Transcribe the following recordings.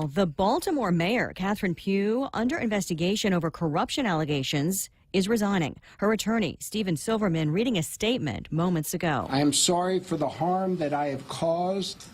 The Baltimore mayor, Catherine Pugh, under investigation over corruption allegations, is resigning. Her attorney, Stephen Silverman, reading a statement moments ago. I am sorry for the harm that I have caused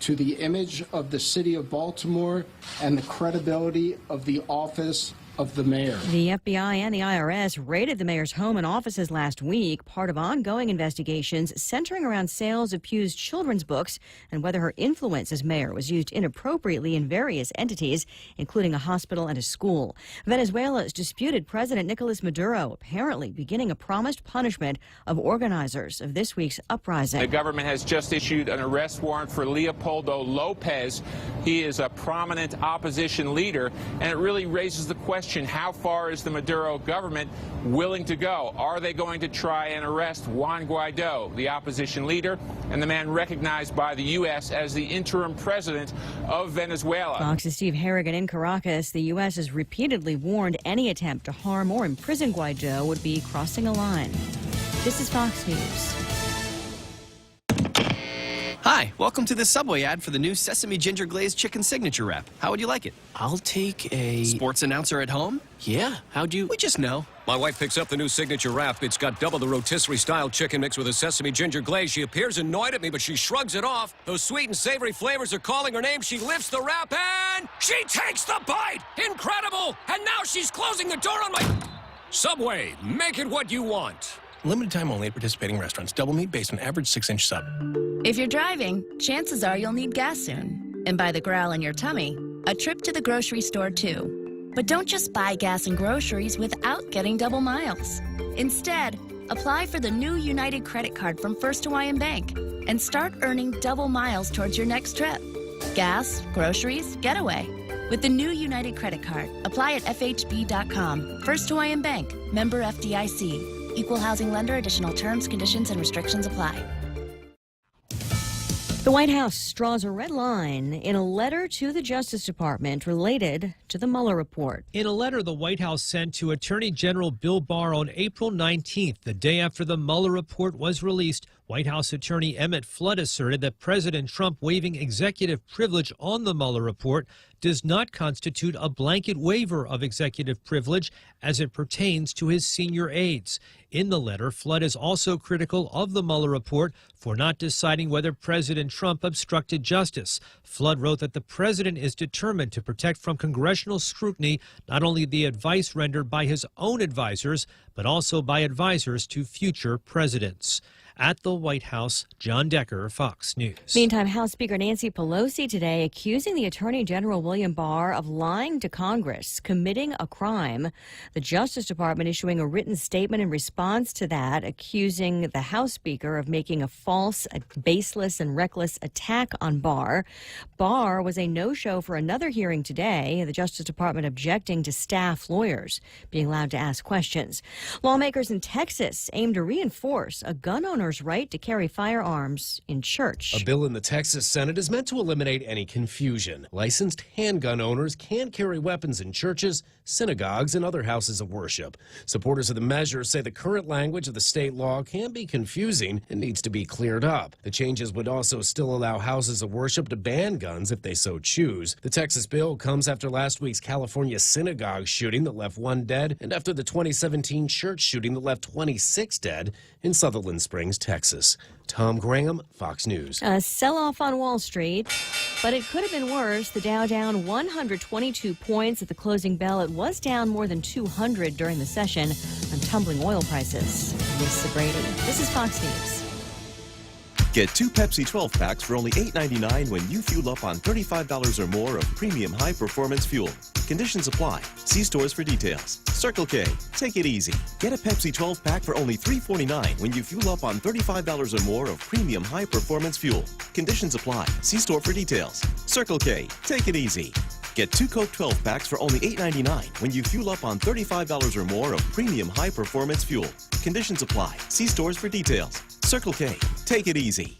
to the image of the city of Baltimore and the credibility of the office of the mayor. The FBI and the IRS raided the mayor's home and offices last week, part of ongoing investigations centering around sales of Pugh's children's books and whether her influence as mayor was used inappropriately in various entities, including a hospital and a school. Venezuela's disputed President Nicolas Maduro apparently beginning a promised punishment of organizers of this week's uprising. The government has just issued an arrest warrant for Leopoldo Lopez. He is a prominent opposition leader, and it really raises the question, how far is the Maduro government willing to go? Are they going to try and arrest Juan Guaido, the opposition leader, and the man recognized by the U.S. as the interim president of Venezuela? Fox's Steve Harrigan in Caracas. The U.S. has repeatedly warned any attempt to harm or imprison Guaido would be crossing a line. This is Fox News. Hi, welcome to the Subway ad for the new Sesame Ginger Glazed Chicken Signature Wrap. How would you like it? I'll take a... Sports announcer at home? Yeah, how'd you... We just know. My wife picks up the new Signature Wrap. It's got double the rotisserie-style chicken mix with a sesame ginger glaze. She appears annoyed at me, but she shrugs it off. Those sweet and savory flavors are calling her name. She lifts the wrap and she takes the bite! Incredible! And now she's closing the door on my... Subway, make it what you want. Limited time only at participating restaurants. Double meat based on average 6-inch sub. If you're driving, chances are you'll need gas soon. And by the growl in your tummy, a trip to the grocery store too. But don't just buy gas and groceries without getting double miles. Instead, apply for the new United credit card from First Hawaiian Bank and start earning double miles towards your next trip. Gas, groceries, getaway. With the new United credit card, apply at FHB.com. First Hawaiian Bank, member FDIC. Equal housing lender. Additional terms, conditions, and restrictions apply. The White House draws a red line in a letter to the Justice Department related to the Mueller report. In a letter the White House sent to Attorney General Bill Barr on April 19th, the day after the Mueller report was released, White House attorney Emmett Flood asserted that President Trump waiving executive privilege on the Mueller report does not constitute a blanket waiver of executive privilege as it pertains to his senior aides. In the letter, Flood is also critical of the Mueller report for not deciding whether President Trump obstructed justice. Flood wrote that the president is determined to protect from congressional scrutiny not only the advice rendered by his own advisors, but also by advisors to future presidents. At the White House, John Decker, Fox News. Meantime, House Speaker Nancy Pelosi today accusing the Attorney General William Barr of lying to Congress, committing a crime. The Justice Department issuing a written statement in response to that, accusing the House Speaker of making a false, baseless, and reckless attack on Barr. Barr was a no-show for another hearing today, the Justice Department objecting to staff lawyers being allowed to ask questions. Lawmakers in Texas aim to reinforce a gun owner's right to carry firearms in church. A bill in the Texas Senate is meant to eliminate any confusion. Licensed handgun owners can carry weapons in churches, synagogues, and other houses of worship. Supporters of the measure say the current language of the state law can be confusing and needs to be cleared up. The changes would also still allow houses of worship to ban guns if they so choose. The Texas bill comes after last week's California synagogue shooting that left 1 dead and after the 2017 church shooting that left 26 dead in Sutherland Springs, Texas. Tom Graham, Fox News. A sell-off on Wall Street, but it could have been worse. The Dow down 122 points at the closing bell. It was down more than 200 during the session on tumbling oil prices. Lisa Brady, this is Fox News. Get 2 Pepsi 12-packs for only $8.99 when you fuel up on $35 or more of premium high-performance fuel. Conditions apply. See stores for details. Circle K. Take it easy. Get a Pepsi 12-pack for only $3.49 when you fuel up on $35 or more of premium high-performance fuel. Conditions apply. See store for details. Circle K. Take it easy. Get 2 Coke 12-packs for only $8.99 when you fuel up on $35 or more of premium high-performance fuel. Conditions apply. See stores for details. Circle K. Take it easy.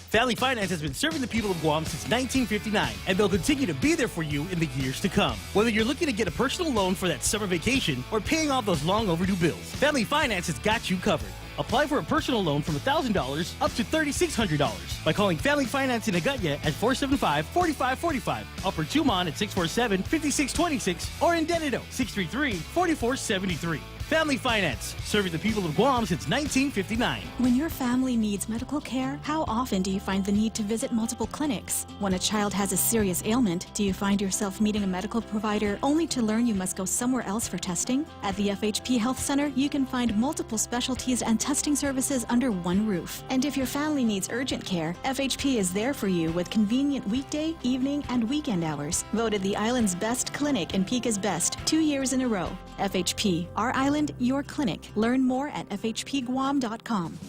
Family Finance has been serving the people of Guam since 1959, and they'll continue to be there for you in the years to come. Whether you're looking to get a personal loan for that summer vacation or paying off those long overdue bills, Family Finance has got you covered. Apply for a personal loan from $1,000 up to $3,600 by calling Family Finance in Agutya at 475-4545, Upper Tumon at 647-5626, or in Dededo, 633-4473. Family Finance, serving the people of Guam since 1959. When your family needs medical care, how often do you find the need to visit multiple clinics? When a child has a serious ailment, do you find yourself meeting a medical provider only to learn you must go somewhere else for testing? At the FHP Health Center, you can find multiple specialties and testing services under one roof. And if your family needs urgent care, FHP is there for you with convenient weekday, evening, and weekend hours. Voted the island's best clinic and Pika's best 2 years in a row. FHP, our island, your clinic. Learn more at fhpguam.com.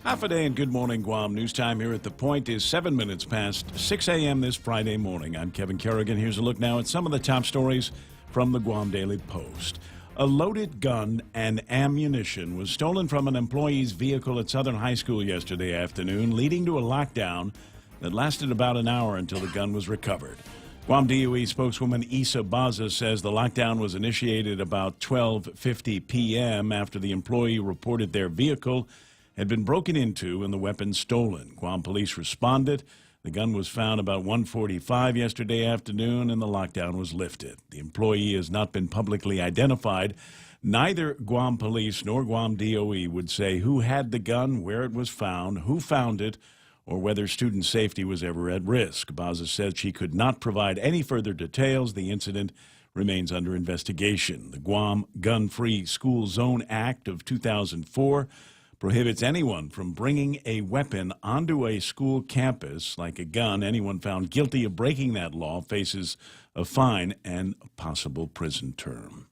Half a day and good morning, Guam. News time here at The Point is 7 minutes past 6 a.m. this Friday morning. I'm Kevin Kerrigan. Here's a look now at some of the top stories from the Guam Daily Post. A loaded gun and ammunition was stolen from an employee's vehicle at Southern High School yesterday afternoon, leading to a lockdown that lasted about an hour until the gun was recovered. Guam DOE spokeswoman Isa Baza says the lockdown was initiated about 12:50 p.m. after the employee reported their vehicle had been broken into and the weapon stolen. Guam police responded. The gun was found about 1:45 yesterday afternoon and the lockdown was lifted. The employee has not been publicly identified. Neither Guam police nor Guam DOE would say who had the gun, where it was found, who found it, or whether student safety was ever at risk. Baza said she could not provide any further details. The incident remains under investigation. The Guam Gun-Free School Zone Act of 2004 prohibits anyone from bringing a weapon onto a school campus, like a gun. Anyone found guilty of breaking that law faces a fine and a possible prison term.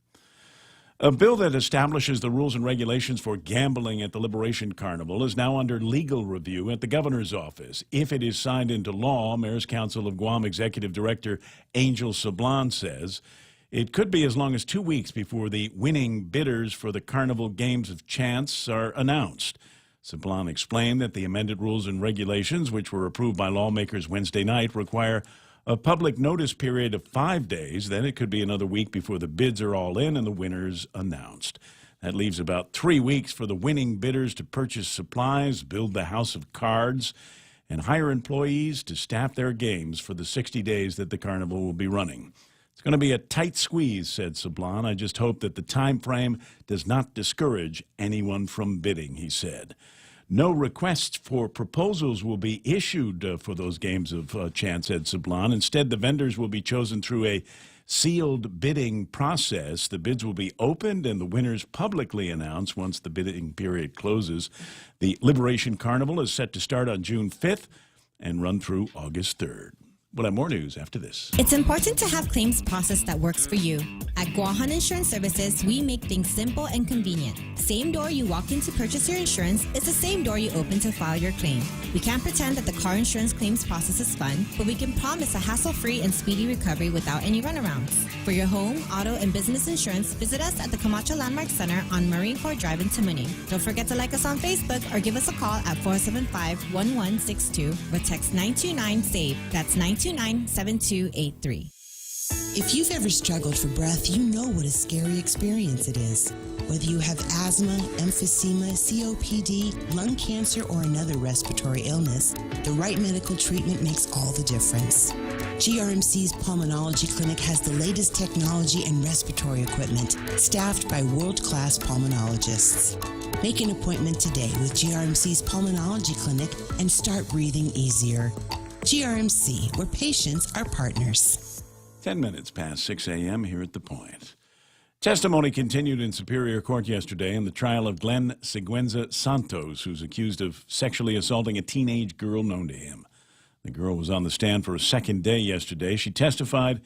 A bill that establishes the rules and regulations for gambling at the Liberation Carnival is now under legal review at the governor's office. If it is signed into law, Mayor's Council of Guam Executive Director Angel Sablan says it could be as long as 2 weeks before the winning bidders for the Carnival Games of Chance are announced. Sablan explained that the amended rules and regulations, which were approved by lawmakers Wednesday night, require a public notice period of 5 days. Then it could be another week before the bids are all in and the winners announced. That leaves about 3 weeks for the winning bidders to purchase supplies, build the house of cards, and hire employees to staff their games for the 60 days that the carnival will be running. It's going to be a tight squeeze, said Sablan. I just hope that the time frame does not discourage anyone from bidding, he said. No requests for proposals will be issued for those games of chance, said Sablan. Instead, the vendors will be chosen through a sealed bidding process. The bids will be opened and the winners publicly announced once the bidding period closes. The Liberation Carnival is set to start on June 5th and run through August 3rd. We'll have more news after this. It's important to have claims process that works for you. At Guahan Insurance Services, we make things simple and convenient. Same door you walk in to purchase your insurance is the same door you open to file your claim. We can't pretend that the car insurance claims process is fun, but we can promise a hassle-free and speedy recovery without any runarounds. For your home, auto, and business insurance, visit us at the Camacho Landmark Center on Marine Corps Drive in Tamuning. Don't forget to like us on Facebook or give us a call at 475-1162 or text 929-SAVE. That's 929-7283. If you've ever struggled for breath, you know what a scary experience it is. Whether you have asthma, emphysema, COPD, lung cancer, or another respiratory illness, the right medical treatment makes all the difference. GRMC's Pulmonology Clinic has the latest technology and respiratory equipment, staffed by world-class pulmonologists. Make an appointment today with GRMC's Pulmonology Clinic and start breathing easier. GRMC, where patients are partners. 10 minutes past 6 a.m. here at The Point. Testimony continued in Superior Court yesterday in the trial of Glenn Siguenza Santos, who's accused of sexually assaulting a teenage girl known to him. The girl was on the stand for a second day yesterday. She testified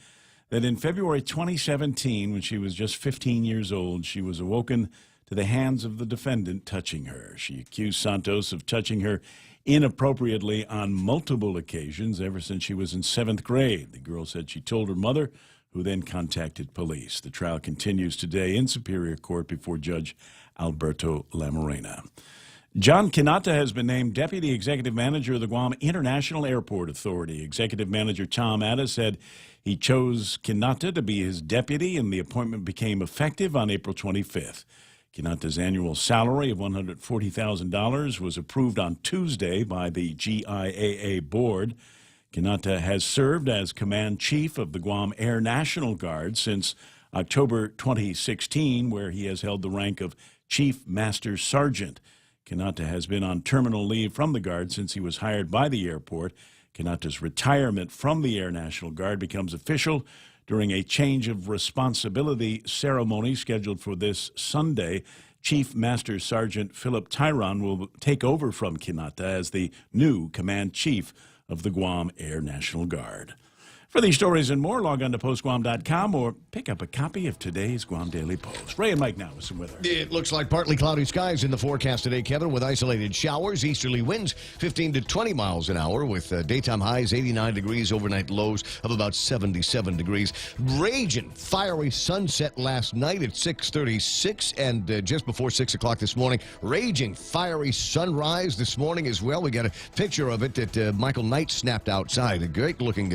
that in February 2017, when she was just 15 years old, she was awoken to the hands of the defendant touching her. She accused Santos of touching her inappropriately on multiple occasions ever since she was in 7th grade. The girl said she told her mother, who then contacted police. The trial continues today in Superior Court before Judge Alberto Lamorena. John Kanata has been named Deputy Executive Manager of the Guam International Airport Authority. Executive Manager Tom Addis said he chose Kanata to be his deputy, and the appointment became effective on April 25th. Kanata's annual salary of $140,000 was approved on Tuesday by the GIAA board. Kanata has served as Command Chief of the Guam Air National Guard since October 2016, where he has held the rank of Chief Master Sergeant. Kanata has been on terminal leave from the Guard since he was hired by the airport. Kanata's retirement from the Air National Guard becomes official during a change of responsibility ceremony scheduled for this Sunday. Chief Master Sergeant Philip Tyron will take over from Kanata as the new Command Chief of the Guam Air National Guard. For these stories and more, log on to postguam.com or pick up a copy of today's Guam Daily Post. Ray and Mike now with some weather. It looks like partly cloudy skies in the forecast today, Kevin, with isolated showers, easterly winds 15 to 20 miles an hour, with daytime highs 89 degrees, overnight lows of about 77 degrees. Raging fiery sunset last night at 6:36, and just before 6 o'clock this morning, raging fiery sunrise this morning as well. We got a picture of it that Michael Knight snapped outside. A great looking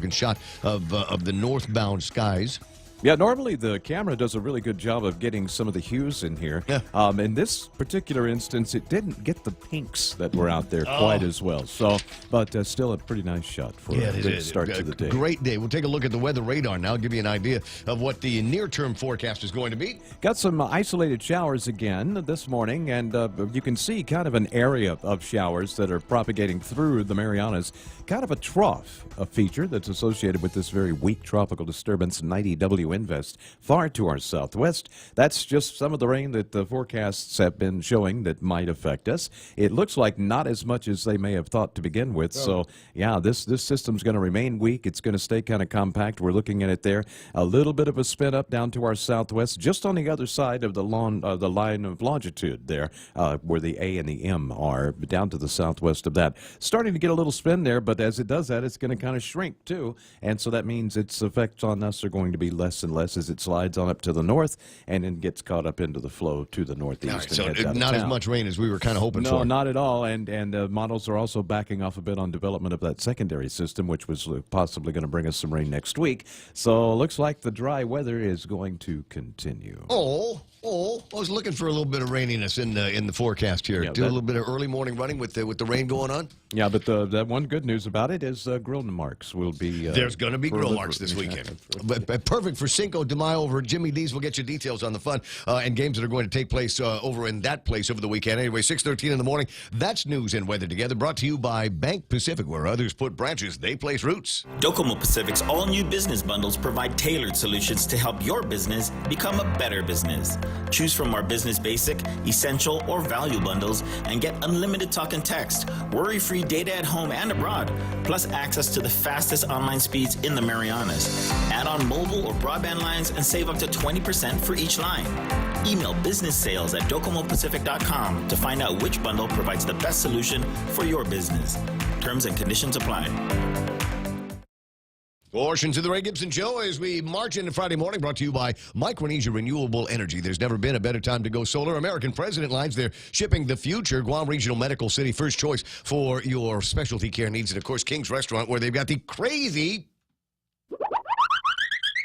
shot of the northbound skies. Yeah, normally the camera does a really good job of getting some of the hues in here. Yeah. In this particular instance, it didn't get the pinks that were out there quite as well. So, but still a pretty nice shot for a good start to the day. Great day. We'll take a look at the weather radar now, give you an idea of what the near-term forecast is going to be. Got some isolated showers again this morning, and you can see kind of an area of showers that are propagating through the Marianas. Kind of a trough, a feature that's associated with this very weak tropical disturbance, 90 W-Invest, far to our southwest. That's just some of the rain that the forecasts have been showing that might affect us. It looks like not as much as they may have thought to begin with. So, yeah, this system's going to remain weak. It's going to stay kind of compact. We're looking at it there. A little bit of a spin up down to our southwest, just on the other side of the line of longitude there, where the A and the M are, down to the southwest of that. Starting to get a little spin there, but as it does that, it's going to kind of shrink too, and so that means its effects on us are going to be less and less as it slides on up to the north and then gets caught up into the flow to the northeast. Right, so not as much rain as we were kind of hoping for. No, not at all, and models are also backing off a bit on development of that secondary system, which was possibly going to bring us some rain next week. So it looks like the dry weather is going to continue. I was looking for a little bit of raininess in the forecast here. Do a little bit of early morning running with the rain going on. Yeah, but that one good news about it is grill marks will be. There's going to be grill marks this weekend. But perfect for Cinco de Mayo over at Jimmy D's. We'll get you details on the fun and games that are going to take place over in that place over the weekend. Anyway, 6:13 in the morning. That's news and weather together. Brought to you by Bank Pacific, where others put branches, they place roots. Docomo Pacific's all-new business bundles provide tailored solutions to help your business become a better business. Choose from our Business Basic, Essential, or Value bundles and get unlimited talk and text, worry-free data at home and abroad, plus access to the fastest online speeds in the Marianas. Add on mobile or broadband lines and save up to 20% for each line. Email businesssales@docomopacific.com to find out which bundle provides the best solution for your business. Terms and conditions apply. Portions of the Ray Gibson Show as we march into Friday morning, brought to you by Micronesia Renewable Energy. There's never been a better time to go solar. American President Lines, they're shipping the future. Guam Regional Medical City, first choice for your specialty care needs. And, of course, King's Restaurant, where they've got the crazy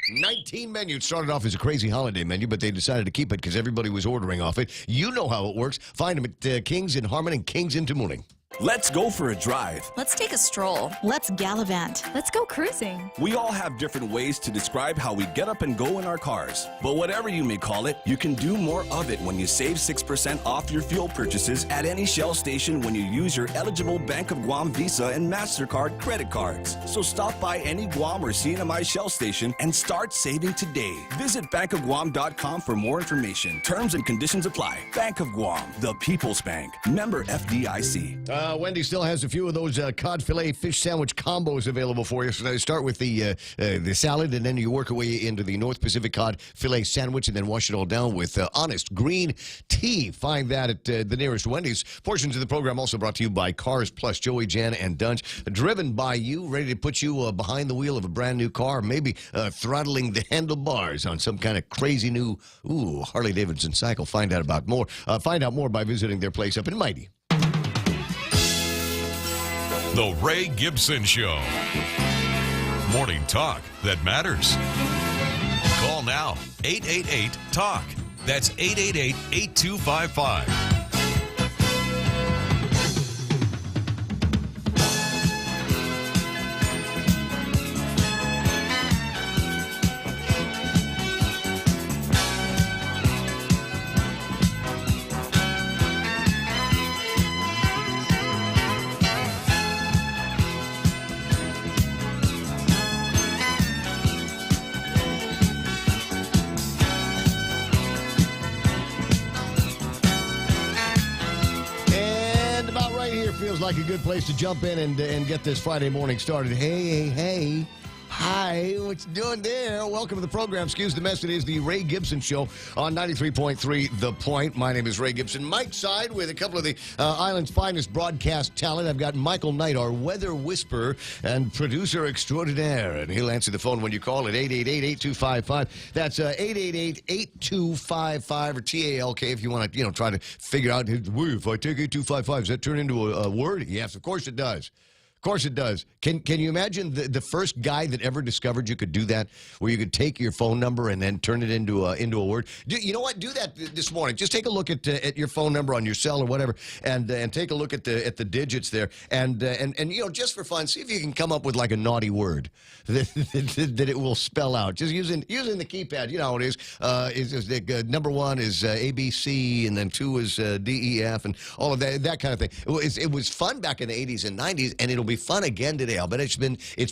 19 menu. It started off as a crazy holiday menu, but they decided to keep it because everybody was ordering off it. You know how it works. Find them at King's in Harmon and King's in Tamuning. Let's go for a drive. Let's take a stroll. Let's gallivant. Let's go cruising. We all have different ways to describe how we get up and go in our cars. But whatever you may call it, you can do more of it when you save 6% off your fuel purchases at any Shell station when you use your eligible Bank of Guam Visa and MasterCard credit cards. So stop by any Guam or CNMI Shell station and start saving today. Visit bankofguam.com for more information. Terms and conditions apply. Bank of Guam, the People's Bank. Member FDIC. Wendy still has a few of those cod fillet fish sandwich combos available for you. So start with the salad, and then you work your way into the North Pacific cod fillet sandwich, and then wash it all down with Honest Green Tea. Find that at the nearest Wendy's. Portions of the program also brought to you by Cars Plus, Joey, Jan, and Dunge. Driven by you, ready to put you behind the wheel of a brand new car, maybe throttling the handlebars on some kind of crazy new Harley-Davidson cycle. Find out more by visiting their place up in Mighty. The Ray Gibson Show. Morning talk that matters. Call now, 888-TALK. That's 888-8255. Feels like a good place to jump in and get this Friday morning started. Hey. Hi, what you doing there? Welcome to the program. Excuse the mess. It is the Ray Gibson Show on 93.3 The Point. My name is Ray Gibson. Mike side with a couple of the island's finest broadcast talent. I've got Michael Knight, our weather whisperer and producer extraordinaire, and he'll answer the phone when you call at 888-8255. That's 888-8255 or TALK if you want to, try to figure out, if I take 8255, does that turn into a word? Yes, of course it does. Of course it does. Can you imagine the first guy that ever discovered you could do that, where you could take your phone number and then turn it into a word? You know what? Do that this morning. Just take a look at your phone number on your cell or whatever, and take a look at the digits there, and just for fun, see if you can come up with like a naughty word that it will spell out. Just using the keypad. You know how it is. Number one is ABC, and then 2 is DEF, and all of that kind of thing. It was fun back in the 80s and 90s, and it'll be fun again today. I'll bet it's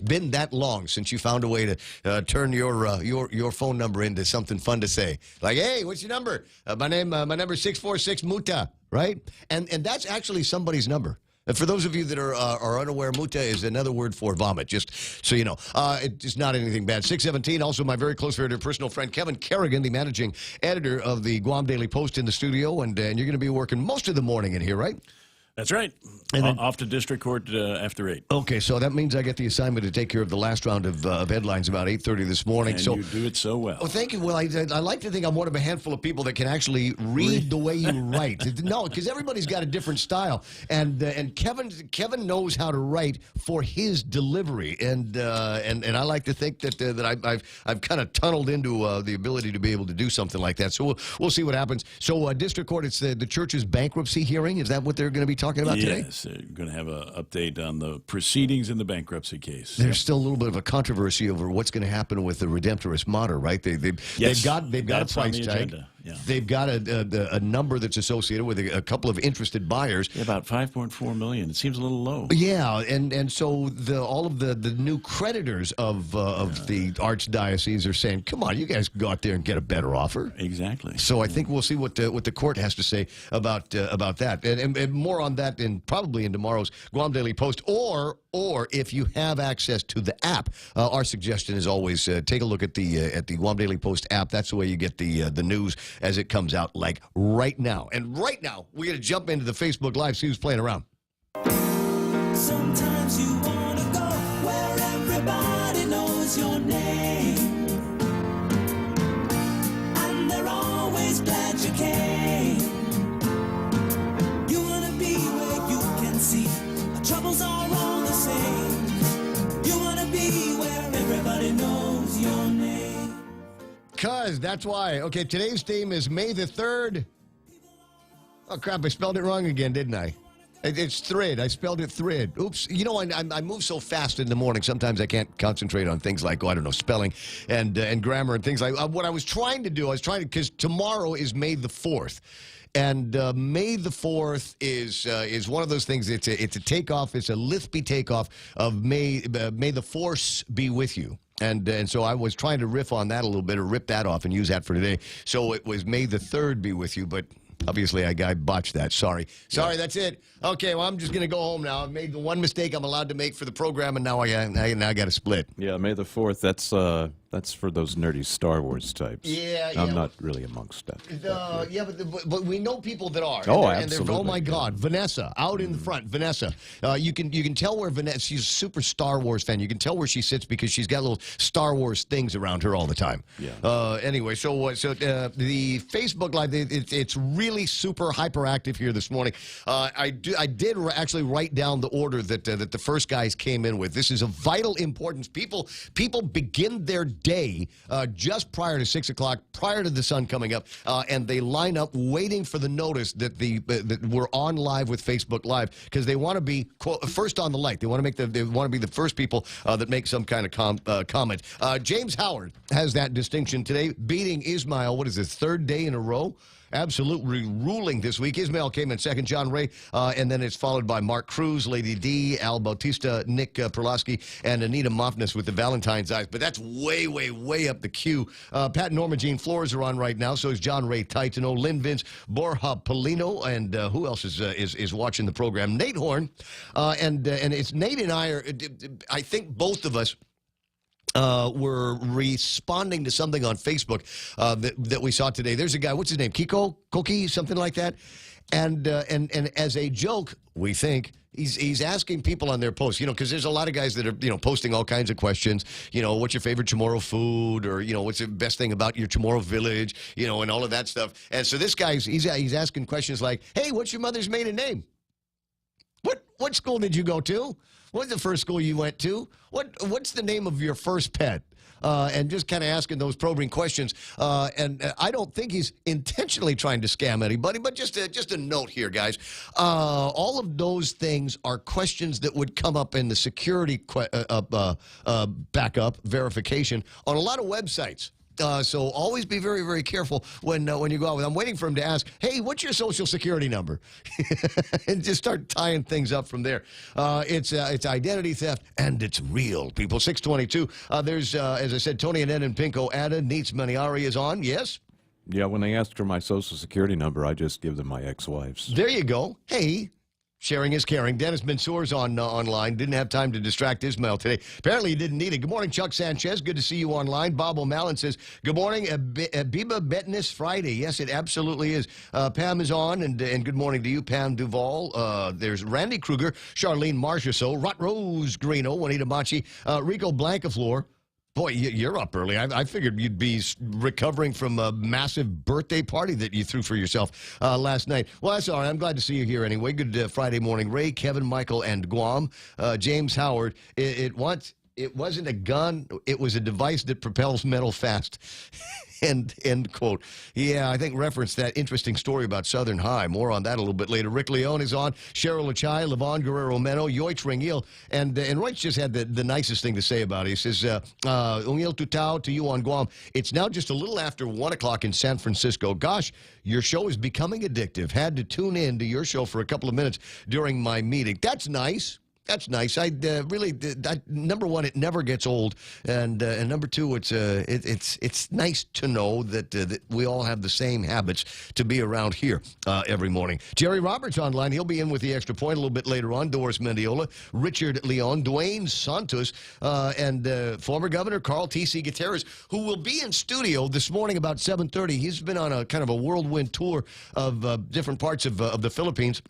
been that long since you found a way to turn your phone number into something fun to say. Like, hey, what's your number? My number is 646 Muta, right? And that's actually somebody's number. And for those of you that are unaware, Muta is another word for vomit, just so you know. It's not anything bad. 617, also my very close friend and personal friend, Kevin Kerrigan, the managing editor of the Guam Daily Post in the studio, and you're going to be working most of the morning in here, right? That's right. And then, off to district court after 8. Okay, so that means I get the assignment to take care of the last round of headlines about 8:30 this morning. And so you do it so well. Oh, thank you. Well, I like to think I'm one of a handful of people that can actually read the way you write. No, because everybody's got a different style, and Kevin knows how to write for his delivery, and I like to think that I've kind of tunneled into the ability to be able to do something like that. So we'll see what happens. So district court, it's the church's bankruptcy hearing. Is that what they're going to be talking about today? Yes, they're going to have an update on the proceedings in the bankruptcy case. There's still a little bit of a controversy over what's going to happen with the Redemptorist Mater, right? They've got a price tag. Yeah. They've got a number that's associated with a couple of interested buyers. Yeah, about $5.4 million. It seems a little low. Yeah, and so all of the new creditors of the archdiocese are saying, "Come on, you guys go out there and get a better offer." Exactly. So I think we'll see what the court has to say about that, and more on that probably in tomorrow's Guam Daily Post, or if you have access to the app. Our suggestion is always take a look at the Guam Daily Post app. That's the way you get the news as it comes out, like right now. And right now, we're going to jump into the Facebook Live, see who's playing around. Sometimes you want to go where everybody knows your name, and they're always glad you came. You want to be where you can see our troubles are all the same. You want to be where everybody knows your name. Because that's why. Okay, today's theme is May the 3rd. Oh, crap, I spelled it wrong again, didn't I? It's thrid. I spelled it thrid. Oops. You know, I move so fast in the morning, sometimes I can't concentrate on things like, spelling and grammar and things like that. What I was trying to do, because tomorrow is May the 4th. And May the 4th is one of those things. It's a takeoff. It's a lispy takeoff of May the Force be with you. And so I was trying to riff on that a little bit, or rip that off and use that for today. So it was May the 3rd be with you, but Obviously, I botched that. Sorry. That's it. Okay, well, I'm just going to go home now. I've made the one mistake I'm allowed to make for the program, and now I got to split. Yeah, May the 4th, that's for those nerdy Star Wars types. Yeah. I'm not really amongst that. But we know people that are. Oh, and absolutely. Oh, my God. Vanessa, out in the front. Vanessa. You can tell where Vanessa, she's a super Star Wars fan. You can tell where she sits because she's got little Star Wars things around her all the time. Yeah. Anyway, so the Facebook Live, it's really super hyperactive here this morning. I did actually write down the order that the first guys came in with. This is of vital importance. People begin their day just prior to 6 o'clock, prior to the sun coming up, and they line up waiting for the notice that that we're on live with Facebook Live because they want to be first on the light. They want to be the first people that make some kind of comment. James Howard has that distinction today, beating Ismail. What is it, third day in a row? Absolutely ruling this week. Ismail came in second, John Ray, and then it's followed by Mark Cruz, Lady D, Al Bautista, Nick Perlowski, and Anita Mofness with the Valentine's Eyes. But that's way, way, way up the queue. Pat and Norma Jean Flores are on right now. So is John Ray Titano, Lynn Vince, Borja Polino, and who else is watching the program? Nate Horn, and it's Nate and I think both of us were responding to something on Facebook that we saw today. There's a guy, what's his name? Kiko? Cookie? Something like that. And as a joke, we think, he's asking people on their posts, because there's a lot of guys that are, posting all kinds of questions. What's your favorite Chamorro food? Or, what's the best thing about your Chamorro village? And all of that stuff. And so this guy's, he's asking questions like, hey, what's your mother's maiden name? What school did you go to? What's the first school you went to? What's the name of your first pet? And just kind of asking those probing questions. And I don't think he's intentionally trying to scam anybody, but just a note here, guys. All of those things are questions that would come up in the security backup verification on a lot of websites. So always be very, very careful when you go out with. I'm waiting for him to ask, hey, what's your social security number? And just start tying things up from there. It's identity theft, and it's real, people. 622. There's, as I said, Tony Annette and Pinko Ada. Neats Maniari is on, yes? Yeah, when they ask for my social security number, I just give them my ex-wife's. There you go. Hey. Sharing is caring. Dennis Mansour's online. Didn't have time to distract Ismail today. Apparently, he didn't need it. Good morning, Chuck Sanchez. Good to see you online. Bob O'Malley says, good morning, Biba Betness Friday. Yes, it absolutely is. Pam is on, and good morning to you, Pam Duval. There's Randy Kruger, Charlene Marchessault, Rot Rose Greeno, Juanita Machi, Rico Blancaflor. Boy, you're up early. I figured you'd be recovering from a massive birthday party that you threw for yourself last night. Well, that's all right. I'm glad to see you here anyway. Good Friday morning. Ray, Kevin, Michael, and Guam. James Howard. It wasn't a gun. It was a device that propels metal fast. End quote. Yeah, I think referenced that interesting story about Southern High. More on that a little bit later. Rick Leone is on. Cheryl Achai, Levon Guerrero-Meno, Yoich Ringil. And Royce just had the nicest thing to say about it. He says, Ungil Tutao to you on Guam. It's now just a little after 1 o'clock in San Francisco. Gosh, your show is becoming addictive. Had to tune in to your show for a couple of minutes during my meeting. That's nice. That's nice. I really, number one, it never gets old, and number two, it's nice to know that we all have the same habits to be around here every morning. Jerry Roberts online. He'll be in with the extra point a little bit later on. Doris Mendiola, Richard Leon, Dwayne Santos, and former Governor Carl T.C. Gutierrez, who will be in studio this morning about 7:30. He's been on a kind of a whirlwind tour of different parts of the Philippines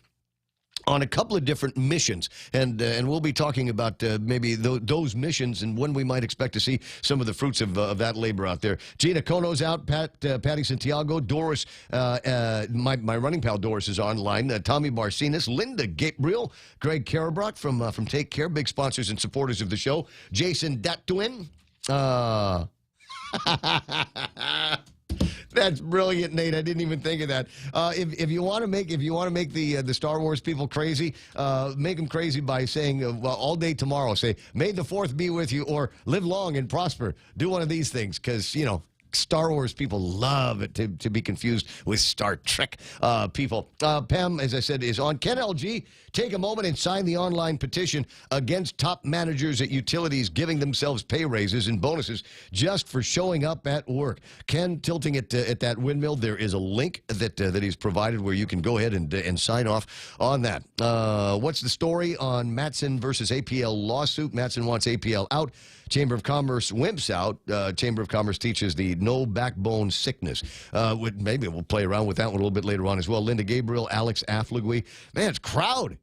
on a couple of different missions, and we'll be talking about maybe those missions and when we might expect to see some of the fruits of that labor out there. Gina Kono's out, Patty Santiago, Doris, my running pal Doris is online, Tommy Barcinas, Linda Gabriel, Greg Karabrock from Take Care, big sponsors and supporters of the show, Jason Datwin. That's brilliant, Nate. I didn't even think of that. If you want to make the Star Wars people crazy, make them crazy by saying all day tomorrow. Say, "May the 4th be with you," or "Live long and prosper." Do one of these things, because Star Wars people love it to be confused with Star Trek people. Pam, as I said, is on. Can LG take a moment and sign the online petition against top managers at utilities giving themselves pay raises and bonuses just for showing up at work? Ken tilting at that windmill. There is a link that he's provided where you can go ahead and sign off on that. What's the story on Mattson versus APL lawsuit? Mattson wants APL out. Chamber of Commerce wimps out. Chamber of Commerce teaches the no backbone sickness. Maybe we'll play around with that one a little bit later on as well. Linda Gabriel, Alex Affligui. Man, it's crowd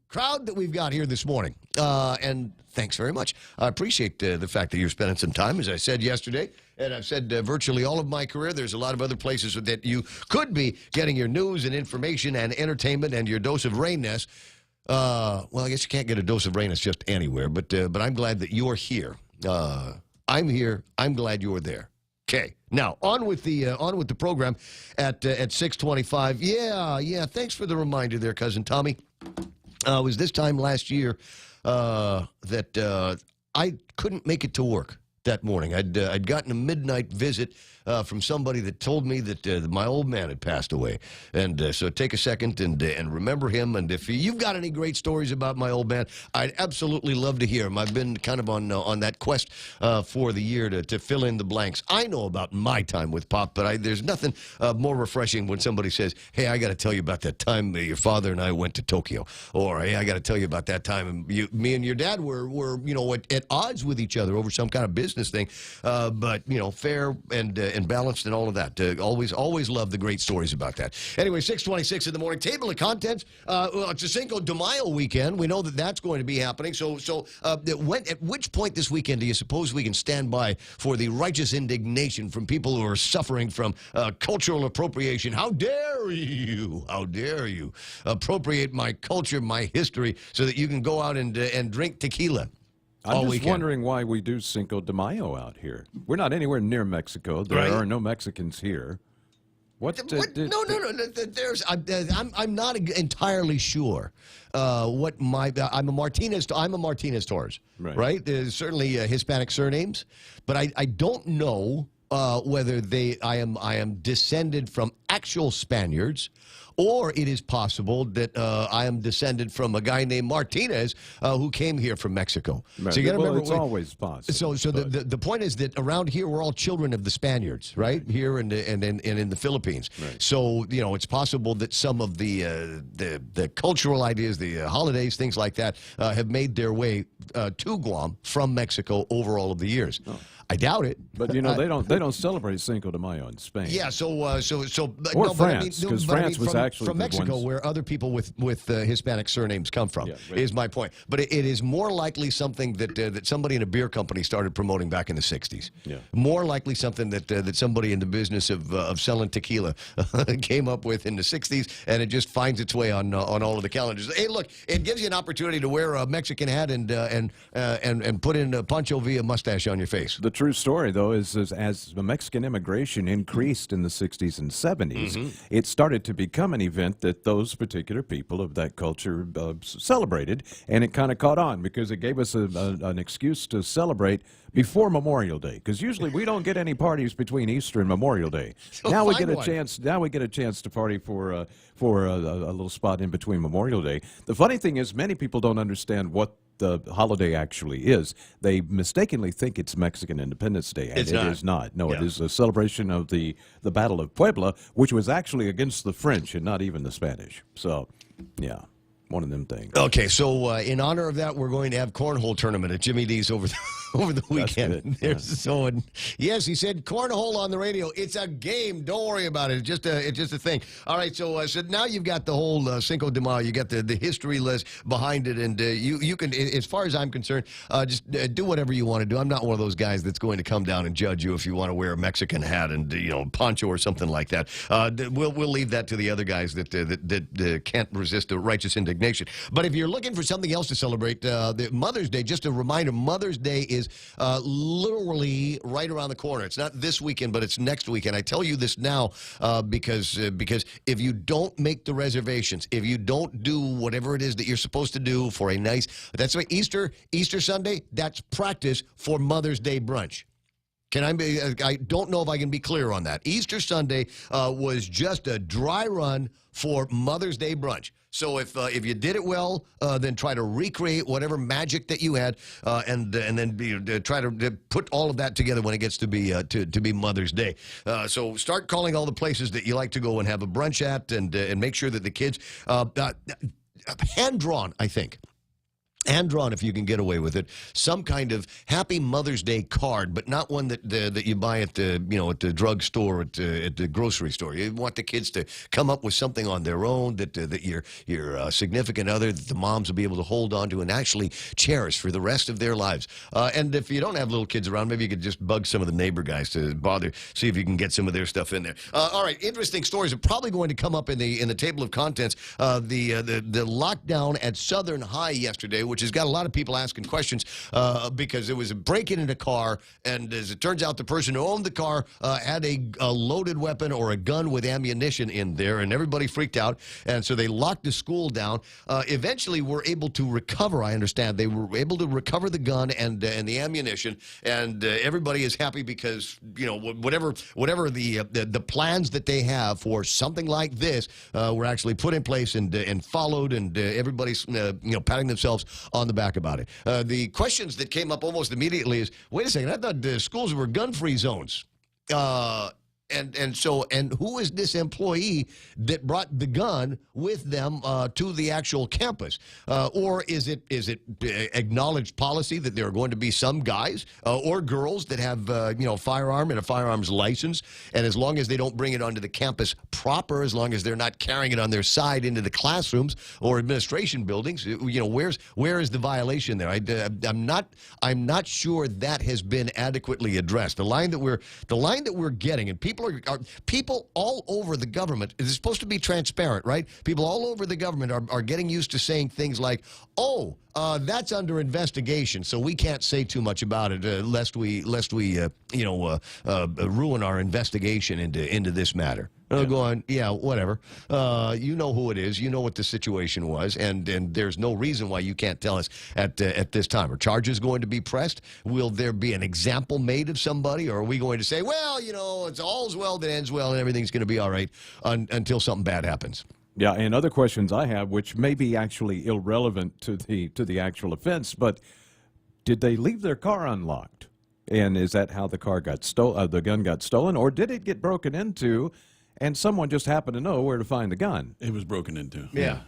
that we've got here this morning. And thanks very much. I appreciate the fact that you're spending some time, as I said yesterday. And I've said virtually all of my career, there's a lot of other places that you could be getting your news and information and entertainment and your dose of rainness. Well, I guess you can't get a dose of rainness just anywhere, but I'm glad that you're here. I'm here. I'm glad you were there. Okay. Now on with the program at 6:25. Yeah. Thanks for the reminder there, cousin Tommy. It was this time last year that I couldn't make it to work that morning. I'd gotten a midnight visit from somebody that told me that my old man had passed away. And so take a second and remember him. And if you've got any great stories about my old man, I'd absolutely love to hear them. I've been kind of on that quest for the year to fill in the blanks. I know about my time with Pop, but there's nothing more refreshing when somebody says, hey, I got to tell you about that time your father and I went to Tokyo. Or, hey, I got to tell you about that time me and your dad were at odds with each other over some kind of business thing. But, fair and balanced and all of that. Always love the great stories about that. Anyway, 6:26 in the morning. Table of contents. It's a Cinco de Mayo weekend. We know that that's going to be happening. So at which point this weekend do you suppose we can stand by for the righteous indignation from people who are suffering from cultural appropriation? How dare you? How dare you appropriate my culture, my history, so that you can go out and drink tequila? I'm just wondering why we do Cinco de Mayo out here. We're not anywhere near Mexico. There are no Mexicans here. No. I'm not entirely sure what I'm a Martinez Torres, right? There's certainly Hispanic surnames, but I don't know whether I am descended from actual Spaniards, or it is possible that I am descended from a guy named Martinez who came here from Mexico. Right. So you got to remember, it's always possible. So the point is that around here we're all children of the Spaniards, right? Here and in the Philippines. Right. So it's possible that some of the cultural ideas, the holidays, things like that, have made their way to Guam from Mexico over all of the years. Oh. I doubt it. But they don't celebrate Cinco de Mayo in Spain. Yeah, or France, because France was actually from Mexico, where other people with Hispanic surnames come from. Yeah, right. Is my point. But it is more likely something that somebody in a beer company started promoting back in the '60s. Yeah. More likely something that somebody in the business of selling tequila came up with in the '60s, and it just finds its way on all of the calendars. Hey, look, it gives you an opportunity to wear a Mexican hat and put in a Pancho Villa mustache on your face. The true story, though, is as the Mexican immigration increased in the 60s and 70s, it started to become an event that those particular people of that culture celebrated, and it kind of caught on because it gave us an excuse to celebrate before Memorial Day, because usually we don't get any parties between Easter and Memorial Day. So now we get a chance. Now we get a chance to party for a little spot in between Memorial Day. The funny thing is, many people don't understand what the holiday actually is. They mistakenly think it's Mexican Independence Day, and it is not. No, it is a celebration of the Battle of Puebla, which was actually against the French and not even the Spanish. So, yeah. One of them things. Okay, so in honor of that, we're going to have cornhole tournament at Jimmy D's over the weekend. Yes, he said cornhole on the radio. It's a game. Don't worry about it. It's just a thing. All right, so now you've got the whole Cinco de Mayo. You got the history list behind it, and you can, as far as I'm concerned, just do whatever you want to do. I'm not one of those guys that's going to come down and judge you if you want to wear a Mexican hat and poncho or something like that. We'll leave that to the other guys that can't resist a righteous indignation. But if you're looking for something else to celebrate, the Mother's Day, just a reminder, Mother's Day is literally right around the corner. It's not this weekend, but it's next weekend. I tell you this now because if you don't make the reservations, if you don't do whatever it is that you're supposed to do for a nice, that's right, Easter Sunday, that's practice for Mother's Day brunch. I don't know if I can be clear on that. Easter Sunday was just a dry run for Mother's Day brunch. So if you did it well, then try to recreate whatever magic that you had, and then try to put all of that together when it gets to be Mother's Day. So start calling all the places that you like to go and have a brunch at, and make sure that the kids hand drawn, I think. Hand drawn, if you can get away with it, some kind of Happy Mother's Day card, but not one that you buy at the at the drugstore, at the grocery store. You want the kids to come up with something on their own that your significant other, that the moms will be able to hold on to and actually cherish for the rest of their lives. And if you don't have little kids around, maybe you could just bug some of the neighbor guys to see if you can get some of their stuff in there. All right, interesting stories are probably going to come up in the table of contents. The lockdown at Southern High yesterday, which has got a lot of people asking questions because there was a break-in in a car, and as it turns out, the person who owned the car had a loaded weapon or a gun with ammunition in there, and everybody freaked out, and so they locked the school down. Eventually, were able to recover, I understand. They were able to recover the gun and the ammunition, and everybody is happy because, whatever the plans that they have for something like this were actually put in place and followed, and everybody's, patting themselves on the back about it. The questions that came up almost immediately is, wait a second, I thought the schools were gun-free zones. And who is this employee that brought the gun with them to the actual campus? Or is it acknowledged policy that there are going to be some guys or girls that have firearm and a firearms license, and as long as they don't bring it onto the campus proper, as long as they're not carrying it on their side into the classrooms or administration buildings, where is the violation there? I'm not sure that has been adequately addressed. The line that we're getting, and people all over the government, it's supposed to be transparent, right? People all over the government are getting used to saying things like, oh, that's under investigation, so we can't say too much about it lest we ruin our investigation into this matter. Go on, yeah, whatever. You know who it is. You know what the situation was, and there's no reason why you can't tell us at this time. Are charges going to be pressed? Will there be an example made of somebody, or are we going to say, well, it's all's well that ends well, and everything's going to be all right until something bad happens? Yeah, and other questions I have, which may be actually irrelevant to the actual offense, but did they leave their car unlocked? And is that how the car got the gun got stolen, or did it get broken into? And someone just happened to know where to find the gun. It was broken into. Yeah.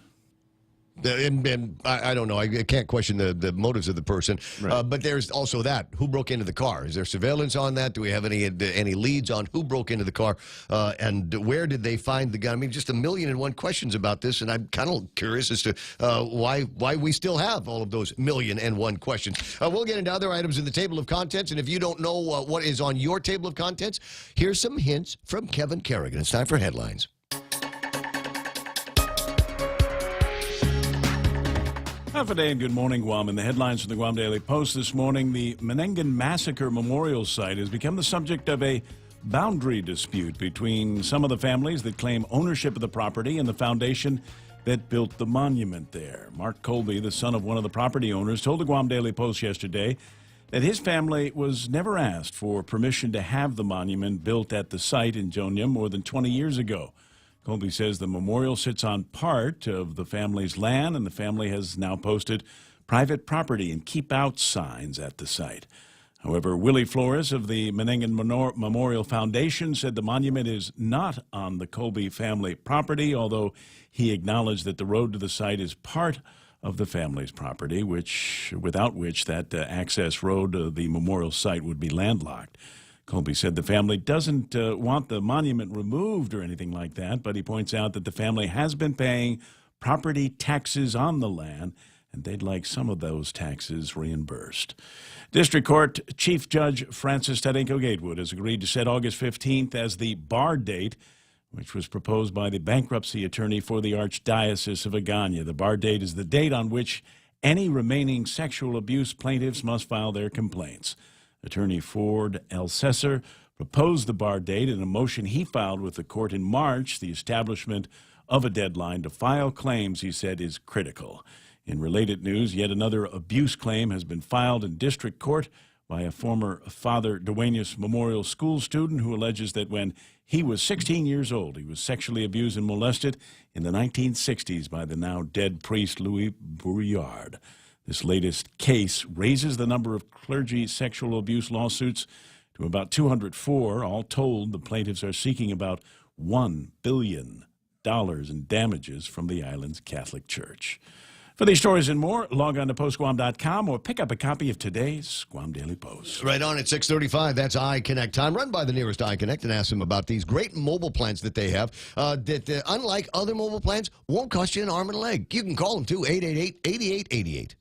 And I don't know. I can't question the motives of the person. Right. But there's also that. Who broke into the car? Is there surveillance on that? Do we have any leads on who broke into the car? And where did they find the gun? I mean, just 1,000,001 questions about this, and I'm kind of curious as to why we still have all of those 1,000,001 questions. We'll get into other items in the table of contents, and if you don't know what is on your table of contents, here's some hints from Kevin Kerrigan. It's time for headlines. Half a day and good morning, Guam. In the headlines from the Guam Daily Post this morning, the Menengan Massacre Memorial Site has become the subject of a boundary dispute between some of the families that claim ownership of the property and the foundation that built the monument there. Mark Colby, the son of one of the property owners, told the Guam Daily Post yesterday that his family was never asked for permission to have the monument built at the site in Jonium more than 20 years ago. Colby says the memorial sits on part of the family's land, and the family has now posted private property and keep out signs at the site. However, Willie Flores of the Menengan Memorial Foundation said the monument is not on the Colby family property, although he acknowledged that the road to the site is part of the family's property, without which that access road to the memorial site would be landlocked. Colby said the family doesn't want the monument removed or anything like that, but he points out that the family has been paying property taxes on the land, and they'd like some of those taxes reimbursed. District Court Chief Judge Francis Tadenko Gatewood has agreed to set August 15th as the bar date, which was proposed by the bankruptcy attorney for the Archdiocese of Agana. The bar date is the date on which any remaining sexual abuse plaintiffs must file their complaints. Attorney Ford Elsesser proposed the bar date in a motion he filed with the court in March. The establishment of a deadline to file claims, he said, is critical. In related news, yet another abuse claim has been filed in district court by a former Father Duenas Memorial School student who alleges that when he was 16 years old, he was sexually abused and molested in the 1960s by the now dead priest Louis Bourillard. This latest case raises the number of clergy sexual abuse lawsuits to about 204. All told, the plaintiffs are seeking about $1 billion in damages from the island's Catholic Church. For these stories and more, log on to postguam.com or pick up a copy of today's Guam Daily Post. Right on at 6:35. That's iConnect time. Run by the nearest iConnect and ask them about these great mobile plans that they have that, unlike other mobile plans, won't cost you an arm and a leg. You can call them, too, 888-8888.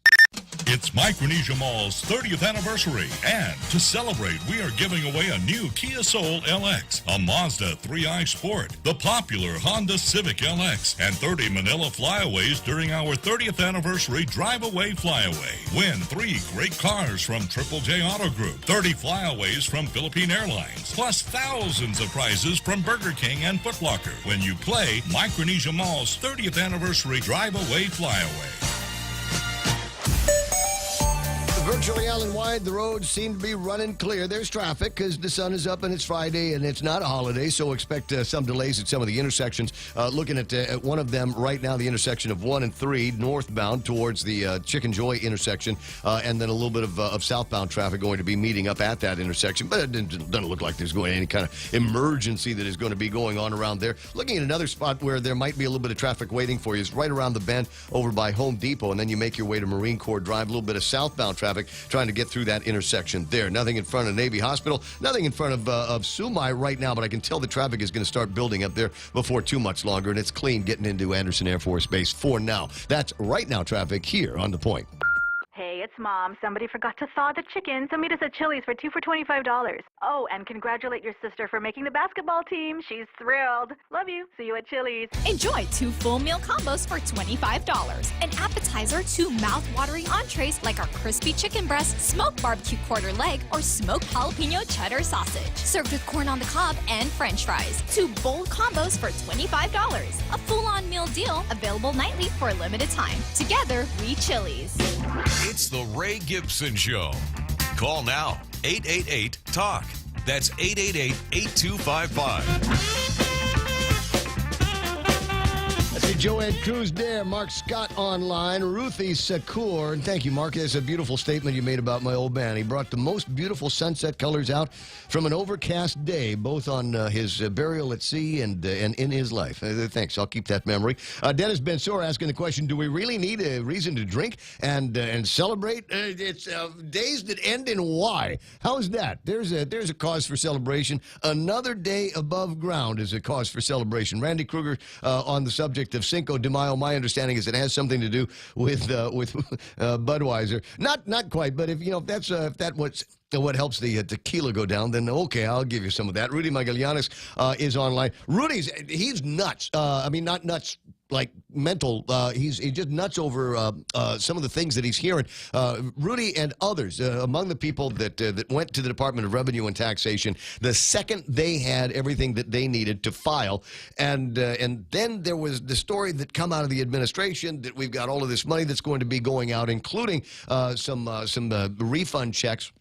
It's Micronesia Mall's 30th anniversary, and to celebrate, we are giving away a new Kia Soul LX, a Mazda 3i Sport, the popular Honda Civic LX, and 30 Manila Flyaways during our 30th anniversary Drive-Away Flyaway. Win 3 great cars from Triple J Auto Group, 30 Flyaways from Philippine Airlines, plus thousands of prizes from Burger King and Foot Locker when you play Micronesia Mall's 30th anniversary Drive-Away Flyaway. Virtually island-wide, the roads seem to be running clear. There's traffic because the sun is up and it's Friday and it's not a holiday, so expect some delays at some of the intersections. Looking at one of them right now, the intersection of 1 and 3, northbound towards the Chicken Joy intersection, and then a little bit of southbound traffic going to be meeting up at that intersection. But it doesn't look like there's going any kind of emergency that is going to be going on around there. Looking at another spot where there might be a little bit of traffic waiting for you is right around the bend over by Home Depot, and then you make your way to Marine Corps Drive. A little bit of southbound traffic trying to get through that intersection there. Nothing in front of Navy Hospital, nothing in front of Sumai right now, but I can tell the traffic is going to start building up there before too much longer, and it's clean getting into Anderson Air Force Base for now. That's right now traffic here on The Point. Hey, it's Mom. Somebody forgot to thaw the chicken, so meet us at Chili's for 2 for $25. Oh, and congratulate your sister for making the basketball team. She's thrilled. Love you. See you at Chili's. Enjoy 2 full meal combos for $25. An appetizer, 2 mouth-watering entrees like our crispy chicken breast, smoked barbecue quarter leg, or smoked jalapeno cheddar sausage. Served with corn on the cob and french fries. 2 bold combos for $25. A full-on meal deal available nightly for a limited time. Together, we Chili's. It's the Ray Gibson Show. Call now, 888-TALK. That's 888-8255. I see Joanne Cruz there, Mark Scott online, Ruthie Sakur. And thank you, Mark. That's a beautiful statement you made about my old man. He brought the most beautiful sunset colors out from an overcast day, both on his burial at sea and in his life. Thanks. I'll keep that memory. Dennis Bensor asking the question, do we really need a reason to drink and celebrate? It's days that end in Y. How is that? There's a cause for celebration. Another day above ground is a cause for celebration. Randy Kruger on the subject of Cinco de Mayo. My understanding is it has something to do with Budweiser. Not quite, but if what helps the tequila go down, then okay, I'll give you some of that. Rudy Magallanes is online. He's nuts. I mean, not nuts like mental. He's just nuts over some of the things that he's hearing. Rudy and others among the people that went to the Department of Revenue and Taxation the second they had everything that they needed to file, and then there was the story that come out of the administration that we've got all of this money that's going to be going out, including some refund checks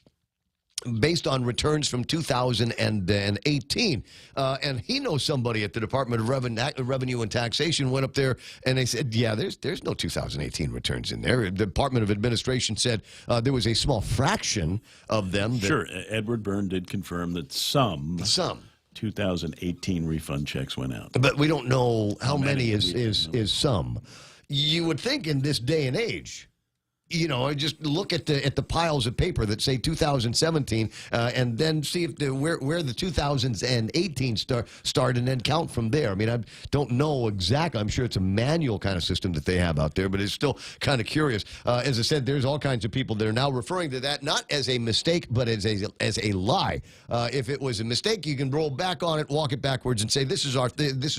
based on returns from 2018. And he knows somebody at the Department of Revenue and Taxation went up there and they said, yeah, there's no 2018 returns in there. The Department of Administration said there was a small fraction of them. Sure. Edward Byrne did confirm that some 2018 refund checks went out. But we don't know how many is some. You would think in this day and age, just look at the piles of paper that say 2017, and then see if where the 2018 start, and then count from there. I mean, I don't know exactly. I'm sure it's a manual kind of system that they have out there, but it's still kind of curious. As I said, there's all kinds of people that are now referring to that not as a mistake, but as a lie. If it was a mistake, you can roll back on it, walk it backwards, and say this is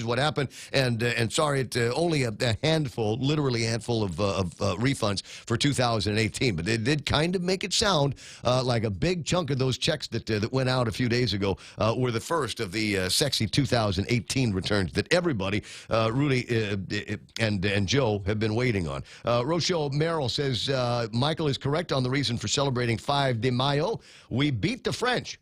what happened, and sorry, it's only a handful, literally a handful of refunds for 2018. 2018. But they did kind of make it sound like a big chunk of those checks that went out a few days ago were the first of the sexy 2018 returns that everybody, Rudy and Joe, have been waiting on. Rochelle Merrill says, Michael is correct on the reason for celebrating 5 de Mayo. We beat the French.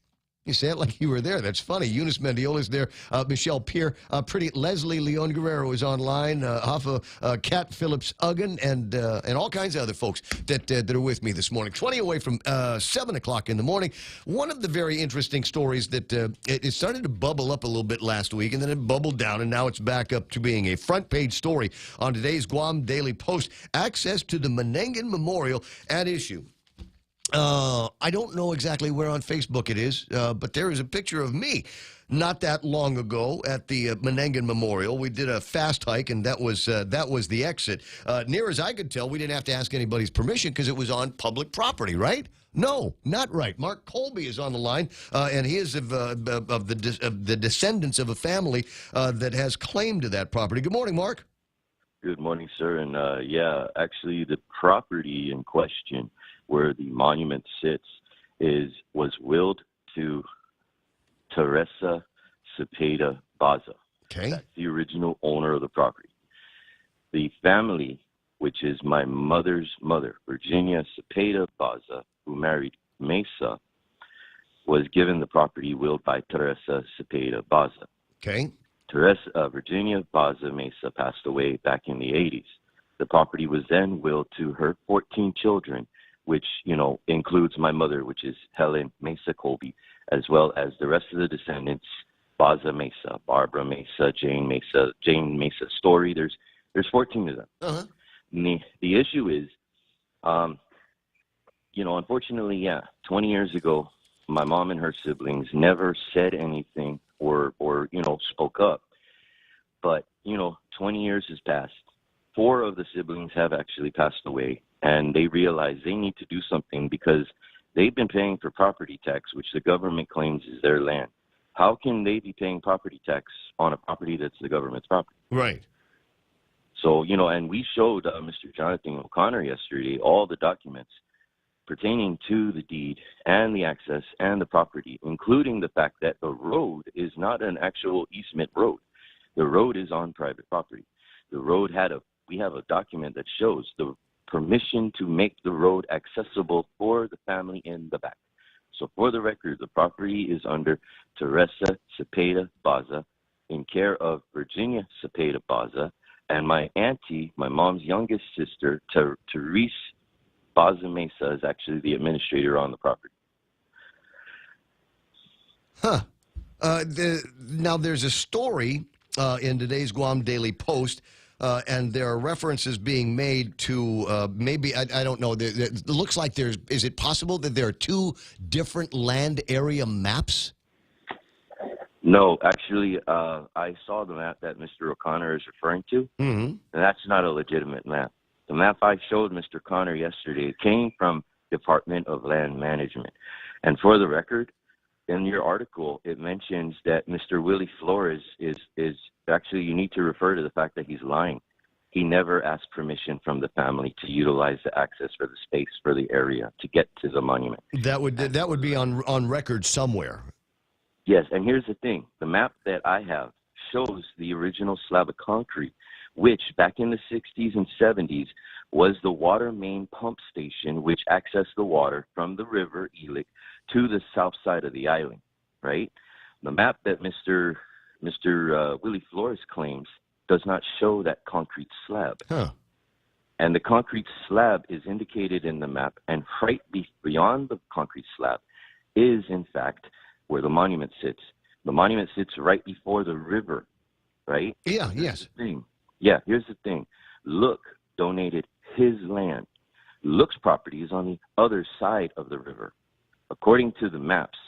You say it like you were there. That's funny. Eunice Mendiola's there. Michelle Peer. Pretty Leslie Leon Guerrero is online. Hoffa, Kat Phillips-Uggan, and all kinds of other folks that are with me this morning. 20 away from 7 o'clock in the morning. One of the very interesting stories that it started to bubble up a little bit last week, and then it bubbled down, and now it's back up to being a front-page story on today's Guam Daily Post. Access to the Manengan Memorial at issue. I don't know exactly where on Facebook it is, but there is a picture of me not that long ago at the Manengan Memorial. We did a fast hike, and that was the exit. Near as I could tell, we didn't have to ask anybody's permission because it was on public property, right? No, not right. Mark Colby is on the line, and he is of the descendants of a family that has claim to that property. Good morning, Mark. Good morning, sir. And actually, the property in question where the monument sits was willed to Teresa Cepeda Baza. Okay. That's the original owner of the property. The family, which is my mother's mother, Virginia Cepeda Baza, who married Mesa, was given the property willed by Teresa Cepeda Baza. Okay. Virginia Baza Mesa passed away back in the 80s. The property was then willed to her 14 children, which, includes my mother, which is Helen Mesa Colby, as well as the rest of the descendants, Baza Mesa, Barbara Mesa, Jane Mesa Story. There's 14 of them. Uh-huh. The issue is, unfortunately, 20 years ago, my mom and her siblings never said anything or spoke up. But, 20 years has passed. 4 of the siblings have actually passed away, and they realize they need to do something because they've been paying for property tax, which the government claims is their land. How can they be paying property tax on a property that's the government's property? Right. So, and we showed Mr. Jonathan O'Connor yesterday all the documents pertaining to the deed and the access and the property, including the fact that the road is not an actual easement road. The road is on private property. The road we have a document that shows the permission to make the road accessible for the family in the back. So for the record, the property is under Teresa Cepeda Baza in care of Virginia Cepeda Baza, and my auntie, my mom's youngest sister, Therese Baza Mesa, is actually the administrator on the property. Huh. Now, there's a story in today's Guam Daily Post, and there are references being made to maybe, I don't know, it looks like is it possible that there are 2 different land area maps? No, actually, I saw the map that Mr. O'Connor is referring to, and that's not a legitimate map. The map I showed Mr. Connor yesterday came from Department of Land Management. And for the record, in your article, it mentions that Mr. Willie Flores is actually, you need to refer to the fact that he's lying. He never asked permission from the family to utilize the access for the space for the area to get to the monument. That would be on record somewhere. Yes, and here's the thing. The map that I have shows the original slab of concrete, which back in the 60s and 70s was the water main pump station, which accessed the water from the river Ilic to the south side of the island, right? The map that Mr. Willie Flores claims does not show that concrete slab. Huh. And the concrete slab is indicated in the map, and right beyond the concrete slab is, in fact, where the monument sits. The monument sits right before the river, right? Yeah, yes. Here's the thing. Look donated his land. Look's property is on the other side of the river. According to the maps,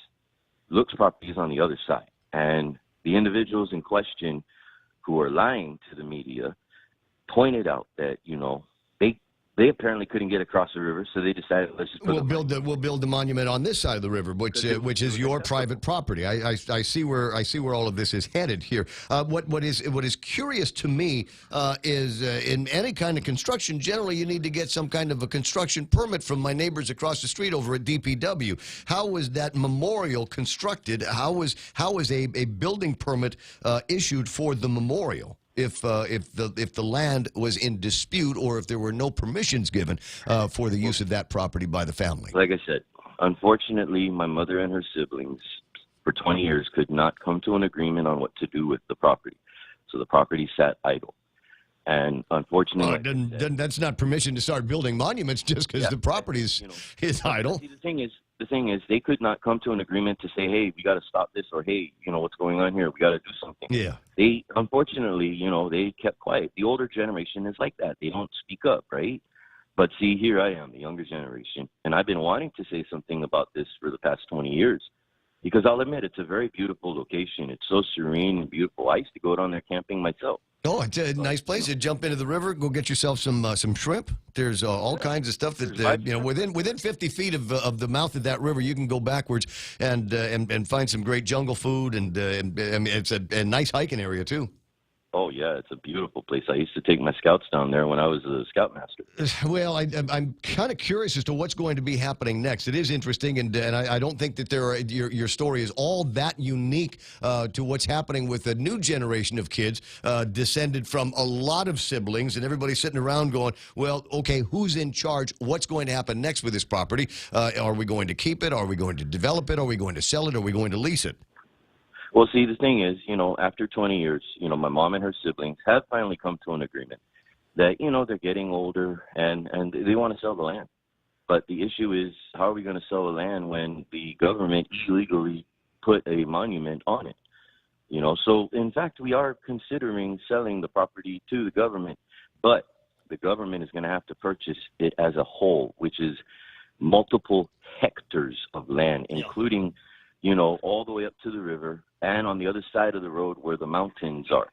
Look's property is on the other side. And the individuals in question who are lying to the media pointed out that, They apparently couldn't get across the river, so they decided let's just we'll build the monument on this side of the river, which is your private property. I see where all of this is headed here. What is curious to me is in any kind of construction, generally you need to get some kind of a construction permit from my neighbors across the street over at DPW. How was that memorial constructed? How was a building permit issued for the memorial? If the land was in dispute, or if there were no permissions given for the use of that property by the family. Like I said, unfortunately, my mother and her siblings for 20 years could not come to an agreement on what to do with the property. So the property sat idle. And unfortunately, then that's not permission to start building monuments just because the property is idle. See, the thing is, they could not come to an agreement to say, hey, we got to stop this, or hey, what's going on here? We got to do something. Yeah. They, unfortunately, they kept quiet. The older generation is like that. They don't speak up, right? But see, here I am, the younger generation, and I've been wanting to say something about this for the past 20 years. Because I'll admit, it's a very beautiful location. It's so serene and beautiful. I used to go down there camping myself. Oh, it's a nice place. You jump into the river, go get yourself some shrimp. There's all kinds of stuff that within 50 feet of the mouth of that river, you can go backwards and find some great jungle food, and it's a nice hiking area too. Oh, yeah, it's a beautiful place. I used to take my scouts down there when I was a scoutmaster. Well, I'm kind of curious as to what's going to be happening next. It is interesting, and I don't think that your story is all that unique to what's happening with a new generation of kids descended from a lot of siblings, and everybody sitting around going, well, okay, who's in charge? What's going to happen next with this property? Are we going to keep it? Are we going to develop it? Are we going to sell it? Are we going to lease it? Well, see, the thing is, after 20 years, my mom and her siblings have finally come to an agreement that, they're getting older and they want to sell the land. But the issue is, how are we going to sell the land when the government illegally put a monument on it? So in fact, we are considering selling the property to the government, but the government is going to have to purchase it as a whole, which is multiple hectares of land, including all the way up to the river and on the other side of the road where the mountains are.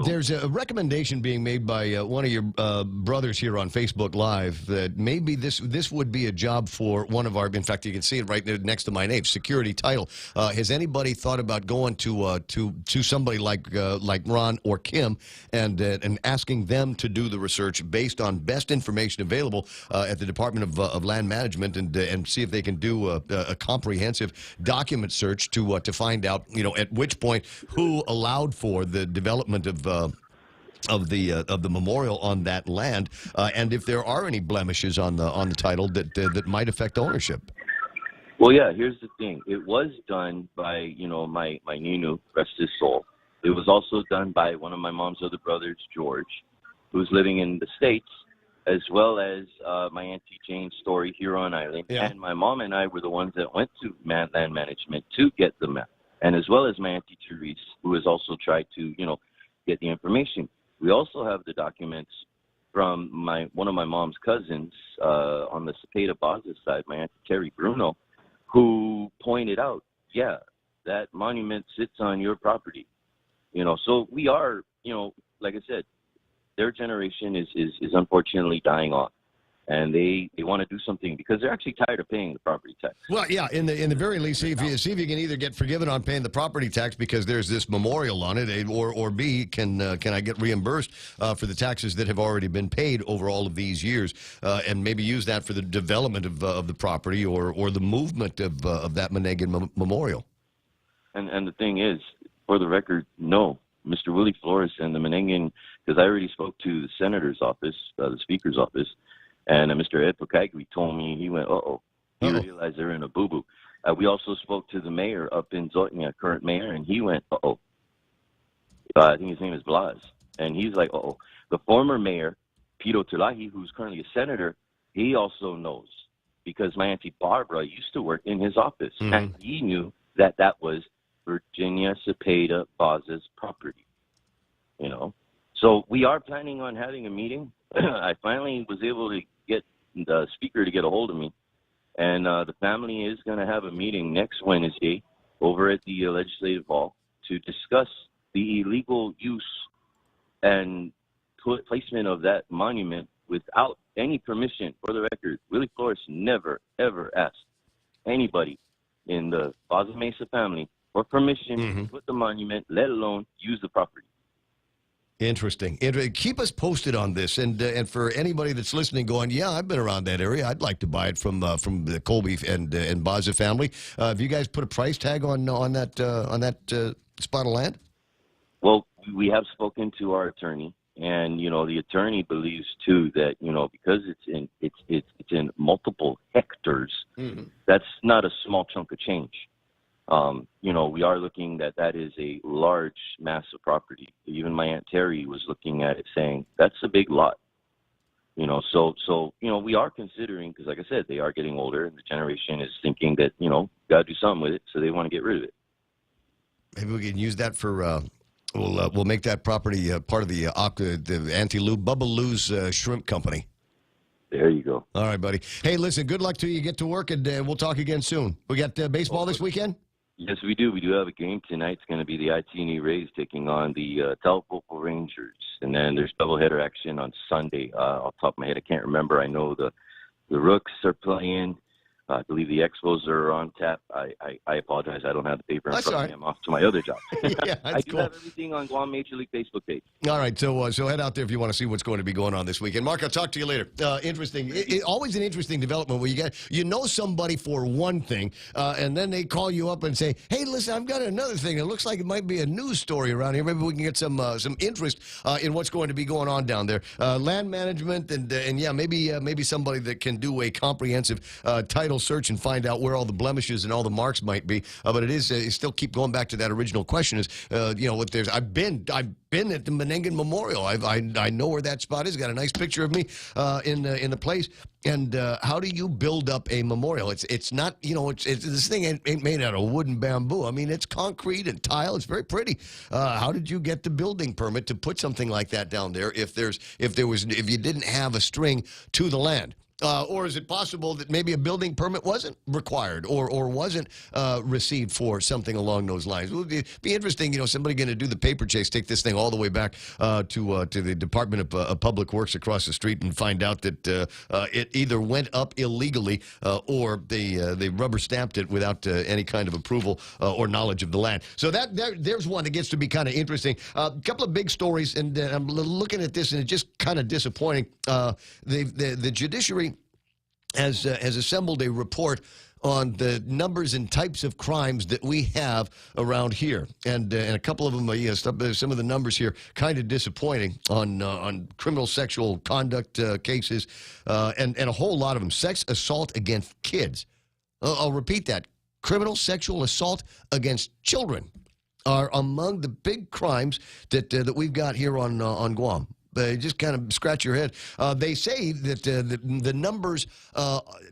There's a recommendation being made by one of your brothers here on Facebook Live that maybe this would be a job for one of our, in fact, you can see it right next to my name, Security Title. Has anybody thought about going to somebody like Ron or Kim and asking them to do the research based on best information available at the Department of Land Management and see if they can do a comprehensive document search to find out, at which point who allowed for the development of the memorial on that land, and if there are any blemishes on the title that might affect ownership. Well, yeah. Here's the thing: it was done by my Ninu, rest his soul. It was also done by one of my mom's other brothers, George, who's living in the States, as well as my Auntie Jane Story here on Island. Yeah. And my mom and I were the ones that went to Land Management to get the map. And as well as my Auntie Therese, who has also tried to, get the information. We also have the documents from one of my mom's cousins on the Cepeda Baza side, my Auntie Terry Bruno, who pointed out, yeah, that monument sits on your property. So we are, like I said, their generation is unfortunately dying off. And they want to do something because they're actually tired of paying the property tax. Well, yeah, in the very least, see if you can either get forgiven on paying the property tax because there's this memorial on it, or B, can I get reimbursed for the taxes that have already been paid over all of these years, and maybe use that for the development of the property or the movement of that Monegan memorial. And the thing is, for the record, no, Mr. Willie Flores and the Monegan, because I already spoke to the senator's office, the speaker's office. And Mr. Ed Pukagui told me, he went, he realized they're in a boo-boo. We also spoke to the mayor up in Zotnia, current mayor, and he went, I think his name is Blas. And he's like, The former mayor, Pito Tulahi, who's currently a senator, he also knows because my Auntie Barbara used to work in his office. Mm-hmm. And he knew that was Virginia Cepeda Baza's property, So we are planning on having a meeting. I finally was able to get the speaker to get a hold of me, and the family is going to have a meeting next Wednesday over at the Legislative Hall to discuss the illegal use and placement of that monument without any permission. For the record, Willie Flores never, ever asked anybody in the Baza Mesa family for permission to put the monument, let alone use the property. Interesting. Keep us posted on this, and for anybody that's listening, going, yeah, I've been around that area. I'd like to buy it from the Colby and Baza family. Have you guys put a price tag on that spot of land? Well, we have spoken to our attorney, and the attorney believes too that because it's in multiple hectares, that's not a small chunk of change. We are looking that is a large mass of property. Even my Aunt Terry was looking at it saying, that's a big lot. So we are considering, because like I said, they are getting older and the generation is thinking that, got to do something with it. So they want to get rid of it. Maybe we can use that for, we'll make that property part of the Auntie Lou, Bubba Lou's Shrimp Company. There you go. All right, buddy. Hey, listen, good luck to you. Get to work, and we'll talk again soon. We got baseball this weekend? Yes, we do. We do have a game tonight. It's going to be the ITNE Rays taking on the Taupo Rangers. And then there's doubleheader action on Sunday. Off the top of my head, I can't remember. I know the Rooks are playing. I believe the Expos are on tap. I apologize. I don't have the paper in front of me. I'm off to my other job. Yeah, I do have everything on Guam Major League Facebook page. All right, so head out there if you want to see what's going to be going on this weekend. Mark, I'll talk to you later. Interesting. Always an interesting development where you know somebody for one thing, and then they call you up and say, hey, listen, I've got another thing. It looks like it might be a news story around here. Maybe we can get some interest in what's going to be going on down there. Land management and yeah, maybe somebody that can do a comprehensive title search and find out where all the blemishes and all the marks might be. But it is still keep going back to that original question is, what there's. I've been at the Menengan Memorial. I know where that spot is. Got a nice picture of me in the place. And how do you build up a memorial? It's not, this thing ain't made out of wood and bamboo. I mean, it's concrete and tile. It's very pretty. How did you get the building permit to put something like that down there if you didn't have a string to the land? Or is it possible that maybe a building permit wasn't required or wasn't received for something along those lines? It would be interesting, somebody going to do the paper chase, take this thing all the way back to the Department of Public Works across the street and find out that it either went up illegally or they rubber stamped it without any kind of approval or knowledge of the land. So there's one that gets to be kind of interesting. A couple of big stories, and I'm looking at this, and it's just kind of disappointing. The judiciary has assembled a report on the numbers and types of crimes that we have around here, and a couple of them, some of the numbers here kind of disappointing on criminal sexual conduct cases, and a whole lot of them. Sex assault against kids. I'll repeat that: criminal sexual assault against children are among the big crimes that we've got here on Guam. Just kind of scratch your head. They say that the numbers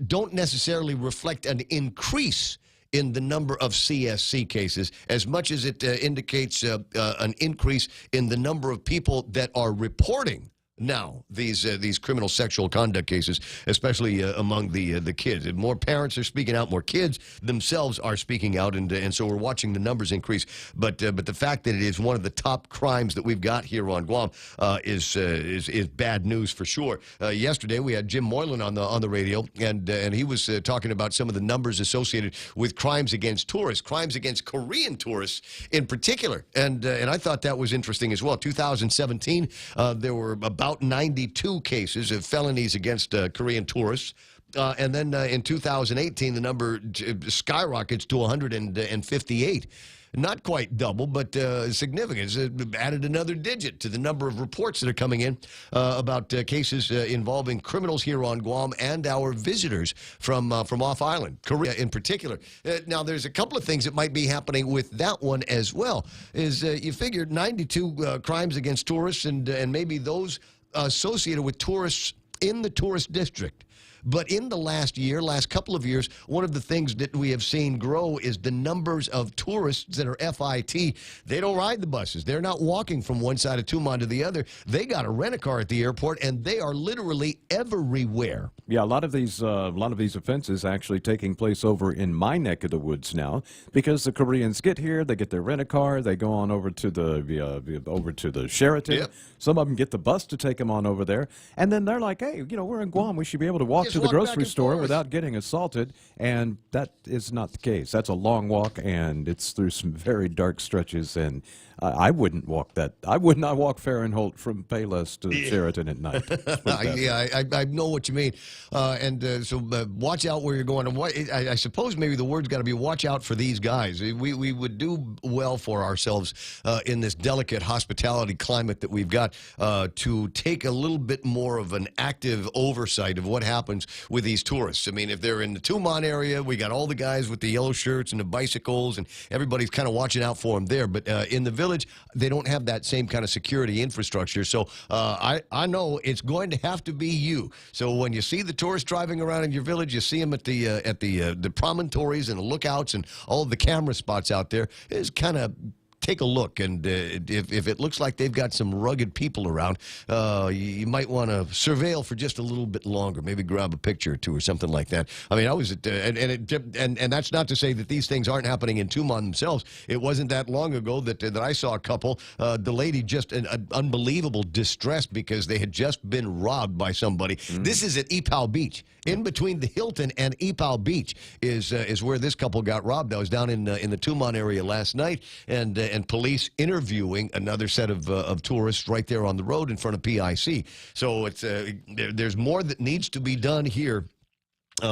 don't necessarily reflect an increase in the number of CSC cases as much as it indicates an increase in the number of people that are reporting now these criminal sexual conduct cases, especially among the kids. And more parents are speaking out, more kids themselves are speaking out, and so we're watching the numbers increase. But the fact that it is one of the top crimes that we've got here on Guam is bad news for sure. Yesterday we had Jim Moylan on the radio, and he was talking about some of the numbers associated with crimes against tourists, crimes against Korean tourists in particular, and I thought that was interesting as well. 2017, there were about 92 cases of felonies against Korean tourists. And then in 2018, the number skyrockets to 158. Not quite double, but significant. It's added another digit to the number of reports that are coming in about cases involving criminals here on Guam and our visitors from off-island, Korea in particular. Now, there's a couple of things that might be happening with that one as well. Is you figured 92 crimes against tourists and maybe those associated with tourists in the tourist district. But in the last couple of years, one of the things that we have seen grow is the numbers of tourists that are FIT. They don't ride the buses. They're not walking from one side of Tumon to the other. They got to rent a car at the airport, and they are literally everywhere. Yeah, a lot of these offenses actually taking place over in my neck of the woods now, because the Koreans get here, they get their rent-a-car, they go on over to the Sheraton. Yep. Some of them get the bus to take them on over there, and then they're like, "Hey, we're in Guam. We should be able to walk Just to the walk back grocery and store forth." without getting assaulted." And that is not the case. That's a long walk, and it's through some very dark stretches. And I wouldn't walk that. I would not walk Fahrenholt from Payless to Sheraton at night. I know what you mean. So watch out where you're going. And I suppose maybe the word's got to be watch out for these guys. We would do well for ourselves in this delicate hospitality climate that we've got to take a little bit more of an active oversight of what happens with these tourists. I mean, if they're in the Tumon area, we got all the guys with the yellow shirts and the bicycles, and everybody's kind of watching out for them there. But in the village, they don't have that same kind of security infrastructure. So I know it's going to have to be you. So when you see the tourists driving around in your village, you see them at the promontories and the lookouts and all of the camera spots out there, is kind of take a look, and if it looks like they've got some rugged people around, you might want to surveil for just a little bit longer. Maybe grab a picture or two or something like that. I mean, I was at, and that's not to say that these things aren't happening in Tumon themselves. It wasn't that long ago that I saw a couple. The lady just an unbelievable distress because they had just been robbed by somebody. This is at Ipao Beach. In between the Hilton and Ipao Beach is where this couple got robbed. I was down in the Tumon area last night, and police interviewing another set of tourists right there on the road in front of PIC. So it's there's more that needs to be done here.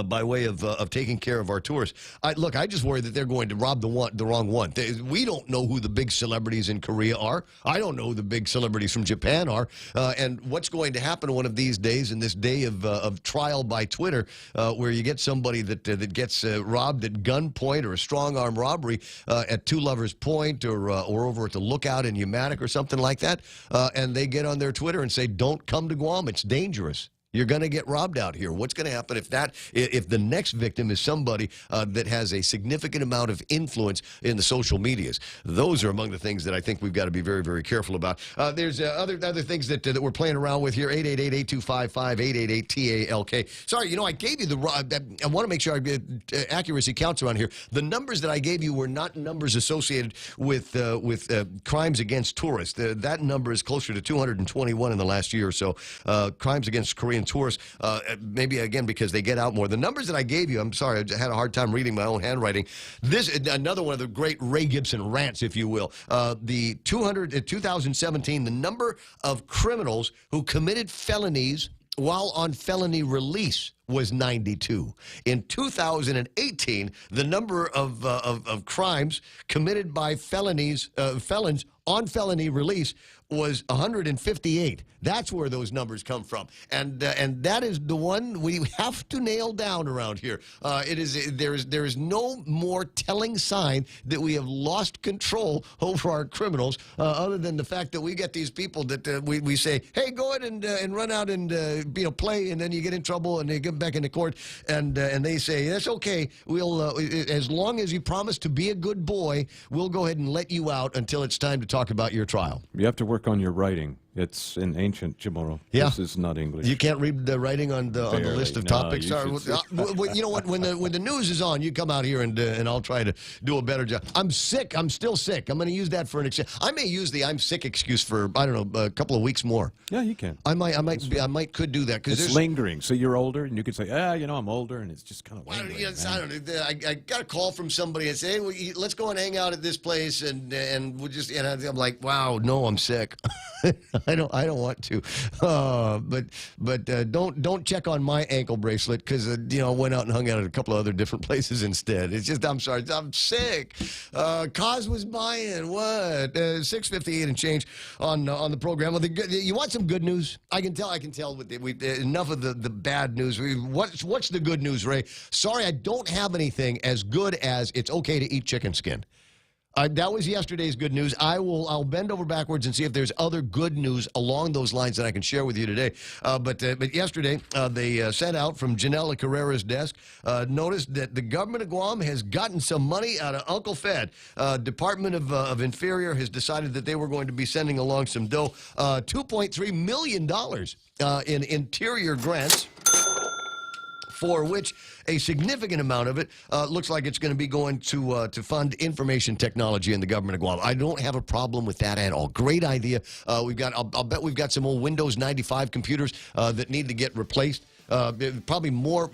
By way of taking care of our tourists. I just worry that they're going to rob the wrong one. We don't know who the big celebrities in Korea are. I don't know who the big celebrities from Japan are. And what's going to happen one of these days, in this day of trial by Twitter, where you get somebody that gets robbed at gunpoint or a strong-arm robbery at Two Lovers Point or over at the Lookout in Umatic or something like that, and they get on their Twitter and say, "Don't come to Guam. It's dangerous. You're going to get robbed out here." What's going to happen if the next victim is somebody that has a significant amount of influence in the social medias? Those are among the things that I think we've got to be very, very careful about. There's other things that we're playing around with here. 888-8255-888-TALK. Sorry, I gave you I want to make sure I get accuracy counts around here. The numbers that I gave you were not numbers associated with crimes against tourists. That number is closer to 221 in the last year or so. Crimes against Korean tourists, maybe again because they get out more. The numbers that I gave you, I'm sorry, I had a hard time reading my own handwriting. This is another one of the great Ray Gibson rants, if you will. 2017, the number of criminals who committed felonies while on felony release was 92. In 2018, the number of crimes committed by felons on felony release was 158. That's where those numbers come from, and that is the one we have to nail down around here. There is no more telling sign that we have lost control over our criminals, other than the fact that we get these people that we say, "Hey, go ahead and run out and play," and then you get in trouble and they get back into court, and they say, "That's okay. We'll as long as you promise to be a good boy, we'll go ahead and let you out until it's time to talk about your trial." You have to work on your writing. It's in ancient Chamorro. Yeah. This is not English. You can't read the writing on the list of topics. You Sorry. You know what? When the news is on, you come out here and I'll try to do a better job. I'm sick. I'm still sick. I'm going to use that for an excuse. I may use the "I'm sick" excuse for a couple of weeks more. Yeah, you can. I could do that because it's lingering. So you're older, and you could say, I'm older, and it's just kind of lingering. I don't know. I got a call from somebody and say, "Hey, let's go and hang out at this place," and we'll just. And I'm like, "Wow, no, I'm sick." I don't want to, but don't check on my ankle bracelet because I went out and hung out at a couple of other different places instead. It's just I'm sorry, I'm sick. Cause was buying what 6:58 and change on the program. Well, you want some good news? I can tell with enough of the bad news. What's the good news, Ray? Sorry, I don't have anything as good as it's okay to eat chicken skin. That was yesterday's good news. I'll bend over backwards and see if there's other good news along those lines that I can share with you today. But yesterday, they sent out from Janela Carrera's desk, noticed that the government of Guam has gotten some money out of Uncle Fed. Department of Interior has decided that they were going to be sending along some dough, $2.3 million in interior grants, for which a significant amount of it looks like it's going to be going to fund information technology in the government of Guam. I don't have a problem with that at all. Great idea. I'll bet we've got some old Windows 95 computers that need to get replaced. There's probably more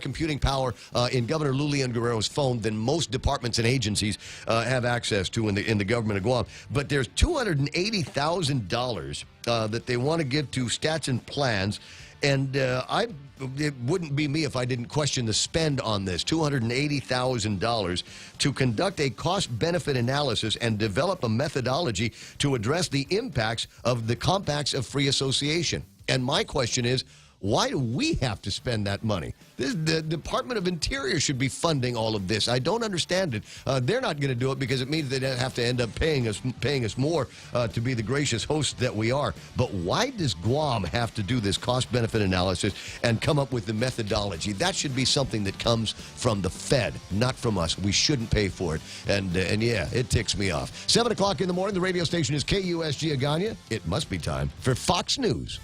computing power in Governor Lulian Guerrero's phone than most departments and agencies have access to in the government of Guam. But there's $280,000 that they want to give to Stats and Plans. And it wouldn't be me if I didn't question the spend on this, $280,000 to conduct a cost-benefit analysis and develop a methodology to address the impacts of the compacts of free association. And my question is, why do we have to spend that money? The Department of Interior should be funding all of this. I don't understand it. They're not going to do it because it means they'd have to end up paying us more to be the gracious hosts that we are. But why does Guam have to do this cost-benefit analysis and come up with the methodology? That should be something that comes from the Fed, not from us. We shouldn't pay for it. And yeah, it ticks me off. 7 o'clock in the morning, the radio station is KUSG Agana. It must be time for Fox News.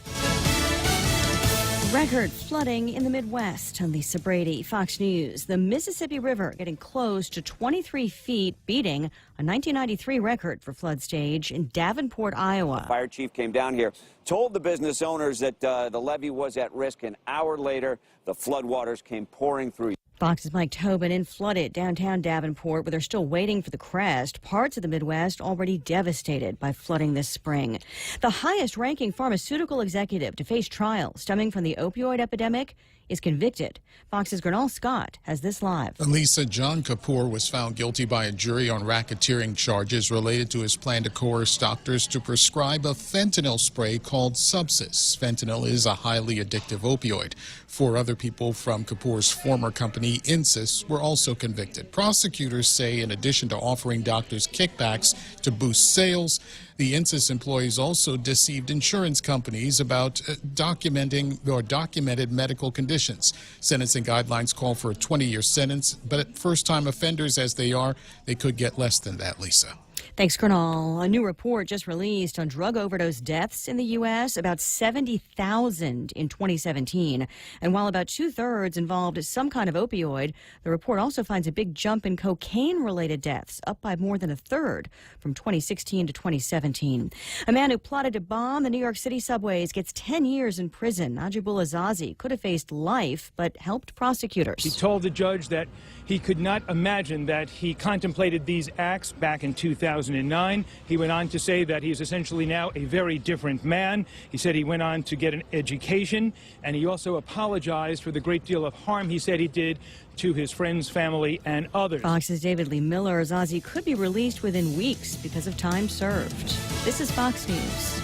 Record flooding in the Midwest. I'm Lisa Brady, Fox News. The Mississippi River getting close to 23 feet, beating a 1993 record for flood stage in Davenport, Iowa. The fire chief came down here, told the business owners that the levee was at risk. An hour later, the floodwaters came pouring through. Fox's Mike Tobin in flooded downtown Davenport, where they're still waiting for the crest. Parts of the Midwest already devastated by flooding this spring. The highest-ranking pharmaceutical executive to face trial stemming from the opioid epidemic is convicted. Fox's Gernal Scott has this live. Lisa, John Kapoor was found guilty by a jury on racketeering charges related to his plan to coerce doctors to prescribe a fentanyl spray called Subsys. Fentanyl is a highly addictive opioid. 4 other people from Kapoor's former company, Insys, were also convicted. Prosecutors say in addition to offering doctors kickbacks to boost sales, the Insys employees also deceived insurance companies about documented medical conditions. Sentencing guidelines call for a 20-year sentence, but at first-time offenders as they are, they could get less than that, Lisa. Thanks, Gernal. A new report just released on drug overdose deaths in the U.S., about 70,000 in 2017. And while about 2/3 involved some kind of opioid, the report also finds a big jump in cocaine-related deaths, up by more than 1/3 from 2016 to 2017. A man who plotted to bomb the New York City subways gets 10 years in prison. Najibullah Zazi could have faced life, but helped prosecutors. He told the judge that he could not imagine that he contemplated these acts back in 2009. He went on to say that he is essentially now a very different man. He said he went on to get an education, and he also apologized for the great deal of harm he said he did to his friends, family, and others. Fox's David Lee Miller. Zazi could be released within weeks because of time served. This is Fox News.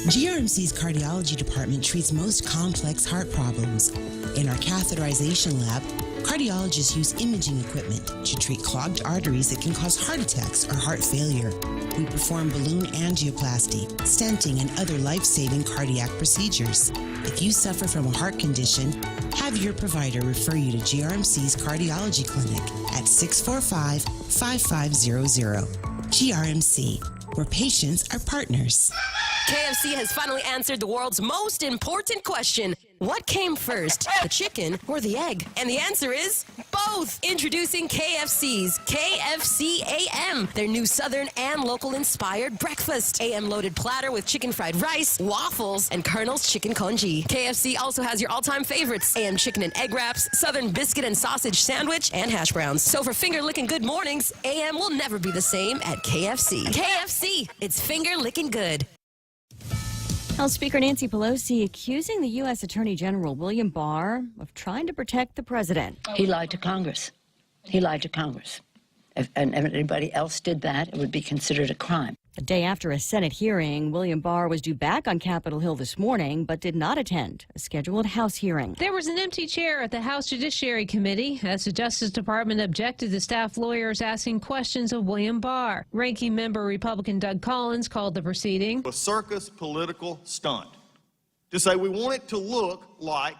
GRMC's cardiology department treats most complex heart problems. In our catheterization lab, cardiologists use imaging equipment to treat clogged arteries that can cause heart attacks or heart failure. We perform balloon angioplasty, stenting, and other life-saving cardiac procedures. If you suffer from a heart condition, have your provider refer you to GRMC's cardiology clinic at 645-5500. GRMC, where patients are partners. KFC has finally answered the world's most important question. What came first, the chicken or the egg? And the answer is both. Introducing KFC's KFC AM, their new Southern and local-inspired breakfast. AM-loaded platter with chicken fried rice, waffles, and Colonel's chicken congee. KFC also has your all-time favorites, AM chicken and egg wraps, Southern biscuit and sausage sandwich, and hash browns. So for finger-licking good mornings, AM will never be the same at KFC. KFC, it's finger-licking good. House Speaker Nancy Pelosi accusing the U.S. Attorney General William Barr of trying to protect the president. He lied to Congress. He lied to Congress. If anybody else did that, it would be considered a crime. The day after a Senate hearing, William Barr was due back on Capitol Hill this morning, but did not attend a scheduled House hearing. There was an empty chair at the House Judiciary Committee as the Justice Department objected to staff lawyers asking questions of William Barr. Ranking member Republican Doug Collins called the proceeding a circus political stunt to say we want it to look like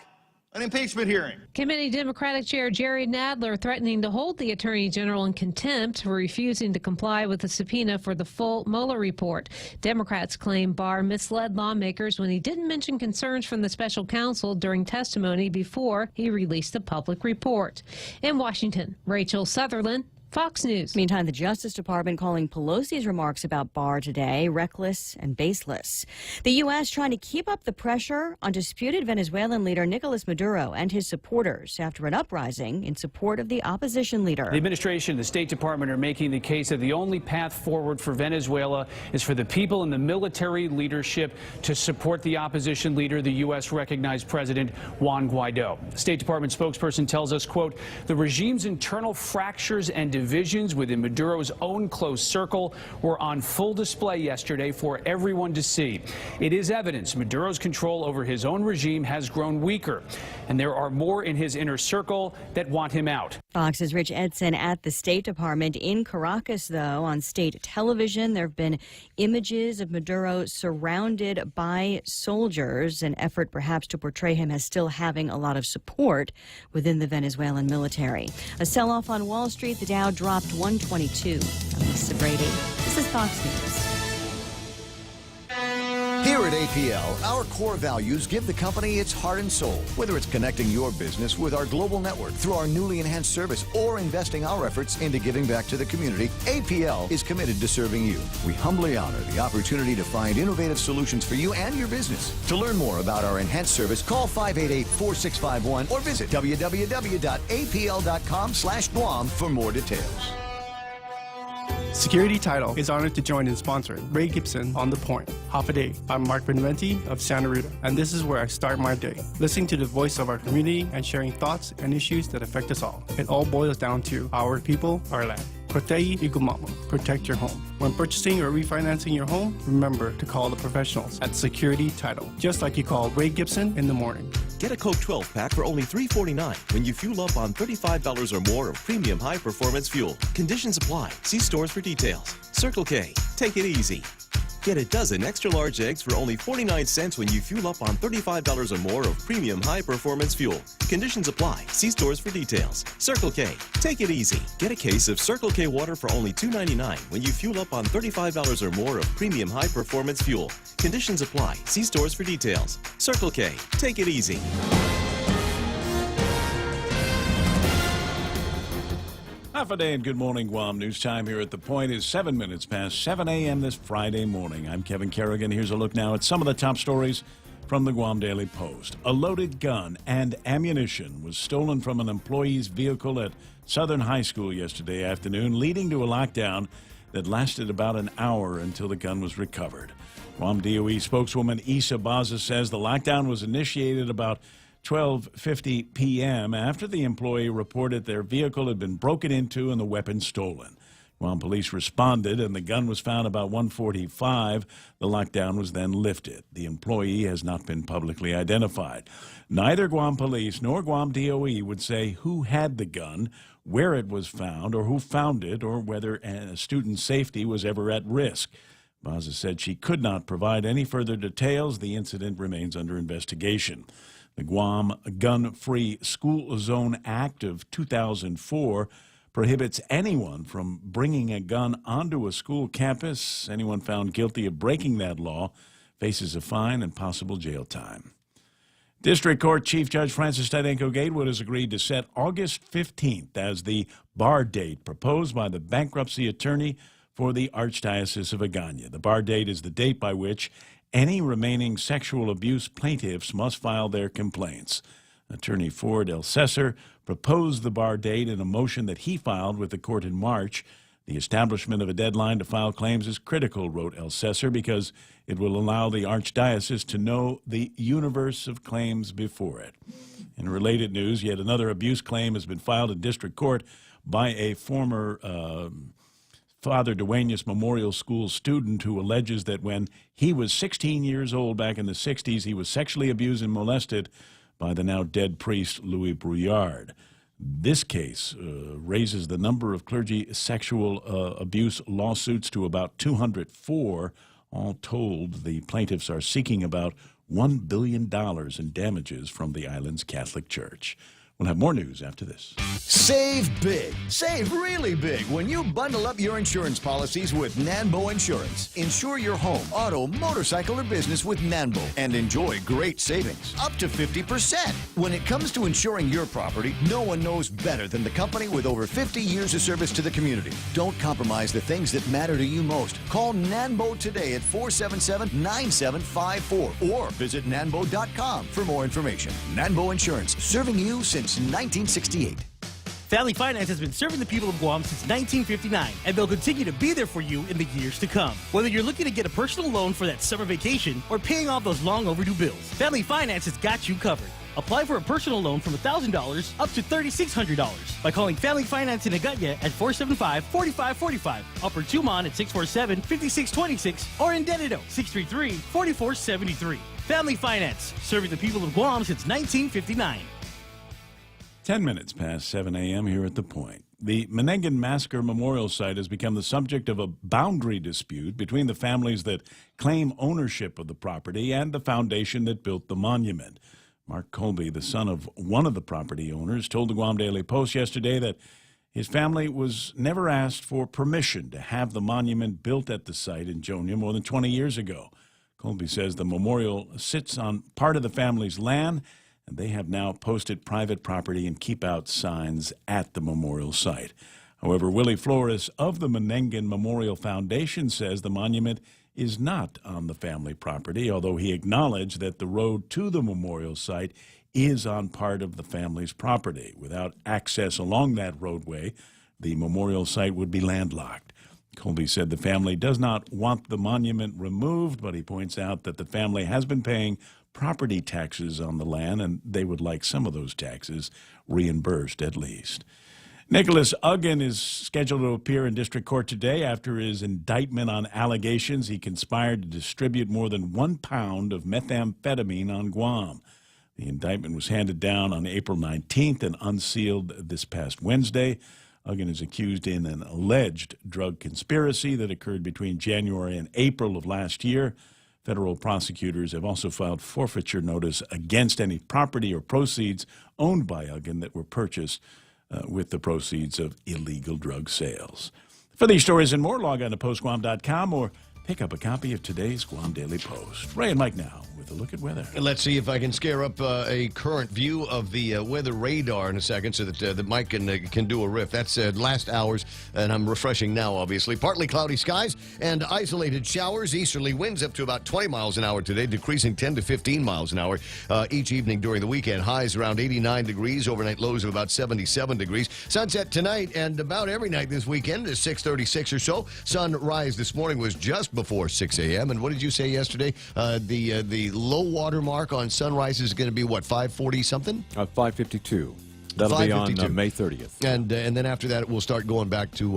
an impeachment hearing. Committee Democratic Chair Jerry Nadler threatening to hold the Attorney General in contempt for refusing to comply with the subpoena for the full Mueller report. Democrats claim Barr misled lawmakers when he didn't mention concerns from the special counsel during testimony before he released the public report. In Washington, Rachel Sutherland, Fox News. Meantime, the Justice Department calling Pelosi's remarks about Barr today reckless and baseless. The U.S. trying to keep up the pressure on disputed Venezuelan leader Nicolas Maduro and his supporters after an uprising in support of the opposition leader. The administration and the State Department are making the case that the only path forward for Venezuela is for the people and the military leadership to support the opposition leader, the U.S.-recognized President Juan Guaido. The State Department spokesperson tells us, quote, the regime's internal fractures and divisions within Maduro's own close circle were on full display yesterday for everyone to see. It is evidence Maduro's control over his own regime has grown weaker, and there are more in his inner circle that want him out. Fox's Rich Edson at the State Department in Caracas, though, on state television. There have been images of Maduro surrounded by soldiers, an effort perhaps to portray him as still having a lot of support within the Venezuelan military. A sell-off on Wall Street, the Dow dropped 122. I'm Lisa Brady. This is Fox News. Here at APL, our core values give the company its heart and soul. Whether it's connecting your business with our global network through our newly enhanced service or investing our efforts into giving back to the community, APL is committed to serving you. We humbly honor the opportunity to find innovative solutions for you and your business. To learn more about our enhanced service, call 588-4651 or visit www.apl.com/Guam for more details. Security Title is honored to join in sponsoring Ray Gibson on The Point. Half a day. I'm Mark Benventi of Santa Rita, and this is where I start my day, listening to the voice of our community and sharing thoughts and issues that affect us all. It all boils down to our people, our land. Protei Igumama. Protect your home. When purchasing or refinancing your home, remember to call the professionals at Security Title, just like you call Ray Gibson in the morning. Get a Coke 12 pack for only $3.49 when you fuel up on $35 or more of premium high-performance fuel. Conditions apply. See stores for details. Circle K. Take it easy. Get a dozen extra-large eggs for only 49 cents when you fuel up on $35 or more of premium high-performance fuel. Conditions apply. See stores for details. Circle K. Take it easy. Get a case of Circle K water for only $2.99 when you fuel up on $35 or more of premium high-performance fuel. Conditions apply. See stores for details. Circle K. Take it easy. Half a day and good morning, Guam. News time here at The Point is 7 minutes past 7 a.m. this Friday morning. I'm Kevin Kerrigan. Here's a look now at some of the top stories from the Guam Daily Post. A loaded gun and ammunition was stolen from an employee's vehicle at Southern High School yesterday afternoon, leading to a lockdown that lasted about an hour until the gun was recovered. Guam DOE spokeswoman Isa Baza says the lockdown was initiated about 12:50 p.m. after the employee reported their vehicle had been broken into and the weapon stolen. Guam police responded and the gun was found about 1:45. The lockdown was then lifted. The employee has not been publicly identified. Neither Guam police nor Guam DOE would say who had the gun, where it was found, or who found it, or whether a student's safety was ever at risk. Baza said she could not provide any further details. The incident remains under investigation. The Guam Gun-Free School Zone Act of 2004 prohibits anyone from bringing a gun onto a school campus. Anyone found guilty of breaking that law faces a fine and possible jail time. District Court Chief Judge Francis Stadenko Gatewood has agreed to set August 15th as the bar date proposed by the bankruptcy attorney for the Archdiocese of Agana. The bar date is the date by which any remaining sexual abuse plaintiffs must file their complaints. Attorney Ford Elsesser proposed the bar date in a motion that he filed with the court in March. The establishment of a deadline to file claims is critical, wrote Elsesser, because it will allow the Archdiocese to know the universe of claims before it. In related news, yet another abuse claim has been filed in district court by a former Father Duenas Memorial School student who alleges that when he was 16 years old back in the 60s, he was sexually abused and molested by the now dead priest Louis Brouillard. This case raises the number of clergy sexual abuse lawsuits to about 204. All told, the plaintiffs are seeking about $1 billion in damages from the island's Catholic Church. We'll have more news after this. Save big. Save really big when you bundle up your insurance policies with Nanbo Insurance. Insure your home, auto, motorcycle, or business with Nanbo and enjoy great savings, up to 50%. When it comes to insuring your property, no one knows better than the company with over 50 years of service to the community. Don't compromise the things that matter to you most. Call Nanbo today at 477-9754 or visit nanbo.com for more information. Nanbo Insurance, serving you since 1968. Family Finance has been serving the people of Guam since 1959, and they'll continue to be there for you in the years to come. Whether you're looking to get a personal loan for that summer vacation or paying off those long overdue bills, Family Finance has got you covered. Apply for a personal loan from $1,000 up to $3,600 by calling Family Finance in Agutya at 475-4545, Upper Tumon at 647-5626, or in Dededo, 633-4473. Family Finance, serving the people of Guam since 1959. 10 minutes past 7 a.m. here at The Point. The Menengan Massacre Memorial Site has become the subject of a boundary dispute between the families that claim ownership of the property and the foundation that built the monument. Mark Colby, the son of one of the property owners, told the Guam Daily Post yesterday that his family was never asked for permission to have the monument built at the site in Jonia more than 20 years ago. Colby says the memorial sits on part of the family's land, and they have now posted private property and keep-out signs at the memorial site. However, Willie Flores of the Menengan Memorial Foundation says the monument is not on the family property, although he acknowledged that the road to the memorial site is on part of the family's property. Without access along that roadway, the memorial site would be landlocked. Colby said the family does not want the monument removed, but he points out that the family has been paying property taxes on the land, and they would like some of those taxes reimbursed at least. Nicholas Uggan is scheduled to appear in district court today after his indictment on allegations he conspired to distribute more than 1 pound of methamphetamine on Guam. The indictment was handed down on April 19th and unsealed this past Wednesday. Uggan is accused in an alleged drug conspiracy that occurred between January and April of last year. Federal prosecutors have also filed forfeiture notice against any property or proceeds owned by Uggan that were purchased with the proceeds of illegal drug sales. For these stories and more, log on to postguam.com or pick up a copy of today's Guam Daily Post. Ray and Mike now with a look at weather. Let's see if I can scare up a current view of the weather radar in a second so that Mike can do a riff. That's last hours, and I'm refreshing now, obviously. Partly cloudy skies and isolated showers. Easterly winds up to about 20 miles an hour today, decreasing 10 to 15 miles an hour each evening during the weekend. Highs around 89 degrees, overnight lows of about 77 degrees. Sunset tonight and about every night this weekend is 6:36 or so. Sunrise this morning was just before 6 a.m. And what did you say yesterday? The low water mark on sunrise is going to be, what, 5:40 something? 5:52. That'll be on May 30th. And then after that, we'll start going back to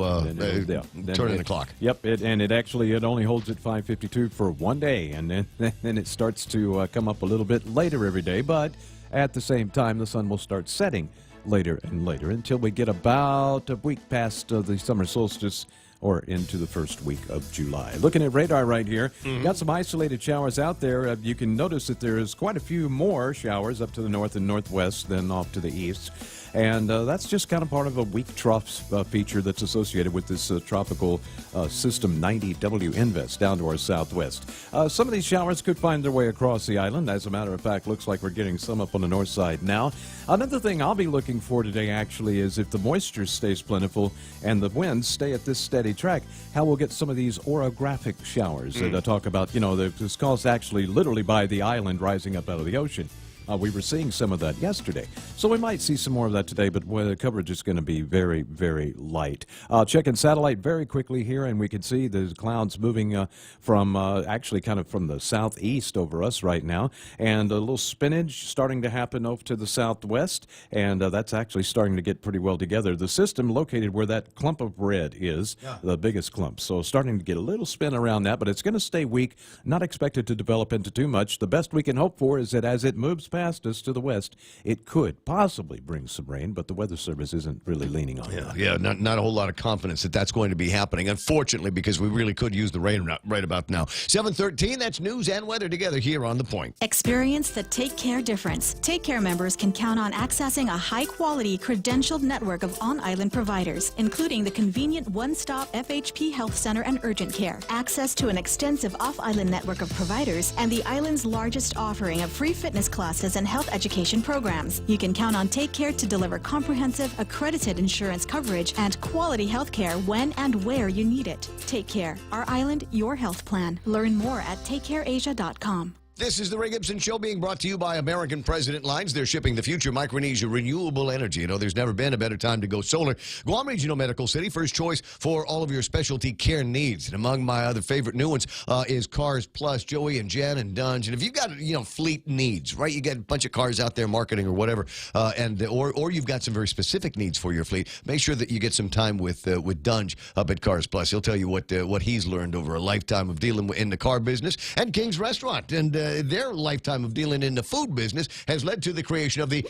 turning the clock. Yep, it only holds at 5:52 for one day, and then it starts to come up a little bit later every day. But at the same time, the sun will start setting later and later until we get about a week past the summer solstice, or into the first week of July. Looking at radar right here, got some isolated showers out there. You can notice that there's quite a few more showers up to the north and northwest than off to the east. And that's just kind of part of a weak trough feature that's associated with this tropical system 90W Invest down to our southwest. Some of these showers could find their way across the island. As a matter of fact, looks like we're getting some up on the north side now. Another thing I'll be looking for today, actually, is if the moisture stays plentiful and the winds stay at this steady track, how we'll get some of these orographic showers that I talk about. You know, it's caused actually literally by the island rising up out of the ocean. We were seeing some of that yesterday. So we might see some more of that today, but the coverage is going to be very, very light. Checking satellite very quickly here, and we can see the clouds moving from actually kind of from the southeast over us right now, and a little spinach starting to happen over to the southwest, and that's actually starting to get pretty well together. The system located where that clump of red is, the biggest clump, so starting to get a little spin around that, but it's going to stay weak, not expected to develop into too much. The best we can hope for is that as it moves past us to the west, it could possibly bring some rain, but the Weather Service isn't really leaning on that. Yeah, not a whole lot of confidence that that's going to be happening, unfortunately, because we really could use the rain right about now. 7:13, that's news and weather together here on The Point. Experience the Take Care difference. Take Care members can count on accessing a high-quality, credentialed network of on-island providers, including the convenient one-stop FHP Health Center and urgent care, access to an extensive off-island network of providers, and the island's largest offering of free fitness classes and health education programs. You can count on Take Care to deliver comprehensive, accredited insurance coverage and quality health care when and where you need it. Take Care. Our island, your health plan. Learn more at takecareasia.com. This is the Ray Gibson Show, being brought to you by American President Lines. They're shipping the future Micronesia renewable energy. You know, there's never been a better time to go solar. Guam Regional Medical City, first choice for all of your specialty care needs. And among my other favorite new ones is Cars Plus, Joey and Jen and Dunge. And if you've got, fleet needs, right? You got a bunch of cars out there marketing or whatever, or you've got some very specific needs for your fleet, make sure that you get some time with Dunge up at Cars Plus. He'll tell you what he's learned over a lifetime of dealing in the car business, and King's Restaurant. And their lifetime of dealing in the food business has led to the creation of the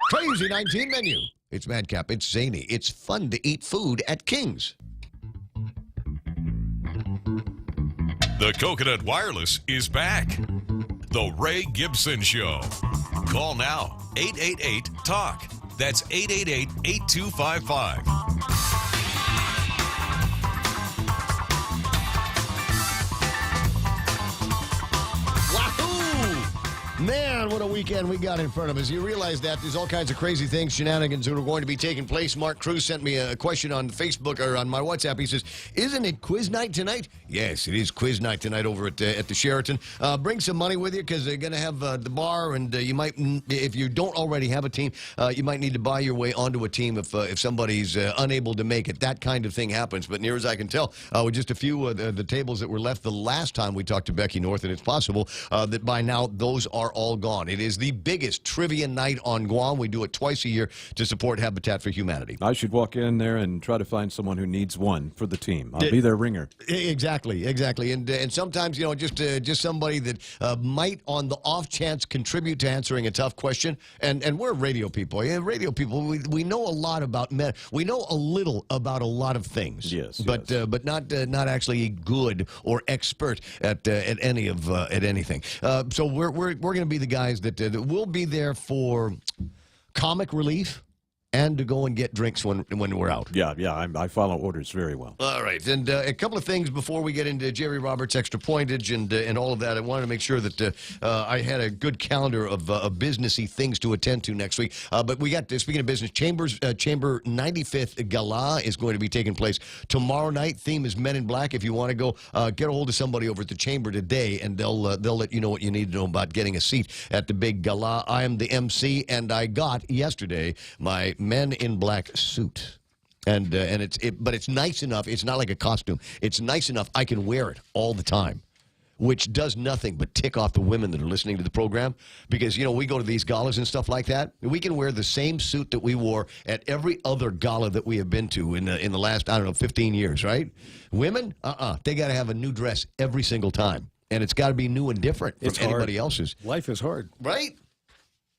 Crazy 19 menu. It's madcap, it's zany, it's fun to eat food at King's. The Coconut Wireless is back. The Ray Gibson Show. Call now, 888-TALK. That's 888-8255. Man, what a weekend we got in front of us. You realize that there's all kinds of crazy things, shenanigans that are going to be taking place. Mark Cruz sent me a question on Facebook or on my WhatsApp. He says, isn't it quiz night tonight? Yes, it is quiz night tonight over at the Sheraton. Bring some money with you because they're going to have the bar, and you might, if you don't already have a team, you might need to buy your way onto a team if somebody's unable to make it. That kind of thing happens. But near as I can tell, with just a few of the tables that were left the last time we talked to Becky North, and it's possible that by now those are all gone. It is the biggest trivia night on Guam. We do it twice a year to support Habitat for Humanity. I should walk in there and try to find someone who needs one for the team. I'll be their ringer. Exactly. And sometimes, just somebody that might, on the off chance, contribute to answering a tough question. And we're radio people. Radio people, we know a lot about men. We know a little about a lot of things. Yes. But not actually good or expert at anything. So we're going to be the guys that will be there for comic relief and to go and get drinks when we're out. Yeah, I follow orders very well. All right, and a couple of things before we get into Jerry Roberts' extra pointage and all of that. I wanted to make sure that I had a good calendar of businessy things to attend to next week. But we got, speaking of business, Chamber 95th Gala is going to be taking place tomorrow night. Theme is Men in Black. If you want to go, get a hold of somebody over at the Chamber today, and they'll let you know what you need to know about getting a seat at the big gala. I am the MC, and I got yesterday my Men in Black suit. But it's nice enough. It's not like a costume. It's nice enough I can wear it all the time, which does nothing but tick off the women that are listening to the program. Because, we go to these galas and stuff like that. We can wear the same suit that we wore at every other gala that we have been to in the last, 15 years, right? Women, they got to have a new dress every single time. And it's got to be new and different from anybody else's. Life is hard. Right?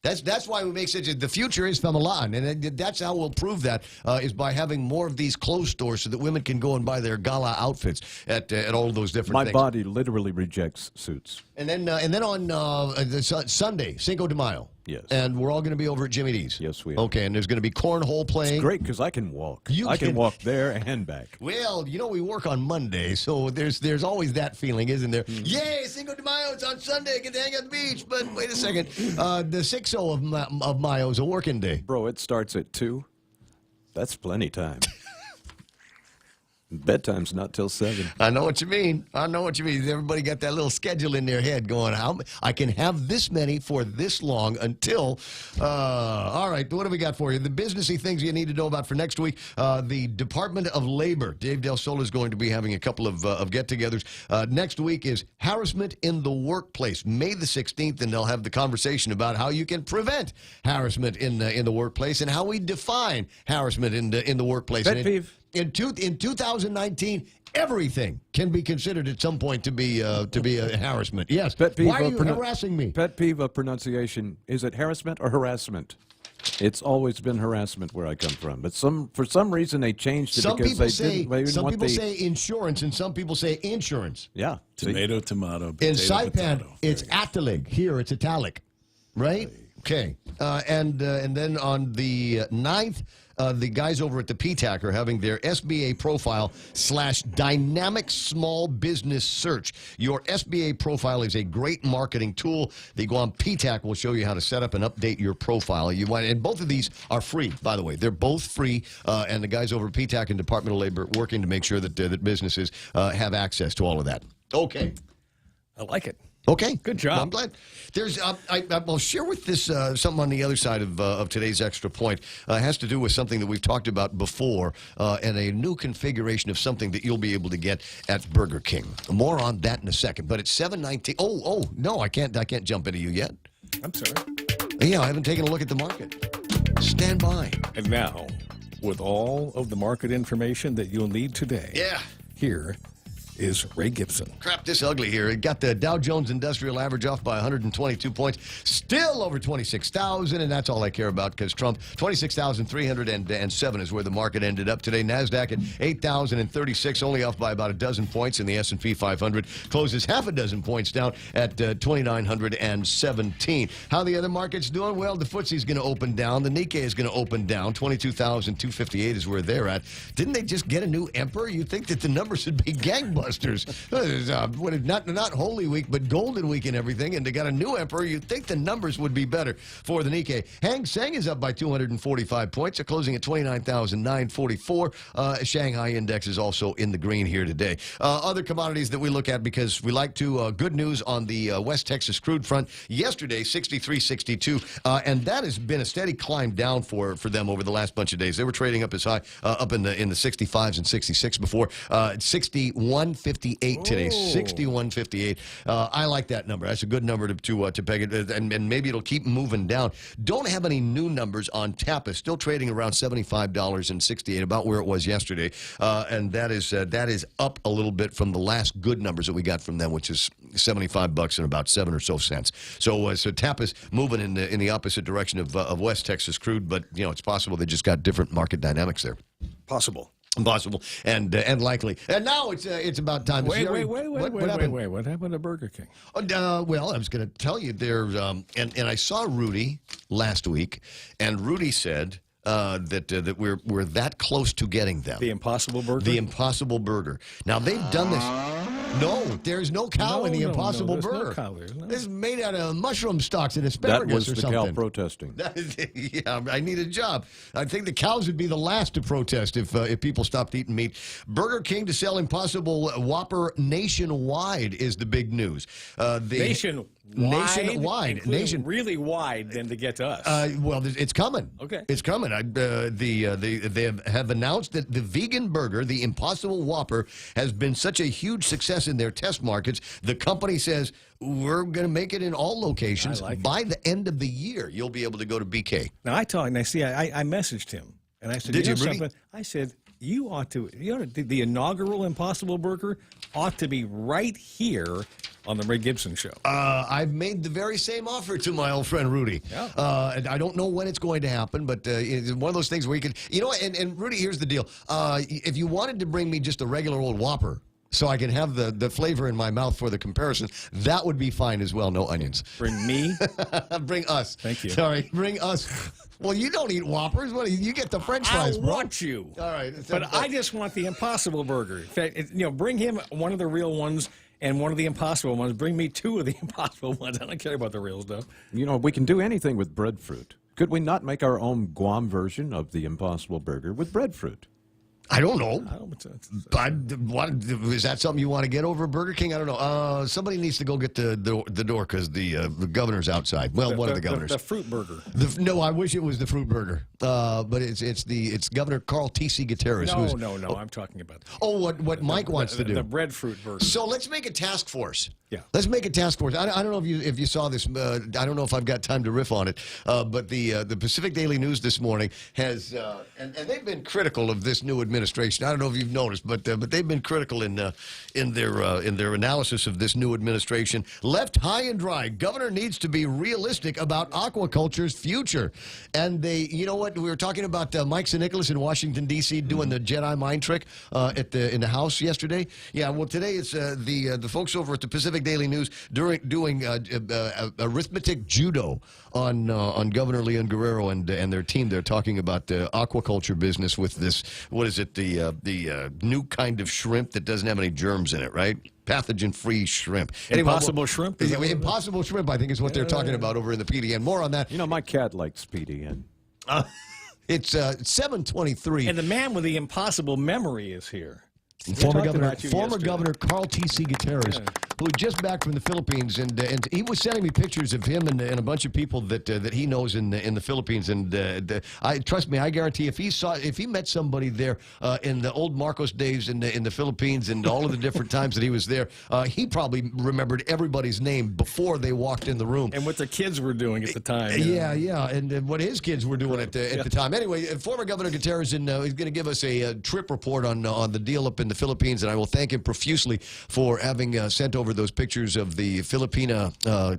That's why we make the future is Famalaan, and that's how we'll prove that is by having more of these clothes stores so that women can go and buy their gala outfits at all of those different things. My body literally rejects suits. And then on Sunday, Cinco de Mayo. Yes. And we're all going to be over at Jimmy D's. Yes, we are. Okay, and there's going to be cornhole playing. It's great because I can walk. I can walk there and back. Well, we work on Monday, so there's always that feeling, isn't there? Mm-hmm. Yay, Cinco de Mayo, it's on Sunday, I get to hang out on the beach. But wait a second, the 6-0 of Mayo is a working day. Bro, it starts at 2. That's plenty time. Bedtime's not till 7. I know what you mean. I know what you mean. Everybody got that little schedule in their head going, I can have this many for this long until, all right, what do we got for you? The businessy things you need to know about for next week. The Department of Labor. Dave Del Sol is going to be having a couple of get-togethers. Next week is harassment in the workplace, May the 16th, and they'll have the conversation about how you can prevent harassment in the workplace and how we define harassment in the workplace. Pet peeve. In 2019, everything can be considered at some point to be a harassment. Yes. Pet peeve. Why are you harassing me? Pet peeve of pronunciation. Is it harassment or harassment? It's always been harassment where I come from, but for some reason they changed it because they didn't. Some people say insurance, and some people say insurance. Yeah. Tomato. In potato, Saipan, potato. it's atalig. Here, it's italic. Right? Okay. And then on the 9th, the guys over at the PTAC are having their SBA profile / dynamic small business search. Your SBA profile is a great marketing tool. The Guam PTAC will show you how to set up and update your profile. And both of these are free, by the way. They're both free. And the guys over at PTAC and Department of Labor working to make sure that businesses have access to all of that. Okay. I like it. Okay. Good job. Well, I'm glad. There's, I'll share with this something on the other side of today's Extra Point. It has to do with something that we've talked about before and a new configuration of something that you'll be able to get at Burger King. More on that in a second. But it's 7:19. Oh, no, I can't jump into you yet. I'm sorry. Yeah, I haven't taken a look at the market. Stand by. And now, with all of the market information that you'll need today, here is Ray Gibson. Crap this ugly here. It got the Dow Jones Industrial Average off by 122 points. Still over 26,000, and that's all I care about because Trump, 26,307 is where the market ended up today. NASDAQ at 8,036, only off by about a dozen points, and the S&P 500 closes half a dozen points down at 2,917. How the other markets doing? Well, the FTSE's going to open down. The Nikkei is going to open down. 22,258 is where they're at. Didn't they just get a new emperor? You'd think that the numbers would be gangbusters. Not Holy Week, but Golden Week and everything, and they got a new emperor. You'd think the numbers would be better for the Nikkei. Hang Seng is up by 245 points. They're closing at 29,944. Shanghai Index is also in the green here today. Other commodities that we look at because we like to, good news on the West Texas crude front. Yesterday, 63.62, and that has been a steady climb down for them over the last bunch of days. They were trading up as high, up in the 65s and 66 before. 61.58 today, 61.58. I like that number. That's a good number to peg it, and maybe it'll keep moving down. Don't have any new numbers on Tappa. Still trading around $75.68, about where it was yesterday, and that is up a little bit from the last good numbers that we got from them, which is $75 and about 7 or so cents. So Tappa's moving in the opposite direction of West Texas crude, but it's possible they just got different market dynamics there. Possible and likely. And now it's about time. Wait. What happened to Burger King? Well, I was going to tell you there, and I saw Rudy last week, and Rudy said that we're that close to getting them. The Impossible Burger? The Impossible Burger. Now, they've done this. No, there's no cow in the Impossible Burger. No cow there. No. This is made out of mushroom stalks and asparagus or something. That was the cow protesting. Yeah, I need a job. I think the cows would be the last to protest if people stopped eating meat. Burger King to sell Impossible Whopper nationwide is the big news. Nationwide. Really wide than to get to us. Well, it's coming. Okay. It's coming. They have announced that the vegan burger, the Impossible Whopper, has been such a huge success in their test markets. The company says, we're going to make it in all locations. By the end of the year, you'll be able to go to BK. Now, I messaged him, and I said, Did you really? Something? I said, the inaugural Impossible Burger ought to be right here on the Ray Gibson Show. I've made the very same offer to my old friend Rudy. Yeah. And I don't know when it's going to happen, but it's one of those things where you can, and Rudy, here's the deal. If you wanted to bring me just a regular old Whopper, so I can have the flavor in my mouth for the comparison, that would be fine as well. No onions. Bring me? Bring us. Thank you. Sorry, bring us. Well, you don't eat Whoppers. What? You get the French fries, I bro. want you. All right. But I just want the Impossible Burger. In fact, bring him one of the real ones and one of the Impossible ones. Bring me 2 of the Impossible ones. I don't care about the real stuff. We can do anything with breadfruit. Could we not make our own Guam version of the Impossible Burger with breadfruit? I don't know. What, is that something you want to get over at Burger King? I don't know. Somebody needs to go get the door because the governor's outside. Well, one of the governors. The fruit burger. No, I wish it was the fruit burger. But it's Governor Carl T.C. Gutierrez. No. I'm talking about. What Mike wants to do. The breadfruit burger. So let's make a task force. Yeah. Let's make a task force. I don't know if you saw this. I don't know if I've got time to riff on it. But the Pacific Daily News this morning has, and they've been critical of this new administration. I don't know if you've noticed, but they've been critical in their analysis of this new administration. Left high and dry. Governor needs to be realistic about aquaculture's future. And you know what? We were talking about Mike Nicholas in Washington D.C. doing the Jedi mind trick in the House yesterday. Yeah. Well, today it's the folks over at the Pacific Daily News doing arithmetic judo on Governor Leon Guerrero and their team. They're talking about the aquaculture business with this. What is it? The new kind of shrimp that doesn't have any germs in it, right? Pathogen-free shrimp. Impossible shrimp? Impossible shrimp, I think, is what they're talking about over in the PDN. More on that. You know, my cat likes PDN. It's 7:23. And the man with the impossible memory is here. Former Governor Carl T.C. Gutierrez, who was just back from the Philippines, and he was sending me pictures of him and a bunch of people that he knows in the Philippines. And trust me, I guarantee if he met somebody there in the old Marcos days in the Philippines and all of the different times that he was there, he probably remembered everybody's name before they walked in the room. And what their kids were doing at the time. Yeah, and what his kids were doing at the time. Anyway, former Governor Gutierrez is going to give us a trip report on the deal up in the Philippines, and I will thank him profusely for having sent over those pictures of the Filipina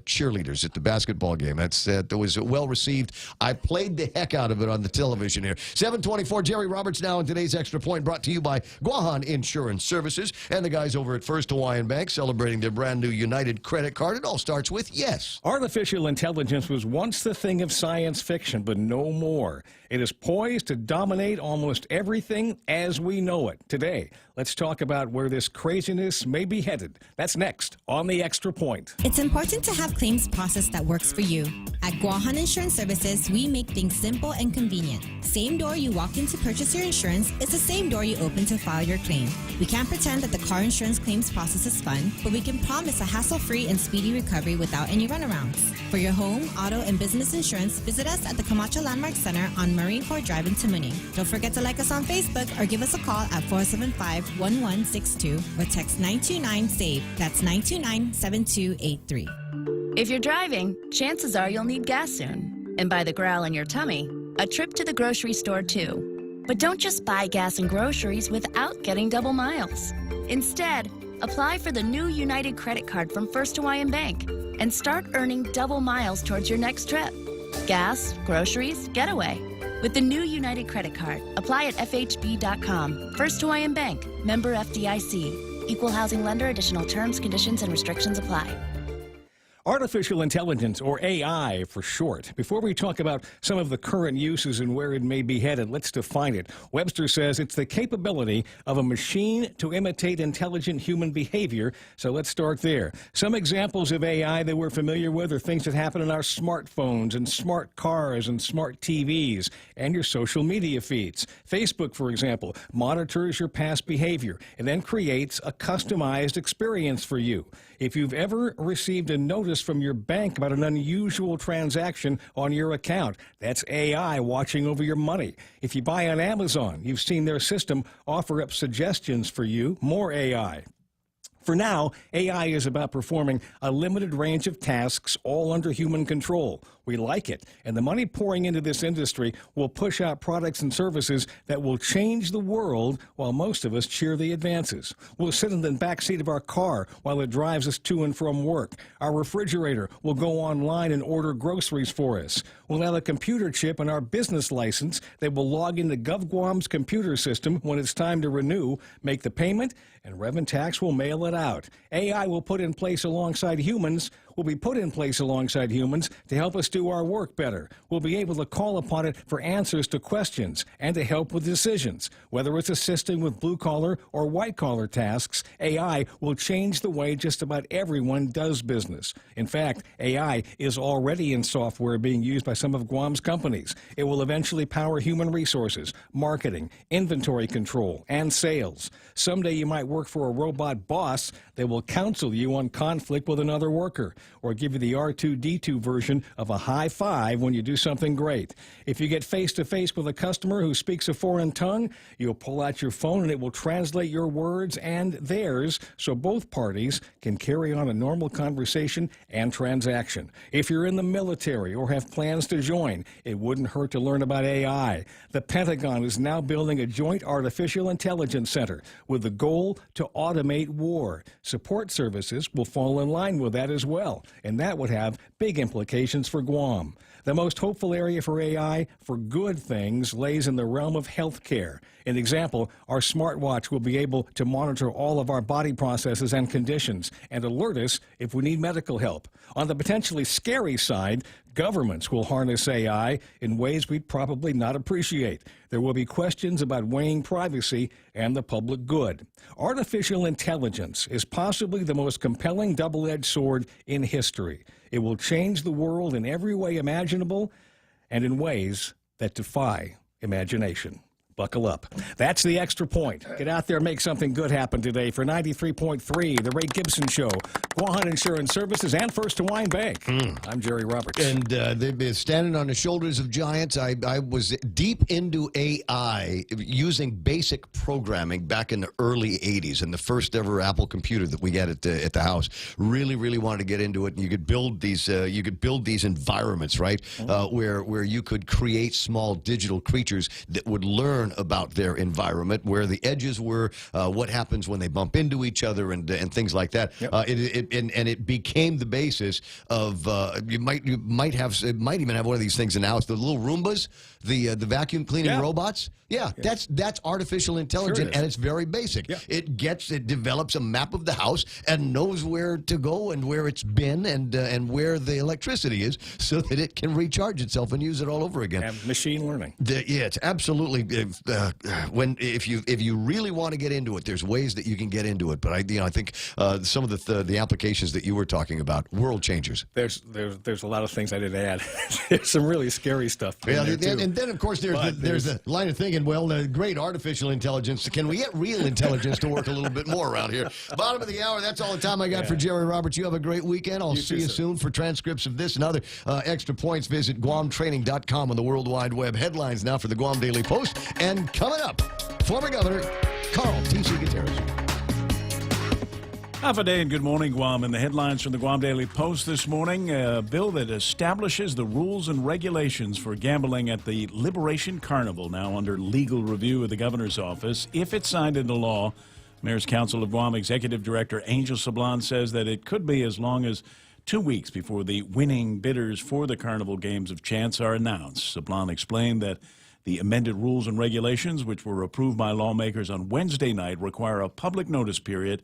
cheerleaders at the basketball game. That was well received. I played the heck out of it on the television here. 7:24, Jerry Roberts now in today's Extra Point, brought to you by Guahan Insurance Services and the guys over at First Hawaiian Bank celebrating their brand new United credit card. It all starts with yes. Artificial intelligence was once the thing of science fiction, but no more. It is poised to dominate almost everything as we know it. Today, let's talk about where this craziness may be headed. That's next on the Extra Point. It's important to have claims process that works for you. At Guahan Insurance Services, we make things simple and convenient. Same door you walk in to purchase your insurance is the same door you open to file your claim. We can't pretend that the car insurance claims process is fun, but we can promise a hassle-free and speedy recovery without any runarounds. For your home, auto, and business insurance, visit us at the Camacho Landmark Center on Marine Corps Drive in Tamuning. Don't forget to like us on Facebook or give us a call at 475-1162 or text 929-SAVE. That's 929-7283. If you're driving, chances are you'll need gas soon. And by the growl in your tummy, a trip to the grocery store too. But don't just buy gas and groceries without getting double miles. Instead, apply for the new United credit card from First Hawaiian Bank and start earning double miles towards your next trip. Gas, groceries, getaway. With the new United credit card, apply at FHB.com. First Hawaiian Bank, member FDIC. Equal housing lender. Additional terms, conditions, and restrictions apply. Artificial intelligence, or AI for short. Before we talk about some of the current uses and where it may be headed, let's define it. Webster says it's the capability of a machine to imitate intelligent human behavior. So let's start there. Some examples of AI that we're familiar with are things that happen in our smartphones and smart cars and smart TVs and your social media feeds. Facebook, for example, monitors your past behavior and then creates a customized experience for you. If you've ever received a notice from your bank about an unusual transaction on your account, that's AI watching over your money. If you buy on Amazon, you've seen their system offer up suggestions for you, more AI. For now, AI is about performing a limited range of tasks all under human control. We like it, and the money pouring into this industry will push out products and services that will change the world while most of us cheer the advances. We'll sit in the back seat of our car while it drives us to and from work. Our refrigerator will go online and order groceries for us. We'll have a computer chip in our business license that will log into GovGuam's computer system when it's time to renew, make the payment, and Rev and Tax will mail it out. AI will put in place alongside humans will be put in place alongside humans to help us do our work better. We'll be able to call upon it for answers to questions and to help with decisions. Whether it's assisting with blue-collar or white-collar tasks, AI will change the way just about everyone does business. In fact, AI is already in software being used by some of Guam's companies. It will eventually power human resources, marketing, inventory control, and sales. Someday you might work for a robot boss that will counsel you on conflict with another worker, or give you the R2-D2 version of a high five when you do something great. If you get face-to-face with a customer who speaks a foreign tongue, you'll pull out your phone and it will translate your words and theirs so both parties can carry on a normal conversation and transaction. If you're in the military or have plans to join, it wouldn't hurt to learn about AI. The Pentagon is now building a joint artificial intelligence center with the goal to automate war. Support services will fall in line with that as well, and that would have big implications for Guam. The most hopeful area for AI for good things lays in the realm of health care. An example, our smartwatch will be able to monitor all of our body processes and conditions and alert us if we need medical help. On the potentially scary side, governments will harness AI in ways we'd probably not appreciate. There will be questions about weighing privacy and the public good. Artificial intelligence is possibly the most compelling double-edged sword in history. It will change the world in every way imaginable and in ways that defy imagination. Buckle up. That's the Extra Point. Get out there and make something good happen today for 93.3, The Ray Gibson Show, Guam Insurance Services, and First Hawaiian Bank. I'm Jerry Roberts. And they've been standing on the shoulders of giants. I was deep into AI using basic programming back in the early 80s, and the first ever Apple computer that we got at the house. Really wanted to get into it. And you could build these environments, right, where you could create small digital creatures that would learn about their environment, where the edges were, what happens when they bump into each other, and things like that. Yep. It became the basis of you might even have one of these things in the house, the little Roombas, the vacuum cleaning robots. Yeah, that's artificial intelligence, and it's very basic. Yeah. It develops a map of the house and knows where to go and where it's been and where the electricity is, so that it can recharge itself and use it all over again. And machine learning. Yeah, it's absolutely. If you really want to get into it, there's ways that you can get into it. But I think some of the applications that you were talking about, world changers. There's a lot of things I didn't add. There's some really scary stuff. Yeah, and then of course there's a line of thinking. Well, great artificial intelligence. Can we get real intelligence to work a little bit more around here? Bottom of the hour. That's all the time I got for Jerry Roberts. You have a great weekend. I'll see you soon. For transcripts of this and other extra points, visit GuamTraining.com on the World Wide Web. Headlines now for the Guam Daily Post. And coming up, former Governor Carl T.C. Gutierrez. Half a day and good morning, Guam. And the headlines from the Guam Daily Post this morning, a bill that establishes the rules and regulations for gambling at the Liberation Carnival, now under legal review of the governor's office. If it's signed into law, Mayor's Council of Guam Executive Director Angel Sablan says that it could be as long as 2 weeks before the winning bidders for the Carnival Games of Chance are announced. Sablan explained that the amended rules and regulations, which were approved by lawmakers on Wednesday night, require a public notice period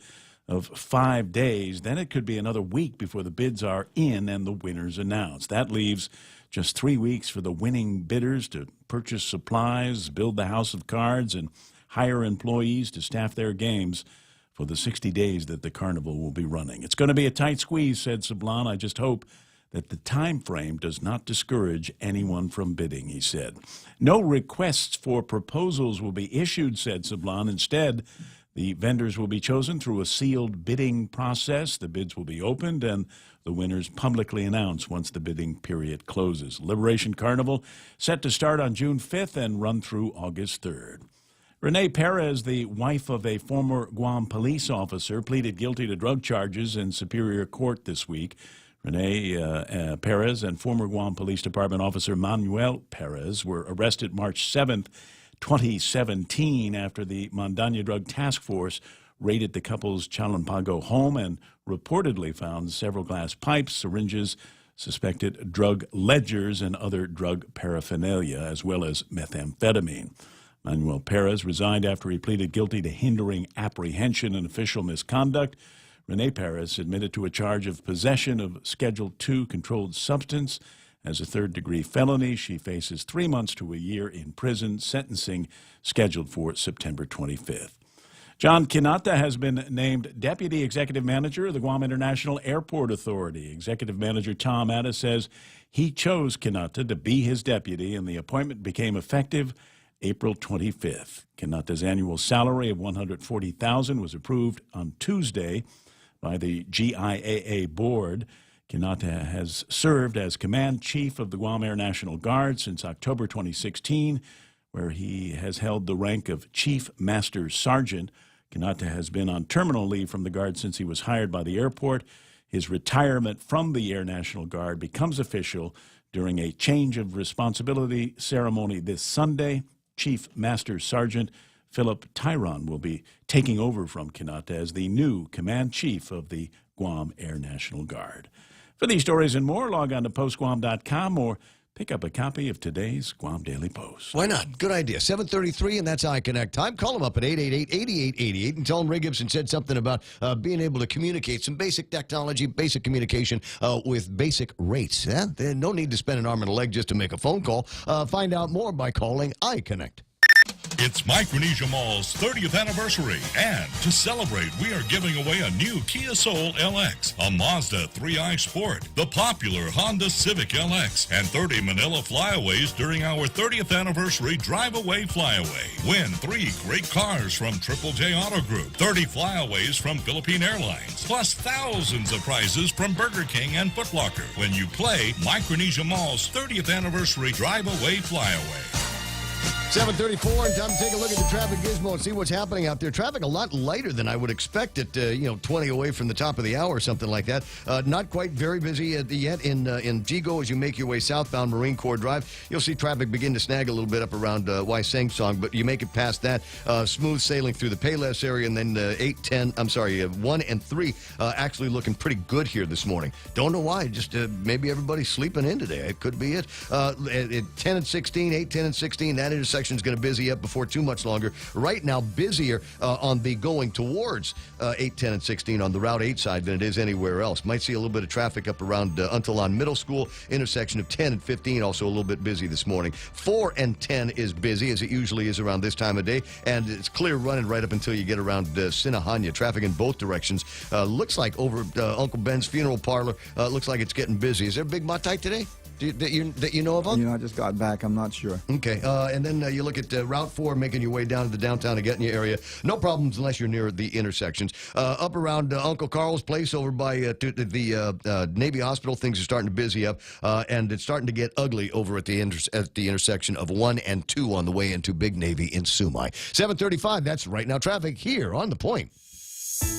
of 5 days. Then it could be another week before the bids are in and the winners announced. That leaves just 3 weeks for the winning bidders to purchase supplies, build the house of cards, and hire employees to staff their games for the 60 days that the carnival will be running. It's going to be a tight squeeze, said Sablan. I just hope that the time frame does not discourage anyone from bidding, he said. No requests for proposals will be issued, said Sablan. Instead, the vendors will be chosen through a sealed bidding process. The bids will be opened and the winners publicly announced once the bidding period closes. Liberation Carnival set to start on June 5th and run through August 3rd. Renee Perez, the wife of a former Guam police officer, pleaded guilty to drug charges in Superior Court this week. Renee Perez and former Guam Police Department officer Manuel Perez were arrested March 7th, 2017, after the Mondaña Drug Task Force raided the couple's Chalampago home and reportedly found several glass pipes, syringes, suspected drug ledgers, and other drug paraphernalia, as well as methamphetamine. Manuel Perez resigned after he pleaded guilty to hindering apprehension and official misconduct. Renee Paris admitted to a charge of possession of Schedule II controlled substance as a third-degree felony. She faces 3 months to a year in prison, sentencing scheduled for September 25th. John Kinata has been named Deputy Executive Manager of the Guam International Airport Authority. Executive Manager Tom Addis says he chose Kinata to be his deputy, and the appointment became effective April 25th. Kinata's annual salary of $140,000 was approved on Tuesday by the GIAA board. Kinata has served as Command Chief of the Guam Air National Guard since October 2016, where he has held the rank of Chief Master Sergeant. Kinata has been on terminal leave from the Guard since he was hired by the airport. His retirement from the Air National Guard becomes official during a change of responsibility ceremony this Sunday. Chief Master Sergeant Philip Tyron will be taking over from Kinata as the new Command Chief of the Guam Air National Guard. For these stories and more, log on to postguam.com or pick up a copy of today's Guam Daily Post. Why not? Good idea. 7:33, and that's iConnect time. Call them up at 888-8888 and tell them Ray Gibson said something about being able to communicate, some basic technology, basic communication with basic rates. Yeah? No need to spend an arm and a leg just to make a phone call. Find out more by calling iConnect. It's Micronesia Mall's 30th anniversary, and to celebrate, we are giving away a new Kia Soul LX, a Mazda 3i Sport, the popular Honda Civic LX, and 30 Manila Flyaways during our 30th anniversary Drive-Away Flyaway. Win 3 great cars from Triple J Auto Group, 30 Flyaways from Philippine Airlines, plus thousands of prizes from Burger King and Foot Locker when you play Micronesia Mall's 30th anniversary Drive-Away Flyaway. 7:34, and time to take a look at the traffic gizmo and see what's happening out there. Traffic a lot lighter than I would expect at 20 away from the top of the hour or something like that. Not quite very busy yet in Jigo as you make your way southbound Marine Corps Drive. You'll see traffic begin to snag a little bit up around Waiseng Song, but you make it past that. Smooth sailing through the Payless area, and then 1 and 3 actually looking pretty good here this morning. Don't know why, just maybe everybody's sleeping in today. It could be it. At 10 and 16, 8, 10 and 16, that intersection is going to busy up before too much longer. Right now, busier on the going towards 8, 10, and 16 on the Route 8 side than it is anywhere else. Might see a little bit of traffic up around Untalon Middle School, intersection of 10 and 15, also a little bit busy this morning. 4 and 10 is busy, as it usually is around this time of day, and it's clear running right up until you get around Sinahanya. Traffic in both directions. Looks like over Uncle Ben's funeral parlor, looks like it's getting busy. Is there a big matai today? That you know of? I just got back. I'm not sure. Okay. And then you look at Route 4, making your way down to the downtown Agetnia area. No problems unless you're near the intersections. Up around Uncle Carl's place over by the Navy Hospital, things are starting to busy up, and it's starting to get ugly over at the intersection of 1 and 2 on the way into Big Navy in Sumai. 7:35, that's right now traffic here on The Point.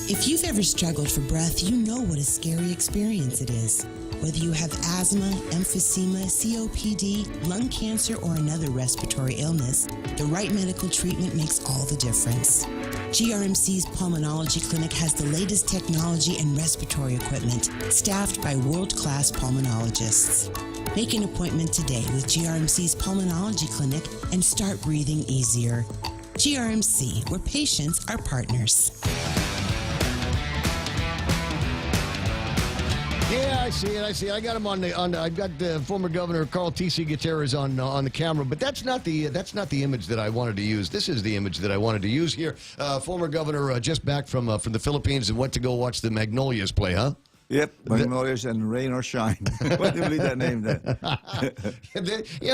If you've ever struggled for breath, you know what a scary experience it is. Whether you have asthma, emphysema, COPD, lung cancer, or another respiratory illness, the right medical treatment makes all the difference. GRMC's Pulmonology Clinic has the latest technology and respiratory equipment, staffed by world-class pulmonologists. Make an appointment today with GRMC's Pulmonology Clinic and start breathing easier. GRMC, where patients are partners. Yeah, I see it. I got him I've got former Governor Carl T.C. Gutierrez on the camera, but that's not the image that I wanted to use. This is the image that I wanted to use here. Former Governor just back from the Philippines and went to go watch the Magnolias play, huh? Yep, Magnolias and Rain or Shine. What do you believe that name then?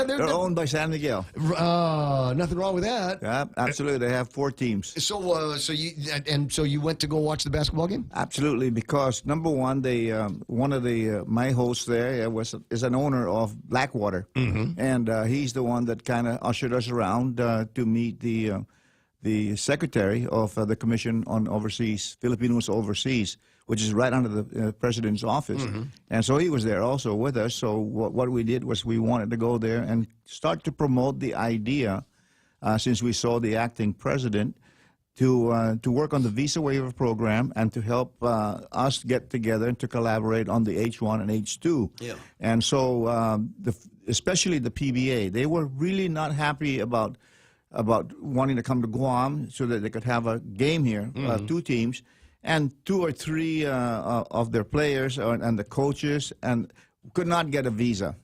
They're owned by San Miguel. Nothing wrong with that. Yeah, absolutely. They have 4 teams. So you went to go watch the basketball game? Absolutely, because number one, they one of my hosts there is an owner of Blackwater, and he's the one that kind of ushered us around to meet the secretary of the Commission on Filipinos Overseas, which is right under the president's office. And so he was there also with us. So what we did was we wanted to go there and start to promote the idea, since we saw the acting president, to work on the visa waiver program and to help us get together and to collaborate on the H1 and H2. Yeah. And so especially the PBA, they were really not happy about wanting to come to Guam so that they could have a game here, 2 teams. and 2 or 3 of their players and the coaches and could not get a visa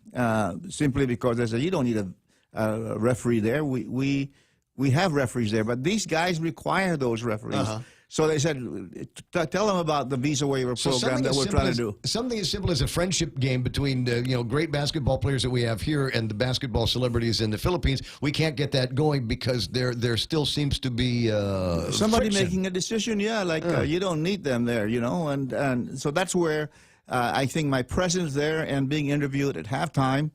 simply because they said, you don't need a referee there. We have referees there, but these guys require those referees. So they said, tell them about the visa waiver program that we're trying to do. Something as simple as a friendship game between great basketball players that we have here and the basketball celebrities in the Philippines. We can't get that going because there still seems to be somebody friction. making a decision. Yeah, like you don't need them there, and so that's where I think my presence there and being interviewed at halftime.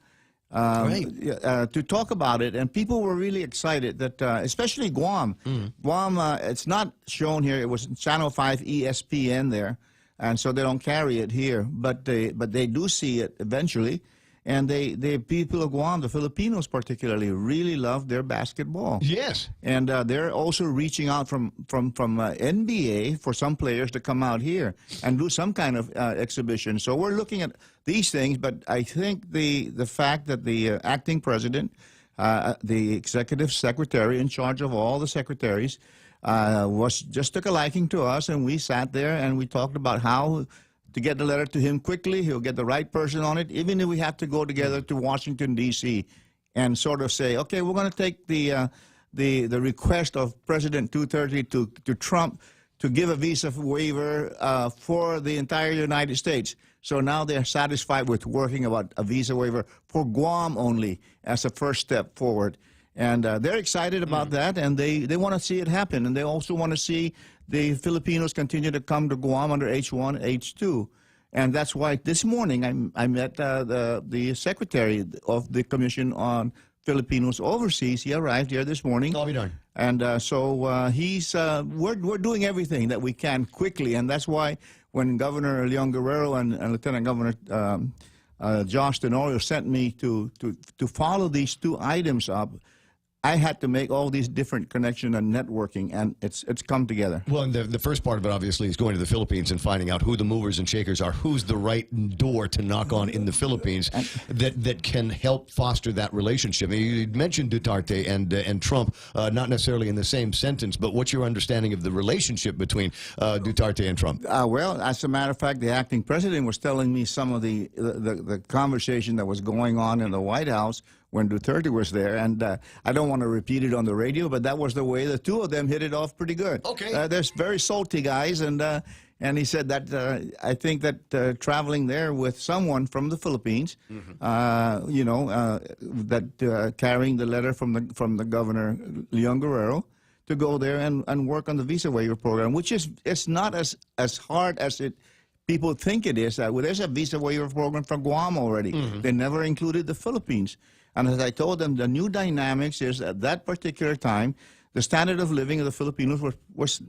To talk about it, and people were really excited that, especially Guam. Guam, it's not shown here. It was Channel 5 ESPN there, and so they don't carry it here. But they do see it eventually, and the people of Guam, the Filipinos particularly, really love their basketball. Yes, and they're also reaching out from NBA for some players to come out here and do some kind of exhibition. So we're looking at these things, but I think the fact that the acting president, the executive secretary in charge of all the secretaries, just took a liking to us, and we sat there and we talked about how to get the letter to him quickly. He'll get the right person on it, even if we have to go together to Washington, D.C., and sort of say, okay, we're going to take the request of President Duterte to Trump to give a visa waiver for the entire United States. So now they're satisfied with working about a visa waiver for Guam only as a first step forward. And they're excited about that, and they want to see it happen. And they also want to see the Filipinos continue to come to Guam under H1, H2. And that's why this morning I met the secretary of the Commission on Filipinos Overseas. He arrived here this morning. I'll be darned. And so we're doing everything that we can quickly, and that's why when Governor Leon Guerrero and Lieutenant Governor Josh Tenorio sent me to follow these 2 items up, I had to make all these different connections and networking, and it's come together. Well, and the first part of it, obviously, is going to the Philippines and finding out who the movers and shakers are, who's the right door to knock on in the Philippines that can help foster that relationship. You mentioned Duterte and Trump, not necessarily in the same sentence, but what's your understanding of the relationship between Duterte and Trump? Well, as a matter of fact, the acting president was telling me some of the conversation that was going on in the White House when Duterte was there, and I don't want to repeat it on the radio, but that was the way the 2 of them hit it off pretty good. Okay. They're very salty guys, and he said that I think that traveling there with someone from the Philippines, that carrying the letter from the Governor Leon Guerrero to go there and work on the visa waiver program, which it's not as hard as people think it is. There's a visa waiver program for Guam already. They never included the Philippines. And as I told them, the new dynamics is at that particular time, the standard of living of the Filipinos was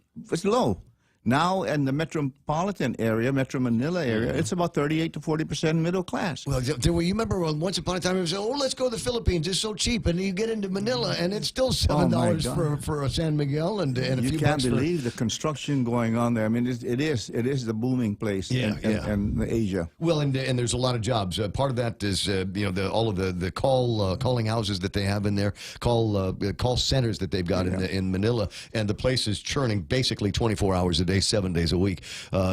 low. Now, in the metropolitan area, Metro Manila area, it's about 38 to 40% middle class. Well, you remember once upon a time, it was, let's go to the Philippines. It's so cheap. And you get into Manila, and it's still $7 for a San Miguel and a few bucks. You can't believe the construction going on there. I mean, it is the booming place in Asia. Well, and there's a lot of jobs. Part of that is all of the calling houses that they have in there, call centers that they've got in Manila, and the place is churning basically 24 hours a day, 7 days a week,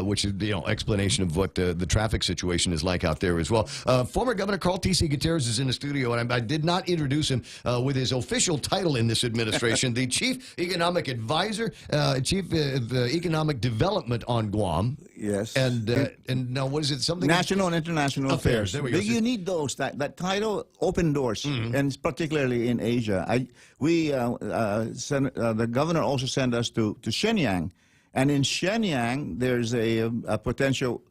which is explanation of what the traffic situation is like out there as well. Former Governor Carl T.C. Gutierrez is in the studio, and I did not introduce him with his official title in this administration, the Chief Economic Advisor, Chief of Economic Development on Guam. Yes. And now what is it? Something National and International Affairs. There we go. You need those. That title open doors, and particularly in Asia. The governor also sent us to Shenyang. And in Shenyang, there's a potential.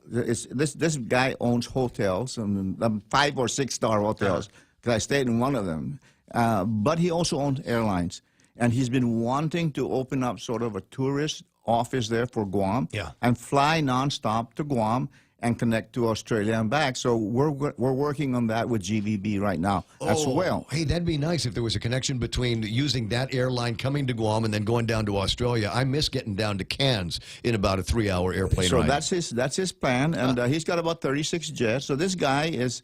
This guy owns hotels, 5 or 6 star hotels. Because I stayed in one of them. But he also owns airlines, and he's been wanting to open up sort of a tourist office there for Guam, and fly nonstop to Guam and connect to Australia and back. So we're working on that with GVB right now as well. Hey, that'd be nice if there was a connection between using that airline coming to Guam and then going down to Australia. I miss getting down to Cairns in about a 3-hour airplane ride. So that's his plan, and he's got about 36 jets. So this guy is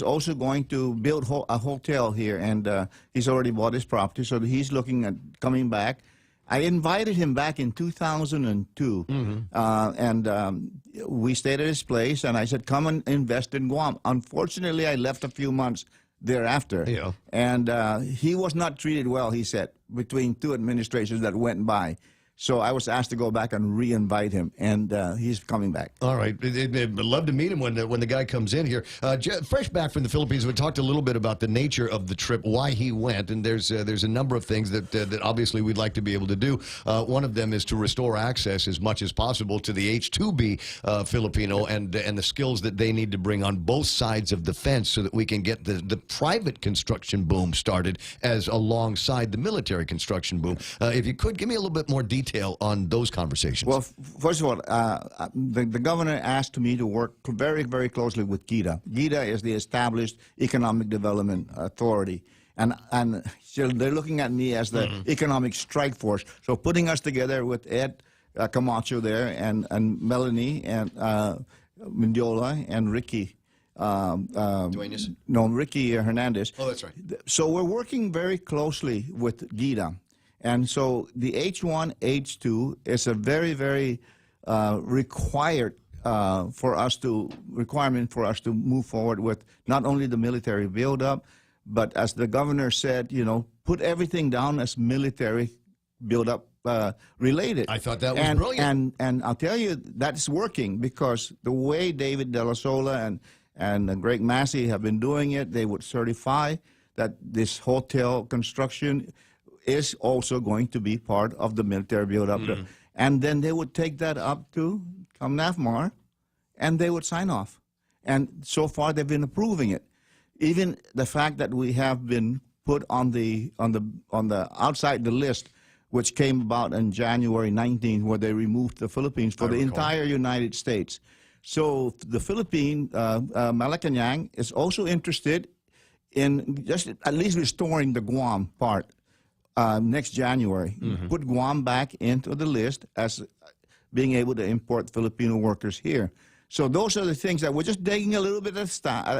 also going to build a hotel here, and he's already bought his property. So he's looking at coming back I invited him back in 2002, and we stayed at his place, and I said, come and invest in Guam. Unfortunately, I left a few months thereafter, and he was not treated well, he said, between two administrations that went by. So I was asked to go back and re-invite him, and he's coming back. All right. I'd love to meet him when the guy comes in here. Fresh back from the Philippines, we talked a little bit about the nature of the trip, why he went, and there's a number of things that obviously we'd like to be able to do. One of them is to restore access as much as possible to the H-2B Filipino and the skills that they need to bring on both sides of the fence so that we can get the private construction boom started as alongside the military construction boom. If you could, give me a little bit more detail on those conversations. Well, first of all, the governor asked me to work very, very closely with GIDA. GIDA is the established Economic Development Authority. And so they're looking at me as the economic strike force. So putting us together with Ed Camacho there and Melanie and Mendiola and Ricky. Duenas? No, Ricky Hernandez. Oh, that's right. So we're working very closely with GIDA. And so the H1, H2 is a very, very requirement for us to move forward with not only the military buildup, but as the governor said, put everything down as military buildup related. I thought that was brilliant. And I'll tell you, that's working because the way David De La Sola and Greg Massey have been doing it, they would certify that this hotel construction is also going to be part of the military buildup. And then they would take that up to NAFMAR, and they would sign off. And so far, they've been approving it. Even the fact that we have been put on the outside the list, which came about in January 19, where they removed the Philippines for the entire United States. So the Philippine Malacanang is also interested in just at least restoring the Guam part. Next January, put Guam back into the list as being able to import Filipino workers here. So those are the things that we're just taking a little bit of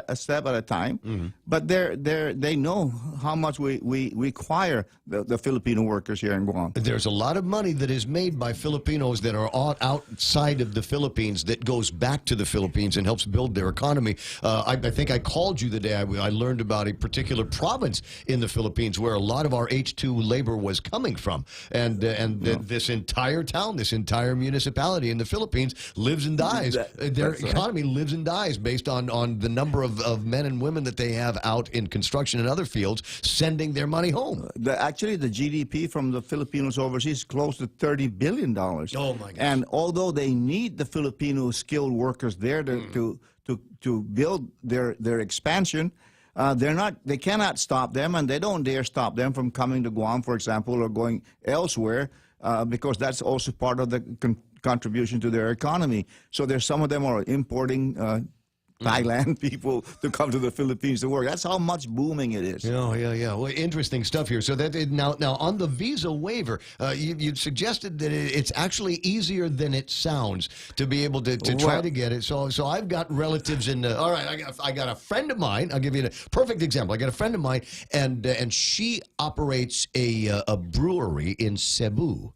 a step at a time. But they know how much we require the Filipino workers here in Guam. There's a lot of money that is made by Filipinos that are outside of the Philippines that goes back to the Philippines and helps build their economy. I think I called you the day I learned about a particular province in the Philippines where a lot of our H2 labor was coming from. And this entire town, this entire municipality in the Philippines lives and dies. Their economy lives and dies based on the number of men and women that they have out in construction and other fields sending their money home. Actually, the GDP from the Filipinos overseas is close to $30 billion. Oh, my gosh. And although they need the Filipino skilled workers there to build their expansion, they cannot stop them, and they don't dare stop them from coming to Guam, for example, or going elsewhere, because that's also part of the contribution to their economy. So there's some of them are importing Thailand people to come to the Philippines to work. That's how much booming it is. Yeah. Well, interesting stuff here. So that now on the visa waiver, you suggested that it's actually easier than it sounds to be able to try to get it. So I've got relatives in. All right, I got a friend of mine. I'll give you a perfect example. I got a friend of mine, and she operates a brewery in Cebu.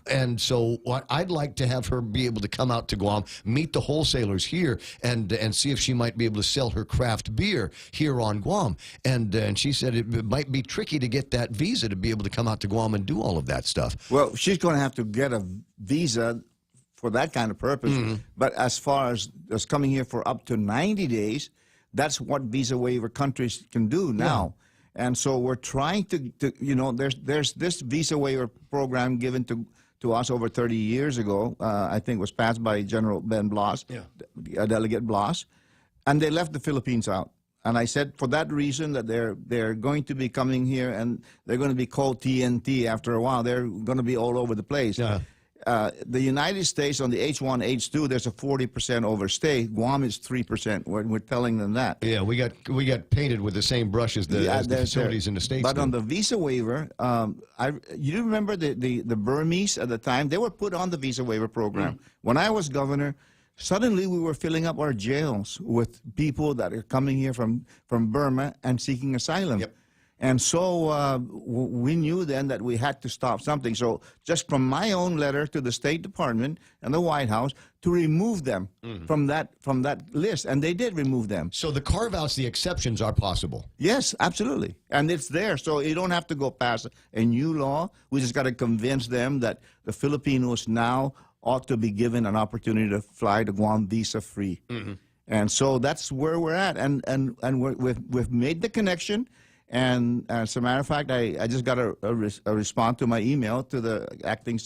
And so what I'd like to have her be able to come out to Guam, meet the wholesalers here, and see if she might be able to sell her craft beer here on Guam. And she said it might be tricky to get that visa to be able to come out to Guam and do all of that stuff. Well, she's going to have to get a visa for that kind of purpose. But as far as coming here for up to 90 days, that's what visa waiver countries can do now. And so we're trying to there's this visa waiver program given to us over 30 years ago. I think it was passed by General Ben Blas, Delegate Blas. And they left the Philippines out. And I said for that reason that they're going to be coming here and they're going to be called TNT after a while. They're going to be all over the place. The United States on the H1, H2, there's a 40% overstay. Guam is 3%. We're telling them that. Yeah, we got painted with the same brush as the facilities in the States. But on the visa waiver, you remember the Burmese at the time? They were put on the visa waiver program. When I was governor, suddenly we were filling up our jails with people that are coming here from Burma and seeking asylum. And so we knew then that we had to stop something. So just from my own letter to the State Department and the White House to remove them from that list, and they did remove them. So the carve-outs, the exceptions are possible. Yes, absolutely, and it's there. So you don't have to go past a new law. We just got to convince them that the Filipinos now ought to be given an opportunity to fly to Guam visa-free. And so that's where we're at, and we've made the connection. And as a matter of fact, I just got a response to my email to the acting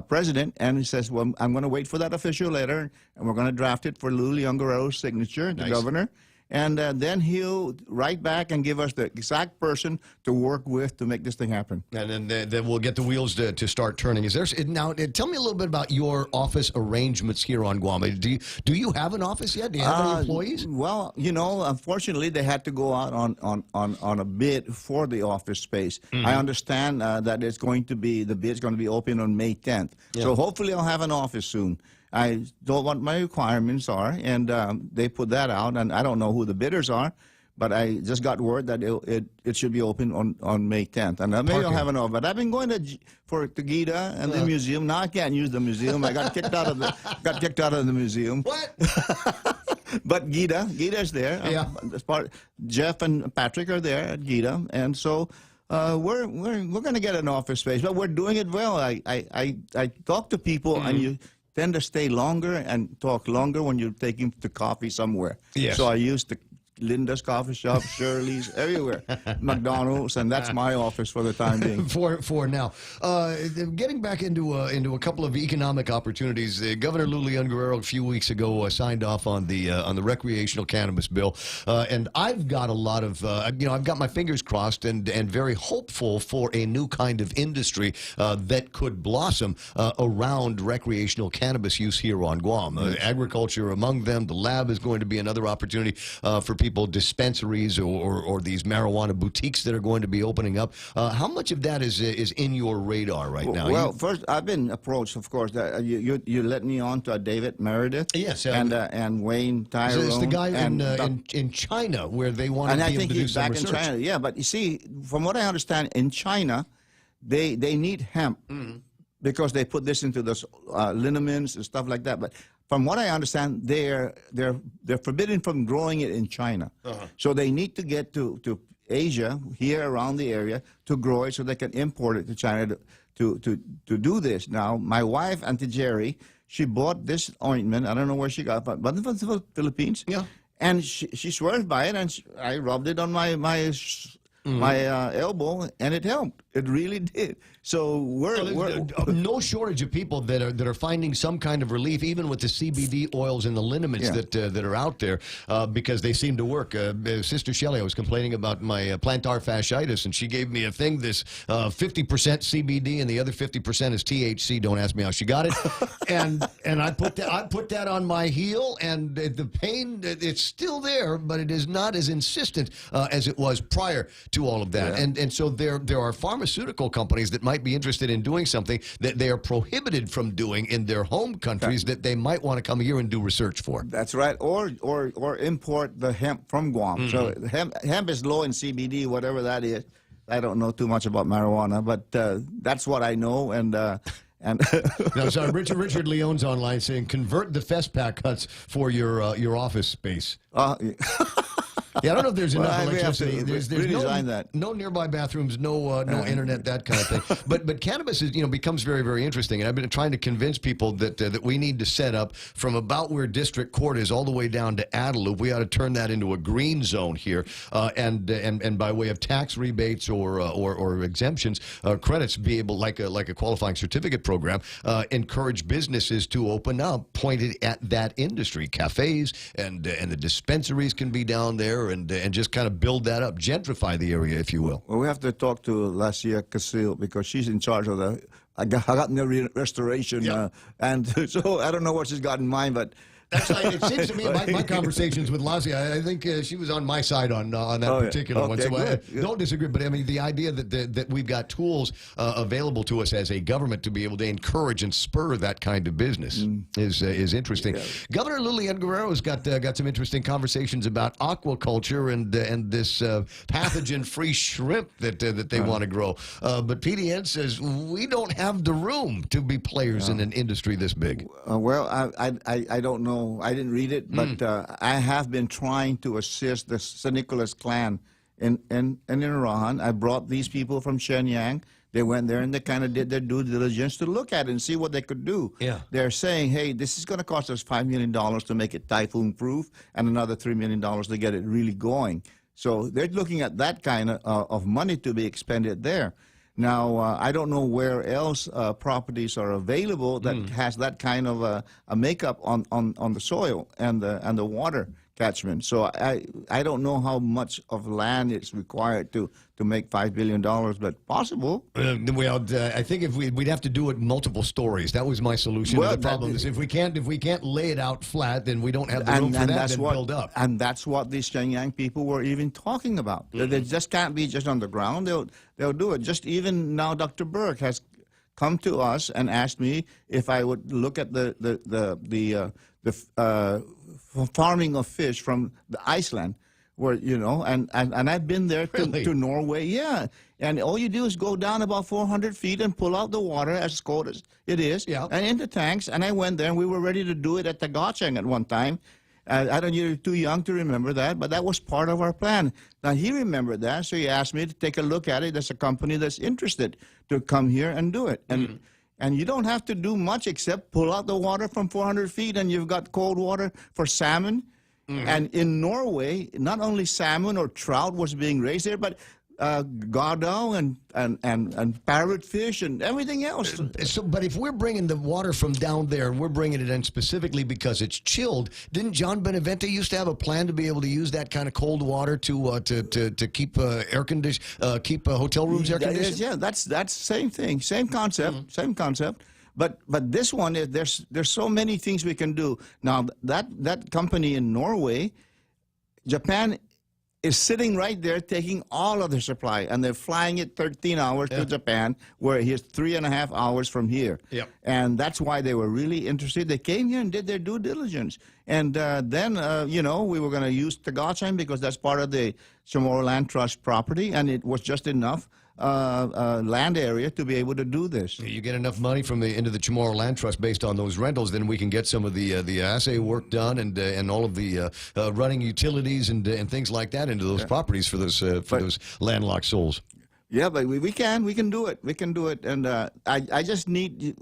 president, and he says, well, I'm going to wait for that official letter, and we're going to draft it for Lou Leon Guerrero's signature, the governor. And then he'll write back and give us the exact person to work with to make this thing happen. And then we'll get the wheels to start turning. Is there now? Tell me a little bit about your office arrangements here on Guam. Do you have an office yet? Do you have any employees? Well, you know, unfortunately, they had to go out on a bid for the office space. I understand that it's going to be the bid's going to be open on May 10th. Yeah. So hopefully, I'll have an office soon. I don't know what my requirements are, and they put that out, and I don't know who the bidders are, but I just got word that it should be open on May 10th, and maybe I'll have an offer. But I've been going to Gita and the museum. Now I can't use the museum. I got kicked out of the museum. What? But Gita's there. Yeah. Jeff and Patrick are there at Gita, and so. We're going to get an office space, but we're doing it well. I talk to people, and you tend to stay longer and talk longer when you're taking to coffee somewhere. Yes. So I used to Linda's Coffee Shop, Shirley's, everywhere, McDonald's, and that's my office for the time being. For now. Getting back into a couple of economic opportunities, Governor Lou Leon Guerrero a few weeks ago signed off on the recreational cannabis bill, and I've got a lot of I've got my fingers crossed and very hopeful for a new kind of industry that could blossom around recreational cannabis use here on Guam. Agriculture among them. The lab is going to be another opportunity for people, dispensaries or these marijuana boutiques that are going to be opening up. How much of that is in your radar right now? Well, first, I've been approached, of course. You let me on to David Meredith. Yes. And Wayne Tyrone. It's the guy in China where they want to be able to do some research. And I think he's back in China. Yeah, but you see, from what I understand, in China, they need hemp because they put this into those liniments and stuff like that. But from what I understand, they're forbidden from growing it in China. So they need to get to Asia, here around the area, to grow it so they can import it to China to do this. Now, my wife, Auntie Jerry, she bought this ointment. I don't know where she got it, but it was from the Philippines. Yeah. And she swears by it, and I rubbed it on my elbow, and it helped. It really did. So we're no shortage of people that are finding some kind of relief, even with the CBD oils and the liniments that are out there, because they seem to work. Sister Shelley, I was complaining about my plantar fasciitis, and she gave me a thing, this 50% CBD, and the other 50% is THC. Don't ask me how she got it. and I put that on my heel, and the pain, it's still there, but it is not as insistent as it was prior to all of that. Yeah. And so there are pharmaceutical companies that might be interested in doing something that they are prohibited from doing in their home countries that they might want to come here and do research for. That's right, or import the hemp from Guam. So hemp is low in CBD, whatever that is. I don't know too much about marijuana, but that's what I know. And no, sorry, Richard Leon's online saying convert the FestPac huts for your office space. Yeah, I don't know if there's enough electricity. There's no nearby bathrooms, no internet, that kind of thing. But cannabis is, becomes very, very interesting. And I've been trying to convince people that we need to set up from about where District Court is all the way down to Adelup. We ought to turn that into a green zone here, and by way of tax rebates or exemptions, credits, be able, like a qualifying certificate program, encourage businesses to open up pointed at that industry. Cafes and the dispensaries can be down there. And just kind of build that up, gentrify the area, if you will. Well, we have to talk to Lacia Casil because she's in charge of the restoration. And so I don't know what she's got in mind, but That's like, it seems to me, my conversations with Lassie, I think she was on my side on that particular one. So good. I don't disagree. But I mean, the idea that we've got tools available to us as a government to be able to encourage and spur that kind of business is interesting. Yeah. Governor Lilian Guerrero's got some interesting conversations about aquaculture and this pathogen-free shrimp that they want to grow. But PDN says we don't have the room to be players in an industry this big. Well, I don't know. I didn't read it, but I have been trying to assist the St. Nicholas clan in Iran. I brought these people from Shenyang. They went there and they kind of did their due diligence to look at it and see what they could do. Yeah. They're saying, hey, this is going to cost us $5 million to make it typhoon-proof and another $3 million to get it really going. So they're looking at that kind of money to be expended there. Now, I don't know where else properties are available that has that kind of a makeup on the soil and the water catchment. So I don't know how much of land is required to make $5 billion, but possible. Well, I think if we'd have to do it multiple stories. That was my solution to the problem. Is if we can't lay it out flat, then we don't have the room for that and build up. And that's what these Shenyang people were even talking about. They just can't be just on the ground. They'll do it. Just even now, Dr. Burke has come to us and asked me if I would look at the farming of fish from the Iceland, where and I've been there to Norway, yeah. And all you do is go down about 400 feet and pull out the water as cold as it is, and into tanks. And I went there, and we were ready to do it at Tagacheng at one time. I don't know, you're too young to remember that, but that was part of our plan. Now, he remembered that, so he asked me to take a look at it. There's a company that's interested to come here and do it. And you don't have to do much except pull out the water from 400 feet, and you've got cold water for salmon. And in Norway, not only salmon or trout was being raised there, but gardau and parrotfish and everything else. But if we're bringing the water from down there and we're bringing it in specifically because it's chilled, didn't John Benavente used to have a plan to be able to use that kind of cold water to keep keep hotel rooms air conditioned? Yeah, that's same thing, same concept, same concept. But this one is there's so many things we can do. Now that company in Norway, Japan is sitting right there taking all of their supply, and they're flying it 13 hours to Japan, where he's 3.5 hours from here. And that's why they were really interested. They came here and did their due diligence. And then, we were going to use Tagacheng because that's part of the Chamorro Land Trust property, and it was just enough land area to be able to do this. You get enough money from into the Chamorro Land Trust based on those rentals, then we can get some of the assay work done and all of the running utilities and things like that into those properties for those landlocked souls. Yeah, but we can do it. We can do it, and I just need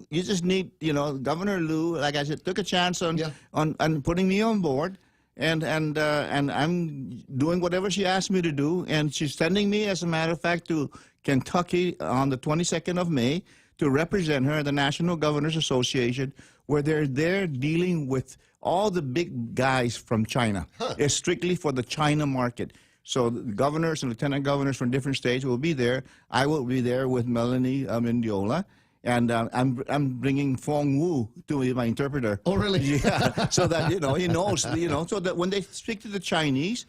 Governor Liu, like I said, took a chance on putting me on board. And I'm doing whatever she asked me to do, and she's sending me, as a matter of fact, to Kentucky on the 22nd of May to represent her at the National Governors Association, where they're there dealing with all the big guys from China. It's strictly for the China market. So the governors and lieutenant governors from different states will be there. I will be there with Melanie Mendiola. And I'm bringing Fong Wu to be my interpreter. Oh, really? Yeah. So that he knows, so that when they speak to the Chinese,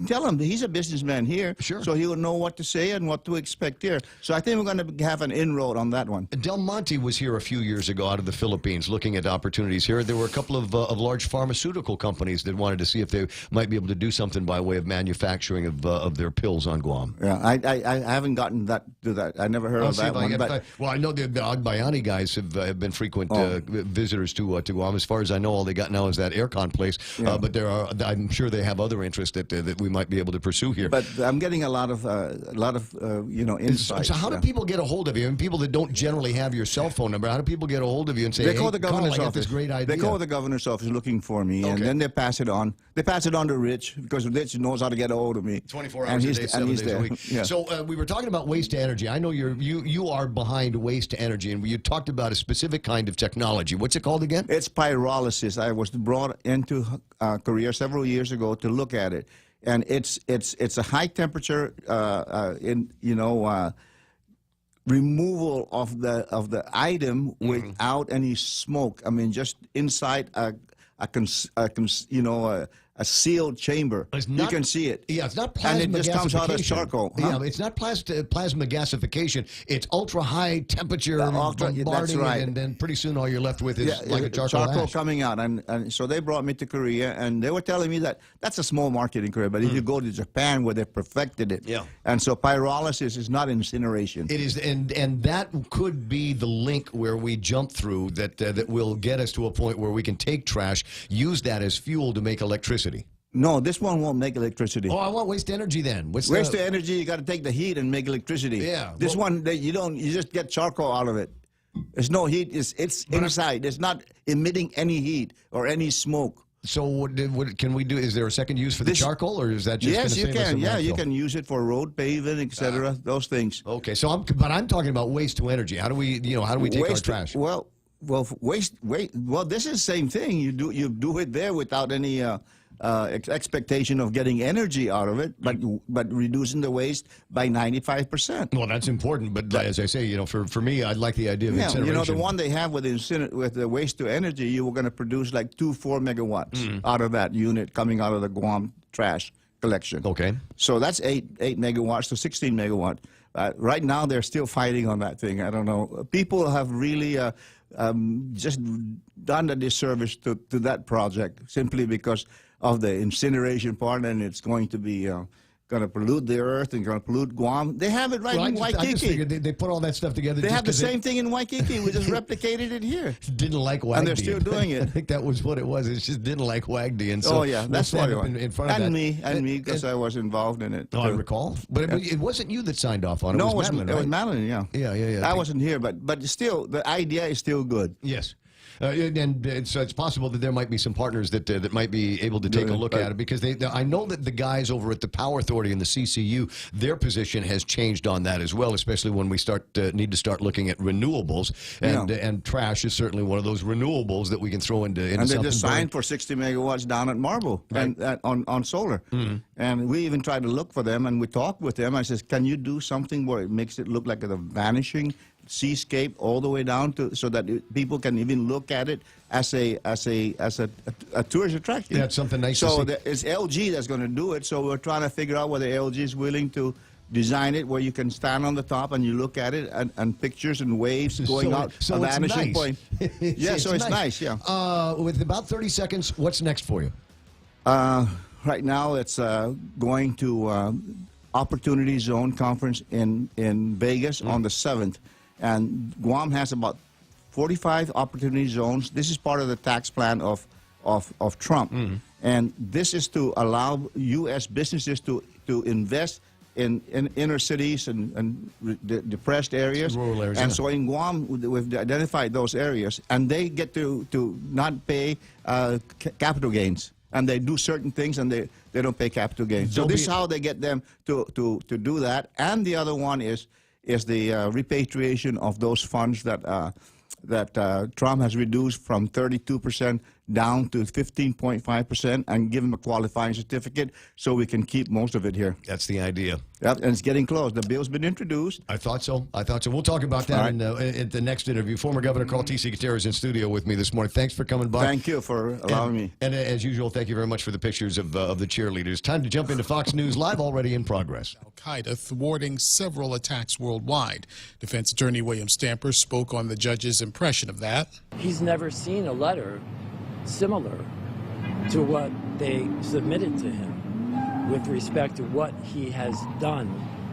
tell him he's a businessman here. Sure. So he will know what to say and what to expect here. So I think we're going to have an inroad on that one. Del Monte was here a few years ago out of the Philippines looking at opportunities here. There were a couple of large pharmaceutical companies that wanted to see if they might be able to do something by way of manufacturing of their pills on Guam. Yeah, I haven't gotten to that. I never heard of that one. Well, I know the Agbayani guys have been frequent visitors to Guam. As far as I know, all they got now is that Aircon place. Yeah. But I'm sure they have other interests that we might be able to pursue here. But I'm getting a lot of insights. So how do people get a hold of you? And people that don't generally have your cell phone number, how do people get a hold of you and say, they call the governor's I got office. This great idea. They call the governor's office looking for me, and then they pass it on. They pass it on to Rich, because Rich knows how to get a hold of me. 24 hours a day, 7 days a week. Yeah. So we were talking about waste to energy. I know you are behind waste to energy, and you talked about a specific kind of technology. What's it called again? It's pyrolysis. I was brought into Korea several years ago to look at it. And it's a high temperature removal of the item without any smoke. I mean, just inside a sealed chamber. You can see it. Yeah, it's not plasma and it just comes out as charcoal. Yeah, it's not plasma gasification. It's ultra high temperature bombarding, that's right. and then pretty soon all you're left with is like a charcoal ash. Coming out. And so they brought me to Korea, and they were telling me that that's a small market in Korea, but if you go to Japan where they perfected it, and so pyrolysis is not incineration. It is, and that could be the link where we jump through that will get us to a point where we can take trash, use that as fuel to make electricity. No, this one won't make electricity. Oh, I want waste energy then. Waste energy, you got to take the heat and make electricity. Yeah. This one, you just get charcoal out of it. There's no heat. It's inside. It's not emitting any heat or any smoke. So what can we do? Is there a second use for the charcoal, or is that just yes, you can. Yeah, you can use it for road paving, etc. Those things. Okay, so I'm talking about waste to energy. How do we take our trash? Well, waste. Well, this is the same thing. You do it there without any expectation of getting energy out of it, but reducing the waste by 95%. Well, that's important. But as I say, for me, I like the idea of incineration. The one they have with the waste to energy, you were going to produce like 4 megawatts out of that unit coming out of the Guam trash collection. Okay. So that's 8 megawatts to 16 megawatts. Right now, they're still fighting on that thing. I don't know. People have really just done a disservice to that project simply because of the incineration part, and it's going to be going to pollute the earth and going to pollute Guam. They have it in Waikiki. I just figured they put all that stuff together. They have the same thing in Waikiki. We just replicated it here. Didn't like Wagdi. And they're still doing it. I think that was what it was. It just didn't like Wagdi. And so that's why in front of that. And me, because I was involved in it. I recall. But it wasn't you that signed off on it. No, it was Madeline, it was Madeline, yeah. Yeah. I wasn't here, but still, the idea is still good. Yes. And so it's possible that there might be some partners that might be able to take a look at it, because I know that the guys over at the Power Authority and the CCU, their position has changed on that as well, especially when we need to start looking at renewables, and trash is certainly one of those renewables that we can throw into and they something. Just signed for 60 megawatts down at Marble and on solar, and we even tried to look for them, and we talked with them. I says, can you do something where it makes it look like a vanishing seascape all the way down so that people can even look at it as a tourist attraction. Yeah, it's something nice to see. So it's LG that's going to do it. So we're trying to figure out whether LG is willing to design it where you can stand on the top and you look at it and pictures and waves going out a vanishing point. Yeah, so it's nice. Yeah. With about 30 seconds, what's next for you? Right now, it's going to Opportunity Zone Conference in Vegas on the 7th. And Guam has about 45 opportunity zones. This is part of the tax plan of Trump. And this is to allow U.S. businesses to invest in inner cities and depressed areas. Rural areas. And so in Guam, we've identified those areas. And they get to not pay capital gains. And they do certain things, and they don't pay capital gains. So this is how they get them to do that. And the other one is the repatriation of those funds that Trump has reduced from 32% down to 15.5% and give them a qualifying certificate so we can keep most of it here. That's the idea. Yep, and it's getting close. The bill's been introduced. I thought so. We'll talk about that in the next interview. Former Governor Carl T.C. Gutierrez in studio with me this morning. Thanks for coming by. Thank you for allowing me. And as usual, thank you very much for the pictures of the cheerleaders. Time to jump into Fox News Live, already in progress. Al-Qaeda thwarting several attacks worldwide. Defense Attorney William Stamper spoke on the judge's impression of that. He's never seen a letter similar to what they submitted to him with respect to what he has done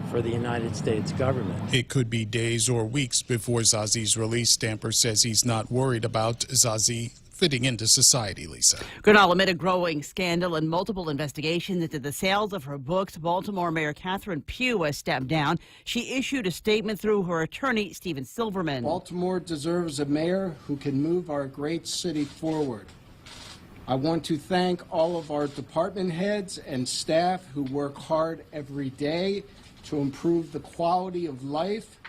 for the United States government. It could be days or weeks before Zazi's release. Stamper says he's not worried about Zazi fitting into society, Lisa. Grinnell, amid a growing scandal and multiple investigations into the sales of her books, Baltimore Mayor Catherine Pugh has stepped down. She issued a statement through her attorney, Stephen Silverman. Baltimore deserves a mayor who can move our great city forward. I want to thank all of our department heads and staff who work hard every day to improve the quality of life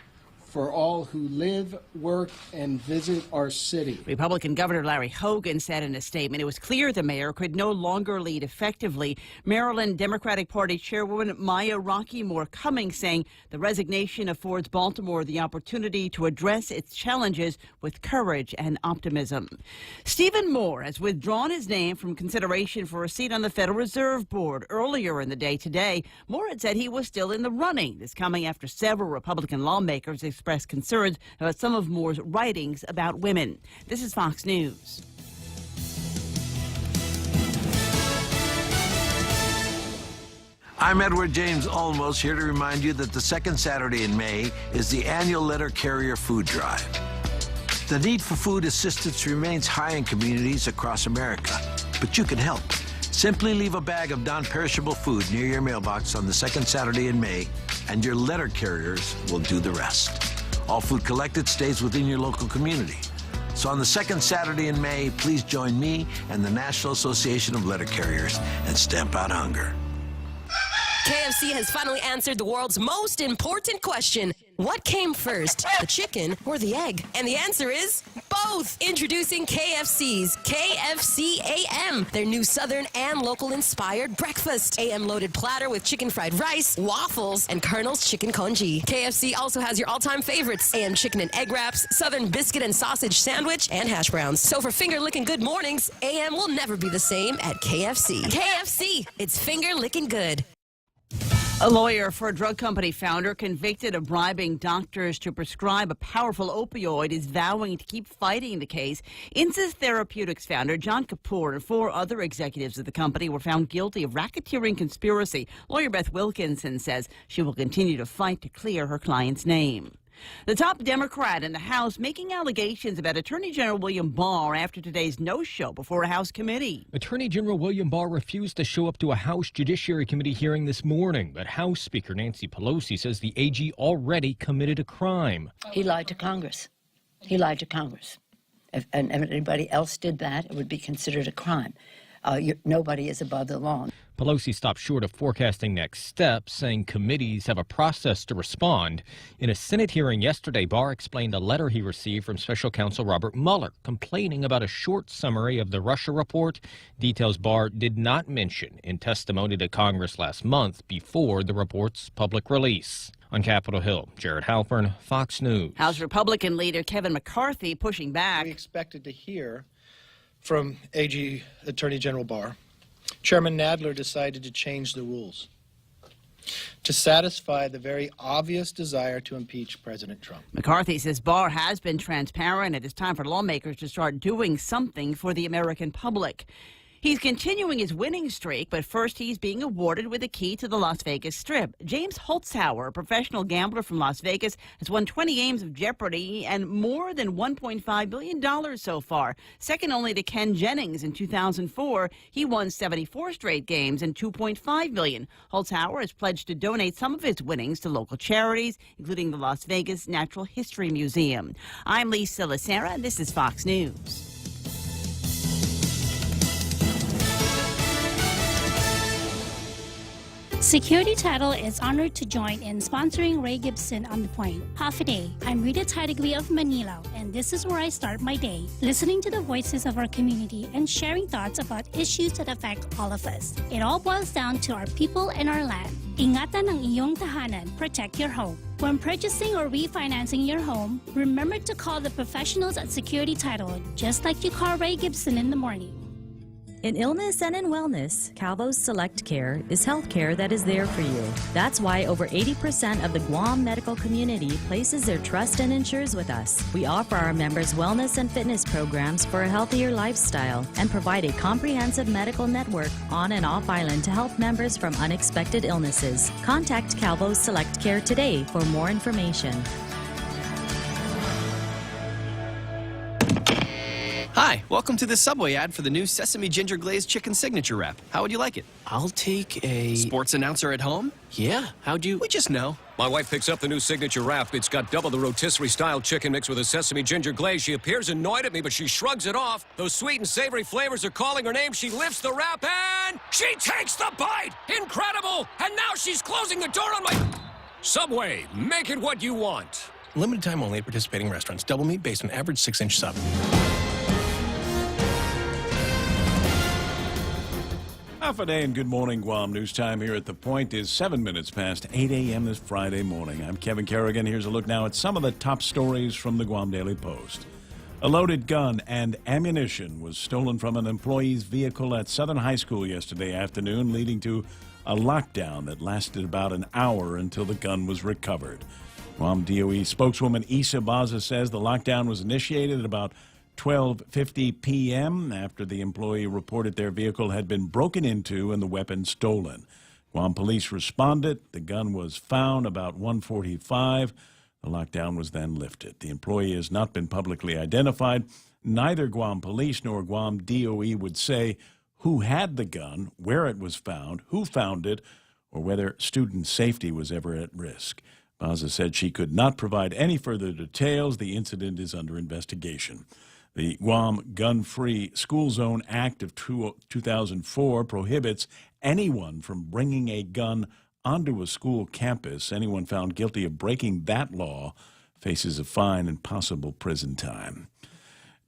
for all who live, work, and visit our city. Republican Governor Larry Hogan said in a statement it was clear the mayor could no longer lead effectively. Maryland Democratic Party Chairwoman Maya Rockeymoore Cummings saying the resignation affords Baltimore the opportunity to address its challenges with courage and optimism. Stephen Moore has withdrawn his name from consideration for a seat on the Federal Reserve Board. Earlier in the day today, Moore had said he was still in the running. This coming after several Republican lawmakers expressed concerns about some of Moore's writings about women. This is Fox News. I'm Edward James Olmos, here to remind you that the second Saturday in May is the annual Letter Carrier Food Drive. The need for food assistance remains high in communities across America, but you can help. Simply leave a bag of non-perishable food near your mailbox on the second Saturday in May, and your letter carriers will do the rest. All food collected stays within your local community. So on the second Saturday in May, please join me and the National Association of Letter Carriers and stamp out hunger. KFC has finally answered the world's most important question. What came first, the chicken or the egg? And the answer is both. Introducing KFC's KFC AM, their new Southern and local inspired breakfast. AM loaded platter with chicken fried rice, waffles, and Colonel's chicken congee. KFC also has your all-time favorites, AM chicken and egg wraps, Southern biscuit and sausage sandwich, and hash browns. So for finger-licking good mornings, AM will never be the same at KFC. KFC, it's finger-licking good. A lawyer for a drug company founder convicted of bribing doctors to prescribe a powerful opioid is vowing to keep fighting the case. Insys Therapeutics founder John Kapoor and 4 other executives of the company were found guilty of racketeering conspiracy. Lawyer Beth Wilkinson says she will continue to fight to clear her client's name. The top Democrat in the House making allegations about Attorney General William Barr after today's no-show before a House committee. Attorney General William Barr refused to show up to a House Judiciary Committee hearing this morning, but House Speaker Nancy Pelosi says the AG already committed a crime. He lied to Congress. He lied to Congress. If anybody else did that, it would be considered a crime. Nobody is above the law. Pelosi stopped short of forecasting next steps, saying committees have a process to respond. In a Senate hearing yesterday, Barr explained a letter he received from Special Counsel Robert Mueller complaining about a short summary of the Russia report, details Barr did not mention in testimony to Congress last month before the report's public release. On Capitol Hill, Jared Halpern, Fox News. House Republican leader Kevin McCarthy pushing back. We expected to hear from AG Attorney General Barr. Chairman Nadler decided to change the rules to satisfy the very obvious desire to impeach President Trump. McCarthy says Barr has been transparent. It is time for lawmakers to start doing something for the American public. He's continuing his winning streak, but first he's being awarded with a key to the Las Vegas Strip. James Holzhauer, a professional gambler from Las Vegas, has won 20 games of Jeopardy and more than $1.5 billion so far. Second only to Ken Jennings in 2004. He won 74 straight games and $2.5 billion. Holzhauer has pledged to donate some of his winnings to local charities, including the Las Vegas Natural History Museum. I'm Lisa Lacera, and this is Fox News. Security Title is honored to join in sponsoring Ray Gibson on The Point. Half a day. I'm Rita Tidegui of Manila, and this is where I start my day, listening to the voices of our community and sharing thoughts about issues that affect all of us. It all boils down to our people and our land. Ingatan ang iyong tahanan. Protect your home. When purchasing or refinancing your home, remember to call the professionals at Security Title, just like you call Ray Gibson in the morning. In illness and in wellness, Calvo's Select Care is health care that is there for you. That's why over 80% of the Guam medical community places their trust and insures with us. We offer our members wellness and fitness programs for a healthier lifestyle and provide a comprehensive medical network on and off island to help members from unexpected illnesses. Contact Calvo's Select Care today for more information. Hi, welcome to this Subway ad for the new Sesame Ginger Glazed Chicken Signature Wrap. How would you like it? I'll take a... Sports announcer at home? Yeah, how'd you... We just know. My wife picks up the new Signature Wrap. It's got double the rotisserie-style chicken mixed with a sesame ginger glaze. She appears annoyed at me, but she shrugs it off. Those sweet and savory flavors are calling her name. She lifts the wrap and... she takes the bite! Incredible! And now she's closing the door on my... Subway, make it what you want. Limited time only at participating restaurants. Double meat based on average 6-inch sub. Half a day and good morning, Guam. News time here at The Point is 7 minutes past 8 a.m. this Friday morning. I'm Kevin Kerrigan. Here's a look now at some of the top stories from the Guam Daily Post. A loaded gun and ammunition was stolen from an employee's vehicle at Southern High School yesterday afternoon, leading to a lockdown that lasted about an hour until the gun was recovered. Guam DOE spokeswoman Isa Baza says the lockdown was initiated at about 12:50 p.m. after the employee reported their vehicle had been broken into and the weapon stolen. Guam police responded. The gun was found about 1:45. The lockdown was then lifted. The employee has not been publicly identified. Neither Guam police nor Guam DOE would say who had the gun, where it was found, who found it, or whether student safety was ever at risk. Baza said she could not provide any further details. The incident is under investigation. The Guam Gun-Free School Zone Act of 2004 prohibits anyone from bringing a gun onto a school campus. Anyone found guilty of breaking that law faces a fine and possible prison time.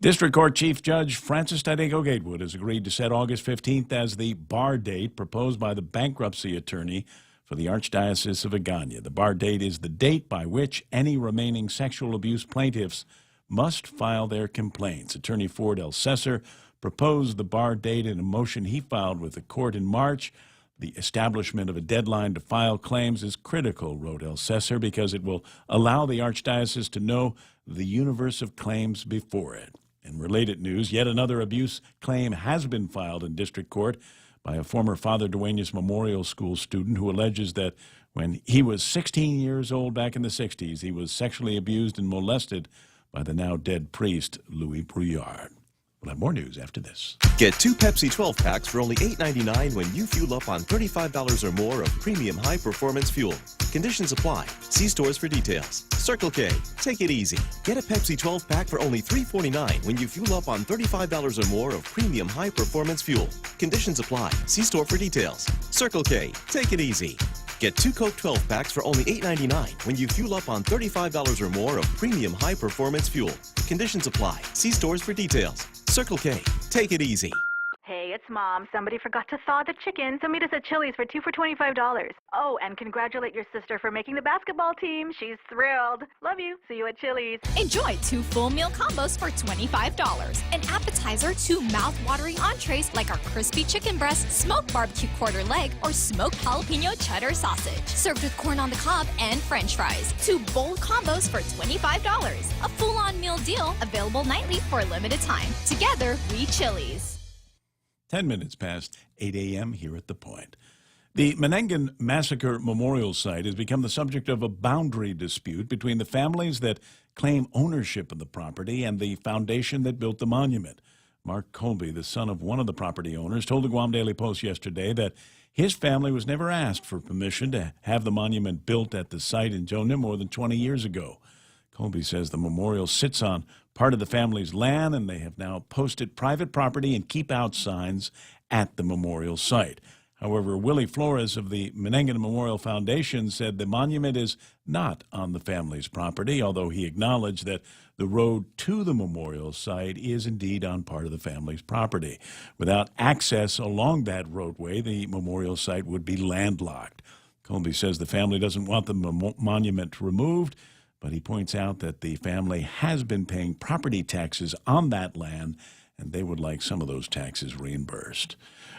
District Court Chief Judge Francis Tadeko Gatewood has agreed to set August 15th as the bar date proposed by the bankruptcy attorney for the Archdiocese of Agana. The bar date is the date by which any remaining sexual abuse plaintiffs must file their complaints. Attorney Ford Elsesser proposed the bar date in a motion he filed with the court in March. The establishment of a deadline to file claims is critical, wrote Elsesser, because it will allow the Archdiocese to know the universe of claims before it. In related news, yet another abuse claim has been filed in district court by a former Father Duenas Memorial School student who alleges that when he was 16 years old back in the 60s, he was sexually abused and molested by the now dead priest Louis Brouillard. We'll have more news after this. Get 2 Pepsi 12-packs for only $8.99 when you fuel up on $35 or more of premium high-performance fuel. Conditions apply. See stores for details. Circle K. Take it easy. Get a Pepsi 12-pack for only $3.49 when you fuel up on $35 or more of premium high-performance fuel. Conditions apply. See store for details. Circle K. Take it easy. Get 2 Coke 12-packs for only $8.99 when you fuel up on $35 or more of premium high-performance fuel. Conditions apply. See stores for details. Circle K. Take it easy. Hey, it's Mom. Somebody forgot to thaw the chicken, so meet us at Chili's for 2 for $25. Oh, and congratulate your sister for making the basketball team. She's thrilled. Love you. See you at Chili's. Enjoy 2 full meal combos for $25. An appetizer, 2 mouth-watering entrees like our crispy chicken breast, smoked barbecue quarter leg, or smoked jalapeno cheddar sausage. Served with corn on the cob and french fries. 2 bold combos for $25. A full-on meal deal available nightly for a limited time. Together, we Chili's. 10 minutes past 8 a.m. here at The Point. The Menengan Massacre Memorial Site has become the subject of a boundary dispute between the families that claim ownership of the property and the foundation that built the monument. Mark Colby, the son of one of the property owners, told the Guam Daily Post yesterday that his family was never asked for permission to have the monument built at the site in Jonah more than 20 years ago. Colby says the memorial sits on part of the family's land, and they have now posted private property and keep-out signs at the memorial site. However, Willie Flores of the Menengan Memorial Foundation said the monument is not on the family's property, although he acknowledged that the road to the memorial site is indeed on part of the family's property. Without access along that roadway, the memorial site would be landlocked. Colby says the family doesn't want the monument removed, but he points out that the family has been paying property taxes on that land, and they would like some of those taxes reimbursed.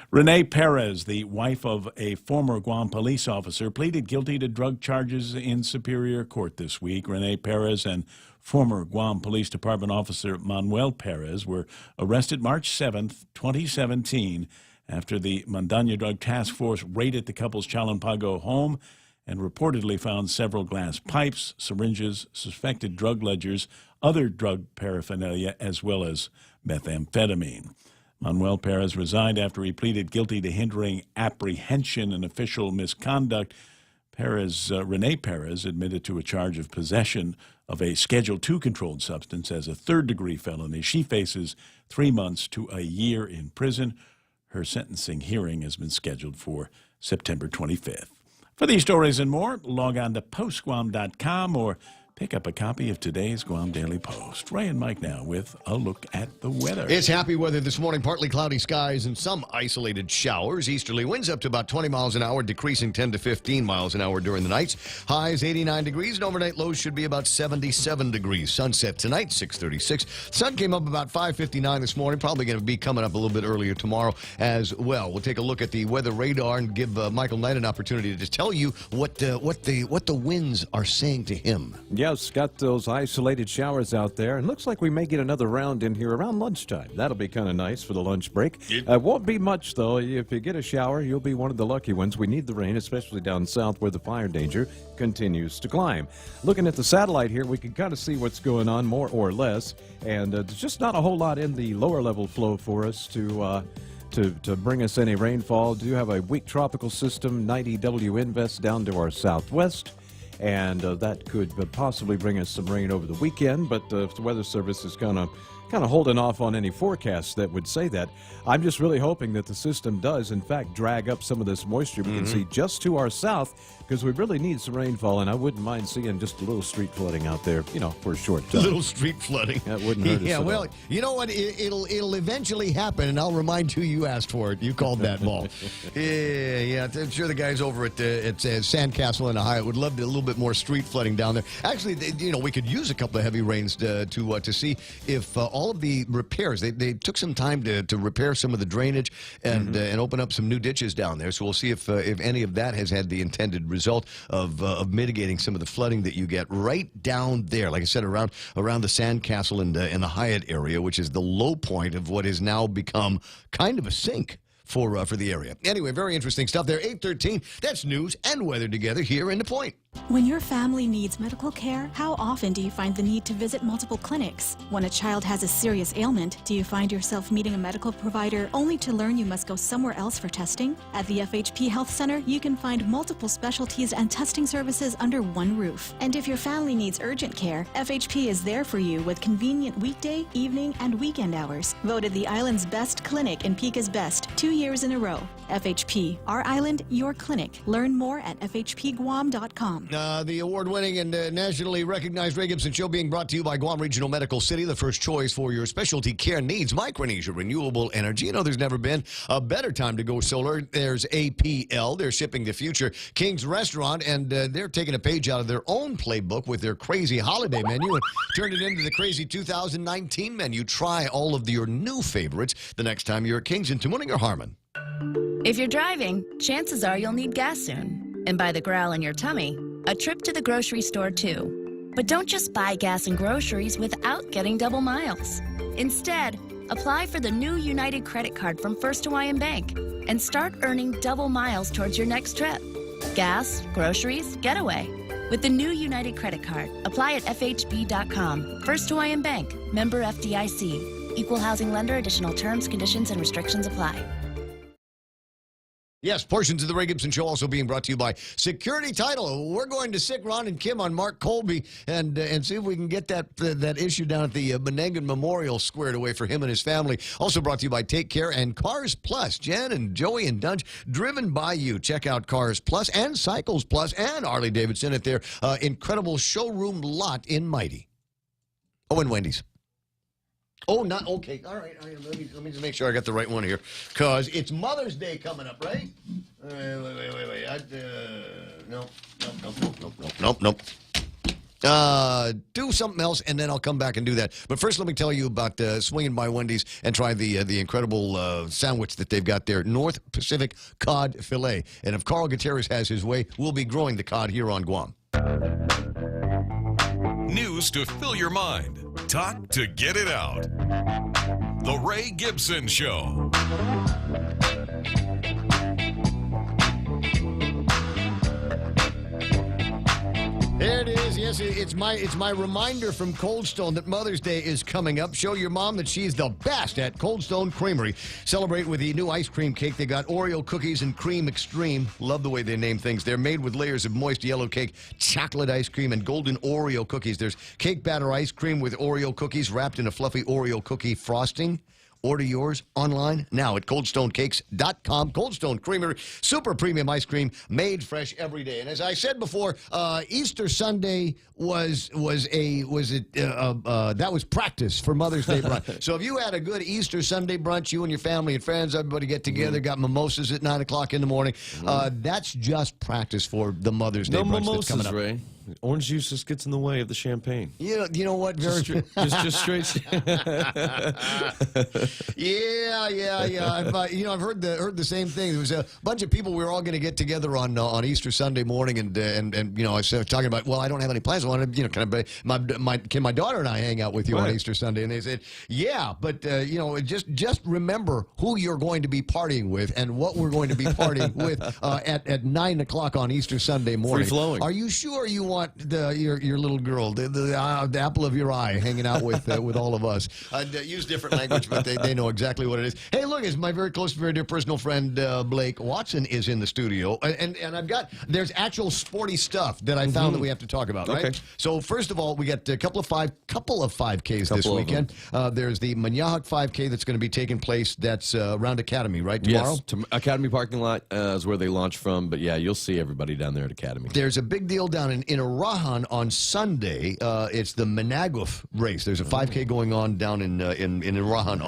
Renee Perez, the wife of a former Guam police officer, pleaded guilty to drug charges in Superior Court this week. Renee Perez and former Guam Police Department officer Manuel Perez were arrested March 7th, 2017, after the Mandanya Drug Task Force raided the couple's Chalampago home and reportedly found several glass pipes, syringes, suspected drug ledgers, other drug paraphernalia, as well as methamphetamine. Manuel Perez resigned after he pleaded guilty to hindering apprehension and official misconduct. Renee Perez admitted to a charge of possession of a Schedule II controlled substance as a third-degree felony. She faces 3 months to a year in prison. Her sentencing hearing has been scheduled for September 25th. For these stories and more, log on to postguam.com or pick up a copy of today's Guam Daily Post. Ray and Mike now with a look at the weather. It's happy weather this morning. Partly cloudy skies and some isolated showers. Easterly winds up to about 20 miles an hour, decreasing 10 to 15 miles an hour during the nights. Highs 89 degrees, and overnight lows should be about 77 degrees. Sunset tonight, 6:36. Sun came up about 5:59 this morning. Probably going to be coming up a little bit earlier tomorrow as well. We'll take a look at the weather radar and give Michael Knight an opportunity to tell you what the winds are saying to him. Yes, got those isolated showers out there, and looks like we may get another round in here around lunchtime. That'll be kind of nice for the lunch break. Won't be much, though. If you get a shower, you'll be one of the lucky ones. We need the rain, especially down south where the fire danger continues to climb. Looking at the satellite here, we can kind of see what's going on more or less, and there's just not a whole lot in the lower level flow for us to bring us any rainfall. Do have a weak tropical system, 90 WNVest down to our southwest, and that could possibly bring us some rain over the weekend, but the Weather Service is kind of holding off on any forecasts that would say that. I'm just really hoping that the system does, in fact, drag up some of this moisture we can see just to our south, because we really need some rainfall, and I wouldn't mind seeing just a little street flooding out there, for a short time. A little street flooding. That wouldn't hurt us. Yeah, at well, all. you know what? It'll eventually happen, and I'll remind you asked for it. You called that ball. Yeah. I'm sure the guys over at Sandcastle in Ohio would love a little bit more street flooding down there. Actually, we could use a couple of heavy rains to see if all of the repairs. They took some time to repair some of the drainage and open up some new ditches down there. So we'll see if any of that has had the intended result of mitigating some of the flooding that you get right down there. Like I said, around the Sandcastle and the Hyatt area, which is the low point of what has now become kind of a sink for the area. Anyway, very interesting stuff there. 8:13. That's news and weather together here in The Point. When your family needs medical care, how often do you find the need to visit multiple clinics? When a child has a serious ailment, do you find yourself meeting a medical provider only to learn you must go somewhere else for testing? At the FHP Health Center, you can find multiple specialties and testing services under one roof. And if your family needs urgent care, FHP is there for you with convenient weekday, evening, and weekend hours. Voted the island's best clinic in Pika's Best 2 years in a row. FHP, our island, your clinic. Learn more at fhpguam.com. The award-winning and nationally recognized Ray Gibson Show being brought to you by Guam Regional Medical City, the first choice for your specialty care needs. Micronesia Renewable Energy. There's never been a better time to go solar. There's APL. They're shipping the future. King's Restaurant, and they're taking a page out of their own playbook with their crazy holiday menu and turned it into the crazy 2019 menu. Try all of your new favorites the next time you're at King's in Tamuning or Harmon. If you're driving, chances are you'll need gas soon. And by the growl in your tummy, a trip to the grocery store too. But don't just buy gas and groceries without getting double miles. Instead, apply for the new United Credit Card from First Hawaiian Bank and start earning double miles towards your next trip. Gas, groceries, getaway. With the new United Credit Card, apply at FHB.com. First Hawaiian Bank, member FDIC. Equal housing lender. Additional terms, conditions, and restrictions apply. Yes, portions of the Ray Gibson Show also being brought to you by Security Title. We're going to sick Ron and Kim on Mark Colby and see if we can get that issue down at the Menengan Memorial squared away for him and his family. Also brought to you by Take Care and Cars Plus. Jen and Joey and Dunge, driven by you. Check out Cars Plus and Cycles Plus and Harley Davidson at their incredible showroom lot in Mighty. Oh, and Wendy's. Oh, not okay. All right. Let me just make sure I got the right one here, because it's Mother's Day coming up, right? Wait. Nope. Do something else, and then I'll come back and do that. But first, let me tell you about swinging by Wendy's and try the incredible sandwich that they've got there, North Pacific Cod Filet. And if Carl Gutierrez has his way, we'll be growing the cod here on Guam. News to fill your mind. Talk to get it out. The Ray Gibson Show. There it is. Yes, it's my reminder from Cold Stone that Mother's Day is coming up. Show your mom that she's the best at Cold Stone Creamery. Celebrate with the new ice cream cake. They got Oreo cookies and cream extreme. Love the way they name things. They're made with layers of moist yellow cake, chocolate ice cream, and golden Oreo cookies. There's cake batter ice cream with Oreo cookies wrapped in a fluffy Oreo cookie frosting. Order yours online now at coldstonecakes.com. Cold Stone Creamery, super premium ice cream made fresh every day. And as I said before, Easter Sunday was practice for Mother's Day brunch. So if you had a good Easter Sunday brunch, you and your family and friends, everybody get together, got mimosas at 9 o'clock in the morning. That's just practice for the Mother's Day brunch that's coming up. Ray. Orange juice just gets in the way of the champagne. You know what? Just straight. Yeah. I've heard the same thing. There was a bunch of people. We were all going to get together on Easter Sunday morning, and I was talking about. Well, I don't have any plans. I want to, can my daughter and I hang out with you on Easter Sunday? And they said, yeah, but just remember who you're going to be partying with and what we're going to be partying with at 9 o'clock on Easter Sunday morning. Free flowing. Are you sure you want your little girl, the apple of your eye, hanging out with all of us? Use different language, but they know exactly what it is. Hey, look, it's my very close, very dear personal friend Blake Watson is in the studio, and there's actual sporty stuff that I found that we have to talk about. Right. Okay. So first of all, we got a couple of 5Ks this weekend. There's the Manahawk 5K that's going to be taking place. That's around Academy, right? Tomorrow. Yes, Academy parking lot is where they launch from. But yeah, you'll see everybody down there at Academy. There's a big deal down in Arahan on Sunday. It's the Managuf race. There's a 5K going on down in Arahan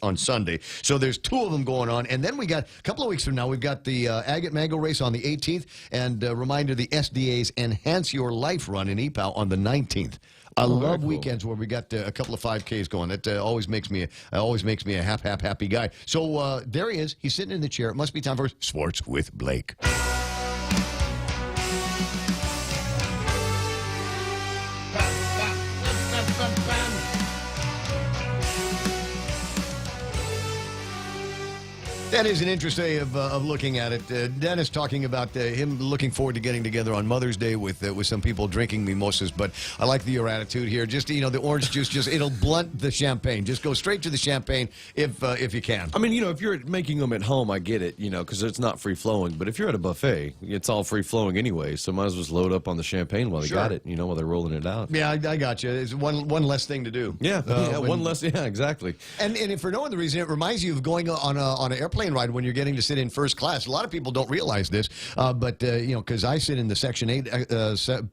on Sunday. So there's two of them going on, and then we got a couple of weeks from now. We've got the Agate Mango race on the 18th, and reminder the SDA's Enhance Your Life run in EPOW on the 19th. I love weekends where we got a couple of 5Ks going. That always makes me a happy guy. So there he is. He's sitting in the chair. It must be time for Sports with Blake. That is an interesting way of looking at it. Dennis talking about him looking forward to getting together on Mother's Day with some people drinking mimosas. But I like your attitude here. Just the orange juice, it'll blunt the champagne. Just go straight to the champagne if you can. I mean, if you're making them at home, I get it, because it's not free flowing. But if you're at a buffet, it's all free flowing anyway. So might as well just load up on the champagne while they got it. While they're rolling it out. Yeah, I got you. It's one less thing to do. Yeah, one less. Yeah, exactly. And if for no other reason, it reminds you of going on an airplane ride when you're getting to sit in first class. A lot of people don't realize this, but because I sit in the Section 8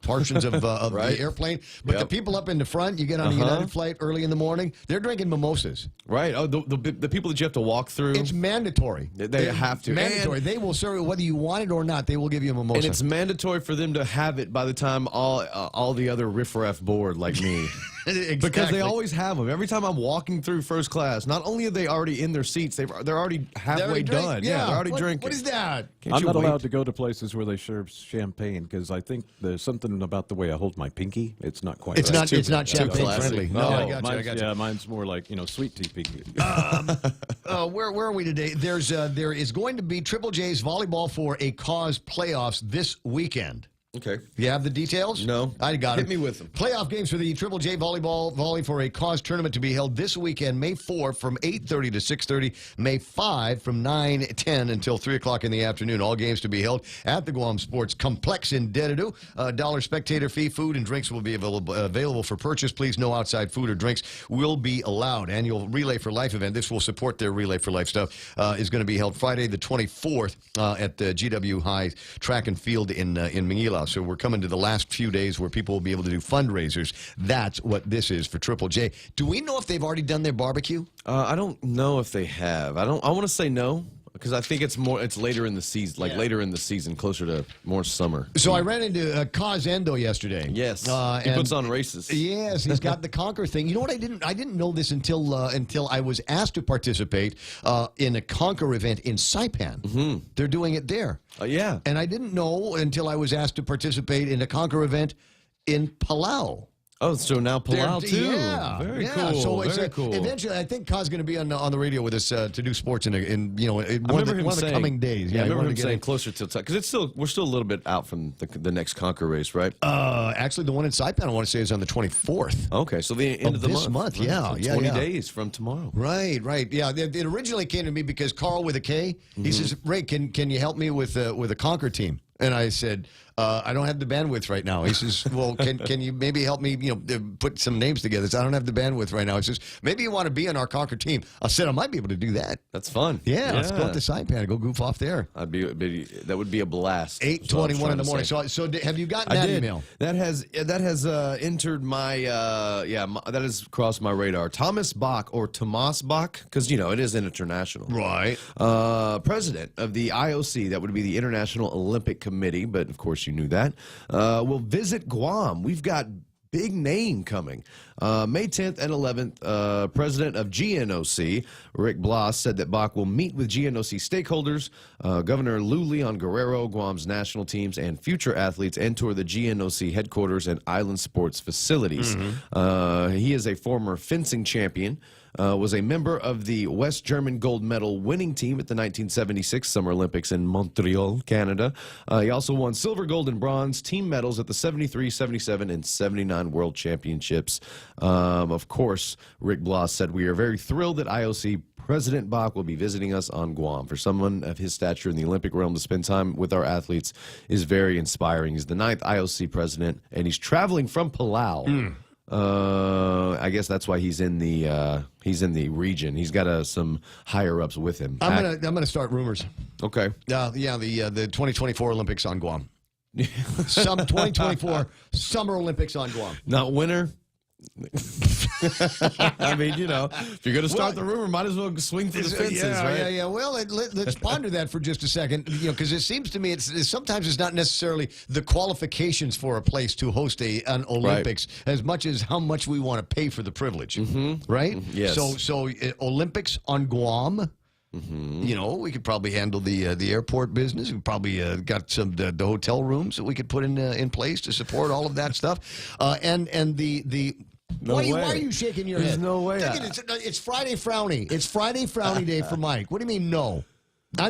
portions of the airplane. But the people up in the front, you get on a United flight early in the morning, they're drinking mimosas. Right. Oh, the people that you have to walk through. It's mandatory. They have to. Mandatory. They will serve it whether you want it or not. They will give you a mimosa. And it's mandatory for them to have it by the time all the other riffraff board like me. Exactly. Because they always have them. Every time I'm walking through first class, not only are they already in their seats, they're already halfway done. Yeah, they're already drinking. What is that? I'm not allowed to go to places where they serve champagne because I think there's something about the way I hold my pinky. It's not quite. It's right. It's not champagne friendly. No, I got you. Yeah, mine's more like sweet tea pinky. Where are we today? There is going to be Triple J's volleyball for a cause playoffs this weekend. Okay. You have the details? No. I got it. Hit me with them. Playoff games for the Triple J Volley for a Cause tournament to be held this weekend, May 4 from 8:30 to 6:30, May 5 from 9:10 until 3 o'clock in the afternoon. All games to be held at the Guam Sports Complex in Dedadu. $1 spectator fee. Food and drinks will be available for purchase. Please, no outside food or drinks will be allowed. Annual Relay for Life event. This will support their Relay for Life stuff. Is going to be held Friday the 24th at the GW High Track and Field in Manila. So we're coming to the last few days where people will be able to do fundraisers. That's what this is for Triple J. Do we know if they've already done their barbecue? I don't know if they have. I want to say no. Because I think it's later in the season, later in the season, closer to more summer. So I ran into Kaz Endo yesterday. Yes, he puts on races. Yes, he's got the Conquer thing. You know what? I didn't know this until I was asked to participate in a Conquer event in Saipan. Mm-hmm. They're doing it there. Yeah, and I didn't know until I was asked to participate in a Conquer event in Palau. Oh, so now Palau too. Yeah, very cool. So very cool. Eventually, I think Kaz going to be on the radio with us to do sports in one of the coming days. Yeah, I remember him saying closer to time because we're still a little bit out from the next Conquer race, right? Actually, the one in Saipan I want to say is on the 24th. Okay, so the end of the this month. Yeah, 20 days from tomorrow. Right. Yeah, it originally came to me because Carl with a K. He says, "Ray, can you help me with a Conquer team?" And I said, I don't have the bandwidth right now. He says, well, can you maybe help me, put some names together? So I don't have the bandwidth right now. He says, maybe you want to be on our Conquer team. I said, I might be able to do that. That's fun. Yeah, let's go up to Saipan and go goof off there. That would be a blast. 8:21 in the morning. So have you gotten that email? That has entered my that has crossed my radar. Thomas Bach or Tomas Bach, because it is international, right? President of the IOC, that would be the International Olympic Committee, but of course you knew that. Will visit Guam. We've got big name coming. May 10th and 11th, President of GNOC, Rick Blas, said that Bach will meet with GNOC stakeholders, Governor Lou Leon Guerrero, Guam's national teams, and future athletes, and tour the GNOC headquarters and island sports facilities. He is a former fencing champion, was a member of the West German gold medal winning team at the 1976 Summer Olympics in Montreal, Canada. He also won silver, gold, and bronze team medals at the 73, 77, and 79 World Championships. Of course, Rick Blas said, we are very thrilled that IOC President Bach will be visiting us on Guam. For someone of his stature in the Olympic realm to spend time with our athletes is very inspiring. He's the 9th IOC president, and he's traveling from Palau. I guess that's why he's in the region. He's got some higher ups with him. I'm gonna start rumors. Okay. The 2024 Olympics on Guam. Some 2024 Summer Olympics on Guam. Not winter. I mean, if you're going to start the rumor, might as well swing for the fences, right? Yeah. Well, let's ponder that for just a second, because it seems to me sometimes it's not necessarily the qualifications for a place to host an Olympics as much as how much we want to pay for the privilege, right? Yes. So Olympics on Guam. We could probably handle the airport business. We probably got some the hotel rooms that we could put in place to support all of that stuff. And the why are you shaking your There's head? no way. It's Friday Frowny. It's Friday Frowny Day for Mike. What do you mean no?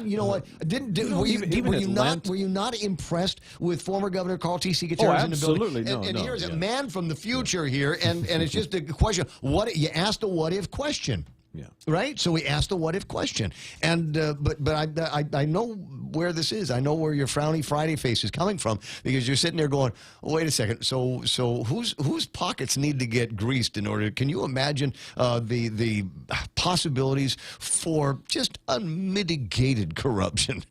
You know what? Were you not impressed with former Governor Carl T. C. Gutierrez in the building? Absolutely, And here's a man from the future here, and it's just a question. You asked a what if question. Yeah. Right. So we asked a what if question, and but I know where this is. I know where your frowny Friday face is coming from, because you're sitting there going, wait a second. So whose pockets need to get greased in order? Can you imagine the possibilities for just unmitigated corruption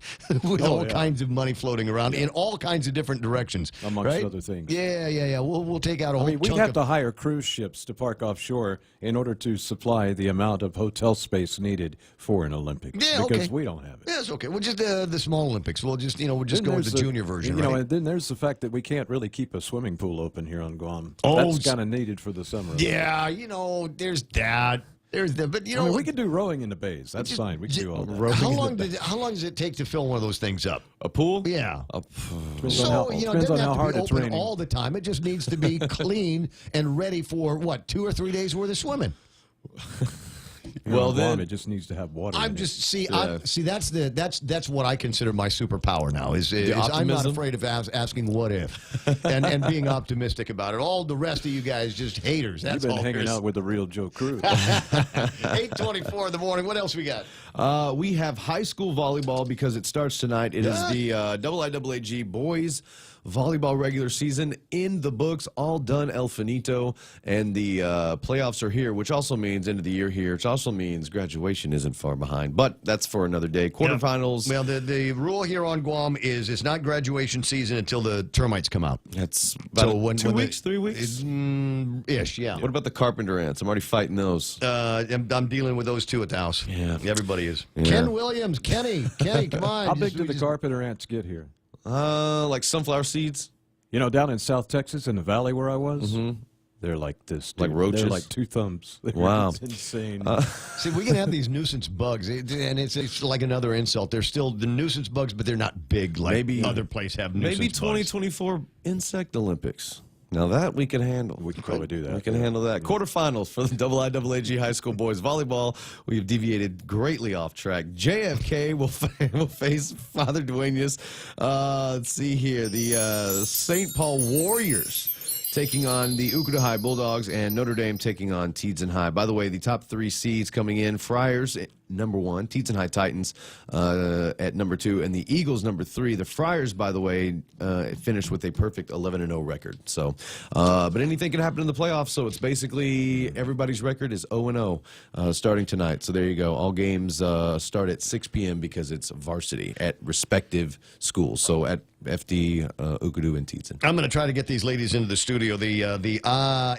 with all kinds of money floating around in all kinds of different directions, amongst other things? Yeah. We'll take out a whole. We'd have to hire cruise ships to park offshore in order to supply the amount of hotel space needed for an Olympics. Yeah, because we don't have it. Yeah, it's okay. We'll just the small Olympics. We'll just go with the junior version. Right? And then there's the fact that we can't really keep a swimming pool open here on Guam. Oh, that's kind of needed for the summer. Yeah, there's that. But we could do rowing in the bays. That's fine. We can do all that. How long does it take to fill one of those things up? A pool? Yeah. Depends on how hard it's raining. All the time. It just needs to be clean and ready for 2 or 3 days worth of swimming. Well, then it just needs to have water. That's what I consider my superpower now. Is I'm not afraid of asking what if, and being optimistic about it. All the rest of you guys just haters. That's You've been all hanging out with the real Joe Cruz. 8:24 in the morning. What else we got? We have high school volleyball because it starts tonight. It is the IIAAG boys volleyball regular season in the books, all done El Finito, and the playoffs are here, which also means end of the year here, which also means graduation isn't far behind, but that's for another day. Quarterfinals. Well, the rule here on Guam is it's not graduation season until the termites come out. That's about 2 weeks, 3 weeks? Ish, yeah. What about the carpenter ants? I'm already fighting those. I'm dealing with those two at the house. Yeah. Everybody is. Yeah. Ken Williams, Kenny, come on. How big did the carpenter ants get here? Like sunflower seeds. Down in South Texas in the valley where I was, they're like this. Like roaches? They're like 2 thumbs. Wow. It's insane. See, we can have these nuisance bugs, and it's like another insult. They're still the nuisance bugs, but they're not big like other places have nuisance Maybe bugs. 2024 Insect Olympics. Now that we can handle. We can probably do that. We can handle that. Quarterfinals for the IIAAG high school boys volleyball. We've deviated greatly off track. JFK will face Father Duenas. Let's see here. The St. Paul Warriors taking on the Ukuta High Bulldogs, and Notre Dame taking on Teadston High. By the way, the top 3 seeds coming in: Friars number 1, Teadston High Titans at number 2, and the Eagles number 3. The Friars, by the way, finished with a perfect 11-0 record. So, but anything can happen in the playoffs. So it's basically everybody's record is 0-0 starting tonight. So there you go. All games start at 6 p.m. because it's varsity at respective schools. So at FD, Ukudu, and Teadston. I'm going to try to get these ladies into the studio. The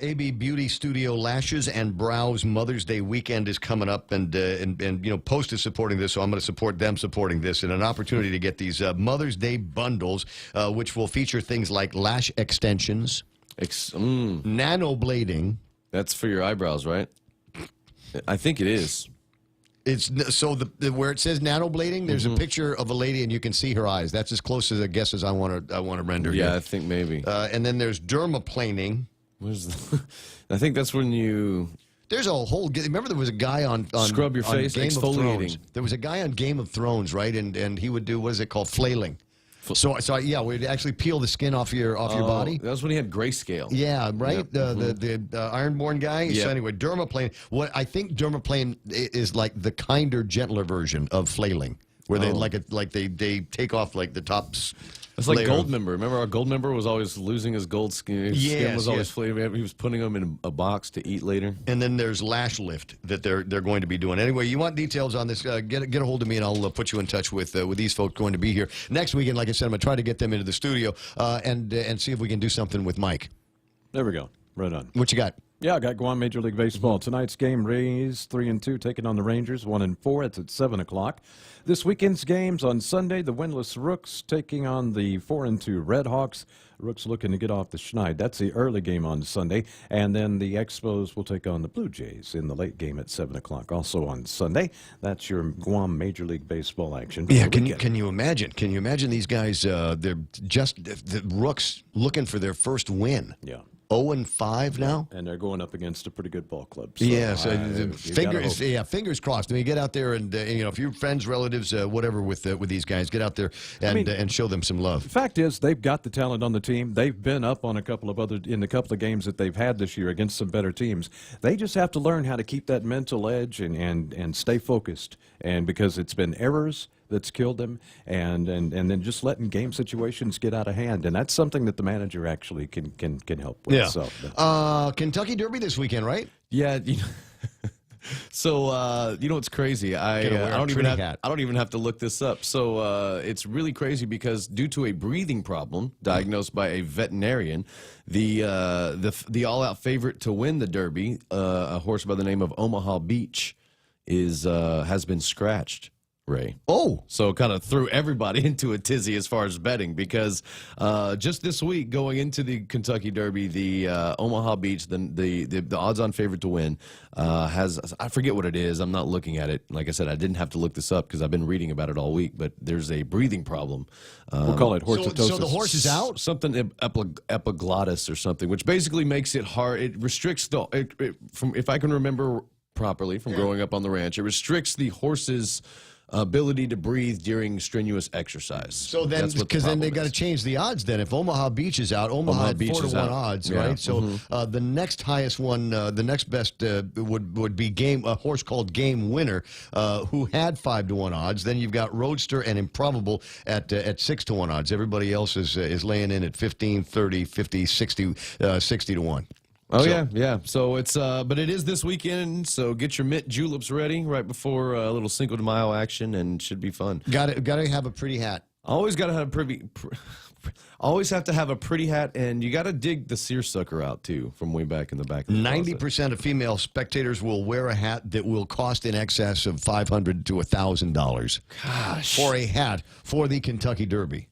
AB Beauty Studio Lashes and Brows Mother's Day weekend is coming up, and you know, Post is supporting this, so I'm going to support them supporting this, and an opportunity to get these Mother's Day bundles, which will feature things like lash extensions, nano blading. That's for your eyebrows, right? I think it is. It's so where it says nanoblading, there's a picture of a lady and you can see her eyes. That's as close as I guess as I want to render. Yeah, here. I think maybe. And then there's dermaplaning. I think that's when you. There's a whole. Remember, there was a guy on scrub your face, Game of exfoliating. Thrones. There was a guy on Game of Thrones, right? And he would do, what is it called, flailing. So yeah, we'd actually peel the skin off your body. That was when he had grayscale. Yeah, right. Yep. The Ironborn guy. Yep. So anyway, dermaplane. What I think dermaplane is like the kinder, gentler version of flailing, where they they take off like the tops. It's like Goldmember. Remember, our Goldmember was always losing his gold skin. His skin was always flaming. He was putting them in a box to eat later. And then there's lash lift that they're going to be doing. Anyway, you want details on this? Get a hold of me, and I'll put you in touch with these folks going to be here next weekend. Like I said, I'm gonna try to get them into the studio and see if we can do something with Mike. There we go. Right on. What you got? Yeah, I got Guam Major League Baseball. Tonight's game, Rays 3-2 taking on the Rangers 1-4. It's at 7 o'clock. This weekend's games on Sunday, the winless Rooks taking on the 4-2 Red Hawks. Rooks looking to get off the schneid. That's the early game on Sunday. And then the Expos will take on the Blue Jays in the late game at 7 o'clock, also on Sunday. That's your Guam Major League Baseball action. Yeah, can you imagine? Can you imagine these guys? They're just the Rooks looking for their first win. Yeah. 0-5 now, and they're going up against a pretty good ball club. So yeah, so fingers crossed. I mean, get out there and you know, if you're friends, relatives, whatever, with these guys, get out there and show them some love. The fact is, they've got the talent on the team. They've been up on a couple of games that they've had this year against some better teams. They just have to learn how to keep that mental edge and stay focused. And because it's been errors that's killed them, and then just letting game situations get out of hand, and that's something that the manager actually can help with. Yeah. So, Kentucky Derby this weekend, right? Yeah. So you know what's crazy? I don't even have to look this up. So it's really crazy because due to a breathing problem diagnosed by a veterinarian, the all-out favorite to win the Derby, a horse by the name of Omaha Beach, has been scratched. Ray. Oh. So kind of threw everybody into a tizzy as far as betting, because just this week going into the Kentucky Derby, the Omaha Beach, the odds-on favorite to win has, I forget what it is. I'm not looking at it. Like I said, I didn't have to look this up because I've been reading about it all week, but there's a breathing problem. We'll call it horsetosis. So the horse is out? Something epiglottis or something, which basically makes it hard. It restricts from, if I can remember properly from growing up on the ranch, it restricts the horse's ability to breathe during strenuous exercise. So then, because then they got to change the odds. Then, if Omaha Beach is out, Omaha had 4-1 odds, right? Yeah. So the next highest one, the next best would be a horse called Game Winner, who had 5-1 odds. Then you've got Roadster and Improbable at 6-1 odds. Everybody else is laying in at 15, 30, 50, 60-1. Oh, yeah. So it's, but it is this weekend, so get your mint juleps ready right before a little Cinco de Mayo action, and should be fun. Got to have a pretty hat. Always got to have always have to have a pretty hat, and you got to dig the seersucker out, too, from way back in the back. 90% of female spectators will wear a hat that will cost in excess of $500 to $1,000. Gosh. For a hat for the Kentucky Derby.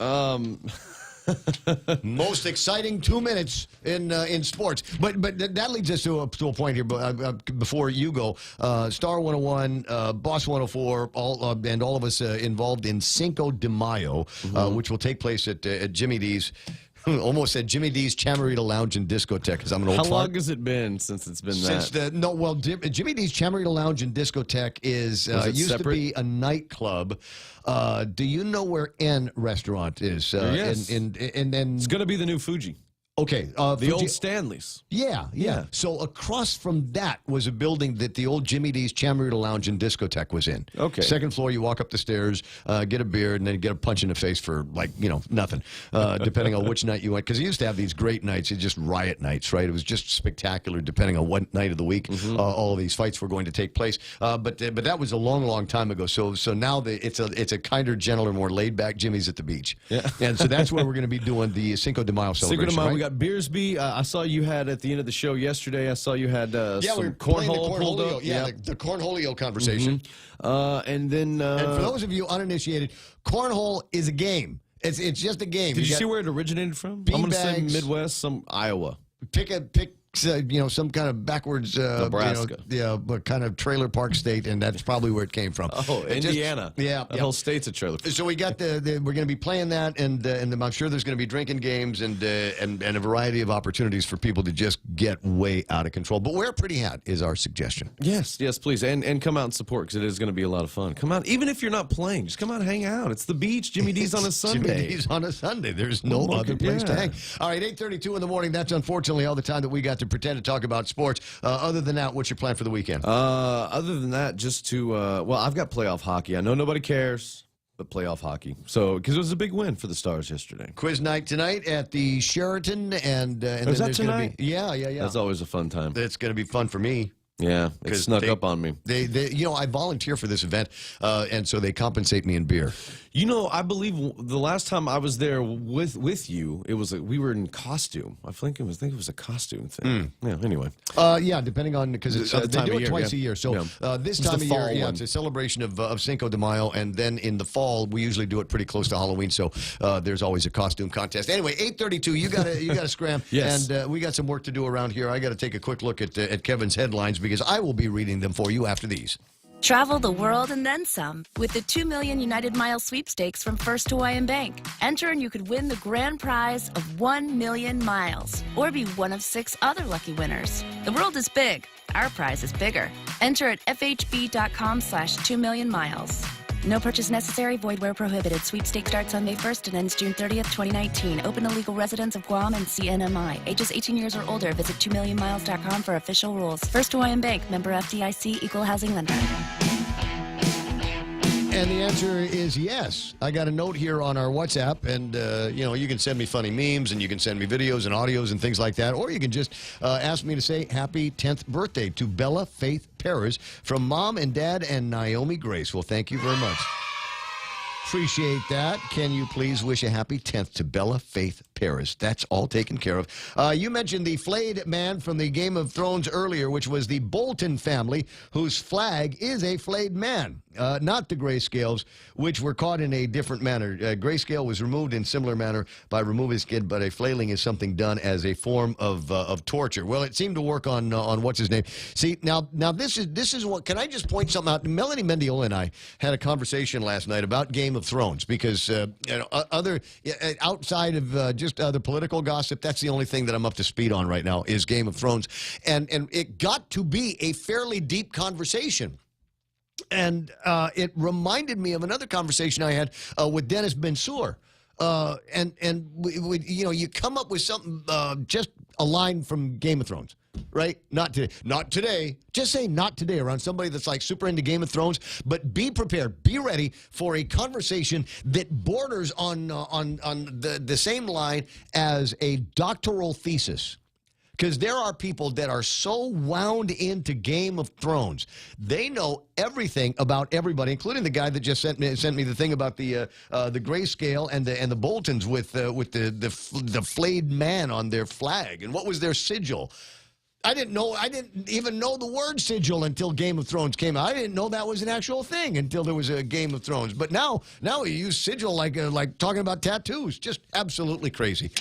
Most exciting 2 minutes in sports, but that leads us to a point here. Before you go, Star 101, Boss 104, and all of us involved in Cinco de Mayo, which will take place at Jimmy D's. Almost said Jimmy D's Chamarita Lounge and Discotheque, because I'm an old How fart. long has it been since it's been Jimmy D's Chamarita Lounge and Discotheque used to be a nightclub. Do you know where N Restaurant is? Yes. And then it's going to be the new Fuji. Okay. The old Stanley's. Yeah. So across from that was a building that the old Jimmy D's Chamarita Lounge and Discotheque was in. Okay. Second floor, you walk up the stairs, get a beer, and then get a punch in the face for, nothing, depending on which night you went. Because he used to have these great nights, just riot nights, right? It was just spectacular, depending on what night of the week all of these fights were going to take place. But that was a long, long time ago. So now it's a kinder, gentler, more laid-back Jimmy's at the beach. Yeah. And so that's where we're going to be doing the Cinco de Mayo celebration, Cinco de Mayo, right? we got Beersby. I saw you had at the end of the show yesterday. I saw you had some we were playing the cornhole pulled up. Yeah, the cornholio conversation. And then, and for those of you uninitiated, cornhole is a game. It's just a game. Did you see where it originated from? I'm going to say Midwest, some Iowa. Pick some kind of backwards, Nebraska. Kind of trailer park state, and that's probably where it came from. Oh, Indiana. The whole state's a trailer park. So we got we're going to be playing that, and I'm sure there's going to be drinking games and a variety of opportunities for people to just get way out of control. But wear a pretty hat is our suggestion. Yes, please, and come out and support because it is going to be a lot of fun. Come out, even if you're not playing, just come out and hang out. It's the beach. Jimmy D's on a Sunday. Jimmy D's on a Sunday. There's no other place to hang. All right, 8:32 in the morning. That's unfortunately all the time that we got to pretend to talk about sports. Other than that, what's your plan for the weekend? Other than that, just to I've got playoff hockey. I know nobody cares, but playoff hockey. So because it was a big win for the Stars yesterday. Quiz night tonight at the Sheraton, and is that tonight? Yeah. That's always a fun time. It's going to be fun for me. Yeah, it snuck up on me. They I volunteer for this event, and so they compensate me in beer. I believe the last time I was there with you, it was we were in costume. I think it was a costume thing. Yeah. Anyway. Depending on because they do it twice a year. So this time of year, it's a celebration of Cinco de Mayo, and then in the fall we usually do it pretty close to Halloween. So there's always a costume contest. Anyway, 8:32. You got to scram. Yes. And we got some work to do around here. I got to take a quick look at Kevin's headlines because I will be reading them for you after these. Travel the world and then some with the 2 million United Mile sweepstakes from First Hawaiian Bank. Enter and you could win the grand prize of 1 million miles or be one of 6 other lucky winners. The world is big. Our prize is bigger. Enter at fhb.com/2 million miles. No purchase necessary. Void where prohibited. Sweepstake starts on May 1st and ends June 30th, 2019. Open to legal residents of Guam and CNMI. Ages 18 years or older. Visit 2millionmiles.com for official rules. First Hawaiian Bank. Member FDIC. Equal housing lender. And the answer is yes. I got a note here on our WhatsApp, and you can send me funny memes, and you can send me videos and audios and things like that, or you can just ask me to say happy 10th birthday to Bella Faith Perez from Mom and Dad and Naomi Grace. Well, thank you very much. Appreciate that. Can you please wish a happy 10th to Bella Faith Perez? That's all taken care of. You mentioned the flayed man from the Game of Thrones earlier, which was the Bolton family, whose flag is a flayed man, not the Grayscales, which were caught in a different manner. Grayscale was removed in similar manner by removing his kid, but a flailing is something done as a form of torture. Well, it seemed to work on what's his name. See, now this is what. Can I just point something out? Melanie Mendiola and I had a conversation last night about Game of Thrones because outside of just other political gossip, that's the only thing that I'm up to speed on right now is Game of Thrones, and it got to be a fairly deep conversation. And it reminded me of another conversation I had with Dennis Bensour. You come up with something, just a line from Game of Thrones, right? Not today. Not today. Just say not today around somebody that's like super into Game of Thrones. But be prepared. Be ready for a conversation that borders on the same line as a doctoral thesis. Because there are people that are so wound into Game of Thrones, they know everything about everybody, including the guy that just sent me the thing about the Grayscale and the Boltons with the flayed man on their flag, and what was their sigil. I didn't even know the word sigil until Game of Thrones came out. I didn't know that was an actual thing until there was a Game of Thrones. But now we use sigil like talking about tattoos. Just absolutely crazy.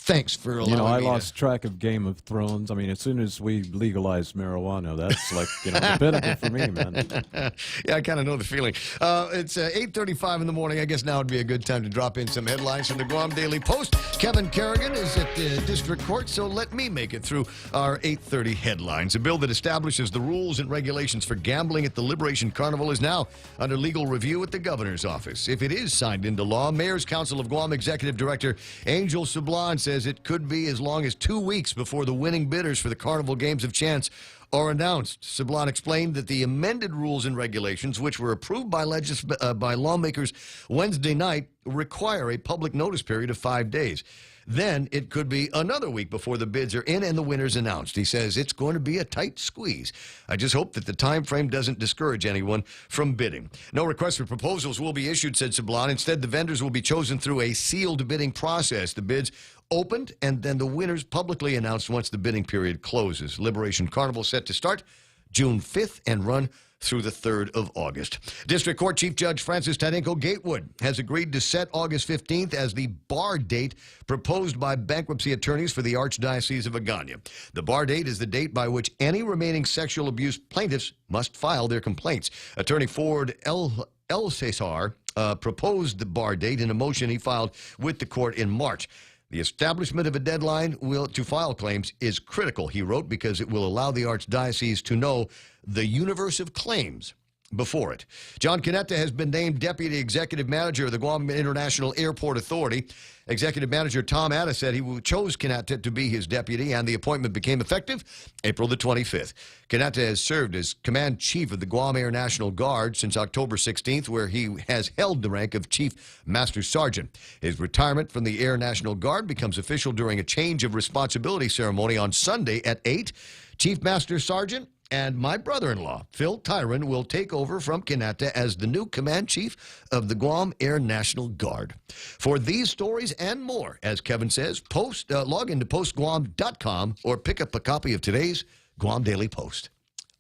Thanks for allowing me. I lost track of Game of Thrones. I mean, as soon as we legalized marijuana, that's like, the pinnacle for me, man. Yeah, I kind of know the feeling. It's 8:35 in the morning. I guess now would be a good time to drop in some headlines from the Guam Daily Post. Kevin Kerrigan is at the district court, so let me make it through our 8:30 headlines. A bill that establishes the rules and regulations for gambling at the Liberation Carnival is now under legal review at the governor's office. If it is signed into law, Mayor's Council of Guam Executive Director Angel Sublan says says it could be as long as 2 weeks before the winning bidders for the Carnival Games of Chance are announced. Sablon explained that the amended rules and regulations, which were approved by lawmakers Wednesday night, require a public notice period of 5 days. Then it could be another week before the bids are in and the winners announced. He says it's going to be a tight squeeze. I just hope that the time frame doesn't discourage anyone from bidding. No request for proposals will be issued, said Sablon. Instead, the vendors will be chosen through a sealed bidding process. The bids opened and then the winners publicly announced once the bidding period closes. Liberation Carnival set to start June 5th and run through the 3rd of August. District Court Chief Judge Francis Tadenko Gatewood has agreed to set August 15th as the bar date proposed by bankruptcy attorneys for the Archdiocese of Agana. The bar date is the date by which any remaining sexual abuse plaintiffs must file their complaints. Attorney Ford El Cesar proposed the bar date in a motion he filed with the court in March. The establishment of a deadline to file claims is critical, he wrote, because it will allow the Archdiocese to know the universe of claims before it. John Canetta has been named Deputy Executive Manager of the Guam International Airport Authority. Executive Manager Tom Addis said he chose Canetta to be his deputy, and the appointment became effective April the 25th. Canetta has served as Command Chief of the Guam Air National Guard since October 16th, where he has held the rank of Chief Master Sergeant. His retirement from the Air National Guard becomes official during a change of responsibility ceremony on Sunday at 8. Chief Master Sergeant and my brother-in-law, Phil Tyron, will take over from Canetta as the new Command Chief of the Guam Air National Guard. For these stories and more, as Kevin says, log into postguam.com or pick up a copy of today's Guam Daily Post.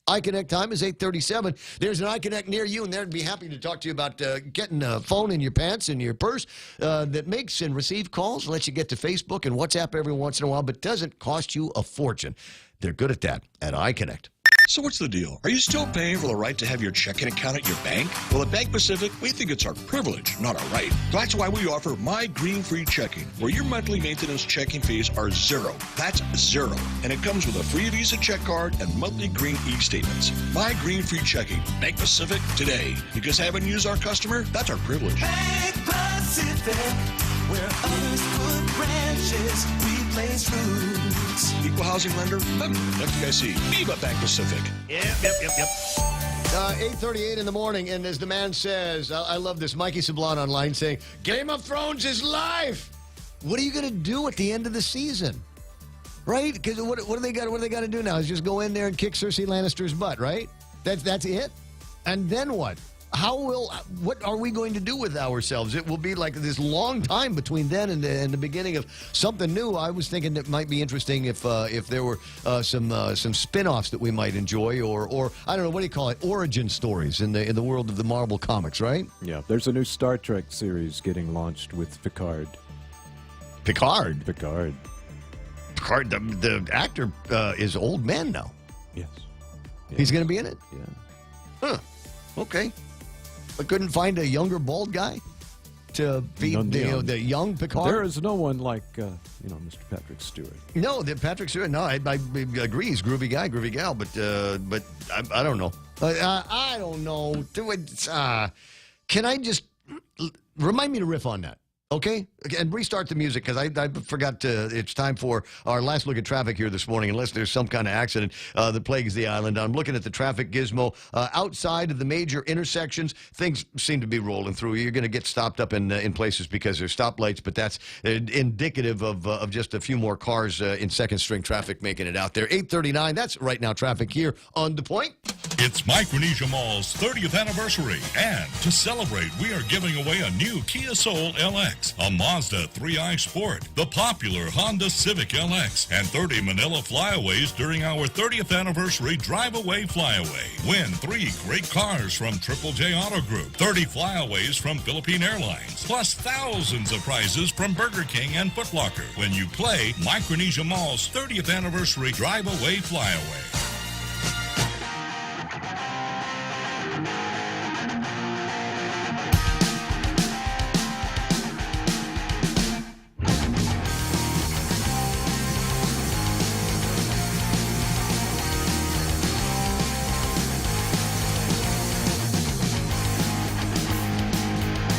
iConnect time is 8:37. There's an iConnect near you, and they'd be happy to talk to you about getting a phone in your pants and your purse that makes and receives calls, lets you get to Facebook and WhatsApp every once in a while, but doesn't cost you a fortune. They're good at that at iConnect. So what's the deal? Are you still paying for the right to have your checking account at your bank? Well, at Bank Pacific, we think it's our privilege, not our right. That's why we offer My Green Free Checking, where your monthly maintenance checking fees are zero. That's zero. And it comes with a free Visa check card and monthly green e-statements. My Green Free Checking. Bank Pacific today. Because having you as our customer, that's our privilege. Bank Pacific, where others put branches, we place roots. Equal housing lender? FDIC. Viva Bank Pacific. Yep. 8:38 in the morning, and as the man says, I love this, Mikey Sablon online saying, Game of Thrones is live. What are you going to do at the end of the season? Right? Because what do they got to do now? Is just go in there and kick Cersei Lannister's butt, right? That's it? And then what? What are we going to do with ourselves? It will be like this long time between then and the beginning of something new. I was thinking it might be interesting if there were some spin-offs that we might enjoy, or I don't know, what do you call it? Origin stories in the world of the Marvel comics, right? Yeah, there's a new Star Trek series getting launched with Picard. Picard, the actor is old man now. Yes. He's going to be in it? Yeah. Huh. Okay. I couldn't find a younger bald guy to be the young Picard. There is no one like Mr. Patrick Stewart. No, Patrick Stewart. No, I agree. He's a groovy guy, groovy gal, but I don't know. I don't know. Can I just remind me to riff on that? Okay? And restart the music, because I forgot it's time for our last look at traffic here this morning, unless there's some kind of accident that plagues the island. I'm looking at the traffic gizmo. Outside of the major intersections, things seem to be rolling through. You're going to get stopped up in places because there's stoplights, but that's indicative of just a few more cars in second-string traffic making it out there. 8:39, that's right now traffic here on The Point. It's Micronesia Mall's 30th anniversary, and to celebrate, we are giving away a new Kia Soul LX, a Mazda 3i Sport, the popular Honda Civic LX, and 30 Manila Flyaways during our 30th anniversary Drive-Away Flyaway. Win 3 great cars from Triple J Auto Group, 30 Flyaways from Philippine Airlines, plus thousands of prizes from Burger King and Foot Locker when you play Micronesia Mall's 30th anniversary Drive-Away Flyaway.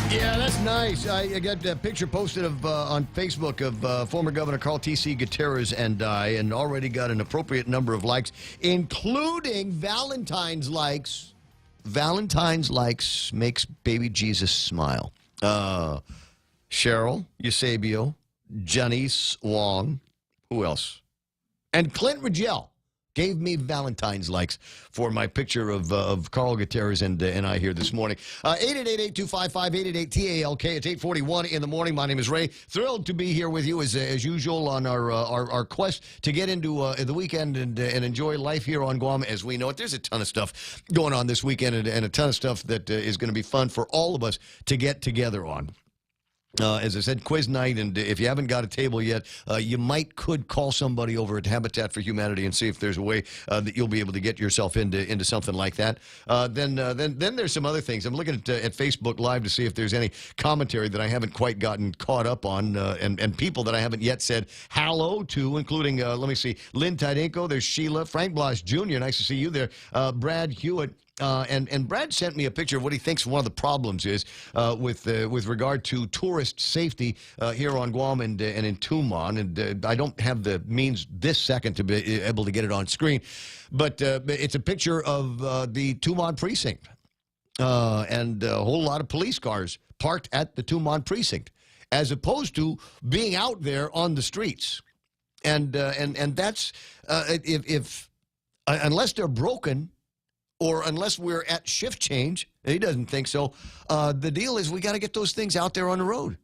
Yeah, that's nice. I got a picture posted of on Facebook of former Governor Carl T.C. Gutierrez and I, and already got an appropriate number of likes, including Valentine's likes. Valentine's likes makes baby Jesus smile. Cheryl Eusebio, Janice Wong, who else? And Clint Rigel gave me Valentine's likes for my picture of Carl Gutierrez and I here this morning. 888-825-5888-TALK. It's 8:41 in the morning. My name is Ray. Thrilled to be here with you as usual on our quest to get into the weekend and enjoy life here on Guam as we know it. There's a ton of stuff going on this weekend and a ton of stuff that is going to be fun for all of us to get together on. As I said, quiz night, and if you haven't got a table yet, you could call somebody over at Habitat for Humanity and see if there's a way that you'll be able to get yourself into something like that. Then there's some other things. I'm looking at Facebook Live to see if there's any commentary that I haven't quite gotten caught up on, and people that I haven't yet said hello to, including, let me see, Lynn Tydenko, there's Sheila, Frank Blas Jr., nice to see you there, Brad Hewitt. And Brad sent me a picture of what he thinks one of the problems is with regard to tourist safety here on Guam and in Tumon. And I don't have the means this second to be able to get it on screen, but it's a picture of the Tumon precinct and a whole lot of police cars parked at the Tumon precinct, as opposed to being out there on the streets. And that's if unless they're broken, or unless we're at shift change, and he doesn't think so, the deal is we got to get those things out there on the road.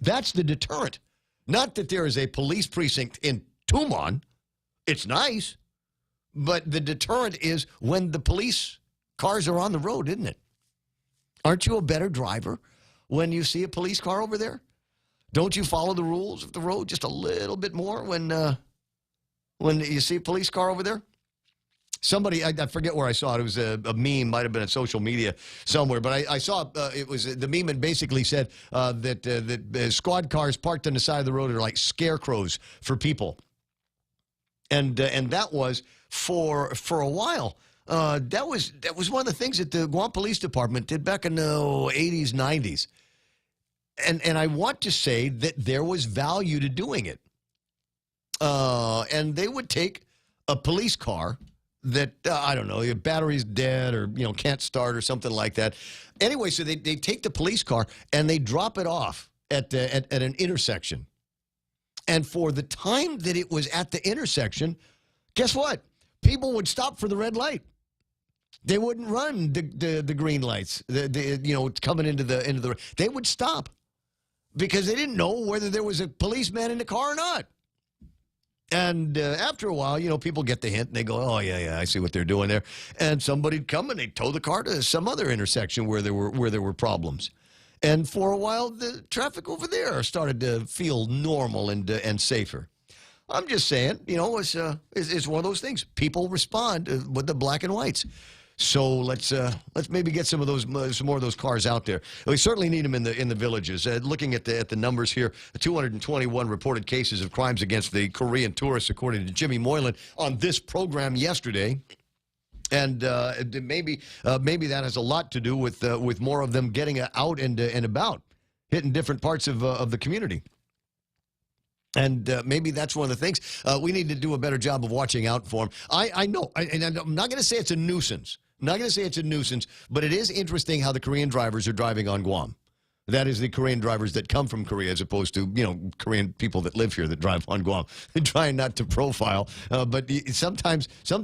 That's the deterrent. Not that there is a police precinct in Tumon. It's nice. But the deterrent is when the police cars are on the road, isn't it? Aren't you a better driver when you see a police car over there? Don't you follow the rules of the road just a little bit more when you see a police car over there? Somebody, I forget where I saw it. It was a meme, might have been on social media somewhere, but I saw it was the meme and basically said that squad cars parked on the side of the road are like scarecrows for people, and that was for a while. That was one of the things that the Guam Police Department did back in the 80s, 90s, and I want to say that there was value to doing it, and they would take a police car that, I don't know, your battery's dead or, can't start or something like that. Anyway, so they take the police car and they drop it off at an intersection. And for the time that it was at the intersection, guess what? People would stop for the red light. They wouldn't run the green lights, coming into the, they would stop because they didn't know whether there was a policeman in the car or not. And after a while, people get the hint and they go, oh, yeah, I see what they're doing there. And somebody'd come and they'd tow the car to some other intersection where there were problems. And for a while, the traffic over there started to feel normal and safer. I'm just saying, it's one of those things. People respond with the black and whites. So let's maybe get some more of those cars out there. We certainly need them in the villages. Looking at the numbers here, 221 reported cases of crimes against the Korean tourists, according to Jimmy Moylan on this program yesterday. And maybe that has a lot to do with more of them getting out and about, hitting different parts of the community. And maybe that's one of the things. We need to do a better job of watching out for them. I know, and I'm not going to say it's a nuisance. I'm not going to say it's a nuisance, but it is interesting how the Korean drivers are driving on Guam. That is the Korean drivers that come from Korea as opposed to, Korean people that live here that drive on Guam. Trying not to profile, but sometimes I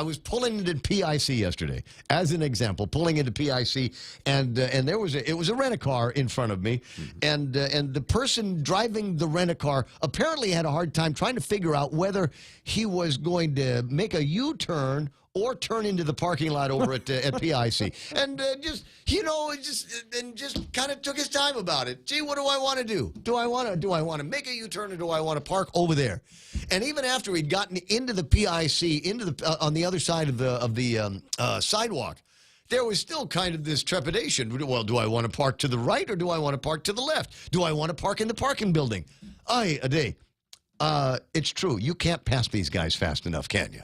was pulling into PIC yesterday as an example, pulling into PIC, and it was a rent-a-car in front of me, and the person driving the rent-a-car apparently had a hard time trying to figure out whether he was going to make a U-turn or turn into the parking lot over at PIC, and just kind of took his time about it. Gee, what do I want to do? Do I want to make a U-turn, or do I want to park over there? And even after he'd gotten into the PIC, on the other side of the sidewalk, there was still kind of this trepidation. Well, do I want to park to the right or do I want to park to the left? Do I want to park in the parking building? It's true. You can't pass these guys fast enough, can you?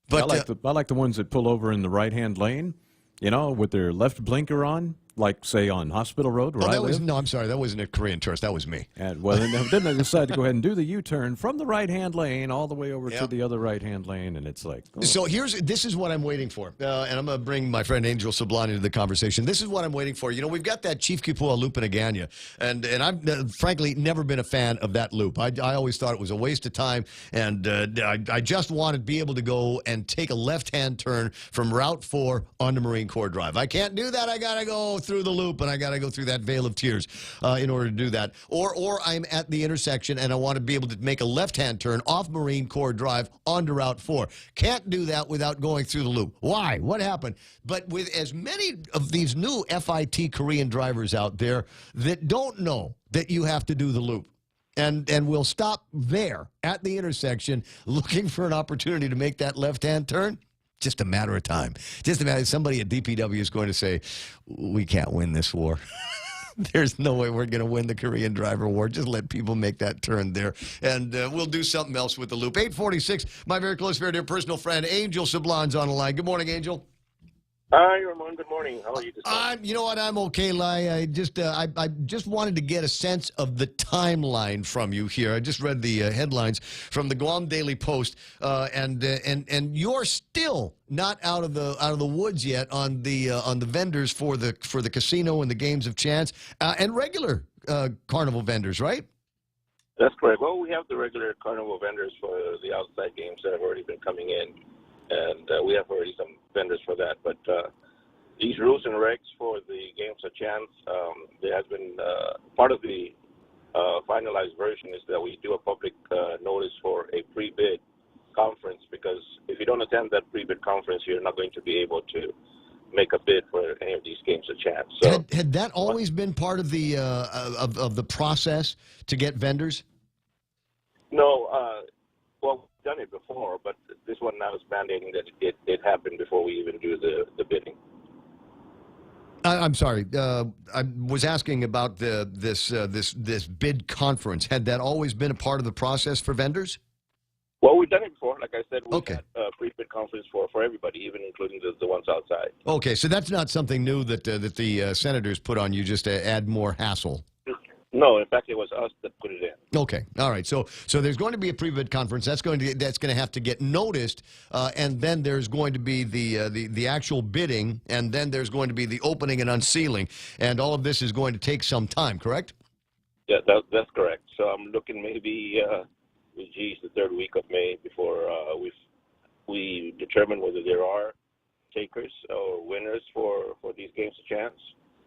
But I like the ones that pull over in the right-hand lane. You know, with their left blinker on, like, say, on Hospital Road where I live. No, I'm sorry. That wasn't a Korean tourist. That was me. And, well, then I decided to go ahead and do the U-turn from the right-hand lane all the way over to the other right-hand lane, and it's like... Oh. So this is what I'm waiting for, and I'm going to bring my friend Angel Sablan into the conversation. This is what I'm waiting for. You know, we've got that Chief Kipua loop in Agana, and I've frankly never been a fan of that loop. I always thought it was a waste of time, and I just wanted to be able to go and take a left-hand turn from Route 4 onto Marine Corps Drive. I can't do that. I got to go through the loop, and I got to go through that Vale of Tears in order to do that. Or I'm at the intersection, and I want to be able to make a left-hand turn off Marine Corps Drive onto Route 4. Can't do that without going through the loop. Why? What happened? But with as many of these new FIT Korean drivers out there that don't know that you have to do the loop, and will stop there at the intersection looking for an opportunity to make that left-hand turn, just a matter of time. Just a matter. Somebody at DPW is going to say, we can't win this war. There's no way we're going to win the Korean driver war. Just let people make that turn there. And we'll do something else with the loop. 846, my very close, very dear personal friend, Angel Sablan's on the line. Good morning, Angel. Hi, Ramon. Good morning. How are you this morning? You know what? I'm okay, Lai. I just wanted to get a sense of the timeline from you here. I just read the headlines from the Guam Daily Post, and you're still not out of the woods yet on the vendors for the casino and the games of chance and regular carnival vendors, right? That's correct. Well, we have the regular carnival vendors for the outside games that have already been coming in. And we have already some vendors for that. But these rules and regs for the games of chance, there has been part of the finalized version is that we do a public notice for a pre-bid conference, because if you don't attend that pre-bid conference, you're not going to be able to make a bid for any of these games of chance. So, had that always been part of the of the process to get vendors? No. Well, we've done it before, but this one now is mandating that it happened before we even do the bidding. I'm sorry. I was asking about this bid conference. Had that always been a part of the process for vendors? Well, we've done it before. Like I said, we've had a pre-bid conference for everybody, even including the ones outside. Okay, so that's not something new that the senators put on you just to add more hassle. No, in fact, it was us that put it in. Okay, all right. So there's going to be a pre-bid conference. That's going to have to get noticed, and then there's going to be the actual bidding, and then there's going to be the opening and unsealing, and all of this is going to take some time. Correct? Yeah, that's correct. So I'm looking maybe the third week of May before we determine whether there are takers or winners for these games of chance.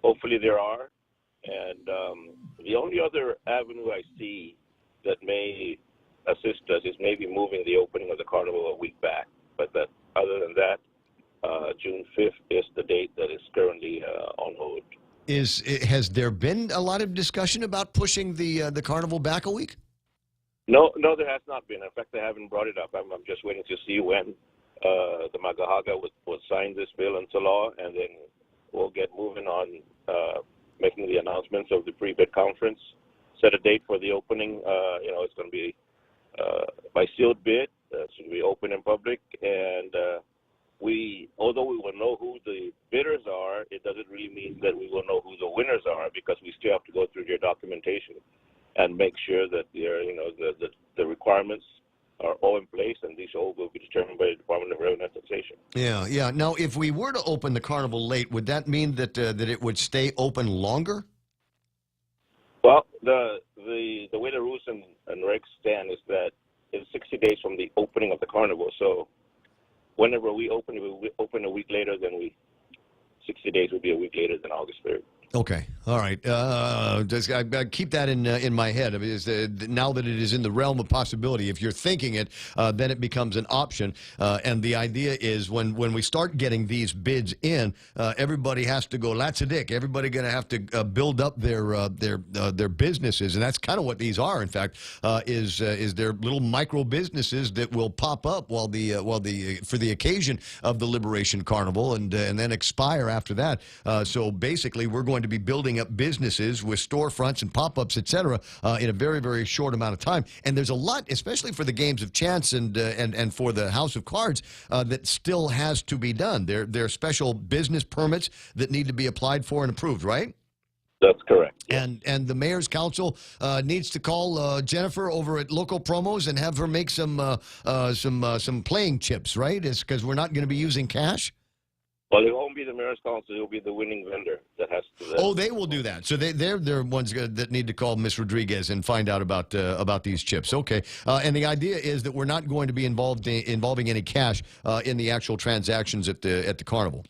Hopefully there are. And the only other avenue I see that may assist us is maybe moving the opening of the carnival a week back. But other than that, June 5th is the date that is currently on hold. Has there been a lot of discussion about pushing the carnival back a week? No, there has not been. In fact, I haven't brought it up. I'm just waiting to see when the Magahaga would sign this bill into law, and then we'll get moving on making the announcements of the pre-bid conference, set a date for the opening. It's going to be by sealed bid. It's going to be open in public, and although we will know who the bidders are, it doesn't really mean that we will know who the winners are, because we still have to go through their documentation and make sure that the requirements are all in place, and these all will be determined by the Department of Revenue and Taxation. Yeah. Now, if we were to open the carnival late, would that mean that it would stay open longer? Well, the way the rules and regs stand is that it's 60 days from the opening of the carnival. So whenever we open a week later, then 60 days would be a week later than August 3rd. Okay. All right. I keep that in my head. Now that it is in the realm of possibility, if you're thinking it, then it becomes an option. And the idea is when we start getting these bids in, everybody has to go latsadik. Everybody going to have to build up their businesses, and that's kind of what these are. In fact, is their little micro businesses that will pop up for the occasion of the Liberation Carnival, and then expire after that. So basically, we're going to be building opening up businesses with storefronts and pop-ups, etc., in a very, very short amount of time. And there's a lot, especially for the games of chance and for the House of Cards, that still has to be done. There are special business permits that need to be applied for and approved, right? That's correct. And the mayor's council needs to call Jennifer over at Local Promos and have her make some playing chips, right? Because we're not going to be using cash. Well, it won't be the mayor's council. It will be the winning vendor that has to. Oh, they will do that. So they're ones that need to call Miss Rodriguez and find out about these chips. Okay. And the idea is that we're not going to be involving any cash in the actual transactions at the carnival.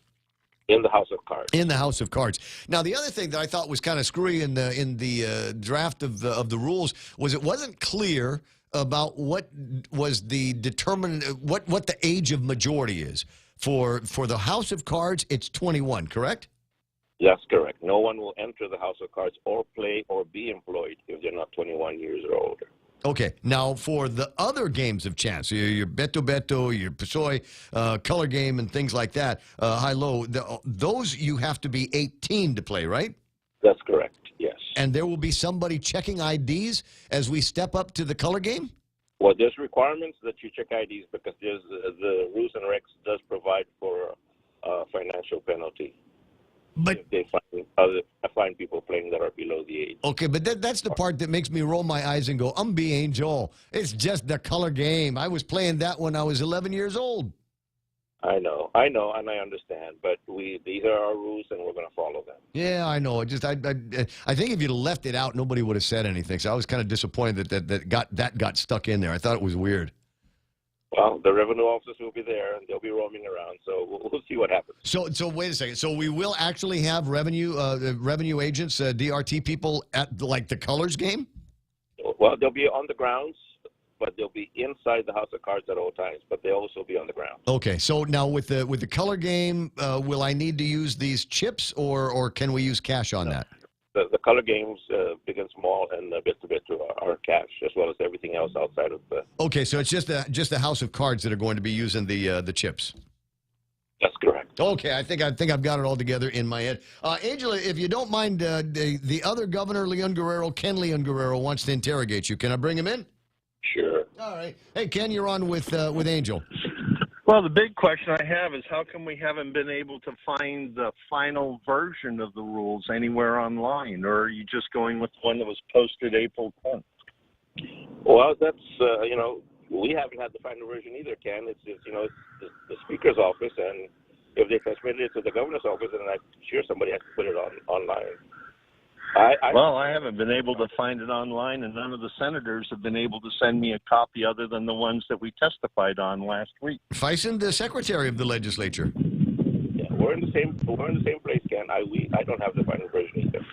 In the House of Cards. In the House of Cards. Now, the other thing that I thought was kind of screwy in the draft of the rules was it wasn't clear about what was the what the age of majority is. For the House of Cards, it's 21, correct? That's correct. No one will enter the House of Cards or play or be employed if they're not 21 years or older. Okay. Now, for the other games of chance, your Beto Beto, your Pasoy, color game, and things like that, high-low, those you have to be 18 to play, right? That's correct, yes. And there will be somebody checking IDs as we step up to the color game? Well, there's requirements that you check IDs because there's the rules and regs does provide for a financial penalty. But if they find people playing that are below the age. Okay, but that's the part that makes me roll my eyes and go, Angel. It's just the color game. I was playing that when I was 11 years old. I know, and I understand. But these are our rules, and we're going to follow them. Yeah, I know. I think if you'd left it out, nobody would have said anything. So I was kind of disappointed that got stuck in there. I thought it was weird. Well, the revenue officers will be there, and they'll be roaming around, so we'll see what happens. So wait a second. So we will actually have revenue agents, DRT people at like the colors game? Well, they'll be on the grounds, but they'll be inside the House of Cards at all times, but they'll also be on the ground. Okay. So now with the color game, will I need to use these chips, or can we use cash on that? The color games, big and small, and bit to bit are cash, as well as everything else outside of the. Okay, so it's just the House of Cards that are going to be using the chips. That's correct. Okay, I think I've got it all together in my head. Angela, if you don't mind, the other governor, Ken Leon Guerrero, wants to interrogate you. Can I bring him in? Sure. All right. Hey, Ken, you're on with Angel. Well, the big question I have is how come we haven't been able to find the final version of the rules anywhere online, or are you just going with the one that was posted April 10th? Well, that's, we haven't had the final version either, Ken. It's the Speaker's office, and if they transmitted it to the Governor's office, then I'm sure somebody has to put it online. I haven't been able to find it online, and none of the senators have been able to send me a copy other than the ones that we testified on last week. Fison, the Secretary of the Legislature. Yeah, we're in the same place, Ken. I don't have the final version either.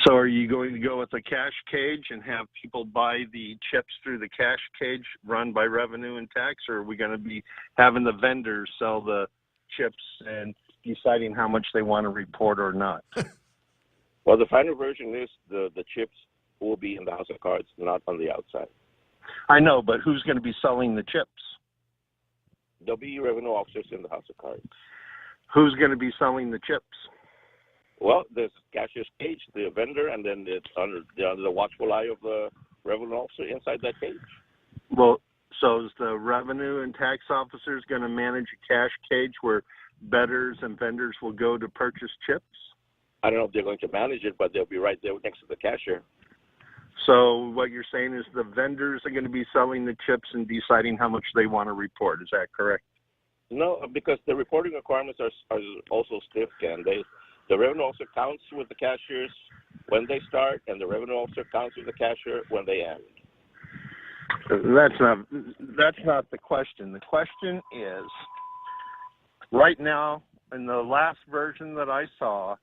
So are you going to go with a cash cage and have people buy the chips through the cash cage run by Revenue and Tax, or are we going to be having the vendors sell the chips and deciding how much they want to report or not? Well, the final version is the chips will be in the House of Cards, not on the outside. I know, but who's going to be selling the chips? There'll be revenue officers in the House of Cards. Who's going to be selling the chips? Well, there's cashier's cage, the vendor, and then it's under the watchful eye of the revenue officer inside that cage. Well, so is the Revenue and Tax officers going to manage a cash cage where bettors and vendors will go to purchase chips? I don't know if they're going to manage it, but they'll be right there next to the cashier. So what you're saying is the vendors are going to be selling the chips and deciding how much they want to report. Is that correct? No, because the reporting requirements are also stiff, Ken. The revenue officer counts with the cashiers when they start, and the revenue officer counts with the cashier when they end. That's not the question. The question is, right now, in the last version that I saw,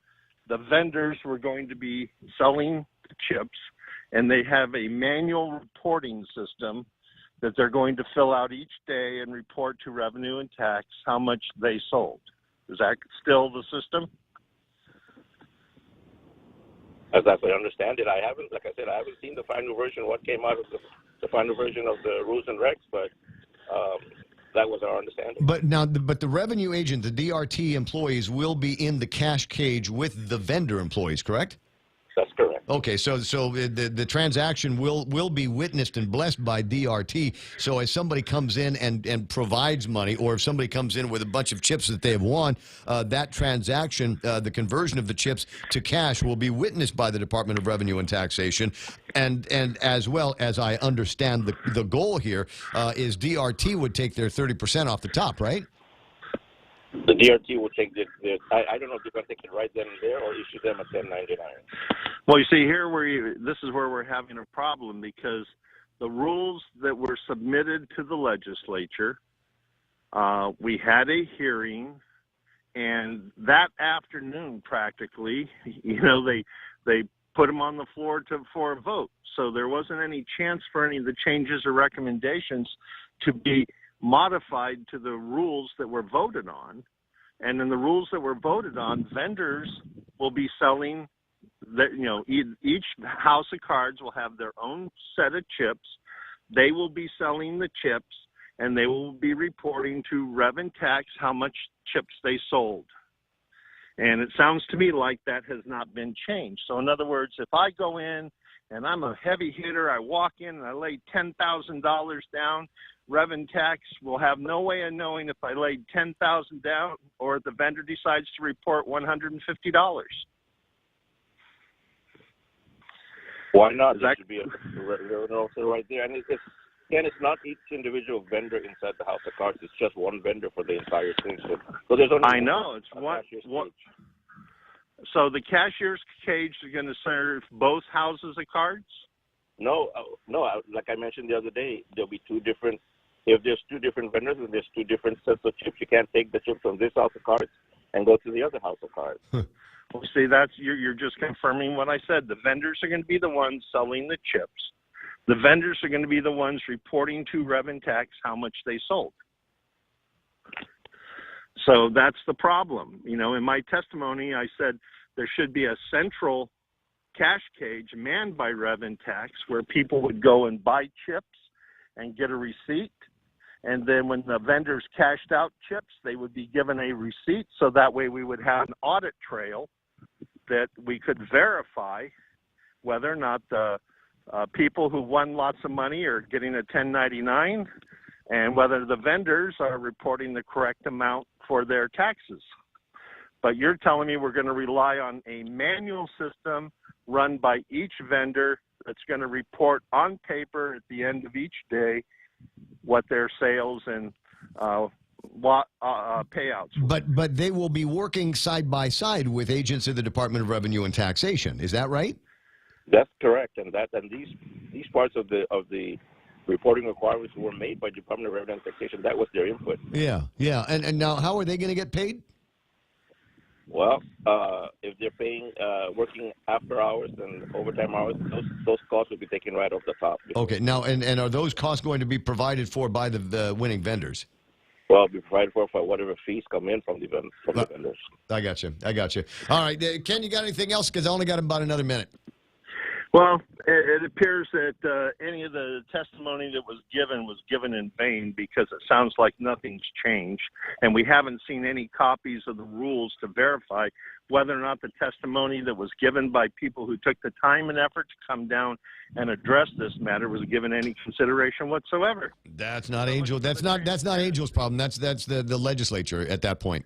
the vendors were going to be selling the chips, and they have a manual reporting system that they're going to fill out each day and report to Revenue and Tax how much they sold. Is that still the system? As I understand it, I haven't seen the final version, what came out of the final version of the rules and regs, but That was our understanding. But now, but the revenue agent, the DRT employees, will be in the cash cage with the vendor employees, correct? That's correct. Okay, so the transaction will be witnessed and blessed by DRT. So as somebody comes in and provides money, or if somebody comes in with a bunch of chips that they have won, that transaction, the conversion of the chips to cash, will be witnessed by the Department of Revenue and Taxation. And as well as I understand the goal here is DRT would take their 30% off the top, right? The DRT will take I don't know if they're going to take it right then and there or issue them a 1099. Well, you see, this is where we're having a problem, because the rules that were submitted to the legislature, we had a hearing, and that afternoon, practically, they put them on the floor for a vote. So there wasn't any chance for any of the changes or recommendations to be modified to the rules that were voted on. And in the rules that were voted on, vendors will be selling, each house of cards will have their own set of chips. They will be selling the chips, and they will be reporting to Rev and Tax how much chips they sold. And it sounds to me like that has not been changed. So in other words, if I go in and I'm a heavy hitter, I walk in and I lay $10,000 down, Rev and Tax will have no way of knowing if I laid $10,000 down or if the vendor decides to report $150. Why not? There should be a also right there. And it's not each individual vendor inside the house of cards. It's just one vendor for the entire thing. So there's only it's one. So the cashier's cage is going to serve both houses of cards? No. Like I mentioned the other day, there'll be two different. If there's two different vendors and there's two different sets of chips, you can't take the chips from this house of cards and go to the other house of cards. Well, see, you're just confirming what I said. The vendors are going to be the ones selling the chips. The vendors are going to be the ones reporting to Rev and Tax how much they sold. So that's the problem. In my testimony, I said there should be a central cash cage manned by Rev and Tax where people would go and buy chips and get a receipt. And then when the vendors cashed out chips, they would be given a receipt. So that way we would have an audit trail that we could verify whether or not the people who won lots of money are getting a 1099 and whether the vendors are reporting the correct amount for their taxes. But you're telling me we're going to rely on a manual system run by each vendor that's going to report on paper at the end of each day what their sales and payouts. But they will be working side by side with agents of the Department of Revenue and Taxation. Is that right? That's correct, and these parts of the reporting requirements were made by Department of Revenue and Taxation. That was their input. Yeah. And now, how are they going to get paid? Well, if they're paying working after hours and overtime hours, those costs will be taken right off the top. Okay. Now, and are those costs going to be provided for by the winning vendors? Well, be provided for whatever fees come in from the vendors. I got you. All right, Ken, you got anything else? Because I only got about another minute. Well, it appears that any of the testimony that was given in vain, because it sounds like nothing's changed, and we haven't seen any copies of the rules to verify whether or not the testimony that was given by people who took the time and effort to come down and address this matter was given any consideration whatsoever. That's not Angel. That's not Angel's problem. That's the legislature at that point.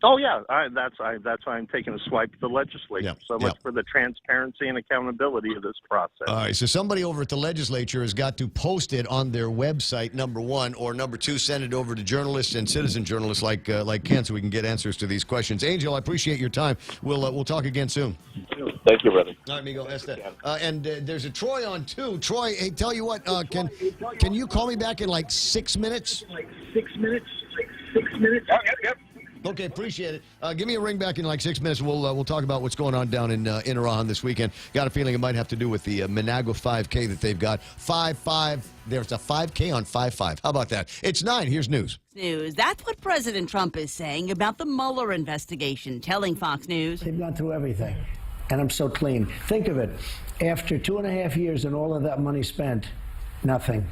Oh yeah, that's why I'm taking a swipe at the legislature. So much for the transparency and accountability of this process. All right, so somebody over at the legislature has got to post it on their website, number one, or number two, send it over to journalists and citizen journalists like Ken, so we can get answers to these questions. Angel, I appreciate your time. We'll talk again soon. Thank you, brother. All right, amigo. And there's a Troy on two. Troy, hey, tell you what, can you call me back in like 6 minutes? Like 6 minutes. Yep. Okay, appreciate it. Give me a ring back in like 6 minutes. We'll talk about what's going on down in Arahan this weekend. Got a feeling it might have to do with the Managua 5K that they've got. 5-5. There's a 5K on 5-5. How about that? It's 9. Here's news. That's what President Trump is saying about the Mueller investigation, telling Fox News. They've gone through everything, and I'm so clean. Think of it. After 2.5 years and all of that money spent, nothing.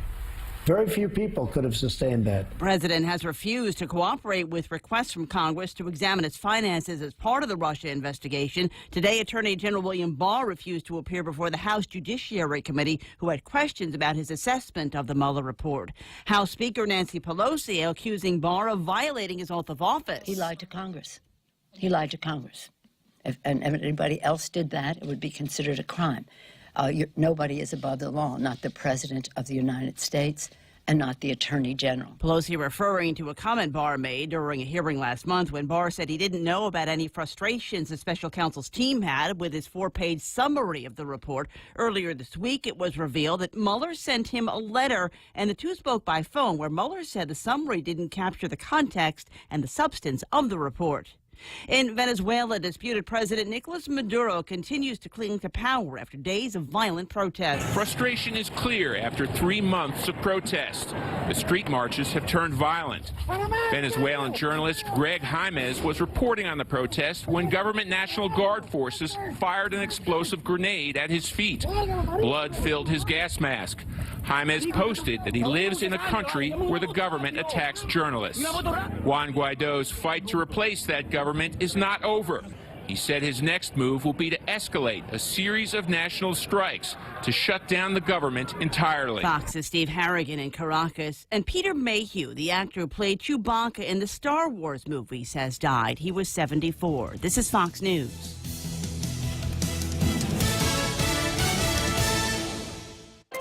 Very few people could have sustained that. The president has refused to cooperate with requests from Congress to examine its finances as part of the Russia investigation. Today, Attorney General William Barr refused to appear before the House Judiciary Committee, who had questions about his assessment of the Mueller report. House Speaker Nancy Pelosi accusing Barr of violating his oath of office. He lied to Congress. He lied to Congress. If anybody else did that, it would be considered a crime. Nobody is above the law, not the President of the United States and not the Attorney General. Pelosi referring to a comment Barr made during a hearing last month when Barr said he didn't know about any frustrations the special counsel's team had with his 4-page summary of the report. Earlier this week, it was revealed that Mueller sent him a letter, and the two spoke by phone, where Mueller said the summary didn't capture the context and the substance of the report. In Venezuela, disputed President Nicolas Maduro continues to cling to power after days of violent protests. Frustration is clear after 3 months of protest. The street marches have turned violent. Venezuelan journalist Greg Jaimez was reporting on the protest when government National Guard forces fired an explosive grenade at his feet. Blood filled his gas mask. Jaimez posted that he lives in a country where the government attacks journalists. Juan Guaido's fight to replace that government is not over. He said his next move will be to escalate a series of national strikes to shut down the government entirely. Fox's Steve Harrigan in Caracas. And Peter Mayhew, the actor who played Chewbacca in the Star Wars movies, has died. He was 74. This is Fox News.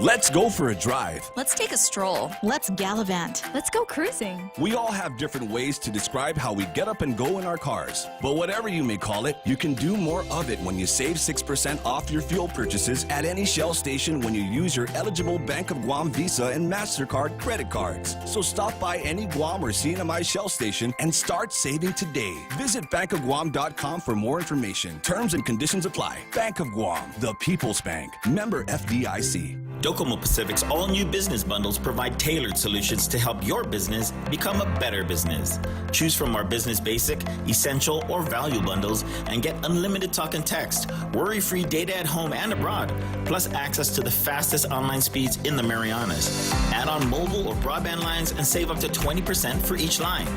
Let's go for a drive. Let's take a stroll. Let's gallivant. Let's go cruising. We all have different ways to describe how we get up and go in our cars. But whatever you may call it, you can do more of it when you save 6% off your fuel purchases at any Shell station when you use your eligible Bank of Guam Visa and MasterCard credit cards. So stop by any Guam or CNMI Shell station and start saving today. Visit bankofguam.com for more information. Terms and conditions apply. Bank of Guam, the People's Bank. Member FDIC. Docomo Pacific's all-new business bundles provide tailored solutions to help your business become a better business. Choose from our Business Basic, Essential, or Value bundles and get unlimited talk and text, worry-free data at home and abroad, plus access to the fastest online speeds in the Marianas. Add on mobile or broadband lines and save up to 20% for each line.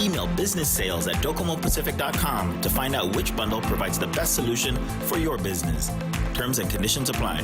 Email businesssales@docomopacific.com to find out which bundle provides the best solution for your business. Terms and conditions apply.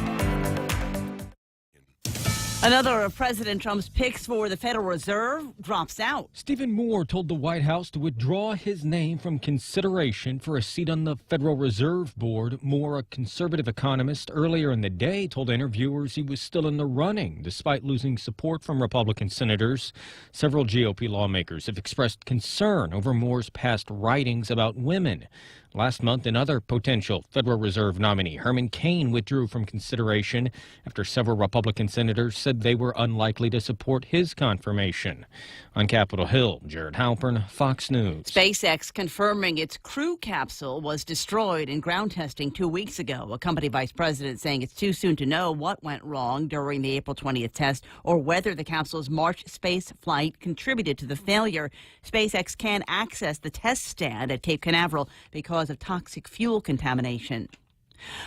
Another of President Trump's picks for the Federal Reserve drops out. Stephen Moore told the White House to withdraw his name from consideration for a seat on the Federal Reserve Board. Moore, a conservative economist, earlier in the day told interviewers he was still in the running despite losing support from Republican senators. Several GOP lawmakers have expressed concern over Moore's past writings about women. Last month, another potential Federal Reserve nominee, Herman Cain, withdrew from consideration after several Republican senators said they were unlikely to support his confirmation. On Capitol Hill, Jared Halpern, Fox News. SpaceX confirming its crew capsule was destroyed in ground testing 2 weeks ago. A company vice president saying it's too soon to know what went wrong during the April 20th test or whether the capsule's March space flight contributed to the failure. SpaceX can't access the test stand at Cape Canaveral because of toxic fuel contamination.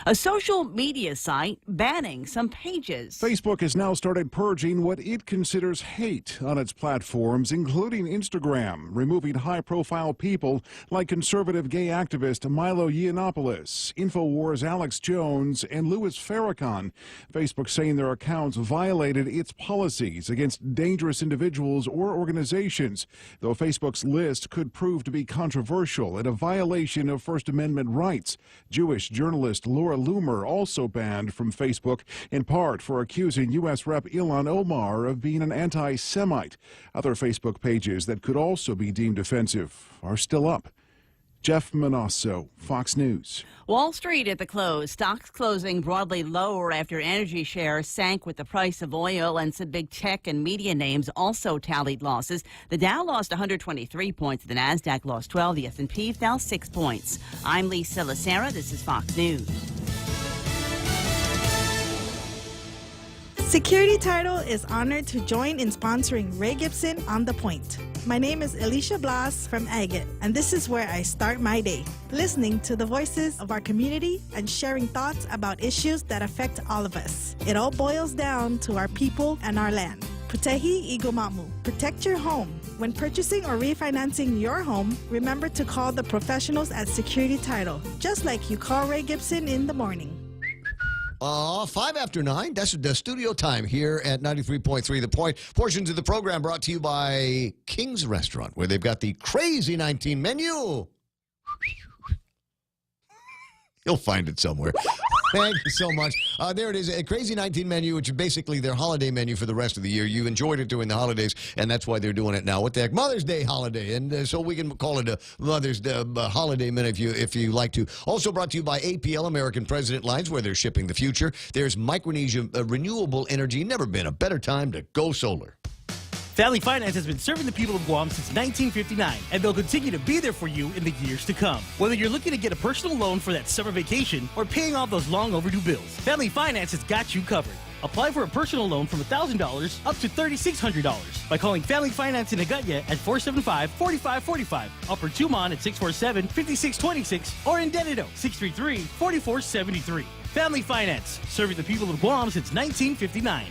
A social media site banning some pages. Facebook has now started purging what it considers hate on its platforms, including Instagram, removing high-profile people like conservative gay activist Milo Yiannopoulos, InfoWars' Alex Jones, and Louis Farrakhan. Facebook saying their accounts violated its policies against dangerous individuals or organizations, though Facebook's list could prove to be controversial and a violation of First Amendment rights. Jewish journalist Laura Loomer also banned from Facebook, in part for accusing U.S. Rep. Ilhan Omar of being an anti-Semite. Other Facebook pages that could also be deemed offensive are still up. Jeff Manasso, Fox News. Wall Street at the close. Stocks closing broadly lower after energy shares sank with the price of oil, and some big tech and media names also tallied losses. The Dow lost 123 points. The Nasdaq lost 12. The S&P fell 6 points. I'm Lisa Lacera. This is Fox News. Security Title is honored to join in sponsoring Ray Gibson on The Point. My name is Alicia Blas from Agate, and this is where I start my day, listening to the voices of our community and sharing thoughts about issues that affect all of us. It all boils down to our people and our land. Putehi Igomamu. Protect your home. When purchasing or refinancing your home, remember to call the professionals at Security Title, just like you call Ray Gibson in the morning. 5 after 9. That's the studio time here at 93.3 The Point. Portions of the program brought to you by King's Restaurant, where they've got the Crazy 19 menu. You'll find it somewhere. Thank you so much. There it is, a Crazy 19 menu, which is basically their holiday menu for the rest of the year. You enjoyed it during the holidays, and that's why they're doing it now. What the heck? Mother's Day holiday, and so we can call it a Mother's Day holiday minute if you like to. Also brought to you by APL, American President Lines, where they're shipping the future. There's Micronesia Renewable Energy. Never been a better time to go solar. Family Finance has been serving the people of Guam since 1959, and they'll continue to be there for you in the years to come. Whether you're looking to get a personal loan for that summer vacation or paying off those long overdue bills, Family Finance has got you covered. Apply for a personal loan from $1,000 up to $3,600 by calling Family Finance in Agutya at 475-4545, Upper Tumon at 647-5626, or in Dededo, 633-4473. Family Finance, serving the people of Guam since 1959.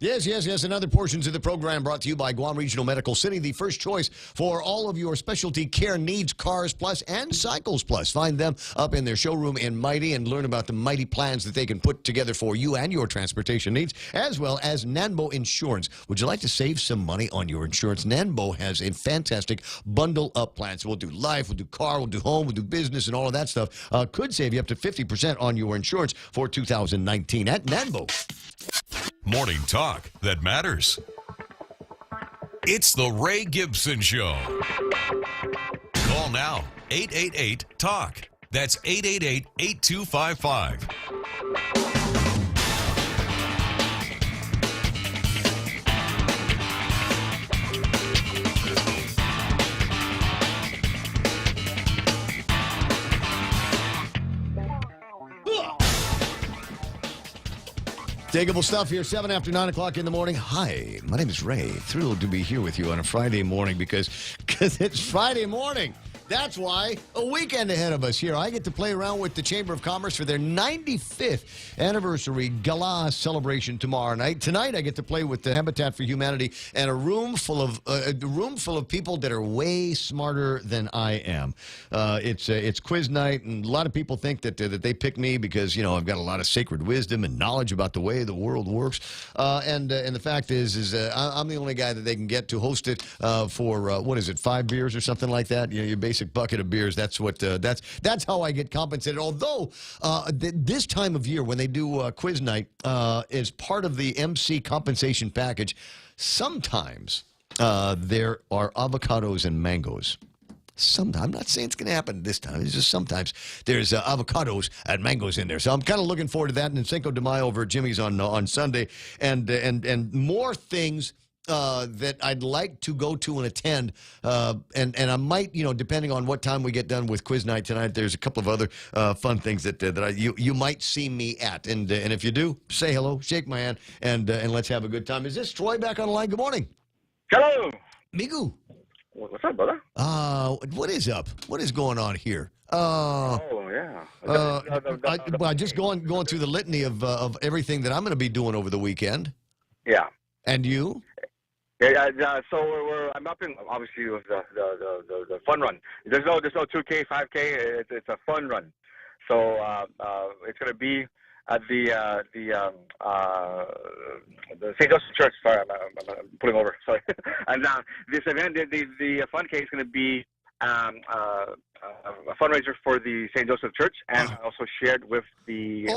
Yes. And other portions of the program brought to you by Guam Regional Medical City, the first choice for all of your specialty care needs, Cars Plus and Cycles Plus. Find them up in their showroom in Mighty and learn about the Mighty plans that they can put together for you and your transportation needs, as well as Nanbo Insurance. Would you like to save some money on your insurance? Nanbo has a fantastic bundle-up plan. So we'll do life, we'll do car, we'll do home, we'll do business, and all of that stuff. Could save you up to 50% on your insurance for 2019 at Nanbo. Morning talk that matters. It's the Ray Gibson Show. Call now, 888-TALK. That's 888-8255. Takeable stuff here, 7 after 9 o'clock in the morning. Hi, my name is Ray. Thrilled to be here with you on a Friday morning because it's Friday morning. That's why a weekend ahead of us here. I get to play around with the Chamber of Commerce for their 95th anniversary gala celebration tomorrow night. Tonight, I get to play with the Habitat for Humanity and a room full of people that are way smarter than I am. It's quiz night, and a lot of people think that they pick me because I've got a lot of sacred wisdom and knowledge about the way the world works. And the fact is I'm the only guy that they can get to host it for 5 beers or something like that. Your basic bucket of beers. That's what. That's how I get compensated. Although this time of year when they do quiz night is part of the MC compensation package. Sometimes there are avocados and mangoes. Sometimes, I'm not saying it's going to happen this time. It's just sometimes there's avocados and mangoes in there. So I'm kind of looking forward to that. And Cinco de Mayo over at Jimmy's on Sunday, and more things that I'd like to go to and attend, and I might, depending on what time we get done with quiz night tonight, there's a couple of other fun things that you might see me at, and if you do, say hello, shake my hand, and let's have a good time. Is this Troy back on the line? Good morning. Hello, Migu. What's up, brother? What is up? What is going on here? Yeah. I just going through the litany of everything that I'm going to be doing over the weekend. Yeah. And you? Yeah. So I'm up in obviously with the fun run. There's no 2K, 5K. It's a fun run. So it's going to be at the St. Joseph Church. Sorry, I'm pulling over. Sorry. And this event, the fun K is going to be a fundraiser for the St. Joseph Church, and also shared with the.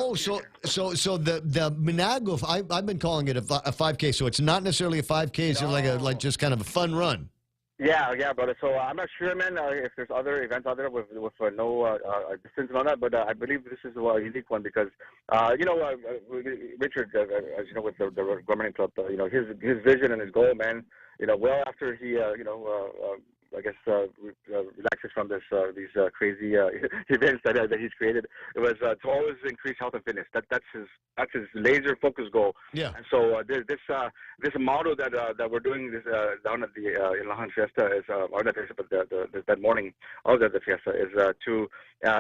So the Minaguf, I've been calling it a 5K. So it's not necessarily a 5K. It's like just kind of a fun run. Yeah, brother. So I'm not sure, man, if there's other events out there with no distance and all that, but I believe this is a unique one because, Richard, as you know, with the Governing Club, his vision and his goal, man, well after he, relaxes from these crazy events that he's created. It was to always increase health and fitness. That's his laser focus goal. Yeah. And so this model that we're doing this down at the in La Han Fiesta is or not Fiesta, but that morning of the Fiesta is to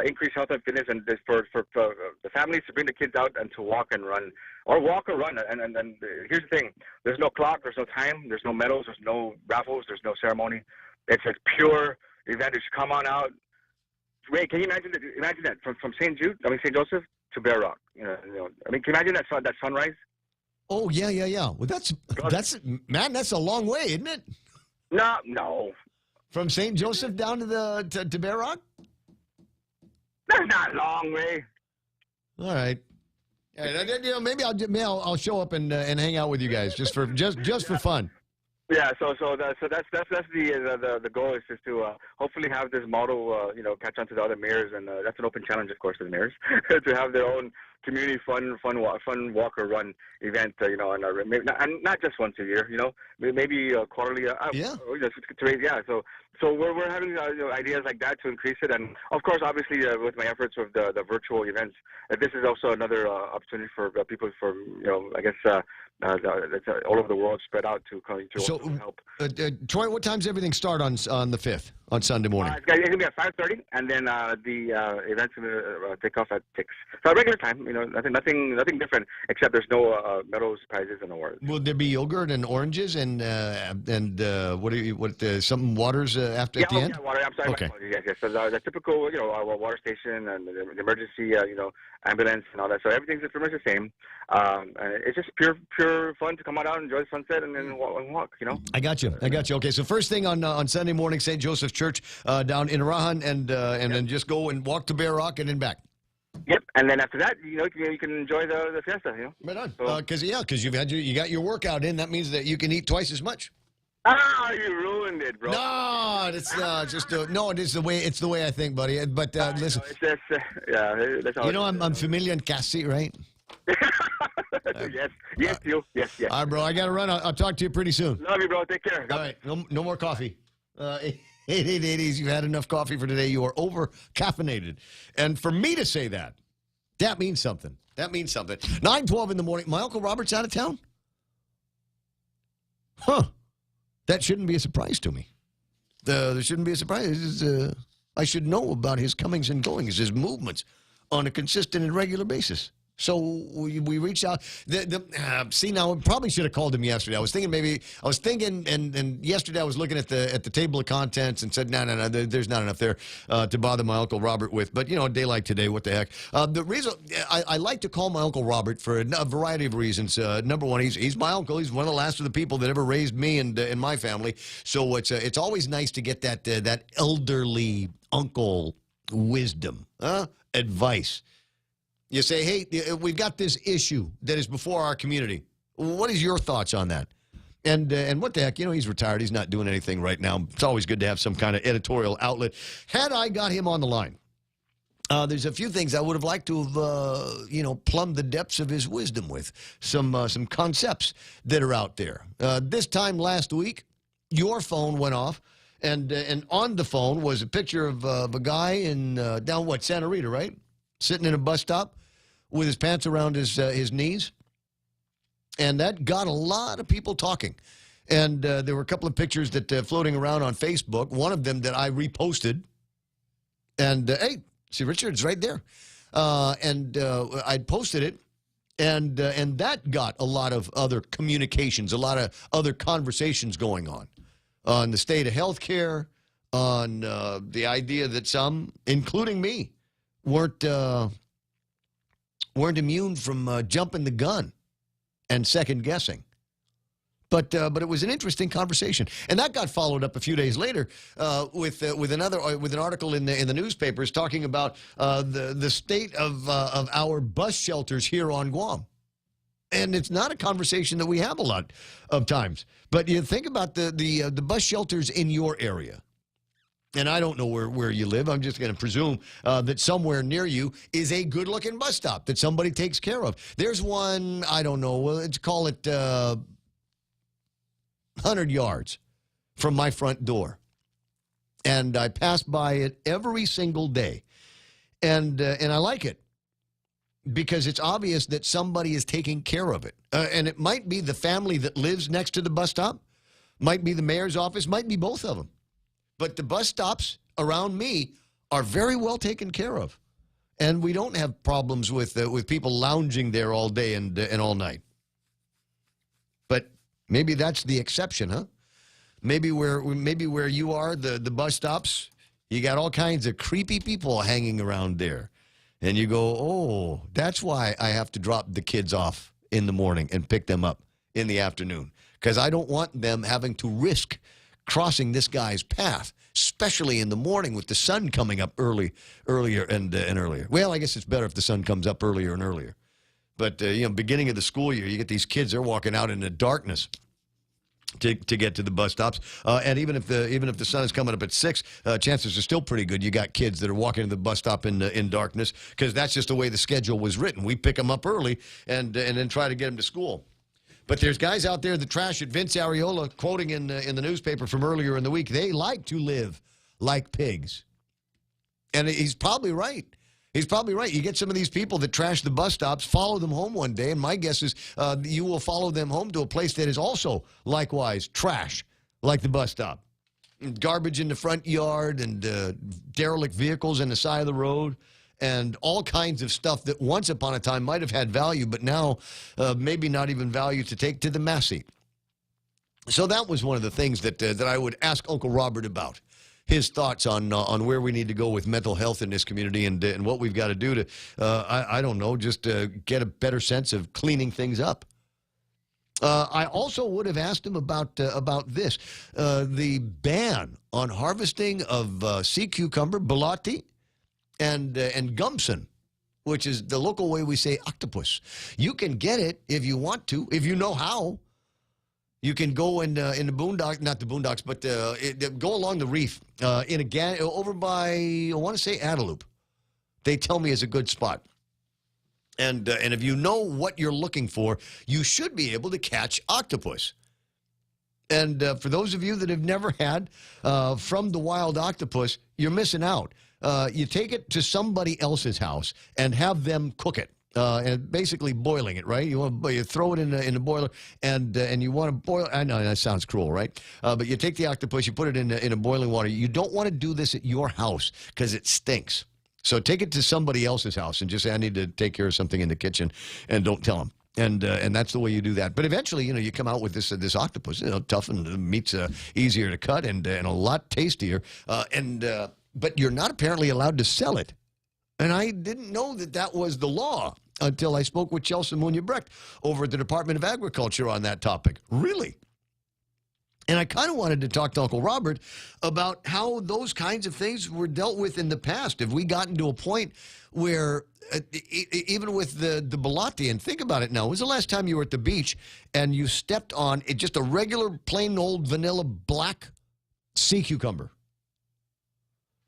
increase health and fitness, and this for the families to bring the kids out and to walk and run, or walk or run. And here's the thing: there's no clock, there's no time, there's no medals, there's no raffles, there's no ceremony. It's a pure event. You should come on out. Ray, can you imagine that from St. Joseph to Bear Rock? You know, I mean, can you imagine that sunrise? Oh yeah. Well, that's man, that's a long way, isn't it? No. From St. Joseph down to Bear Rock? That's not long, Ray. All right. Maybe I'll show up and hang out with you guys just for fun. Yeah, so that's the goal is just to hopefully have this model catch on to the other mayors, and that's an open challenge, of course, to the mayors to have their own community fun walk or run event, and not just once a year, maybe quarterly. So we're having ideas like that to increase it, and of course, obviously, with my efforts with the virtual events, this is also another opportunity for people that's all over the world, spread out to help. Troy, what time's everything start on the 5th, on Sunday morning? It's going to be at 5:30, and then the event's going to take off at 6. So regular time, nothing different, except there's no medals, prizes, and awards. Will there be yogurt and oranges and some waters at the end? Yeah, water. I'm sorry. Okay. Yes. So the typical, water station and the emergency, ambulance and all that. So everything's pretty much the same. And it's just pure fun to come out and enjoy the sunset and then walk. I got you. Okay, so first thing on Sunday morning, St. Joseph's Church down in Arahan, and then just go and walk to Bear Rock and then back. Yep, and then after that, you can enjoy the fiesta. Right on. Because you got your workout in. That means that you can eat twice as much. Ah, you ruined it, bro. No, it's just it is the way. It's the way I think, buddy. But listen, it's just, that's all. I'm familiar in Cassie, right? Yes. All right, bro. I got to run. I'll talk to you pretty soon. Love you, bro. Take care. All right. No more coffee. 888-80s. You've had enough coffee for today. You are over caffeinated. And for me to say that means something. 9:12 in the morning. My Uncle Robert's out of town? Huh. That shouldn't be a surprise to me. There shouldn't be a surprise. I should know about his comings and goings, his movements on a consistent and regular basis. So we reached out. See, now I probably should have called him yesterday. I was thinking, and yesterday I was looking at the table of contents and said, no, there's not enough there to bother my Uncle Robert with. But a day like today, what the heck? The reason I like to call my Uncle Robert for a variety of reasons. Number one, he's my uncle. He's one of the last of the people that ever raised me and my family. So it's always nice to get that elderly uncle wisdom, advice. You say, hey, we've got this issue that is before our community. What is your thoughts on that? And what the heck? He's retired. He's not doing anything right now. It's always good to have some kind of editorial outlet. Had I got him on the line, there's a few things I would have liked to have, plumbed the depths of his wisdom with. Some concepts that are out there. This time last week, your phone went off, and on the phone was a picture of a guy in down Santa Rita, right? Sitting in a bus stop with his pants around his knees. And that got a lot of people talking. And there were a couple of pictures that floating around on Facebook, one of them that I reposted. And, hey, see, Richard's right there. I'd posted it, and that got a lot of other communications, a lot of other conversations going on the state of health care, on the idea that some, including me, weren't immune from jumping the gun and second guessing. But it was an interesting conversation, and that got followed up a few days later with an article in the newspapers talking about the state of our bus shelters here on Guam. And it's not a conversation that we have a lot of times. But you think about the bus shelters in your area. And I don't know where you live. I'm just going to presume that somewhere near you is a good-looking bus stop that somebody takes care of. There's one, I don't know, let's call it 100 yards from my front door. and I pass by it every single day, and I like it because it's obvious that somebody is taking care of it, and it might be the family that lives next to the bus stop, might be the mayor's office, might be both of them, but the bus stops around me are very well taken care of, and we don't have problems with people lounging there all day and all night. But maybe that's the exception, huh? Maybe where you are, the bus stops, you got all kinds of creepy people hanging around there. And you go, oh, that's why I have to drop the kids off in the morning and pick them up in the afternoon. Because I don't want them having to risk crossing this guy's path, especially in the morning with the sun coming up earlier and earlier. Well, I guess it's better if the sun comes up earlier and earlier. But, beginning of the school year, you get these kids, they're walking out in the darkness to get to the bus stops. And even if the sun is coming up at 6, chances are still pretty good. You got kids that are walking to the bus stop in darkness because that's just the way the schedule was written. We pick them up early and then try to get them to school. But there's guys out there that trash it. Vince Ariola, quoting in the newspaper from earlier in the week, they like to live like pigs. And he's probably right. He's probably right. You get some of these people that trash the bus stops, follow them home one day, and my guess is you will follow them home to a place that is also likewise trash, like the bus stop. Garbage in the front yard and derelict vehicles in the side of the road and all kinds of stuff that once upon a time might have had value, but now maybe not even value to take to the Massey. So that was one of the things that I would ask Uncle Robert about. His thoughts on where we need to go with mental health in this community and what we've got to do to, I don't know, just get a better sense of cleaning things up. I also would have asked him about this, the ban on harvesting of sea cucumber, balati, and gumpson, which is the local way we say octopus. You can get it if you want to, if you know how. You can go in the boondocks, not the boondocks, but go along the reef over by, I want to say, Adeloop. They tell me is a good spot. And if you know what you're looking for, you should be able to catch octopus. And for those of you that have never had from the wild octopus, you're missing out. You take it to somebody else's house and have them cook it. And basically boiling it, right? You throw it in the boiler, and you want to boil. I know that sounds cruel, right? But you take the octopus, you put it in a boiling water. You don't want to do this at your house because it stinks. So take it to somebody else's house and just say, I need to take care of something in the kitchen, and don't tell them. And that's the way you do that. But eventually, you come out with this octopus, tough, and the meat's easier to cut and a lot tastier. But you're not apparently allowed to sell it. And I didn't know that was the law until I spoke with Chelsea Munya-Brecht over at the Department of Agriculture on that topic. Really? And I kind of wanted to talk to Uncle Robert about how those kinds of things were dealt with in the past. Have we gotten to a point where, even with the balati, and think about it now, when was the last time you were at the beach and you stepped on just a regular, plain old vanilla black sea cucumber?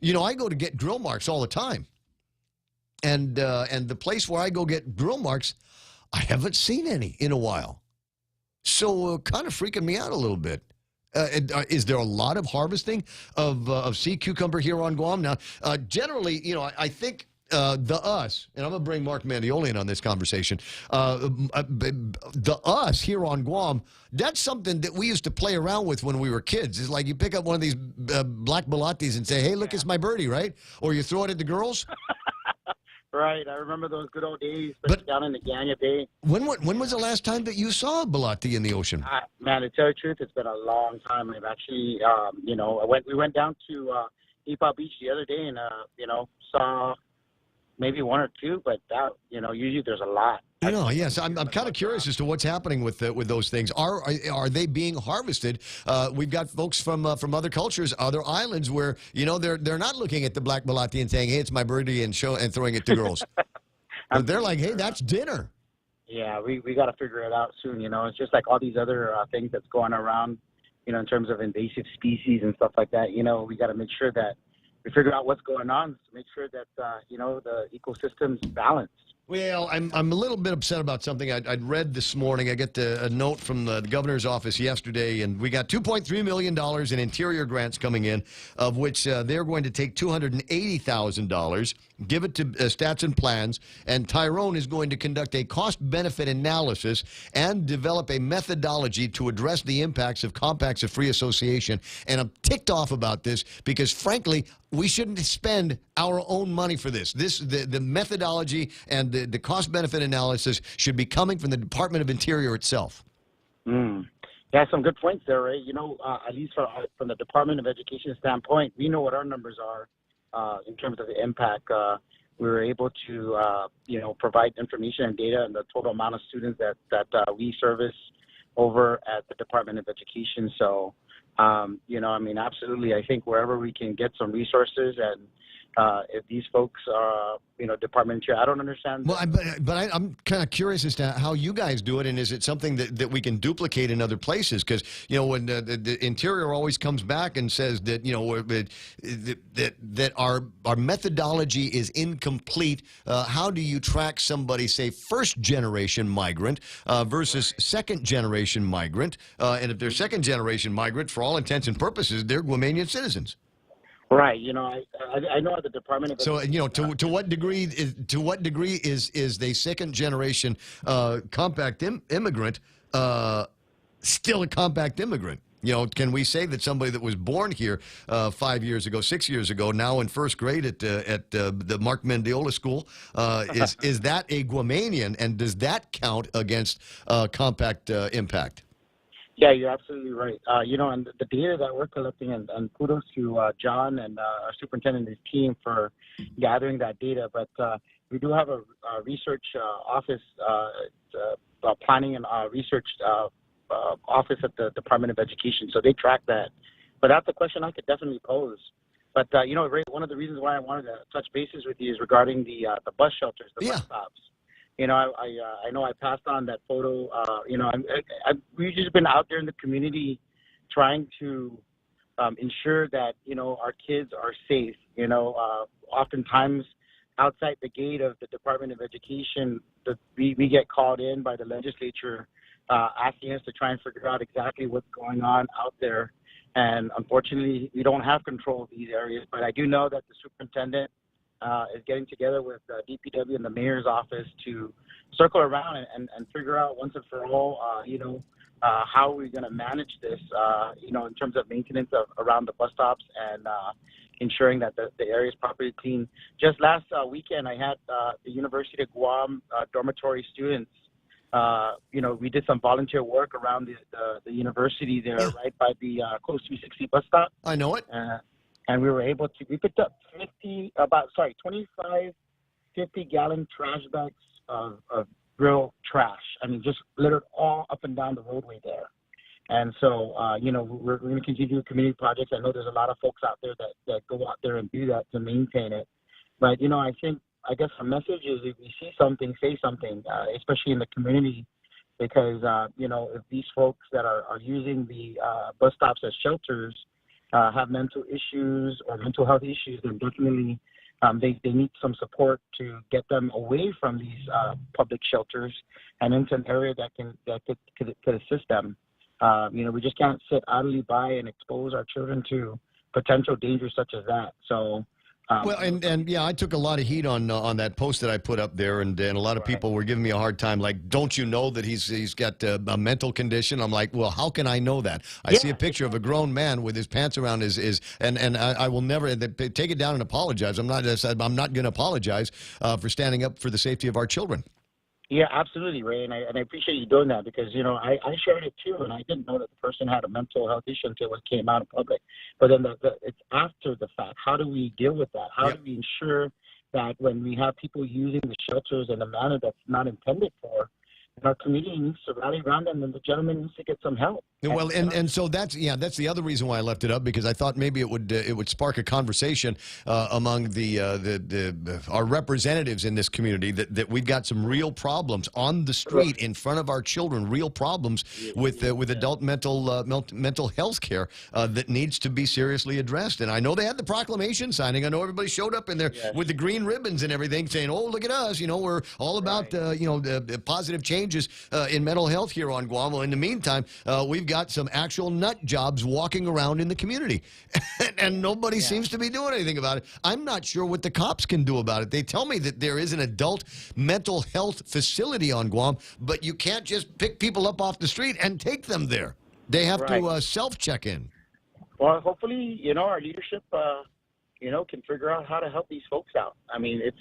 I go to get grill marks all the time. And the place where I go get grill marks, I haven't seen any in a while. So kind of freaking me out a little bit. Is there a lot of harvesting of sea cucumber here on Guam? Now, generally, I think the us, and I'm going to bring Mark Mandioli in on this conversation, the us here on Guam, that's something that we used to play around with when we were kids. It's like you pick up one of these black balatis and say, hey, look, it's my birdie, right? Or you throw it at the girls. Right, I remember those good old days, down in the Ganya Bay. When was the last time that you saw a balati in the ocean? Man, to tell you the truth, it's been a long time. I've actually, we went down to Ipa Beach the other day and, saw maybe one or two, but that, usually there's a lot. Yes, I'm kind of curious as to what's happening with those things. Are they being harvested? We've got folks from other cultures, other islands, where they're not looking at the black balati and saying, "Hey, it's my birdie," and throwing it to girls. But they're like, "Hey, that's dinner." Yeah, we got to figure it out soon. It's just like all these other things that's going around, in terms of invasive species and stuff like that. We got to make sure that we figure out what's going on to make sure that the ecosystem's balanced. Well, I'm a little bit upset about something I'd read this morning. I get a note from the governor's office yesterday, and we got $2.3 million in interior grants coming in, of which they're going to take $280,000, give it to Stats and Plans, and Tyrone is going to conduct a cost-benefit analysis and develop a methodology to address the impacts of compacts of free association. And I'm ticked off about this because, frankly, we shouldn't spend our own money for this. The methodology and the cost-benefit analysis should be coming from the Department of Interior itself. Yeah, some good points there, Ray. You know, at least from the Department of Education standpoint, we know what our numbers are in terms of the impact. We were able to, provide information and data on the total amount of students that we service over at the Department of Education. So, absolutely. I think wherever we can get some resources, and if these folks are, department chair, I don't understand. Well, I'm kind of curious as to how you guys do it, and is it something that we can duplicate in other places? Because, when the Interior always comes back and says that, that our methodology is incomplete, how do you track somebody, say, first-generation migrant versus second-generation migrant? And if they're second-generation migrant, for all intents and purposes, they're Guamanian citizens. Right. I know at the Department of So, to what degree is the second generation compact immigrant still a compact immigrant? Can we say that somebody that was born here 5 years ago, 6 years ago, now in first grade at the Mark Mendiola School, is that a Guamanian, and does that count against compact impact? Yeah, you're absolutely right. And the data that we're collecting, and kudos to John and our superintendent and his team for gathering that data. But we do have a research office, planning and research office at the Department of Education. So they track that. But that's a question I could definitely pose. But, Ray, one of the reasons why I wanted to touch bases with you is regarding the bus shelters, the bus stops. I know I passed on that photo. We've just been out there in the community trying to ensure that, our kids are safe. Oftentimes outside the gate of the Department of Education, we get called in by the legislature asking us to try and figure out exactly what's going on out there. And unfortunately, we don't have control of these areas. But I do know that the superintendent is getting together with DPW and the mayor's office to circle around and figure out once and for all, how we're going to manage this, in terms of maintenance around the bus stops and ensuring that the area is properly clean. Just last weekend, I had the University of Guam dormitory students. We did some volunteer work around the university there, right by the Close 360 bus stop. I know it. And we were able to, we picked up 25 50-gallon trash bags of real trash. I mean, just littered all up and down the roadway there. And so, we're going to continue to do community projects. I know there's a lot of folks out there that go out there and do that to maintain it. But, I guess our message is if we see something, say something, especially in the community, because, if these folks that are using the bus stops as shelters have mental issues or mental health issues, then definitely they need some support to get them away from these public shelters and into an area that could assist them. We just can't sit idly by and expose our children to potential dangers such as that. So. I took a lot of heat on that post that I put up there, and a lot of people were giving me a hard time. Like, don't you know that he's got a mental condition? I'm like, well, how can I know that? I see a picture of a grown man with his pants around and I will never take it down and apologize. I'm not going to apologize for standing up for the safety of our children. Yeah, absolutely, Ray, and I appreciate you doing that because, I shared it too, and I didn't know that the person had a mental health issue until it came out in public. But then it's after the fact. How do we deal with that? How do we ensure that when we have people using the shelters in a manner that's not intended for, our community needs to rally around them, and the gentleman needs to get some help. Well, and so that's the other reason why I left it up, because I thought maybe it would spark a conversation among our representatives in this community that we've got some real problems on the street in front of our children, real problems with adult mental health care that needs to be seriously addressed. And I know they had the proclamation signing. I know everybody showed up in there with the green ribbons and everything, saying, "Oh, look at us! You know, we're all about the positive changes in mental health here on Guam." Well, in the meantime, we've got some actual nut jobs walking around in the community, and nobody seems to be doing anything about it. I'm not sure what the cops can do about it. They tell me that there is an adult mental health facility on Guam, but you can't just pick people up off the street and take them there. They have to self-check in. Well, hopefully, our leadership, can figure out how to help these folks out. I mean, if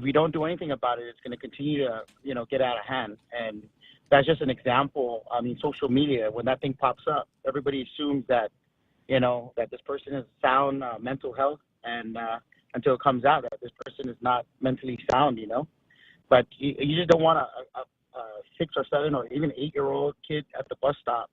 we don't do anything about it, it's going to continue to, get out of hand. And that's just an example. I mean, social media, when that thing pops up, everybody assumes that, that this person has sound mental health, and until it comes out that this person is not mentally sound, But you just don't want a 6 or 7 or even 8-year-old kid at the bus stop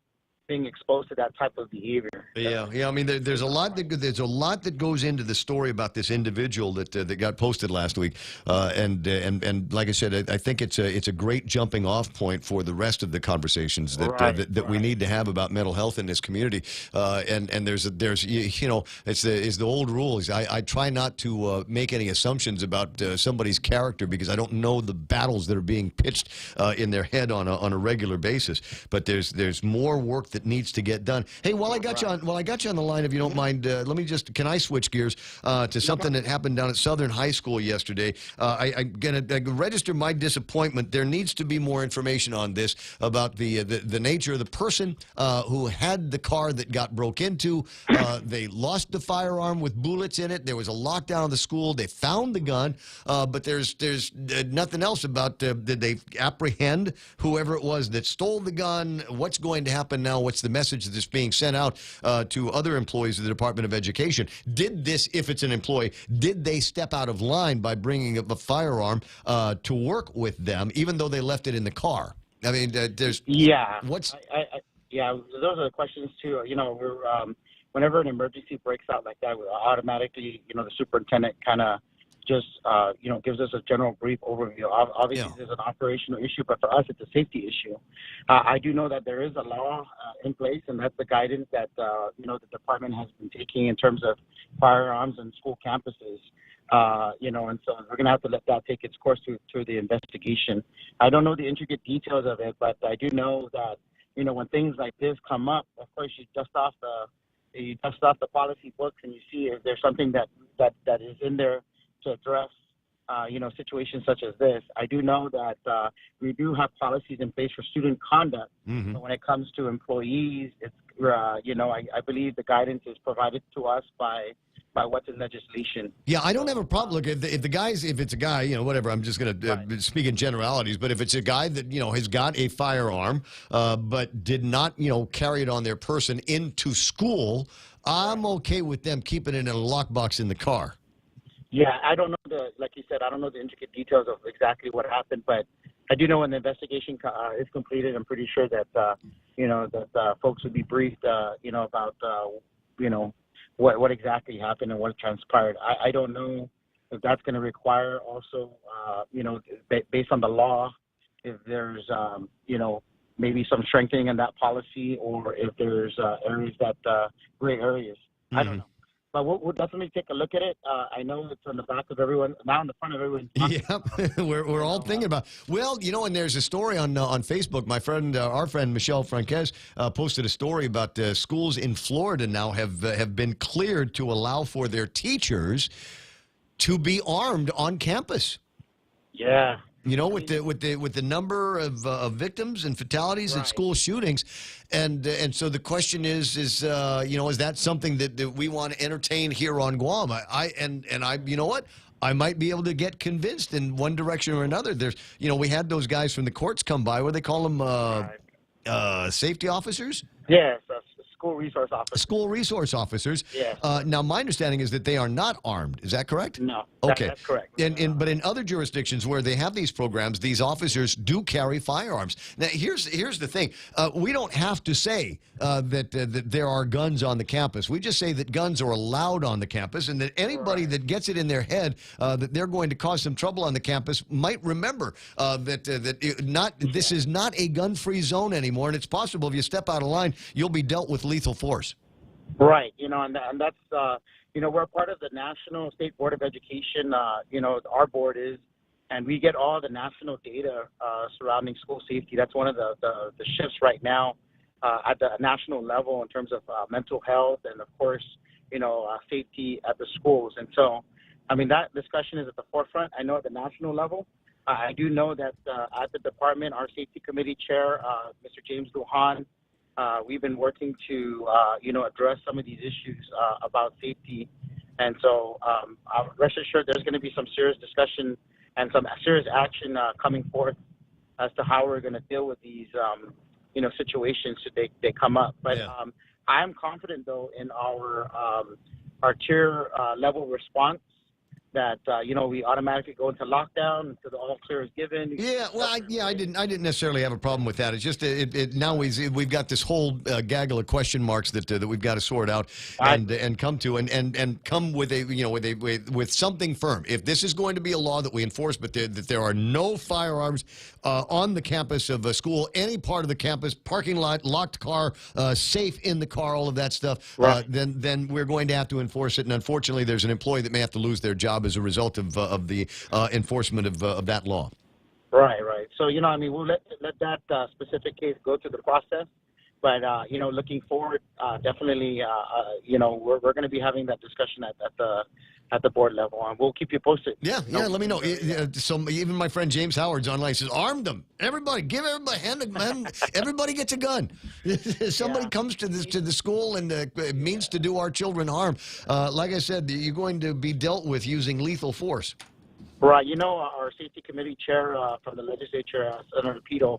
being exposed to that type of behavior. Yeah. I mean, there's a lot that goes into the story about this individual that got posted last week, and like I said, I think it's a great jumping off point for the rest of the conversations that we need to have about mental health in this community. And there's it's the old rule. I try not to make any assumptions about somebody's character, because I don't know the battles that are being pitched in their head on a regular basis. But there's more work that needs to get done. Hey, while I got you on the line, if you don't mind, can I switch gears to something that happened down at Southern High School yesterday? I'm gonna register my disappointment. There needs to be more information on this about the nature of the person who had the car that got broke into. They lost the firearm with bullets in it. There was a lockdown of the school. They found the gun, but there's nothing else about did they apprehend whoever it was that stole the gun? What's going to happen now? What's the message that's being sent out to other employees of the Department of Education? Did this, if it's an employee, did they step out of line by bringing up a firearm to work with them, even though they left it in the car? I mean, there's... Yeah. What's... Yeah, those are the questions, too. We're whenever an emergency breaks out like that, automatically, the superintendent kind of just, gives us a general brief overview. Obviously, there's an operational issue, but for us, it's a safety issue. I do know that there is a law in place, and that's the guidance that, the department has been taking in terms of firearms and school campuses. And so we're going to have to let that take its course through the investigation. I don't know the intricate details of it, but I do know that, when things like this come up, of course, you dust off the policy books and you see if there's something that is in there to address, situations such as this. I do know that we do have policies in place for student conduct. Mm-hmm. But when it comes to employees, it's, I believe the guidance is provided to us by what's in legislation. Yeah, I don't have a problem. Look, if it's a guy, whatever, I'm just going to speak in generalities, but if it's a guy that, has got a firearm, but did not, carry it on their person into school, I'm okay with them keeping it in a lockbox in the car. Yeah, I don't know like you said, I don't know the intricate details of exactly what happened, but I do know when the investigation is completed, I'm pretty sure that, that folks would be briefed, about, what exactly happened and what transpired. I don't know if that's going to require also, based on the law, if there's, maybe some strengthening in that policy, or if there's areas that, gray areas. I don't know. But we'll definitely take a look at it. I know it's on the back of everyone, now in the front of everyone. Yeah, we're all thinking about. Well, and there's a story on Facebook. My friend, our friend Michelle Franquez, posted a story about schools in Florida now have been cleared to allow for their teachers to be armed on campus. Yeah. With the number of victims and fatalities at school shootings, and so the question is that something that we want to entertain here on Guam? I I might be able to get convinced in one direction or another. There's we had those guys from the courts come by. What do they call them? Safety officers. Yes, school resource officers. School resource officers. Yes. Now, my understanding is that they are not armed. Is that correct? No. Okay. That's correct. But in other jurisdictions where they have these programs, these officers do carry firearms. Now, here's the thing. We don't have to say that there are guns on the campus. We just say that guns are allowed on the campus, and that anybody that gets it in their head that they're going to cause some trouble on the campus might remember this is not a gun-free zone anymore, and it's possible if you step out of line, you'll be dealt with lethal force. Right. And that's we're part of the National State Board of Education. Our board is, and we get all the national data surrounding school safety. That's one of the shifts right now at the national level in terms of mental health and, of course, safety at the schools. And so, that discussion is at the forefront. I know at the national level. I do know that at the department, our safety committee chair, Mr. James Lujan, we've been working to, address some of these issues about safety. And so rest assured there's going to be some serious discussion and some serious action coming forth as to how we're going to deal with these, situations should they come up. But I am confident, though, in our tier level response. That we automatically go into lockdown until the all clear is given. Yeah, well, I didn't necessarily have a problem with that. It's just now we've got this whole gaggle of question marks that we've got to sort out and come to and come with with something firm. If this is going to be a law that we enforce, but that there are no firearms on the campus of a school, any part of the campus, parking lot, locked car, safe in the car, all of that stuff, then we're going to have to enforce it. And unfortunately, there's an employee that may have to lose their job as a result of the enforcement of that law. Right. So, we'll let that specific case go through the process. But, looking forward, definitely, we're going to be having that discussion at the board level, and we'll keep you posted. Yeah, let me know. So even my friend James Howard's online says, arm them. Everybody, give everybody, everybody gets a gun. Somebody comes to the school and means to do our children harm. Like I said, you're going to be dealt with using lethal force. Right. Our safety committee chair from the legislature, Senator Pito,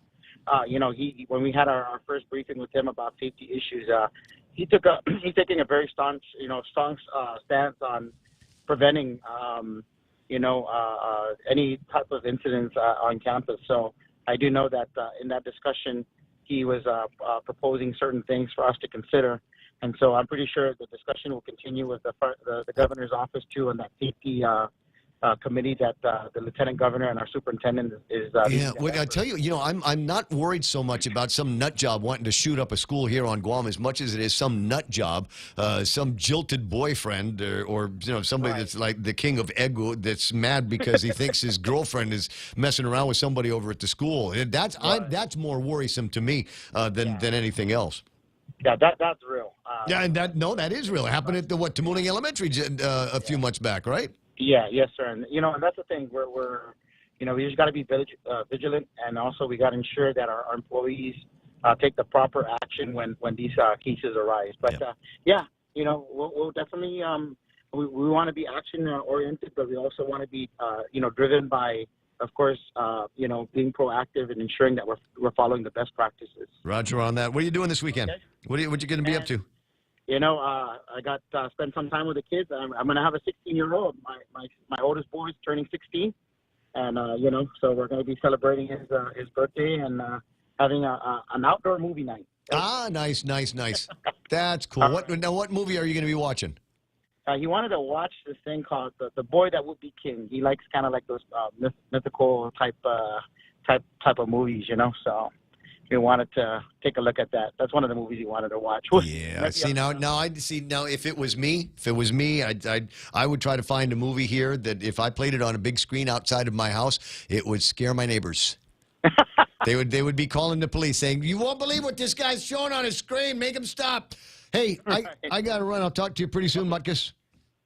when we had our first briefing with him about safety issues, he's taking a very staunch stance on preventing, any type of incidents on campus. So I do know that in that discussion, he was proposing certain things for us to consider. And so I'm pretty sure the discussion will continue with the governor's office, too, and that safety committee that the lieutenant governor and our superintendent is. I tell you, I'm not worried so much about some nut job wanting to shoot up a school here on Guam as much as it is some nut job, some jilted boyfriend or somebody that's like the king of Egu that's mad because he thinks his girlfriend is messing around with somebody over at the school. And that's more worrisome to me than anything else. Yeah, that's real. That is real. It happened at Tamuning Elementary a few months back, right? Yeah, yes, sir. And, and that's the thing. We're we just got to be vigilant, and also we got to ensure that our employees take the proper action when these cases arise. But, we'll definitely, we want to be action-oriented, but we also want to be, driven by, of course, being proactive and ensuring that we're following the best practices. Roger on that. What are you doing this weekend? Okay. What are you going to be up to? I got spend some time with the kids. I'm going to have a 16-year-old. My oldest boy is turning 16, and so we're going to be celebrating his birthday and having an outdoor movie night. Nice. That's cool. What movie are you going to be watching? He wanted to watch this thing called The Boy That Would Be King. He likes kind of like those mythical type of movies, So he wanted to take a look at that. That's one of the movies he wanted to watch. Yeah. Now if it was me, I would try to find a movie here that if I played it on a big screen outside of my house, it would scare my neighbors. They would be calling the police saying, "You won't believe what this guy's showing on his screen. Make him stop." Hey, I got to run. I'll talk to you pretty soon, Mutkus.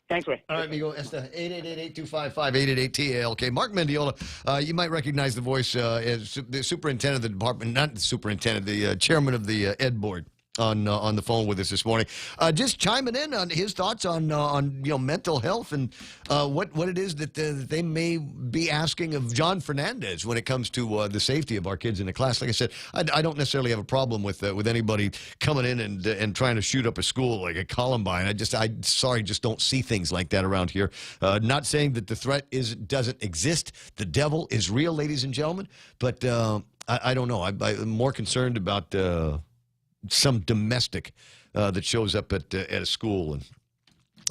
Thanks, Ray. All right, amigo. Esta 888-825-5888-TALK. Mark Mendiola, you might recognize the voice as the superintendent of the department, not the superintendent, the chairman of the Ed board. on the phone with us this morning, just chiming in on his thoughts on mental health and what it is that they may be asking of John Fernandez when it comes to the safety of our kids in the class. Like I said, I don't necessarily have a problem with anybody coming in and trying to shoot up a school like a Columbine. I just don't see things like that around here. Not saying that the threat doesn't exist. The devil is real, ladies and gentlemen. But I don't know. I'm more concerned about some domestic that shows up at a school and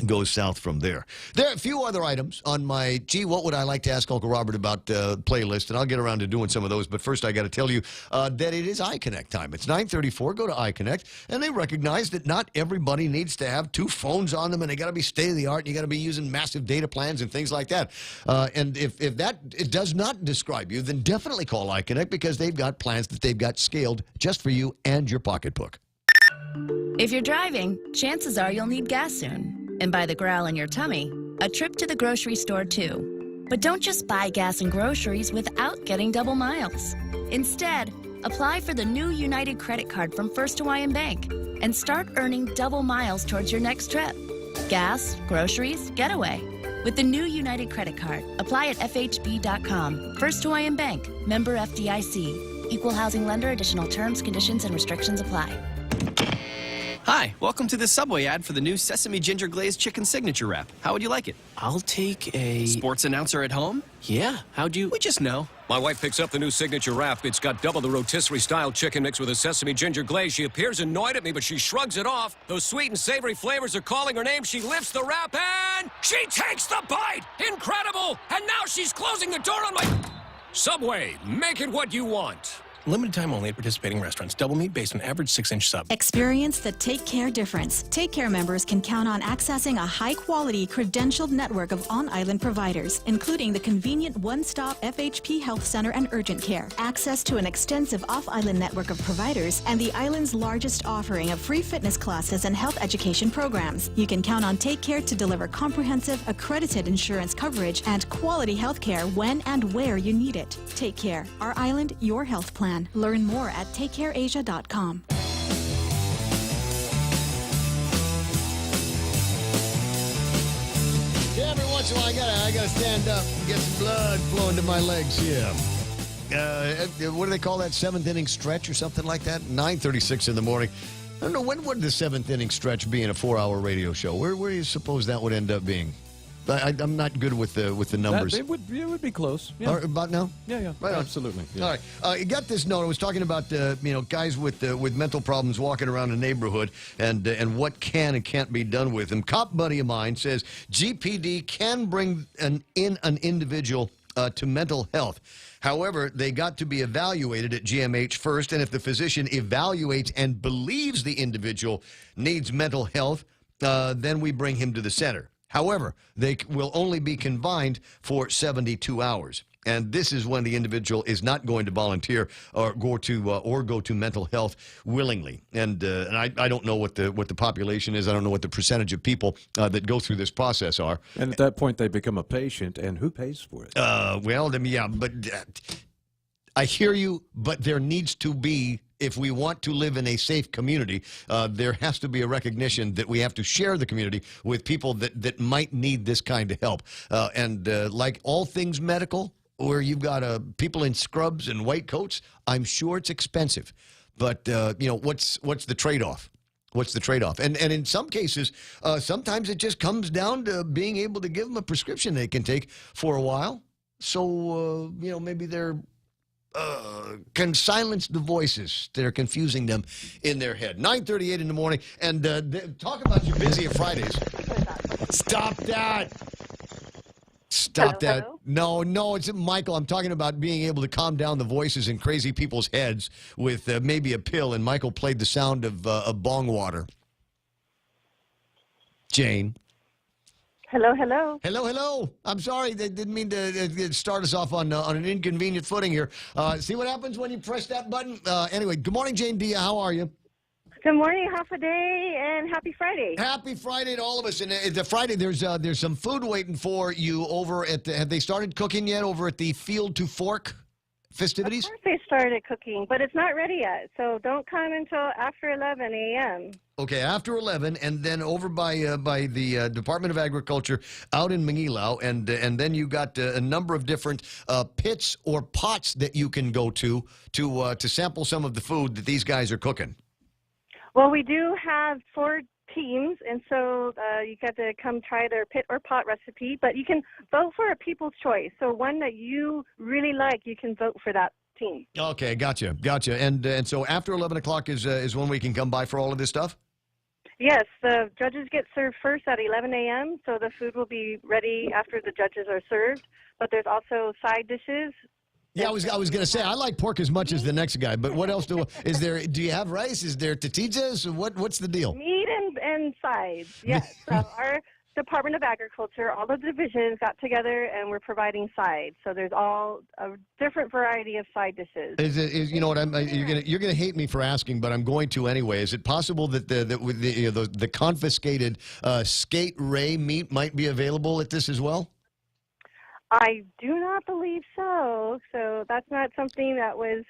goes south from there. There are a few other items on my, what would I like to ask Uncle Robert about playlist, and I'll get around to doing some of those. But first, I got to tell you that it is iConnect time. It's 9:34. Go to iConnect, and they recognize that not everybody needs to have two phones on them, and they got to be state-of-the-art, and you got to be using massive data plans and things like that. And if that it does not describe you, then definitely call iConnect, because they've got plans that they've got scaled just for you and your pocketbook. If you're driving, chances are you'll need gas soon. And by the growl in your tummy, a trip to the grocery store too. But don't just buy gas and groceries without getting double miles. Instead, apply for the new United credit card from First Hawaiian Bank and start earning double miles towards your next trip. Gas, groceries, getaway. With the new United credit card, apply at FHB.com. First Hawaiian Bank, member FDIC. Equal housing lender. Additional terms, conditions, and restrictions apply. Hi, welcome to the Subway ad for the new Sesame Ginger Glazed Chicken Signature Wrap. How would you like it? I'll take a... Sports announcer at home? Yeah, how'd you... We just know. My wife picks up the new Signature Wrap. It's got double the rotisserie-style chicken mixed with a sesame ginger glaze. She appears annoyed at me, but she shrugs it off. Those sweet and savory flavors are calling her name. She lifts the wrap and... she takes the bite! Incredible! And now she's closing the door on my... Subway, make it what you want. Limited time only at participating restaurants. Double meat based on average 6-inch sub. Experience the Take Care difference. Take Care members can count on accessing a high-quality, credentialed network of on-island providers, including the convenient one-stop FHP Health Center and Urgent Care, access to an extensive off-island network of providers, and the island's largest offering of free fitness classes and health education programs. You can count on Take Care to deliver comprehensive, accredited insurance coverage and quality health care when and where you need it. Take Care. Our island, your health plan. Learn more at takecareasia.com. Yeah, every once in a while I gotta stand up and get some blood flowing to my legs here. What do they call that, seventh inning stretch or something like that? 9:36 in the morning. I don't know, when would the seventh inning stretch be in a 4-hour radio show? Where do you suppose that would end up being? I'm not good with the numbers. It would be close. Yeah. About now? Yeah. Right on. Absolutely. Yeah. All right. You got this note. I was talking about guys with mental problems walking around the neighborhood and what can and can't be done with them. Cop buddy of mine says GPD can bring an individual to mental health. However, they got to be evaluated at GMH first, and if the physician evaluates and believes the individual needs mental health, then we bring him to the center. However, they will only be confined for 72 hours. And this is when the individual is not going to volunteer or go to mental health willingly. And I don't know what the population is. I don't know what the percentage of people that go through this process are. And at that point, they become a patient, and who pays for it? But I hear you, but there needs to be, if we want to live in a safe community, there has to be a recognition that we have to share the community with people that might need this kind of help. Like all things medical, where you've got people in scrubs and white coats, I'm sure it's expensive. But, what's the trade-off? What's the trade-off? And in some cases, sometimes it just comes down to being able to give them a prescription they can take for a while. So, maybe they're... can silence the voices that are confusing them in their head. 9:38 in the morning, and talk about your busier Fridays. Stop that. Stop that. Hello? No, it's Michael. I'm talking about being able to calm down the voices in crazy people's heads with maybe a pill, and Michael played the sound of bong water. Jane. Hello. I'm sorry. They didn't mean to start us off on an inconvenient footing here. See what happens when you press that button? Anyway, good morning, Jane Dia. How are you? Good morning, half a day, and happy Friday. Happy Friday to all of us. And the Friday, there's some food waiting for you over at have they started cooking yet over at the Field to Fork festivities? Of course they started cooking, but it's not ready yet. So don't come until after 11 a.m. Okay, after 11, and then over by the Department of Agriculture out in Mangilaw, and then you got a number of different pits or pots that you can go to sample some of the food that these guys are cooking. Well, we do have 4 teams, and so you get to come try their pit or pot recipe, but you can vote for a people's choice. So one that you really like, you can vote for that team. Okay, gotcha. And so after 11 o'clock is when we can come by for all of this stuff? Yes, the judges get served first at 11 a.m., so the food will be ready after the judges are served. But there's also side dishes. Yeah, I was going to say, I like pork as much as the next guy, but what else do you have rice? Is there tortillas? What's the deal? Meat and sides, yes. So our Department of Agriculture, all the divisions got together and we're providing sides. So there's all a different variety of side dishes. You know what? You're gonna hate me for asking, but I'm going to anyway. Is it possible that the confiscated skate ray meat might be available at this as well? I do not believe so. So that's not something that was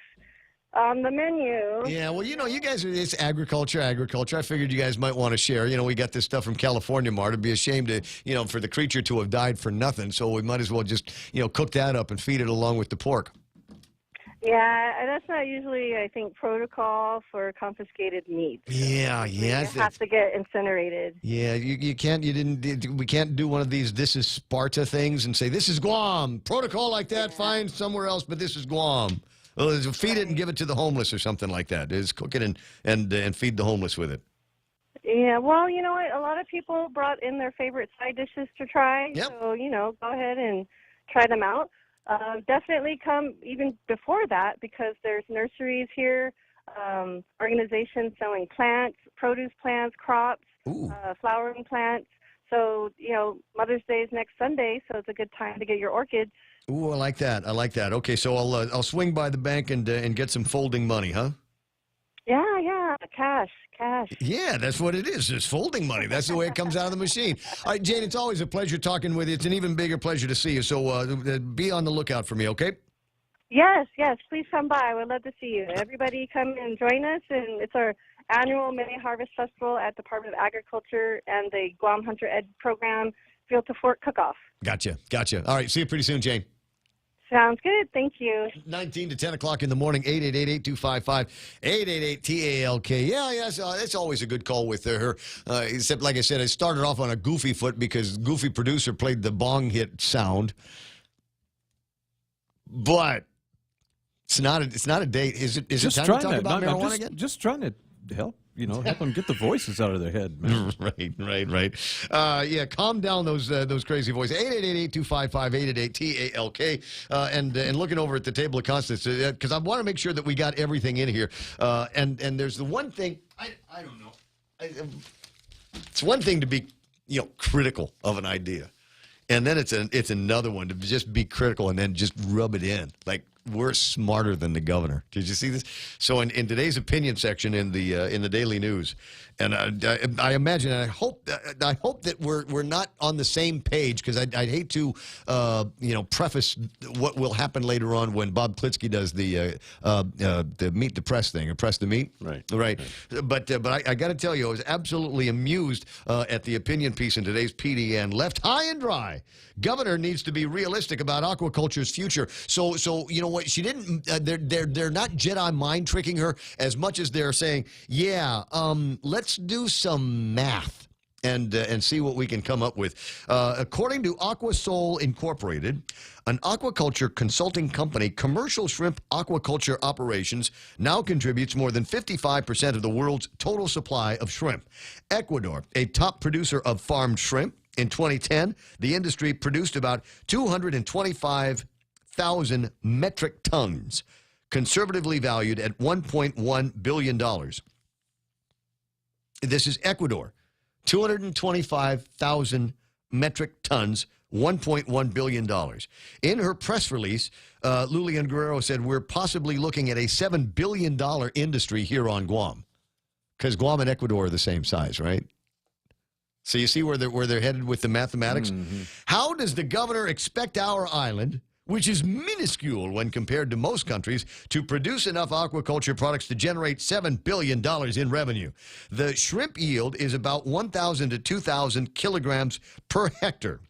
on the menu. Yeah, well, you guys it's agriculture. I figured you guys might want to share. We got this stuff from California, Mar. It'd be a shame to, for the creature to have died for nothing. So we might as well just, cook that up and feed it along with the pork. Yeah, that's not usually, I think, protocol for confiscated meat. Yeah. It has to get incinerated. Yeah, we can't do one of these "this is Sparta" things and say this is Guam. Protocol like that, fine somewhere else, but this is Guam. Well, feed it and give it to the homeless or something like that. Just cook it and feed the homeless with it. Yeah, well, you know what? A lot of people brought in their favorite side dishes to try. Yep. So, go ahead and try them out. Definitely come even before that because there's nurseries here, organizations selling plants, produce plants, crops, flowering plants. So, Mother's Day is next Sunday, so it's a good time to get your orchids. Ooh, I like that. Okay, so I'll swing by the bank and get some folding money, huh? Yeah, cash. Yeah, that's what it is. It's folding money. That's the way it comes out of the machine. All right, Jane, it's always a pleasure talking with you. It's an even bigger pleasure to see you. So be on the lookout for me, okay? Yes, please come by. We'd love to see you. Everybody come and join us, and it's our annual May Harvest Festival at Department of Agriculture and the Guam Hunter Ed Program Field to Fork Cook-Off. Gotcha. All right, see you pretty soon, Jane. Sounds good. Thank you. 19 to 10 o'clock in the morning, 888-825-5888-TALK. Yeah, so that's always a good call with her. Except, like I said, I started off on a goofy foot because Goofy Producer played the bong hit sound. But it's not a date. Is it Just time trying to talk about marijuana again? Just trying to help them get the voices out of their head, man. Right. Yeah, calm down those crazy voices. 888-825-888-TALK. And looking over at the table of constants, because I want to make sure that we got everything in here. And there's the one thing, I don't know. It's one thing to be, critical of an idea. And then it's another one to just be critical and then just rub it in. Like, we're smarter than the governor. Did you see this? So in today's opinion section in the Daily News, and I imagine, and I hope that we're not on the same page because I'd hate to preface what will happen later on when Bob Klitsky does the Meet the Press thing or Press the Meet. Right. But I got to tell you, I was absolutely amused at the opinion piece in today's PDN. Left high and dry. Governor needs to be realistic about aquaculture's future. So you know what? She didn't. They're not Jedi mind tricking her as much as they're saying, let's do some math and see what we can come up with. According to AquaSol Incorporated, an aquaculture consulting company, commercial shrimp aquaculture operations now contributes more than 55% of the world's total supply of shrimp. Ecuador, a top producer of farmed shrimp, in 2010, the industry produced about 225,000 metric tons, conservatively valued at $1.1 billion. This is Ecuador. 225,000 metric tons, $1.1 billion. In her press release, Lulian Guerrero said, we're possibly looking at a $7 billion industry here on Guam. Because Guam and Ecuador are the same size, right? So you see where they're headed with the mathematics? Mm-hmm. How does the governor expect our island, which is minuscule when compared to most countries, to produce enough aquaculture products to generate $7 billion in revenue. The shrimp yield is about 1,000 to 2,000 kilograms per hectare,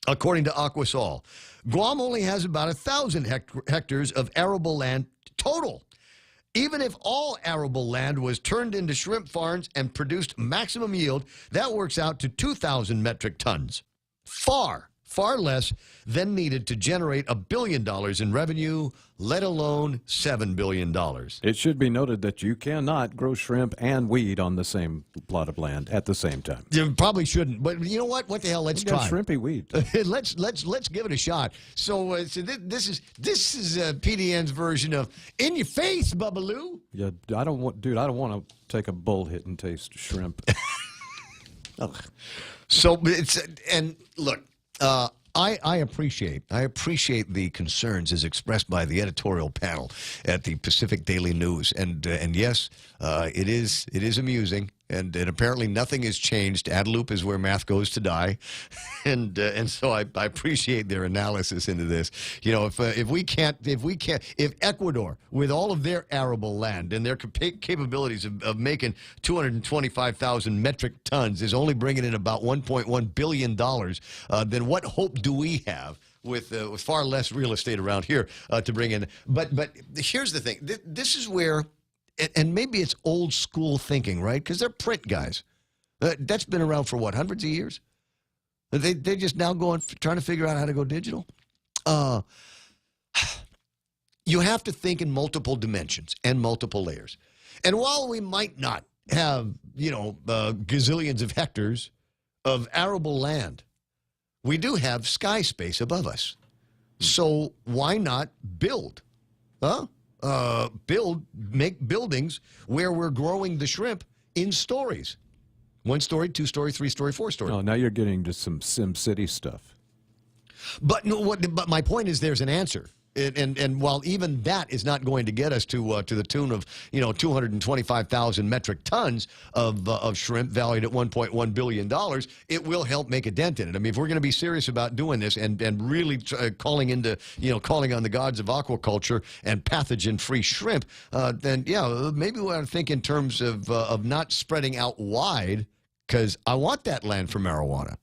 according to Aquasol. Guam only has about 1,000 hectares of arable land total. Even if all arable land was turned into shrimp farms and produced maximum yield, that works out to 2,000 metric tons. Far less than needed to generate $1 billion in revenue, let alone $7 billion. It should be noted that you cannot grow shrimp and weed on the same plot of land at the same time. You probably shouldn't, but you know what? What the hell? Let's try. Shrimpy weed. let's give it a shot. So, this is PDN's version of in your face, Bubbaloo. Yeah, I don't want to take a bull hit and taste shrimp. So and look. I appreciate the concerns as expressed by the editorial panel at the Pacific Daily News, and yes, it is amusing, and apparently nothing has changed. Adelup is where math goes to die, and so I appreciate their analysis into this. You know, if Ecuador, with all of their arable land and their capabilities of making 225,000 metric tons, is only bringing in about $1.1 billion, then what hope do we have with far less real estate around here to bring in? But here's the thing. This is where, and maybe it's old school thinking, right? Because they're print guys. That's been around for what, hundreds of years? They're just now trying to figure out how to go digital. You have to think in multiple dimensions and multiple layers. And while we might not have, gazillions of hectares of arable land, we do have sky space above us. So why not build? Make buildings where we're growing the shrimp in stories. 1 story, 2 story, 3 story, 4 story. Oh, now you're getting to some Sim City stuff. But my point is there's an answer. And while even that is not going to get us to the tune of 225,000 metric tons of shrimp valued at $1.1 billion, it will help make a dent in it. I mean, if we're going to be serious about doing this and really calling on the gods of aquaculture and pathogen-free shrimp, then maybe we ought to think in terms of not spreading out wide, because I want that land for marijuana.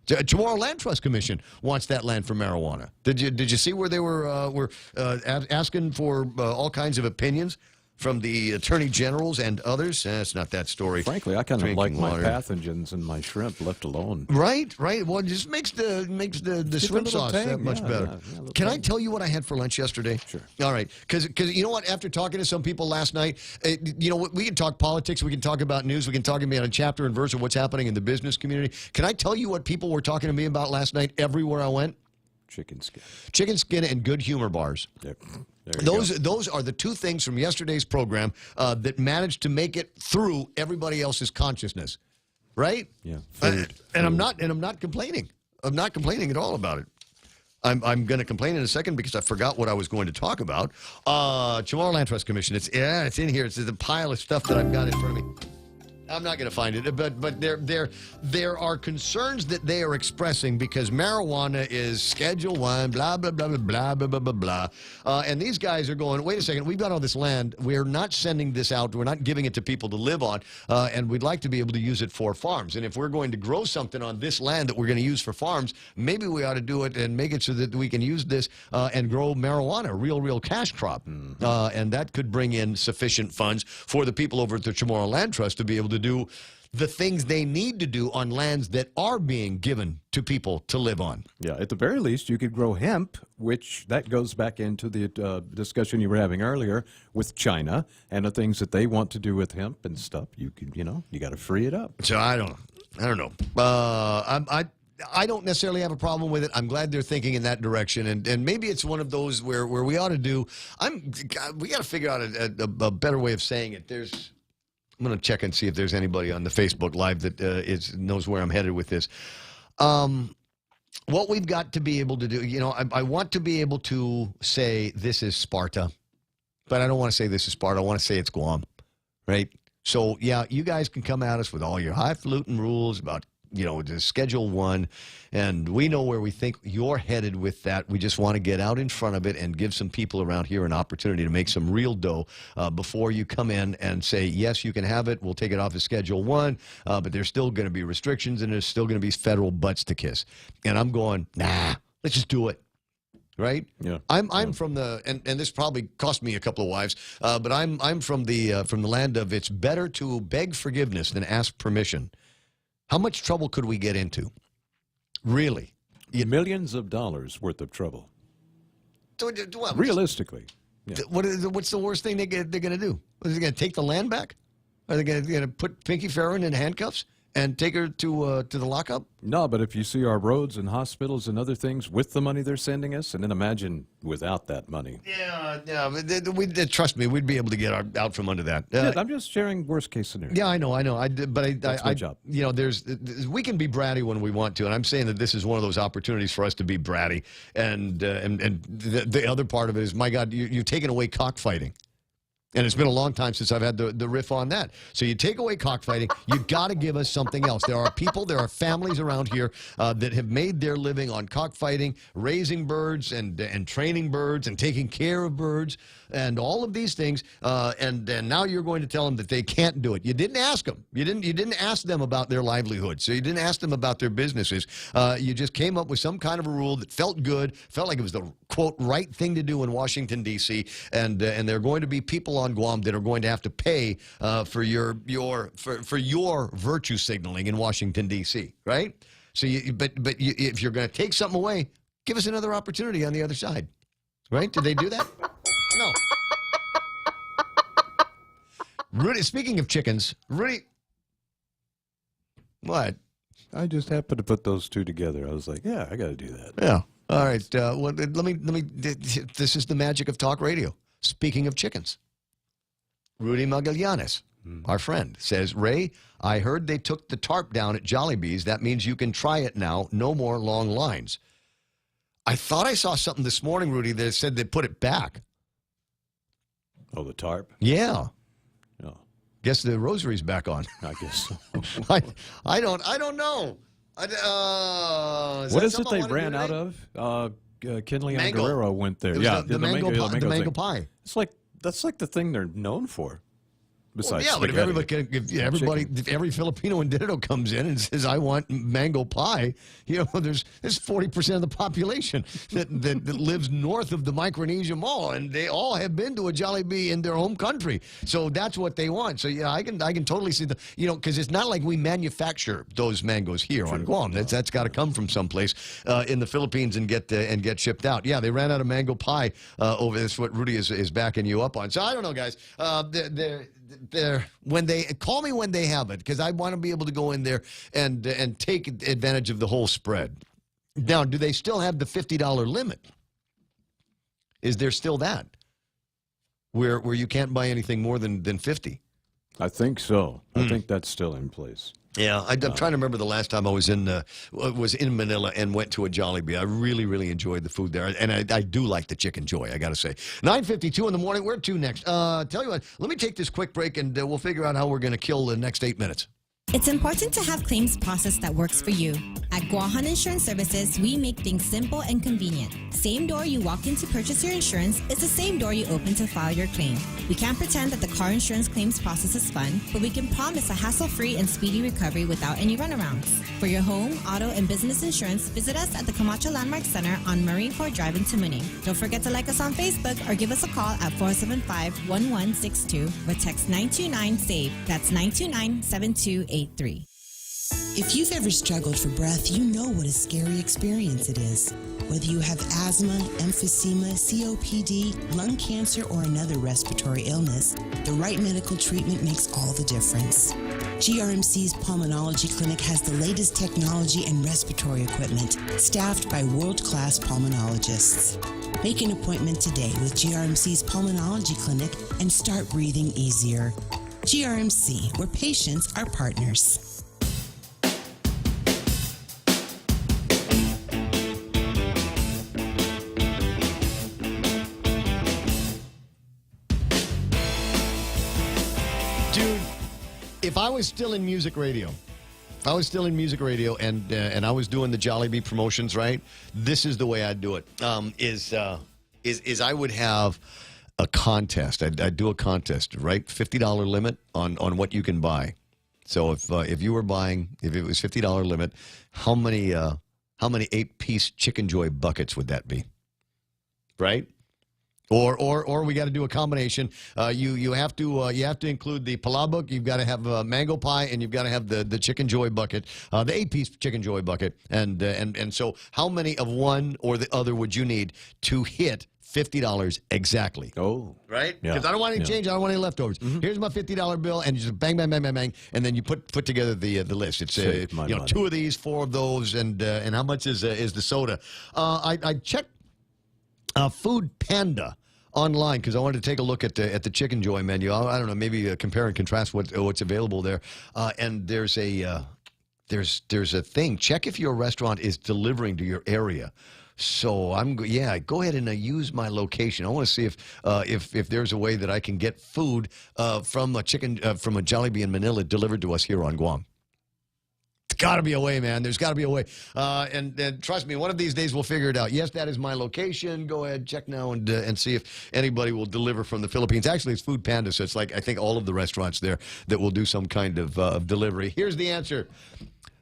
Chamorro Land Trust Commission wants that land for marijuana. Did you see where they were asking for all kinds of opinions from the attorney generals and others? It's not that story. Frankly, I kind of like my pathogens and my shrimp left alone. Right. Well, it just makes the shrimp sauce that much better. Can I tell you what I had for lunch yesterday? Sure. All right. Because you know what? After talking to some people last night, we can talk politics, we can talk about news, we can talk about a chapter and verse of what's happening in the business community. Can I tell you what people were talking to me about last night everywhere I went? Chicken skin. Chicken skin and good humor bars. Yep. Those are the two things from yesterday's program that managed to make it through everybody else's consciousness, right? Yeah. And I'm not complaining. I'm not complaining at all about it. I'm going to complain in a second because I forgot what I was going to talk about. Chamorro Land Trust Commission. It's in here. It's the pile of stuff that I've got in front of me. I'm not going to find it, but there are concerns that they are expressing because marijuana is Schedule 1, blah, blah, blah, blah, blah, blah, blah, blah. And these guys are going, wait a second, we've got all this land. We're not sending this out. We're not giving it to people to live on, and we'd like to be able to use it for farms. And if we're going to grow something on this land that we're going to use for farms, maybe we ought to do it and make it so that we can use this and grow marijuana, a real cash crop. And that could bring in sufficient funds for the people over at the Chamorro Land Trust to be able to do the things they need to do on lands that are being given to people to live on. Yeah, at the very least, you could grow hemp, which that goes back into the discussion you were having earlier with China and the things that they want to do with hemp and stuff. You could, you got to free it up. So I don't know. I don't necessarily have a problem with it. I'm glad they're thinking in that direction, and maybe it's one of those where we ought to do. We got to figure out a better way of saying it. I'm going to check and see if there's anybody on the Facebook Live that knows where I'm headed with this. What we've got to be able to do, I want to be able to say this is Sparta, but I don't want to say this is Sparta. I want to say it's Guam, right? So, yeah, you guys can come at us with all your highfalutin rules about to Schedule 1, and we know where we think you're headed with that. We just want to get out in front of it and give some people around here an opportunity to make some real dough before you come in and say, yes, you can have it. We'll take it off of Schedule 1, but there's still going to be restrictions, and there's still going to be federal butts to kiss. And I'm going, nah, let's just do it. Right? Yeah. I'm from the and this probably cost me a couple of wives, but I'm from the land of it's better to beg forgiveness than ask permission. How much trouble could we get into? Really? Millions of dollars worth of trouble. Well, realistically. Yeah. What's the worst thing they're going to do? Are they going to take the land back? Are they going to put Pinky Farron in handcuffs and take her to the lockup? No, but if you see our roads and hospitals and other things with the money they're sending us, and then imagine without that money. Yeah, but trust me, we'd be able to get out from under that. I'm just sharing worst case scenario. Yeah, I know. That's my job. We can be bratty when we want to, and I'm saying that this is one of those opportunities for us to be bratty. And the other part of it is, my God, you've taken away cockfighting. And it's been a long time since I've had the riff on that. So you take away cockfighting, you got to give us something else. There are people, there are families around here that have made their living on cockfighting, raising birds and training birds and taking care of birds and all of these things. And now you're going to tell them that they can't do it. You didn't ask them. You didn't ask them about their livelihood. So you didn't ask them about their businesses. You just came up with some kind of a rule that felt good, felt like it was the quote right thing to do in Washington D.C. And there are going to be people on Guam that are going to have to pay for your virtue signaling in Washington D.C. Right? So, if you're going to take something away, give us another opportunity on the other side. Right? Did they do that? No. Rudy, speaking of chickens, Rudy. What? I just happened to put those two together. I was like, yeah, I got to do that. Yeah. All right. Well, let me. This is the magic of talk radio. Speaking of chickens, Rudy Magallanes, our friend, says, Ray, I heard they took the tarp down at Jollibee's. That means you can try it now. No more long lines. I thought I saw something this morning, Rudy, that said they put it back. Oh, the tarp? Yeah. No. Guess the rosary's back on. I guess so. I don't know. What is it they ran out of? Kenley and Guerrero went there. Yeah, the mango pie. That's like the thing they're known for. Besides, but if every Filipino in Dido comes in and says, "I want mango pie," there's 40% of the population that lives north of the Micronesia Mall, and they all have been to a Jollibee in their home country. So that's what they want. So yeah, I can totally see because it's not like we manufacture those mangoes here on Guam. That's got to come from someplace in the Philippines and get shipped out. Yeah, they ran out of mango pie over. That's what Rudy is backing you up on. So I don't know, guys. When they call me when they have it, because I want to be able to go in there and take advantage of the whole spread. Now, do they still have the $50 limit? Is there still that where you can't buy anything more than 50? I think so. I think that's still in place. Yeah, I'm trying to remember the last time I was in Manila and went to a Jollibee. I really, really enjoyed the food there, and I do like the Chicken Joy, I got to say. 9:52 in the morning. Where to next? Tell you what, let me take this quick break, and we'll figure out how we're going to kill the next 8 minutes. It's important to have claims process that works for you. At Guahan Insurance Services, we make things simple and convenient. Same door you walk in to purchase your insurance is the same door you open to file your claim. We can't pretend that the car insurance claims process is fun, but we can promise a hassle-free and speedy recovery without any runarounds. For your home, auto, and business insurance, visit us at the Camacho Landmark Center on Marine Corps Drive in Tamuning. Don't forget to like us on Facebook or give us a call at 475-1162 or text 929-SAVE. That's 929-7283. If you've ever struggled for breath, you know what a scary experience it is. Whether you have asthma, emphysema, COPD, lung cancer, or another respiratory illness, the right medical treatment makes all the difference. GRMC's Pulmonology Clinic has the latest technology and respiratory equipment, staffed by world-class pulmonologists. Make an appointment today with GRMC's Pulmonology Clinic and start breathing easier. GRMC, where patients are partners. Dude, if I was still in music radio, If I was still in music radio and I was doing the Jollibee promotions, right? This is the way I'd do it. Is I would have a contest. I'd do a contest, right? $50 limit on what you can buy. So if you were buying, if it was $50 limit, how many 8-piece Chicken Joy buckets would that be? Right? Or we got to do a combination. You have to include the palabok. You've got to have mango pie, and you've got to have the Chicken Joy bucket, the 8-piece Chicken Joy bucket. And so how many of one or the other would you need to hit $50 exactly? Oh, right. Yeah. Because I don't want any change. I don't want any leftovers. Here's my $50 bill, and you just bang, bang, bang, bang, bang, and then you put together the list. It's money. 2 of these, 4 of those, and how much is the soda? I checked Food Panda online because I wanted to take a look at the Chicken Joy menu. I don't know, maybe compare and contrast what's available there. And there's a thing. Check if your restaurant is delivering to your area. So go ahead and use my location. I want to see if there's a way that I can get food from a Jollibee in Manila delivered to us here on Guam. There's got to be a way, man. There's got to be a way. And trust me, one of these days we'll figure it out. Yes, that is my location. Go ahead, check now and see if anybody will deliver from the Philippines. Actually, it's Food Panda, so it's like I think all of the restaurants there that will do some kind of delivery. Here's the answer.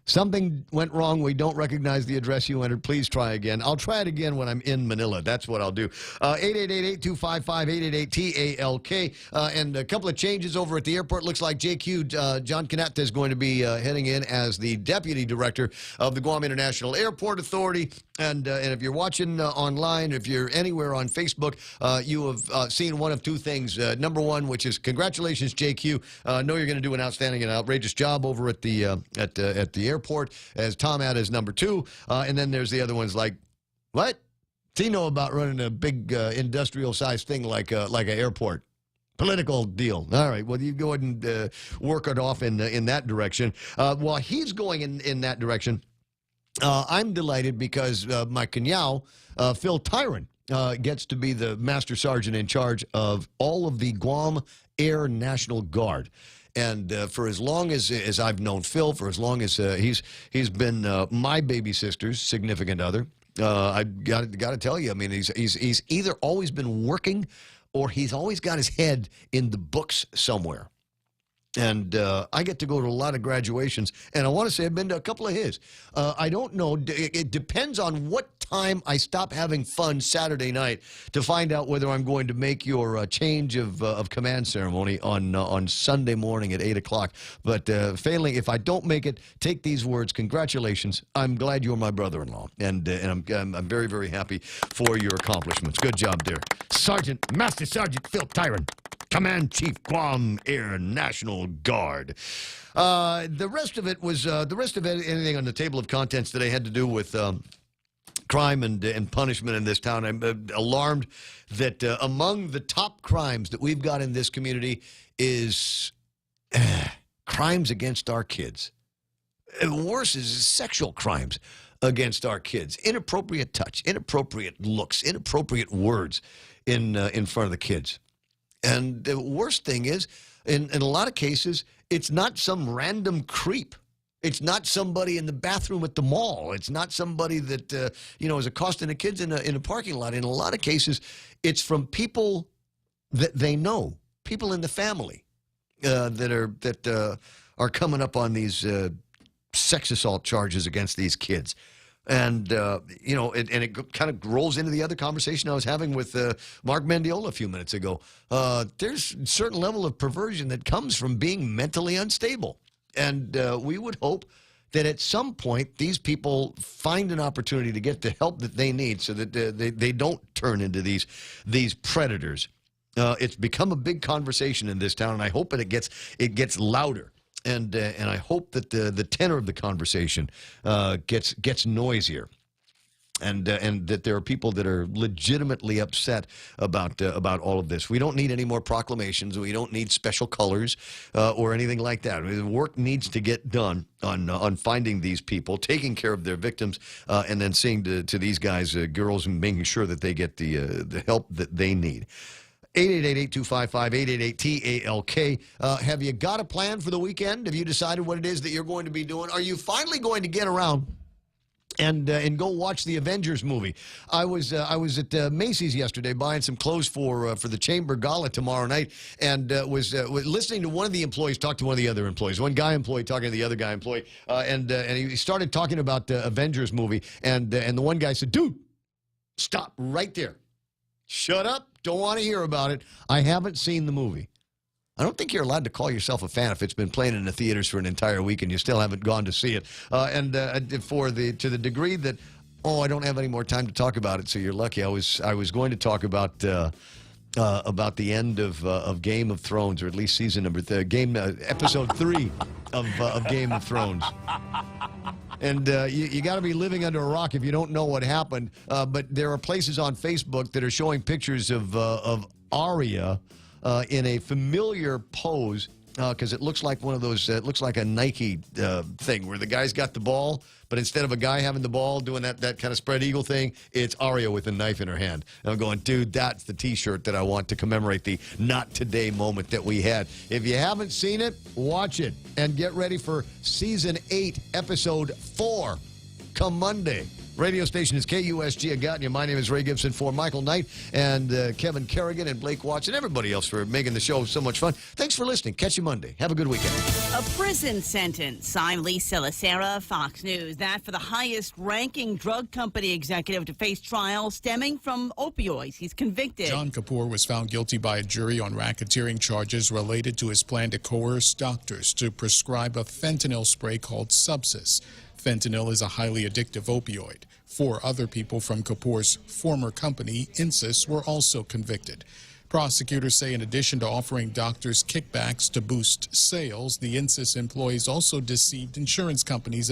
Something went wrong. We don't recognize the address you entered. Please try again. I'll try it again when I'm in Manila. That's what I'll do. 888-825-5888-TALK. And a couple of changes over at the airport. Looks like JQ, John Canetta, is going to be heading in as the Deputy Director of the Guam International Airport Authority. And if you're watching online, if you're anywhere on Facebook, you have seen one of two things. Number one, which is congratulations, JQ. Know you're going to do an outstanding and outrageous job over at the airport, as Tom had as number 2. And then there's the other ones like, what? Does he know about running a big industrial-sized thing like an airport? Political deal. All right. Well, you go ahead and work it off in that direction. While he's going in that direction, I'm delighted because my kunyao, Phil Tyron, gets to be the Master Sergeant in charge of all of the Guam Air National Guard. And for as long as I've known Phil, for as long as he's been my baby sister's significant other, I've got to tell you, I mean, he's either always been working or he's always got his head in the books somewhere. And I get to go to a lot of graduations, and I want to say I've been to a couple of his. I don't know. It depends on what time I stop having fun Saturday night to find out whether I'm going to make your change of command ceremony on Sunday morning at 8 o'clock. But failing, if I don't make it, take these words. Congratulations. I'm glad you're my brother-in-law, and I'm very, very happy for your accomplishments. Good job there. Master Sergeant Phil Tyron, Command Chief, Guam Air National Guard. The rest of it, anything on the table of contents today had to do with crime and punishment in this town. I'm alarmed that among the top crimes that we've got in this community is crimes against our kids. And worse is sexual crimes against our kids. Inappropriate touch, inappropriate looks, inappropriate words in front of the kids. And the worst thing is, in a lot of cases, it's not some random creep. It's not somebody in the bathroom at the mall. It's not somebody that is accosting the kids in a parking lot. In a lot of cases, it's from people that they know, people in the family that are coming up on these sex assault charges against these kids. And, it kind of rolls into the other conversation I was having with Mark Mendiola a few minutes ago. There's a certain level of perversion that comes from being mentally unstable. And we would hope that at some point these people find an opportunity to get the help that they need so that they don't turn into these predators. It's become a big conversation in this town, and I hope that it gets louder. And I hope that the tenor of the conversation gets noisier, and that there are people that are legitimately upset about all of this. We don't need any more proclamations. We don't need special colors or anything like that. I mean, the work needs to get done on finding these people, taking care of their victims, and then seeing to these guys, girls, and making sure that they get the help that they need. 888-825-5888-TALK. Have you got a plan for the weekend? Have you decided what it is that you're going to be doing? Are you finally going to get around and go watch the Avengers movie? I was at Macy's yesterday buying some clothes for the Chamber Gala tomorrow night, and was listening to one of the employees talk to one of the other employees. One guy employee talking to the other guy employee, and he started talking about the Avengers movie, and the one guy said, "Dude, stop right there. Shut up. Don't want to hear about it. I haven't seen the movie." I don't think you're allowed to call yourself a fan if it's been playing in the theaters for an entire week and you still haven't gone to see it. To the degree that, I don't have any more time to talk about it, so you're lucky. I was going to talk about the end of Game of Thrones, or at least season number episode 3 of Game of Thrones. And you got to be living under a rock if you don't know what happened. But there are places on Facebook that are showing pictures of Arya in a familiar pose, because it looks like one of those. It looks like a Nike thing where the guy's got the ball, but instead of a guy having the ball doing that kind of spread eagle thing, it's Arya with a knife in her hand. And I'm going, dude, that's the T-shirt that I want to commemorate the not today moment that we had. If you haven't seen it, watch it and get ready for season 8, episode 4, come Monday. Radio station is KUSG. I got you. My name is Ray Gibson, for Michael Knight and Kevin Kerrigan and Blake Watts and everybody else for making the show so much fun. Thanks for listening. Catch you Monday. Have a good weekend. A prison sentence. I'm Lisa Lacera, Fox News. That for the highest-ranking drug company executive to face trial stemming from opioids. He's convicted. John Kapoor was found guilty by a jury on racketeering charges related to his plan to coerce doctors to prescribe a fentanyl spray called Subsys. Fentanyl is a highly addictive opioid. 4 other people from Kapoor's former company, Insys, were also convicted. Prosecutors say in addition to offering doctors kickbacks to boost sales, the Insys employees also deceived insurance companies